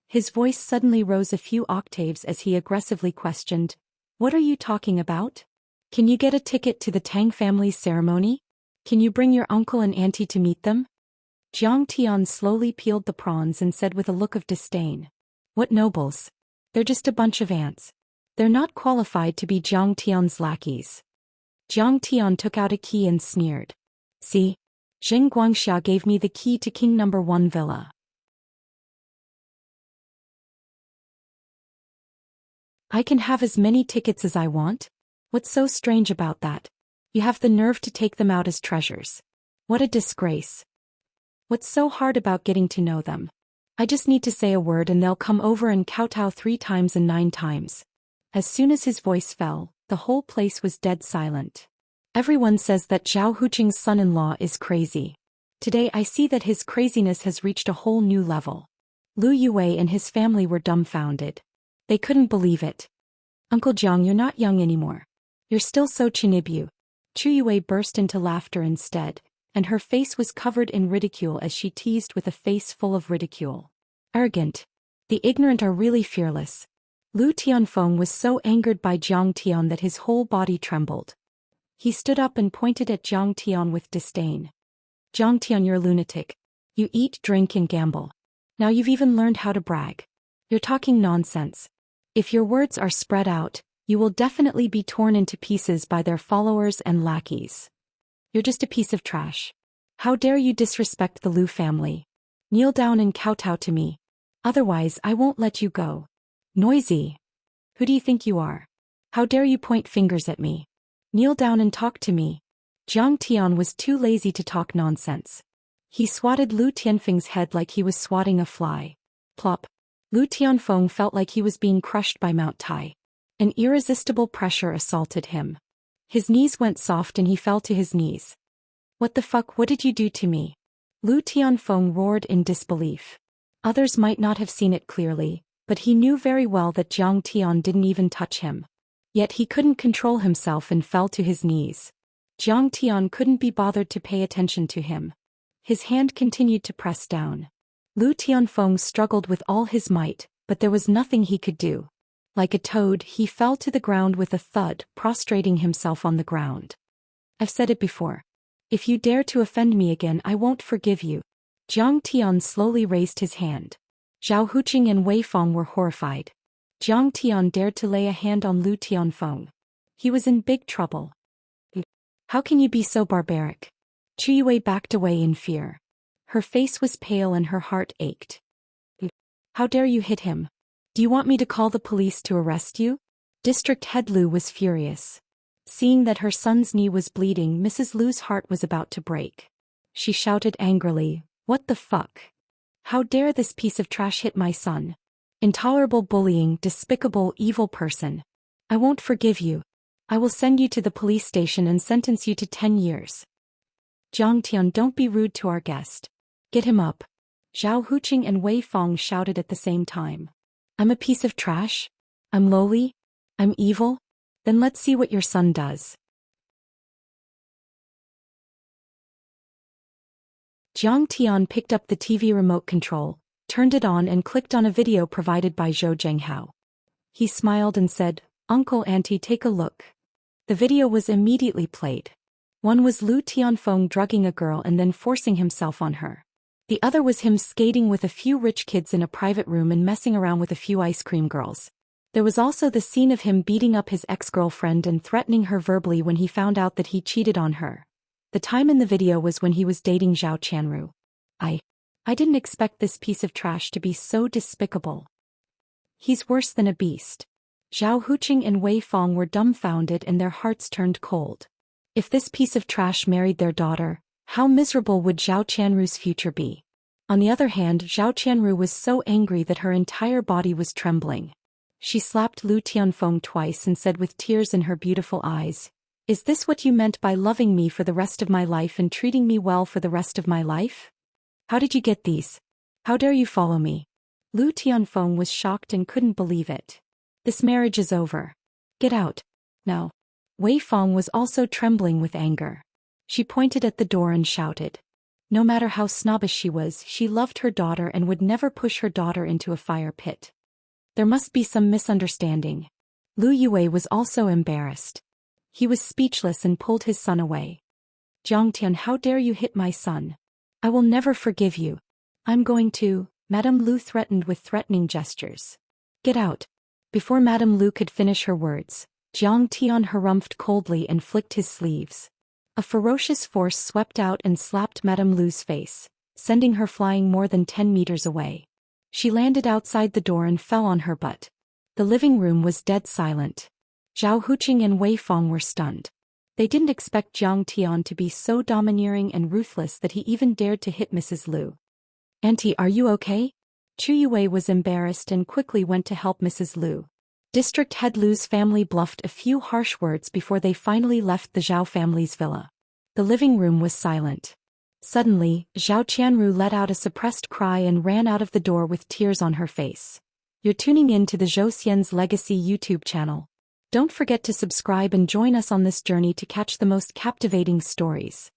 His voice suddenly rose a few octaves as he aggressively questioned, what are you talking about? Can you get a ticket to the Tang family's ceremony? Can you bring your uncle and auntie to meet them? Jiang Tian slowly peeled the prawns and said with a look of disdain, what nobles? They're just a bunch of ants. They're not qualified to be Jiang Tian's lackeys. Jiang Tian took out a key and sneered. See? Jing Guangxia gave me the key to King No. 1 Villa. I can have as many tickets as I want? What's so strange about that? You have the nerve to take them out as treasures. What a disgrace. What's so hard about getting to know them? I just need to say a word and they'll come over and kowtow 3 times and 9 times. As soon as his voice fell, the whole place was dead silent. Everyone says that Zhao Huqing's son-in-law is crazy. Today I see that his craziness has reached a whole new level. Lu Yue and his family were dumbfounded. They couldn't believe it. Uncle Jiang, you're not young anymore. You're still so chinibu. Chu Yue burst into laughter instead, and her face was covered in ridicule as she teased with a face full of ridicule. Arrogant. The ignorant are really fearless. Lu Tianfeng was so angered by Jiang Tian that his whole body trembled. He stood up and pointed at Jiang Tian with disdain. Jiang Tian, you're a lunatic. You eat, drink, and gamble. Now you've even learned how to brag. You're talking nonsense. If your words are spread out, you will definitely be torn into pieces by their followers and lackeys. You're just a piece of trash. How dare you disrespect the Lu family? Kneel down and kowtow to me. Otherwise, I won't let you go. Noisy. Who do you think you are? How dare you point fingers at me? Kneel down and talk to me. Jiang Tian was too lazy to talk nonsense. He swatted Lu Tianfeng's head like he was swatting a fly. Plop. Lu Tianfeng felt like he was being crushed by Mount Tai. An irresistible pressure assaulted him. His knees went soft and he fell to his knees. What the fuck, what did you do to me? Lu Tianfeng roared in disbelief. Others might not have seen it clearly, but he knew very well that Jiang Tian didn't even touch him. Yet he couldn't control himself and fell to his knees. Jiang Tian couldn't be bothered to pay attention to him. His hand continued to press down. Lu Tianfeng struggled with all his might, but there was nothing he could do. Like a toad, he fell to the ground with a thud, prostrating himself on the ground. I've said it before. If you dare to offend me again, I won't forgive you. Jiang Tian slowly raised his hand. Zhao Huqing and Wei Fong were horrified. Jiang Tian dared to lay a hand on Lu Tianfeng. He was in big trouble. How can you be so barbaric? Chu Yue backed away in fear. Her face was pale and her heart ached. How dare you hit him? Do you want me to call the police to arrest you? District Head Lu was furious. Seeing that her son's knee was bleeding, Mrs. Lu's heart was about to break. She shouted angrily, "What the fuck? How dare this piece of trash hit my son? Intolerable bullying, despicable, evil person. I won't forgive you. I will send you to the police station and sentence you to 10 years. Jiang Tian, don't be rude to our guest. Get him up." Zhao Huqing and Wei Fong shouted at the same time. I'm a piece of trash? I'm lowly? I'm evil? Then let's see what your son does. Jiang Tian picked up the TV remote control, turned it on and clicked on a video provided by Zhou Xian. He smiled and said, "Uncle, Auntie, take a look." The video was immediately played. One was Lu Tianfeng drugging a girl and then forcing himself on her. The other was him skating with a few rich kids in a private room and messing around with a few ice cream girls. There was also the scene of him beating up his ex-girlfriend and threatening her verbally when he found out that he cheated on her. The time in the video was when he was dating Zhao Qianru. I didn't expect this piece of trash to be so despicable. He's worse than a beast. Zhao Huqing and Wei Fong were dumbfounded and their hearts turned cold. If this piece of trash married their daughter, how miserable would Zhao Qianru's future be? On the other hand, Zhao Qianru was so angry that her entire body was trembling. She slapped Lu Tianfeng twice and said with tears in her beautiful eyes, "Is this what you meant by loving me for the rest of my life and treating me well for the rest of my life? How did you get these? How dare you follow me?" Lu Tianfeng was shocked and couldn't believe it. "This marriage is over. Get out. Now." Wei Fong was also trembling with anger. She pointed at the door and shouted. No matter how snobbish she was, she loved her daughter and would never push her daughter into a fire pit. There must be some misunderstanding. Lu Yue was also embarrassed. He was speechless and pulled his son away. "Jiangtian, how dare you hit my son? I will never forgive you. I'm going to," Madame Lu threatened with threatening gestures. "Get out." Before Madame Lu could finish her words, Jiang Tian harumphed coldly and flicked his sleeves. A ferocious force swept out and slapped Madame Lu's face, sending her flying more than 10 meters away. She landed outside the door and fell on her butt. The living room was dead silent. Zhao Huqing and Wei Fong were stunned. They didn't expect Jiang Tian to be so domineering and ruthless that he even dared to hit Mrs. Lu. "Auntie, are you okay?" Chu Yue was embarrassed and quickly went to help Mrs. Lu. District head Lu's family bluffed a few harsh words before they finally left the Zhao family's villa. The living room was silent. Suddenly, Zhao Qianru let out a suppressed cry and ran out of the door with tears on her face. You're tuning in to the Zhou Xian's Legacy YouTube channel. Don't forget to subscribe and join us on this journey to catch the most captivating stories.